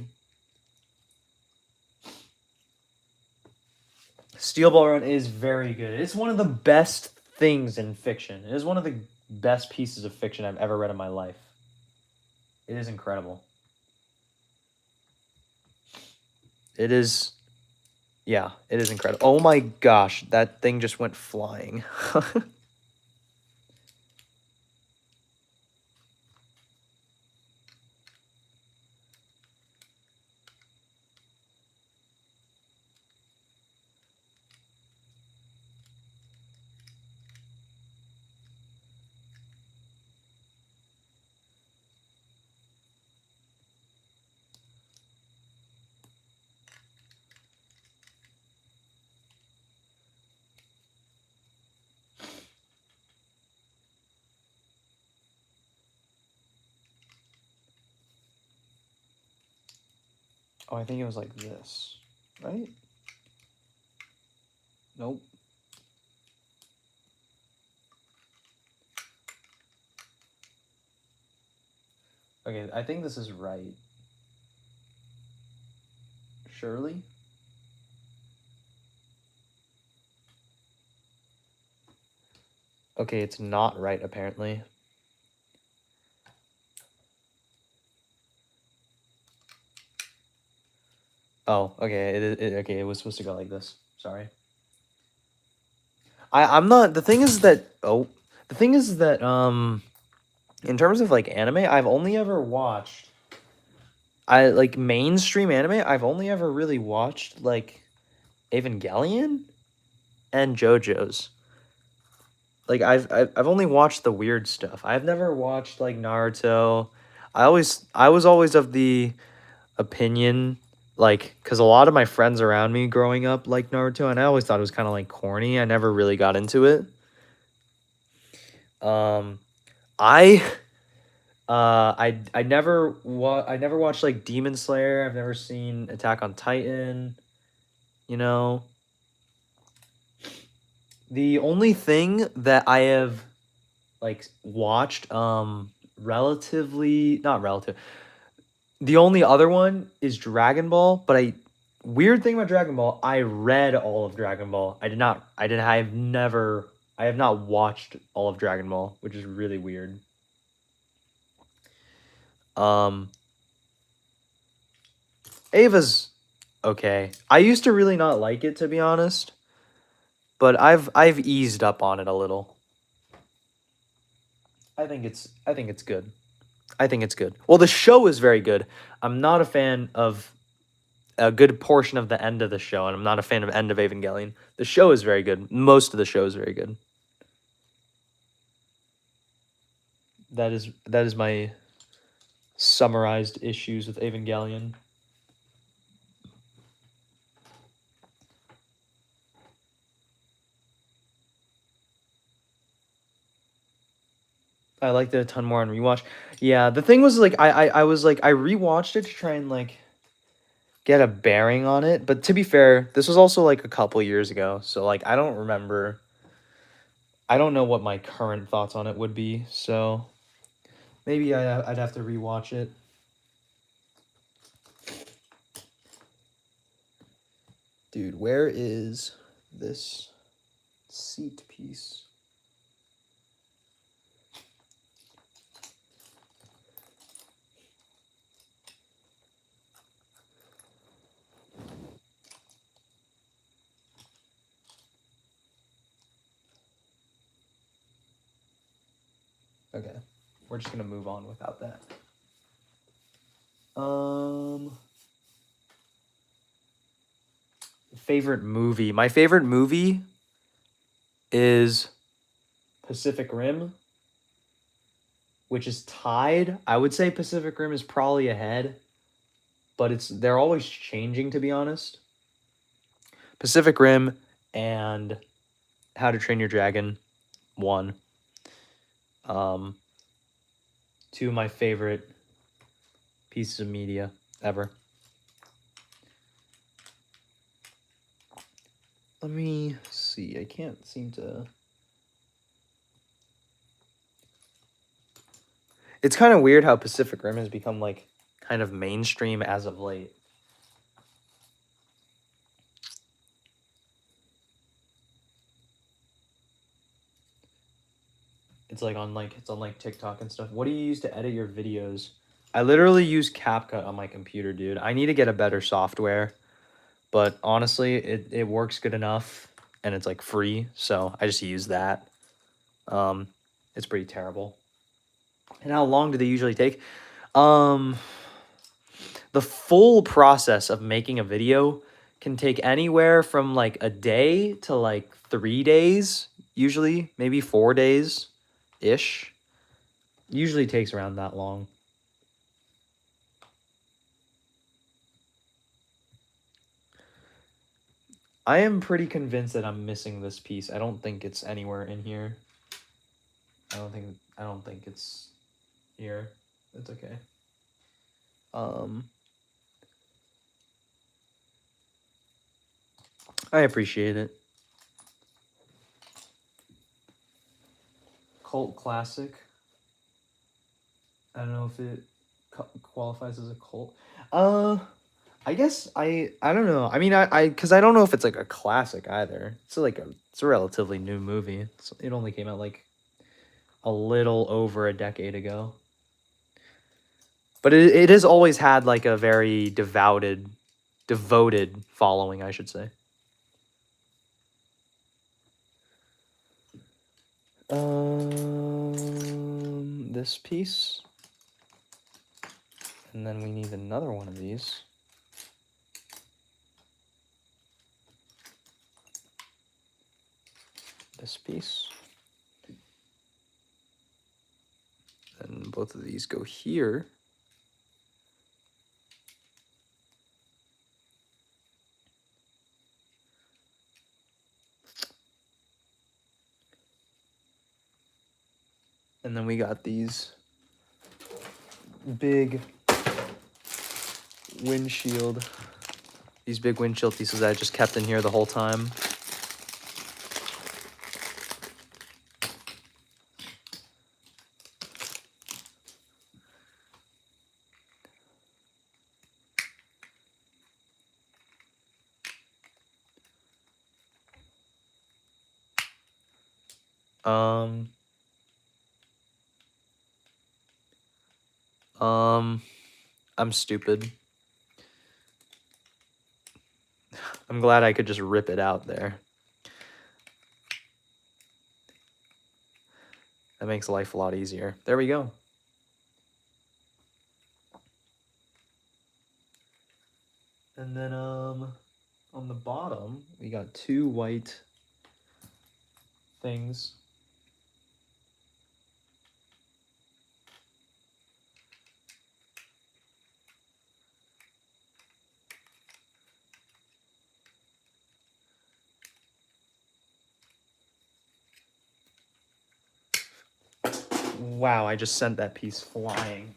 [SPEAKER 1] Steel Ball Run is very good. It's one of the best things in fiction. It is one of the best pieces of fiction I've ever read in my life. It is incredible. It is... Yeah, it is incredible. Oh my gosh, that thing just went flying. Oh, I think it was like this, right? Nope. Okay, I think this is right. Surely? Okay, it's not right, apparently. Oh, okay, okay, it was supposed to go like this. Sorry. I'm not... The thing is that... in terms of, like, anime, I've only ever watched... mainstream anime, I've only ever really watched, like, Evangelion and JoJo's. Like, I've only watched the weird stuff. I've never watched, like, Naruto. I was always of the opinion, like, because a lot of my friends around me growing up liked Naruto, and I always thought it was kind of, like, corny. I never really got into it. I never watched, like, Demon Slayer. I've never seen Attack on Titan, you know. The only thing that I have, like, watched relatively... Not relative. The only other one is Dragon Ball, but weird thing about Dragon Ball, I read all of Dragon Ball. I have not watched all of Dragon Ball, which is really weird. Ava's okay. I used to really not like it, to be honest, but I've eased up on it a little. I think it's good. I think it's good. Well, the show is very good. I'm not a fan of a good portion of the end of the show, and I'm not a fan of end of Evangelion. The show is very good. Most of the show is very good.
[SPEAKER 2] that is my summarized issues with Evangelion. I liked it a ton more on rewatch. Yeah, the thing was like I was like I rewatched it to try and like get a bearing on it, but to be fair, this was also like a couple years ago, so like I don't remember. I don't know what my current thoughts on it would be, so maybe I'd have to rewatch it. Dude, where is this seat piece? Okay, we're just gonna move on without that. Favorite movie. My favorite movie is Pacific Rim, which is tied. I would say Pacific Rim is probably ahead, but they're always changing, to be honest. Pacific Rim and How to Train Your Dragon 1. Two of my favorite pieces of media ever. Let me see. I can't seem to... It's kind of weird how Pacific Rim has become like kind of mainstream as of late. It's on TikTok and stuff. What do you use to edit your videos? I literally use CapCut on my computer, dude. I need to get a better software, but honestly, it works good enough and it's like free, so I just use that. It's pretty terrible. And how long do they usually take? The full process of making a video can take anywhere from like a day to like 3 days, usually, maybe 4 days ish. Usually takes around that long. I am pretty convinced that I'm missing this piece. I don't think it's anywhere in here. I don't think it's here. It's okay. I appreciate it. Cult classic. I don't know if it qualifies as a cult. I guess I don't know. I mean, because I don't know if it's like a classic either. It's a relatively new movie. It only came out like a little over a decade ago. But it has always had like a very devoted following, I should say. This piece. And then we need another one of these. This piece. And both of these go here. And then we got these big windshield. These big windshield pieces I just kept in here the whole time. I'm stupid. I'm glad I could just rip it out there. That makes life a lot easier. There we go. And then on the bottom, we got two white things. Wow, I just sent that piece flying.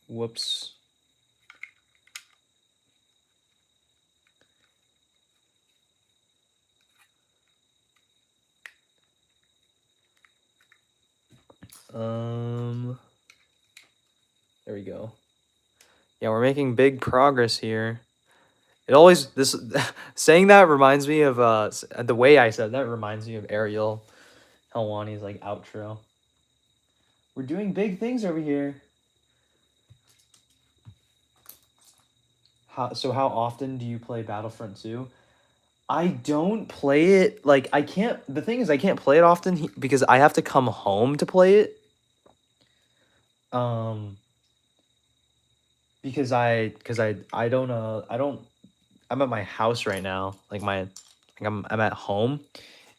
[SPEAKER 2] Whoops. There we go. Yeah, we're making big progress here. It always this saying that reminds me of the way I said that reminds me of Ariel Helwani's like outro. We're doing big things over here. How often do you play Battlefront 2? I don't play it like I can't. The thing is, I can't play it often because I have to come home to play it. Because I don't. I'm at my house right now. I'm at home,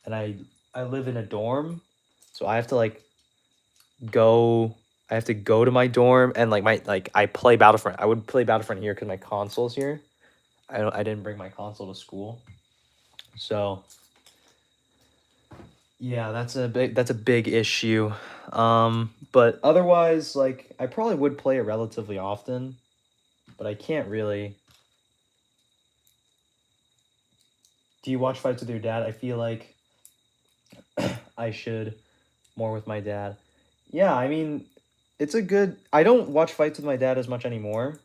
[SPEAKER 2] and I live in a dorm, so I have to like go. I have to go to my dorm and I play Battlefront. I would play Battlefront here because my console's here. I didn't bring my console to school, so yeah, that's a big issue. But otherwise, like I probably would play it relatively often, but I can't really. Do you watch fights with your dad? I feel like I should more with my dad. Yeah, I mean, it's a good. I don't watch fights with my dad as much anymore,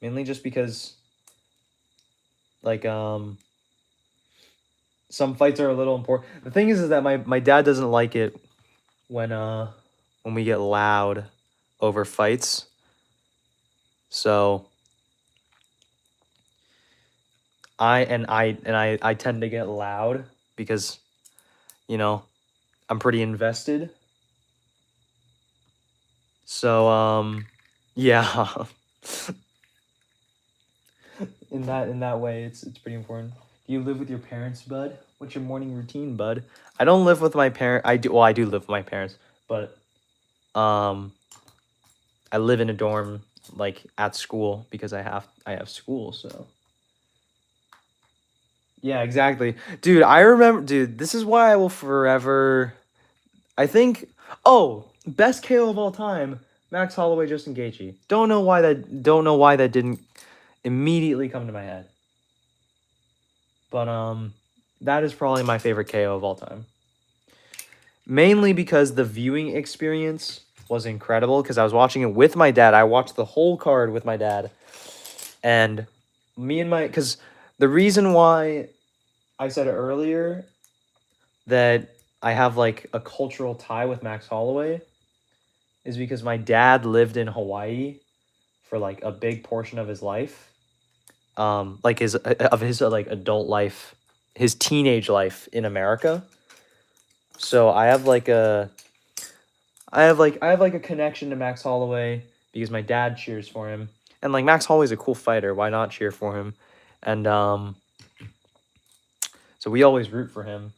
[SPEAKER 2] mainly just because, like, some fights are a little important. The thing is that my dad doesn't like it when we get loud over fights. So I tend to get loud because, you know, I'm pretty invested. So yeah. in that way it's pretty important. Do you live with your parents, bud? What's your morning routine, bud? I don't live with my parents. I do live with my parents, but I live in a dorm like at school because I have school, so yeah, exactly. Dude, I remember, dude, this is why I will forever, I think, oh, best KO of all time, Max Holloway, Justin Gaethje. Don't know why that didn't immediately come to my head. But that is probably my favorite KO of all time. Mainly because the viewing experience was incredible because I was watching it with my dad. I watched the whole card with my dad. And because the reason why I said earlier that I have like a cultural tie with Max Holloway is because my dad lived in Hawaii for like a big portion of his life. Like his like adult life, his teenage life in America. So I have a connection to Max Holloway because my dad cheers for him. And like Max Holloway's a cool fighter, why not cheer for him? And so we always root for him.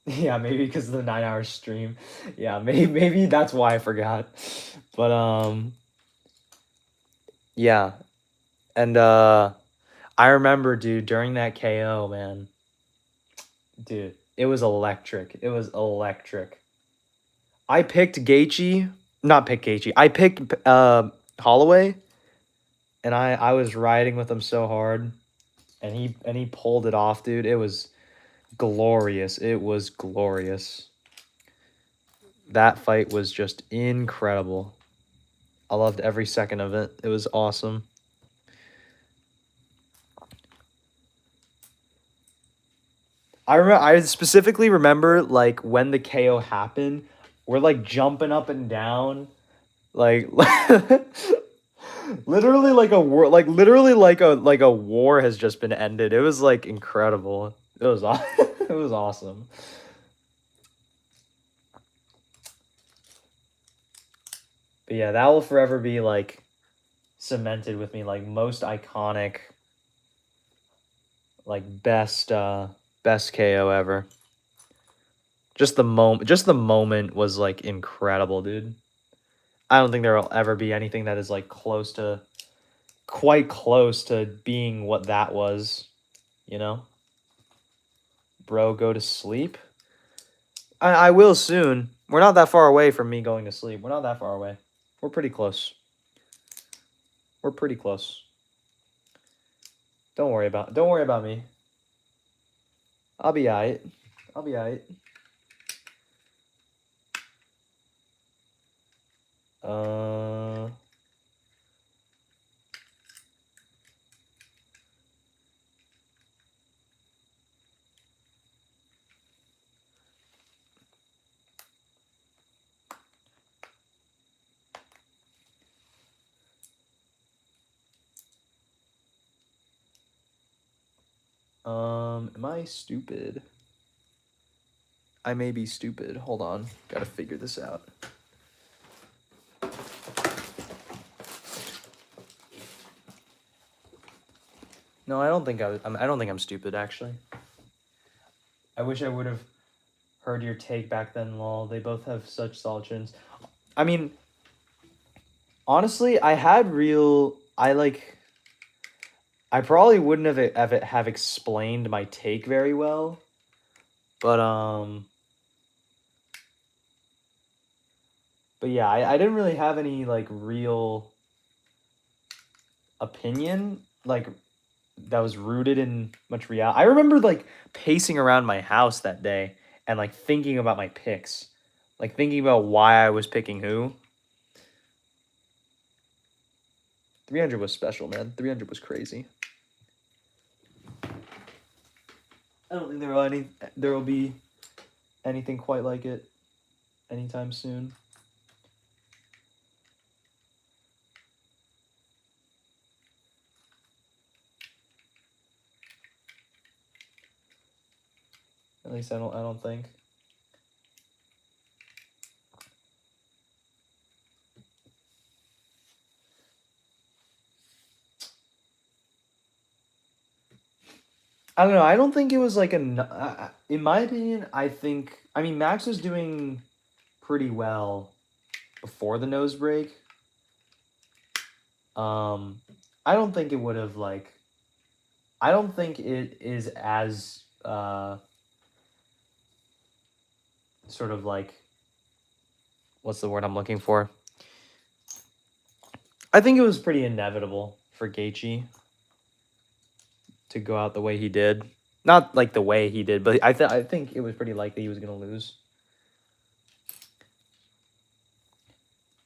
[SPEAKER 2] Yeah, maybe because of the 9-hour stream. Yeah, maybe that's why I forgot. But yeah. And I remember, dude, during that KO, man. Dude, it was electric. It was electric. I picked Gaethje, not picked Gaethje. I picked Holloway, and I was riding with him so hard, and he pulled it off, dude. It was glorious. It was glorious. That fight was just incredible. I loved every second of it. It was awesome. I specifically remember like when the KO happened, we're like jumping up and down, like literally like a war, like literally like a war has just been ended. It was like incredible. It was it was awesome. But yeah, that will forever be like cemented with me, like most iconic, like best KO ever. Just the moment was like incredible, dude. I don't think there will ever be anything that is like quite close to being what that was, you know? Bro, go to sleep. I will soon. We're not that far away from me going to sleep. We're not that far away. We're pretty close. We're pretty close. Don't worry about me. I'll be alright. I'll be alright. Am I stupid? I may be stupid. Hold on. Gotta figure this out. No, I don't think I'm stupid, actually. I wish I would have heard your take back then, lol. They both have such solid chins. I mean, honestly, I probably wouldn't have explained my take very well. But yeah, I didn't really have any like real opinion like that was rooted in much reality. I remember like pacing around my house that day and like thinking about my picks, like thinking about why I was picking who. 300 was special, man. 300 was crazy. I don't think there will be anything quite like it anytime soon. At least I don't think. I don't know. I don't think it was like in my opinion, I mean Max was doing pretty well before the nose break. I don't think it would have like I don't think it is as sort of like what's the word I'm looking for? I think it was pretty inevitable for Gaethje to go out the way he did. Not like the way he did, but I think it was pretty likely he was going to lose.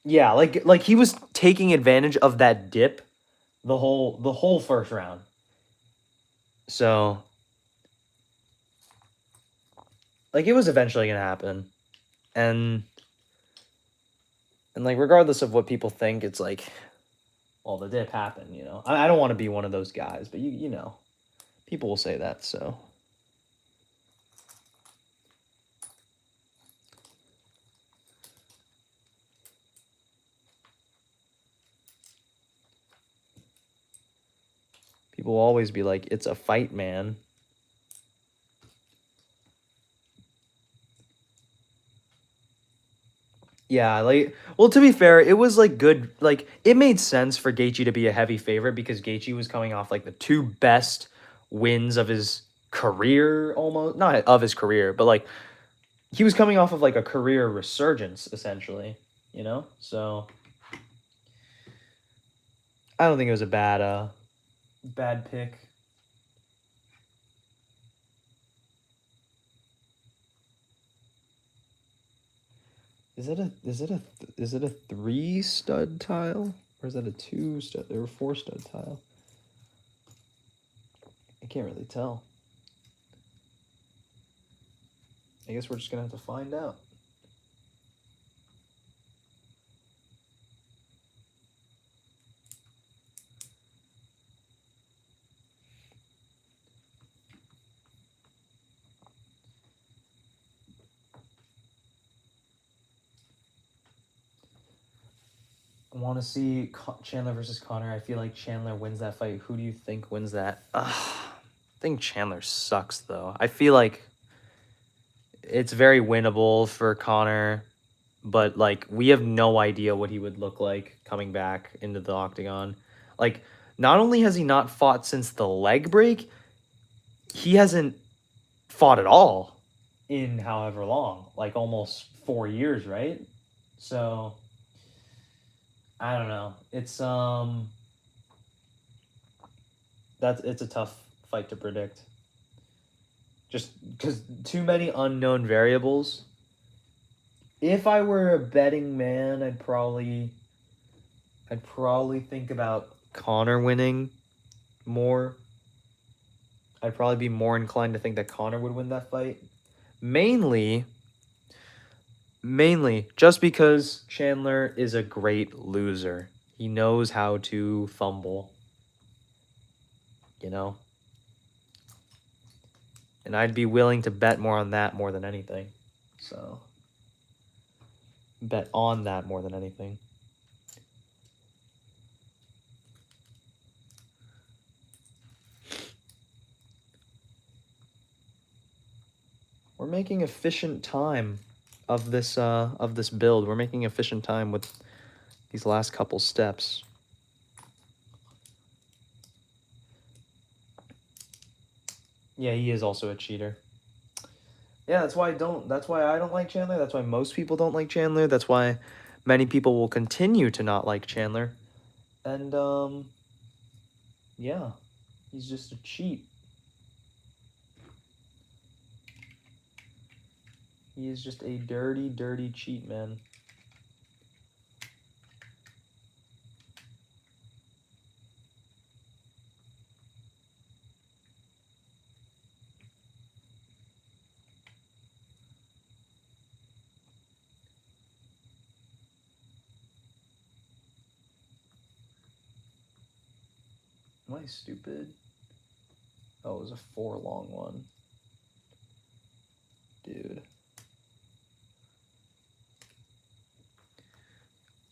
[SPEAKER 2] Yeah, like he was taking advantage of that dip the whole first round. So like it was eventually going to happen. And like regardless of what people think, it's like well, the dip happened, you know. I don't want to be one of those guys, but you know. People will say that, so people will always be like, it's a fight, man. Yeah, like, well, to be fair, it was like good. Like, it made sense for Gaethje to be a heavy favorite because Gaethje was coming off like the two best wins of his career, almost not of his career, but like he was coming off of like a career resurgence, essentially. You know, so I don't think it was a bad pick. Is it a 3 stud tile or is that a 2 stud or a 4 stud tile? I can't really tell. I guess we're just gonna have to find out. I want to see Chandler versus Connor. I feel like Chandler wins that fight. Who do you think wins that? I think Chandler sucks, though. I feel like it's very winnable for Connor, but like we have no idea what he would look like coming back into the octagon. Like, not only has he not fought since the leg break, he hasn't fought at all in however long, like almost 4 years, right? So I don't know. It's it's a tough fight to predict. Just because too many unknown variables. If I were a betting man, I'd probably think about Connor winning more. I'd probably be more inclined to think that Connor would win that fight. Mainly just because Chandler is a great loser. He knows how to fumble. You know? And I'd be willing to bet more on that more than anything. So, bet on that more than anything. We're making efficient time of this build. We're making efficient time with these last couple steps. Yeah, he is also a cheater. Yeah, that's why I don't like Chandler. That's why most people don't like Chandler. That's why many people will continue to not like Chandler. And yeah, he's just a cheat. He is just a dirty, dirty cheat, man. Am I stupid? Oh, it was a 4 long one. Dude.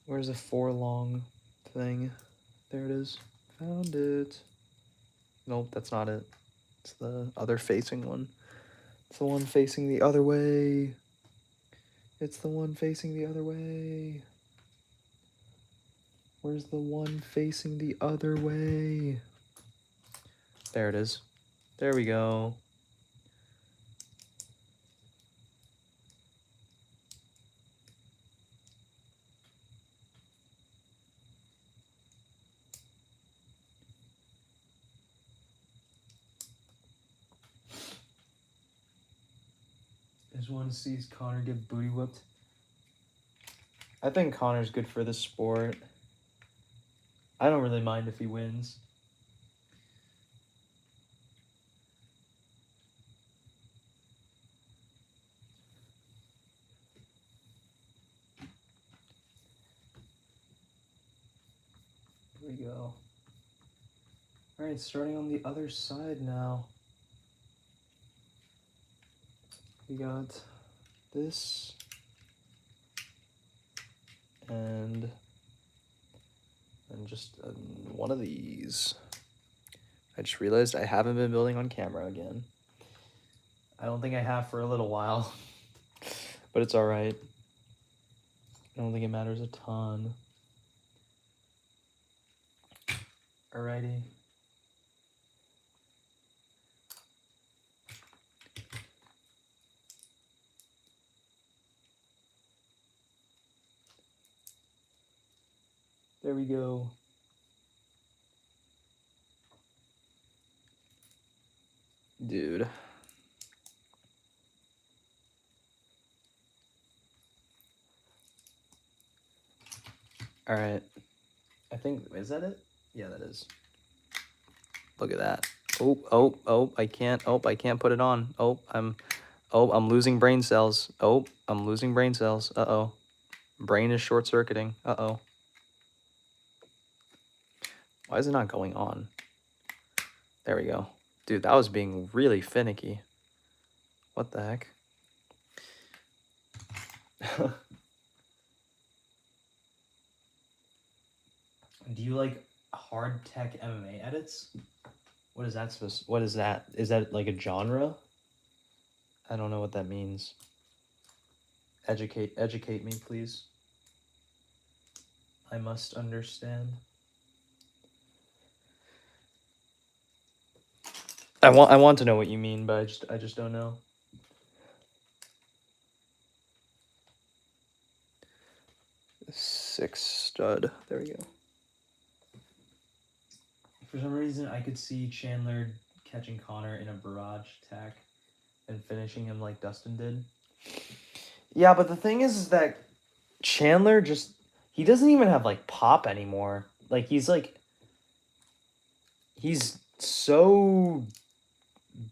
[SPEAKER 2] Where's the 4 long thing? There it is. Found it. Nope, that's not it. It's the other facing one. It's the one facing the other way. It's the one facing the other way. Where's the one facing the other way? There it is. There we go. I just want to see Connor get booty whooped. I think Connor's good for the sport. I don't really mind if he wins. Here we go. All right, starting on the other side now. We got this and just one of these. I just realized I haven't been building on camera again. I don't think I have for a little while, but it's all right. I don't think it matters a ton. Alrighty. There we go. Dude. All right. I think, is that it? Yeah, that is. Look at that. Oh, I can't put it on. I'm losing brain cells. I'm losing brain cells. Uh-oh. Brain is short-circuiting. Uh-oh. Why is it not going on? There we go. Dude, that was being really finicky. What the heck? Do you like hard tech MMA edits? What is that supposed? What is that? Is that like a genre? I don't know what that means. Educate me, please. I must understand. I want to know what you mean, but I just don't know. Six stud. There we go.
[SPEAKER 1] For some reason, I could see Chandler catching Connor in a barrage attack and finishing him like Dustin did.
[SPEAKER 2] Yeah, but the thing is that Chandler he doesn't even have like pop anymore. Like he's so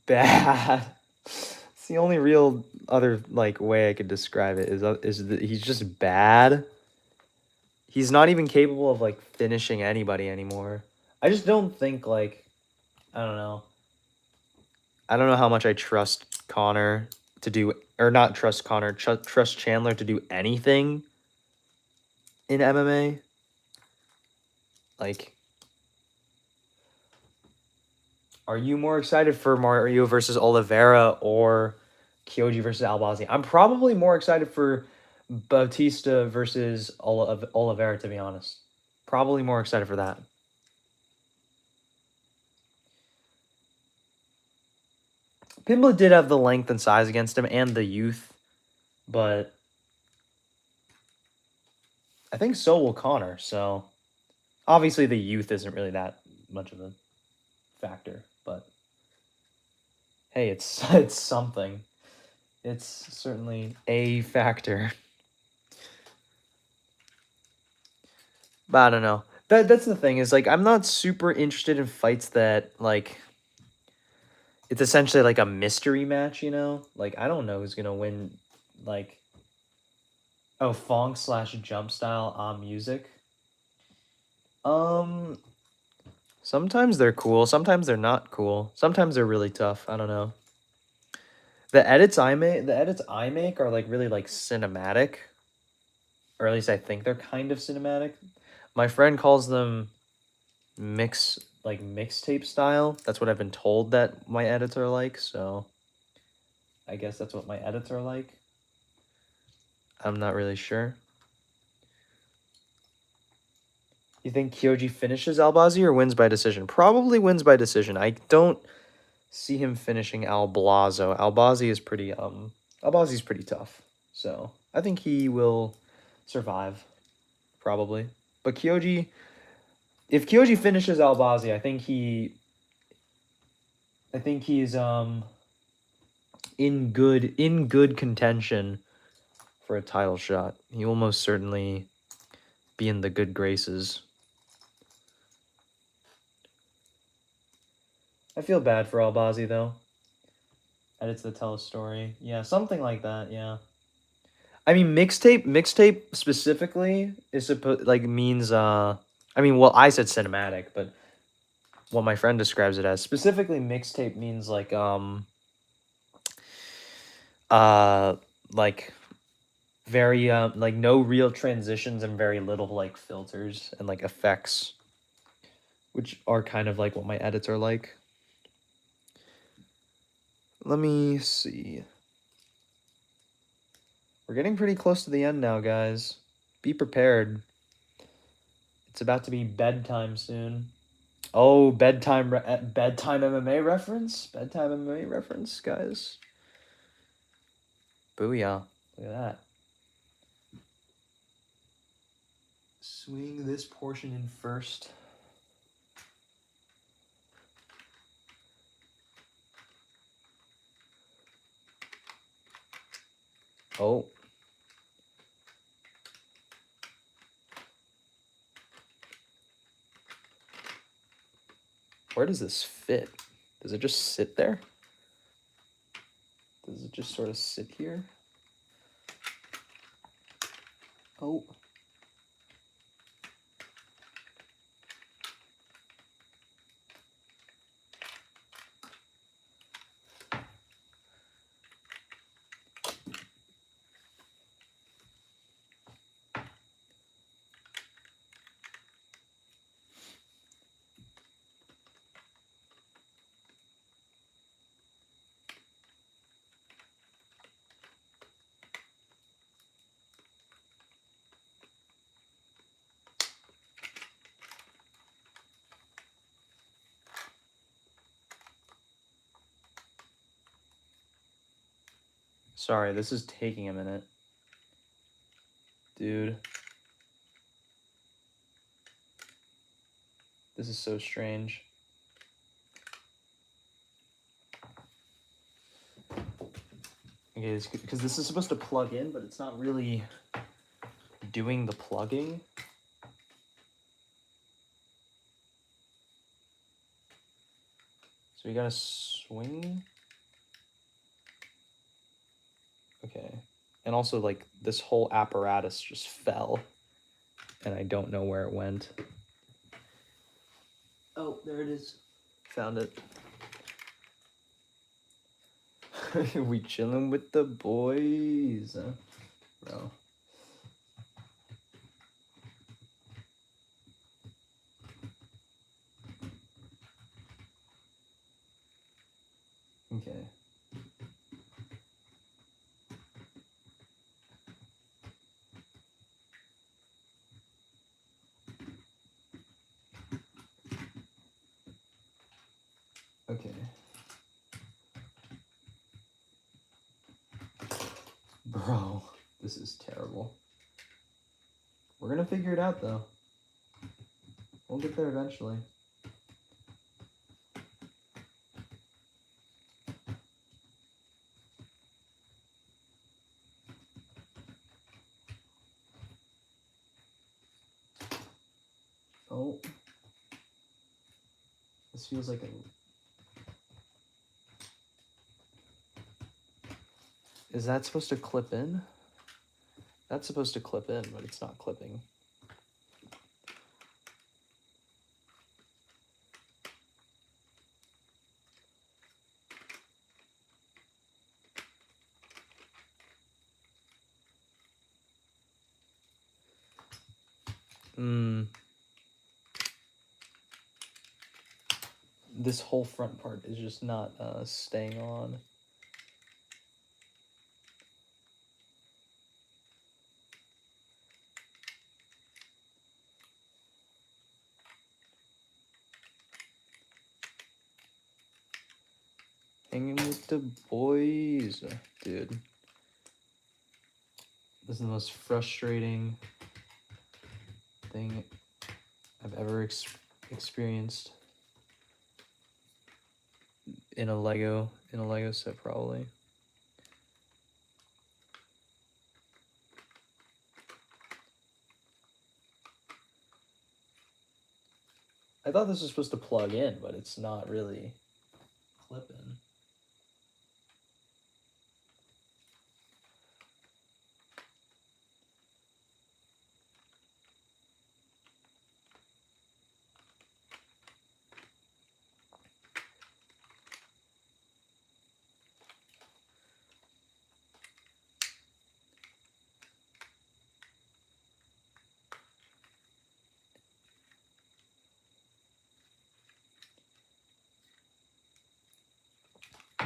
[SPEAKER 2] bad. It's the only real other like way I could describe it is that he's just bad. He's not even capable of like finishing anybody anymore. I just don't think like I don't know. I don't know how much I trust Connor to do or not trust Connor, trust Chandler to do anything in MMA. Like, are you more excited for Mario versus Oliveira or Kyoji versus Albazi? I'm probably more excited for Bautista versus Oliveira, to be honest. Probably more excited for that. Pimblett did have the length and size against him and the youth, but I think so will Connor. So obviously the youth isn't really that much of a factor, but hey, it's something. It's certainly a factor. But I don't know. That's the thing is like I'm not super interested in fights that like it's essentially like a mystery match, you know? Like I don't know who's gonna win like Fong / jump style music. Sometimes they're cool, sometimes they're not cool. Sometimes they're really tough. I don't know. The edits I make are like really like cinematic. Or at least I think they're kind of cinematic. My friend calls them mixtape style. That's what I've been told that my edits are like, so I guess that's what my edits are like. I'm not really sure. You think Kyoji finishes Albazi or wins by decision? Probably wins by decision. I don't see him finishing Alblazo. Albazi's pretty tough. So I think he will survive. Probably. But Kyoji, if Kyoji finishes Albazi, I think he's in good contention for a title shot. He will most certainly be in the good graces. I feel bad for Albazi though. Edits that tell a story. Yeah, something like that, yeah. I mean mixtape specifically is supposed means I mean well I said cinematic, but what my friend describes it as specifically mixtape means like very like no real transitions and very little like filters and like effects, which are kind of like what my edits are like. Let me see. We're getting pretty close to the end now, guys. Be prepared. It's about to be bedtime soon. Oh, bedtime MMA reference? Bedtime MMA reference, guys. Booyah. Look at that. Swing this portion in first. Oh. Where does this fit? Does it just sit there? Does it just sort of sit here? Oh. Sorry, this is taking a minute. Dude. This is so strange. Okay, because this is supposed to plug in, but it's not really doing the plugging. So we gotta swing. Okay. And also, like, this whole apparatus just fell. And I don't know where it went. Oh, there it is. Found it. We chilling with the boys. Bro. Okay. Okay. Bro, this is terrible. We're gonna figure it out, though. We'll get there eventually. Oh. This feels like a... Is that supposed to clip in? That's supposed to clip in, but it's not clipping. This whole front part is just not staying on. Hanging with the boys, dude. This is the most frustrating thing I've ever experienced in a Lego set, probably. I thought this was supposed to plug in, but it's not really clipping.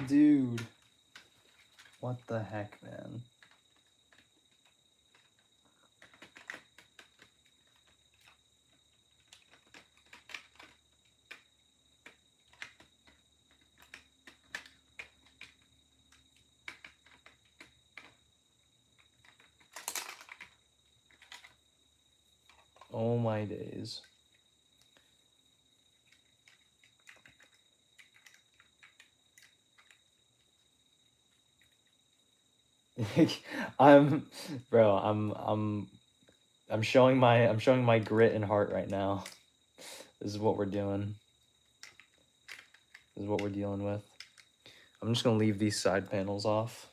[SPEAKER 2] Dude, what the heck, man? Oh my days. I'm showing my grit and heart right now. This is what we're doing. This is what we're dealing with. I'm just gonna leave these side panels off.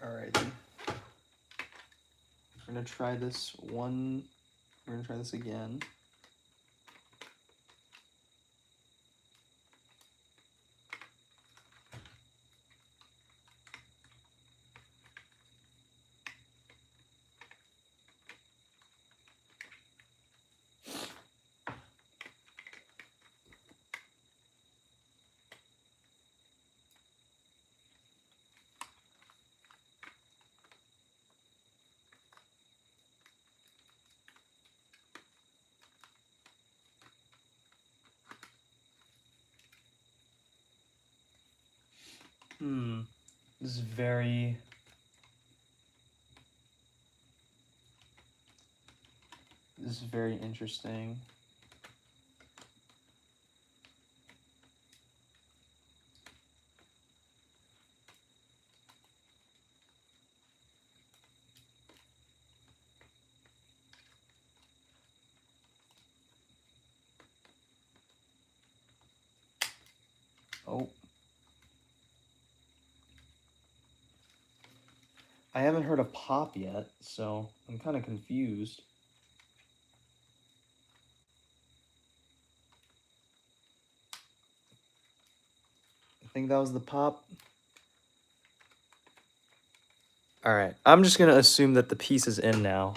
[SPEAKER 2] Alrighty. We're gonna try this one. We're gonna try this again.
[SPEAKER 1] This is very... This is very interesting. Oh. I haven't heard a pop yet, so I'm kind of confused. I think that was the pop. All right, I'm just gonna assume that the piece is in now,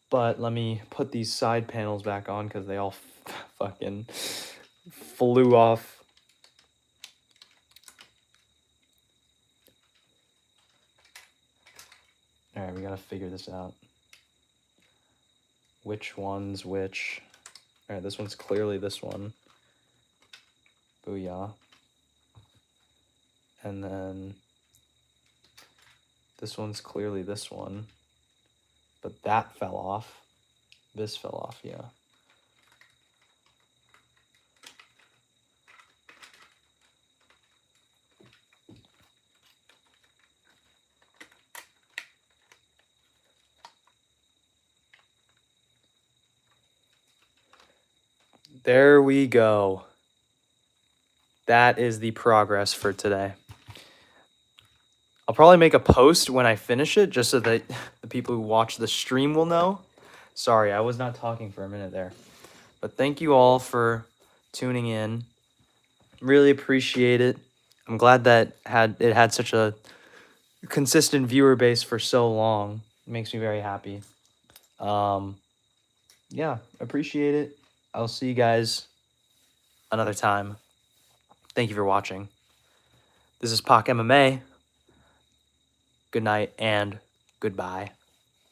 [SPEAKER 1] but let me put these side panels back on because they all fucking flew off. All right, we gotta figure this out. Which one's which? All right, this one's clearly this one. Booyah. And then this one's clearly this one. But that fell off. This fell off, yeah. There we go. That is the progress for today. I'll probably make a post when I finish it just so that the people who watch the stream will know. Sorry, I was not talking for a minute there. But thank you all for tuning in. Really appreciate it. I'm glad that it had such a consistent viewer base for so long. It makes me very happy. Yeah, appreciate it. I'll see you guys another time. Thank you for watching. This is Pak MMA. Good night and goodbye.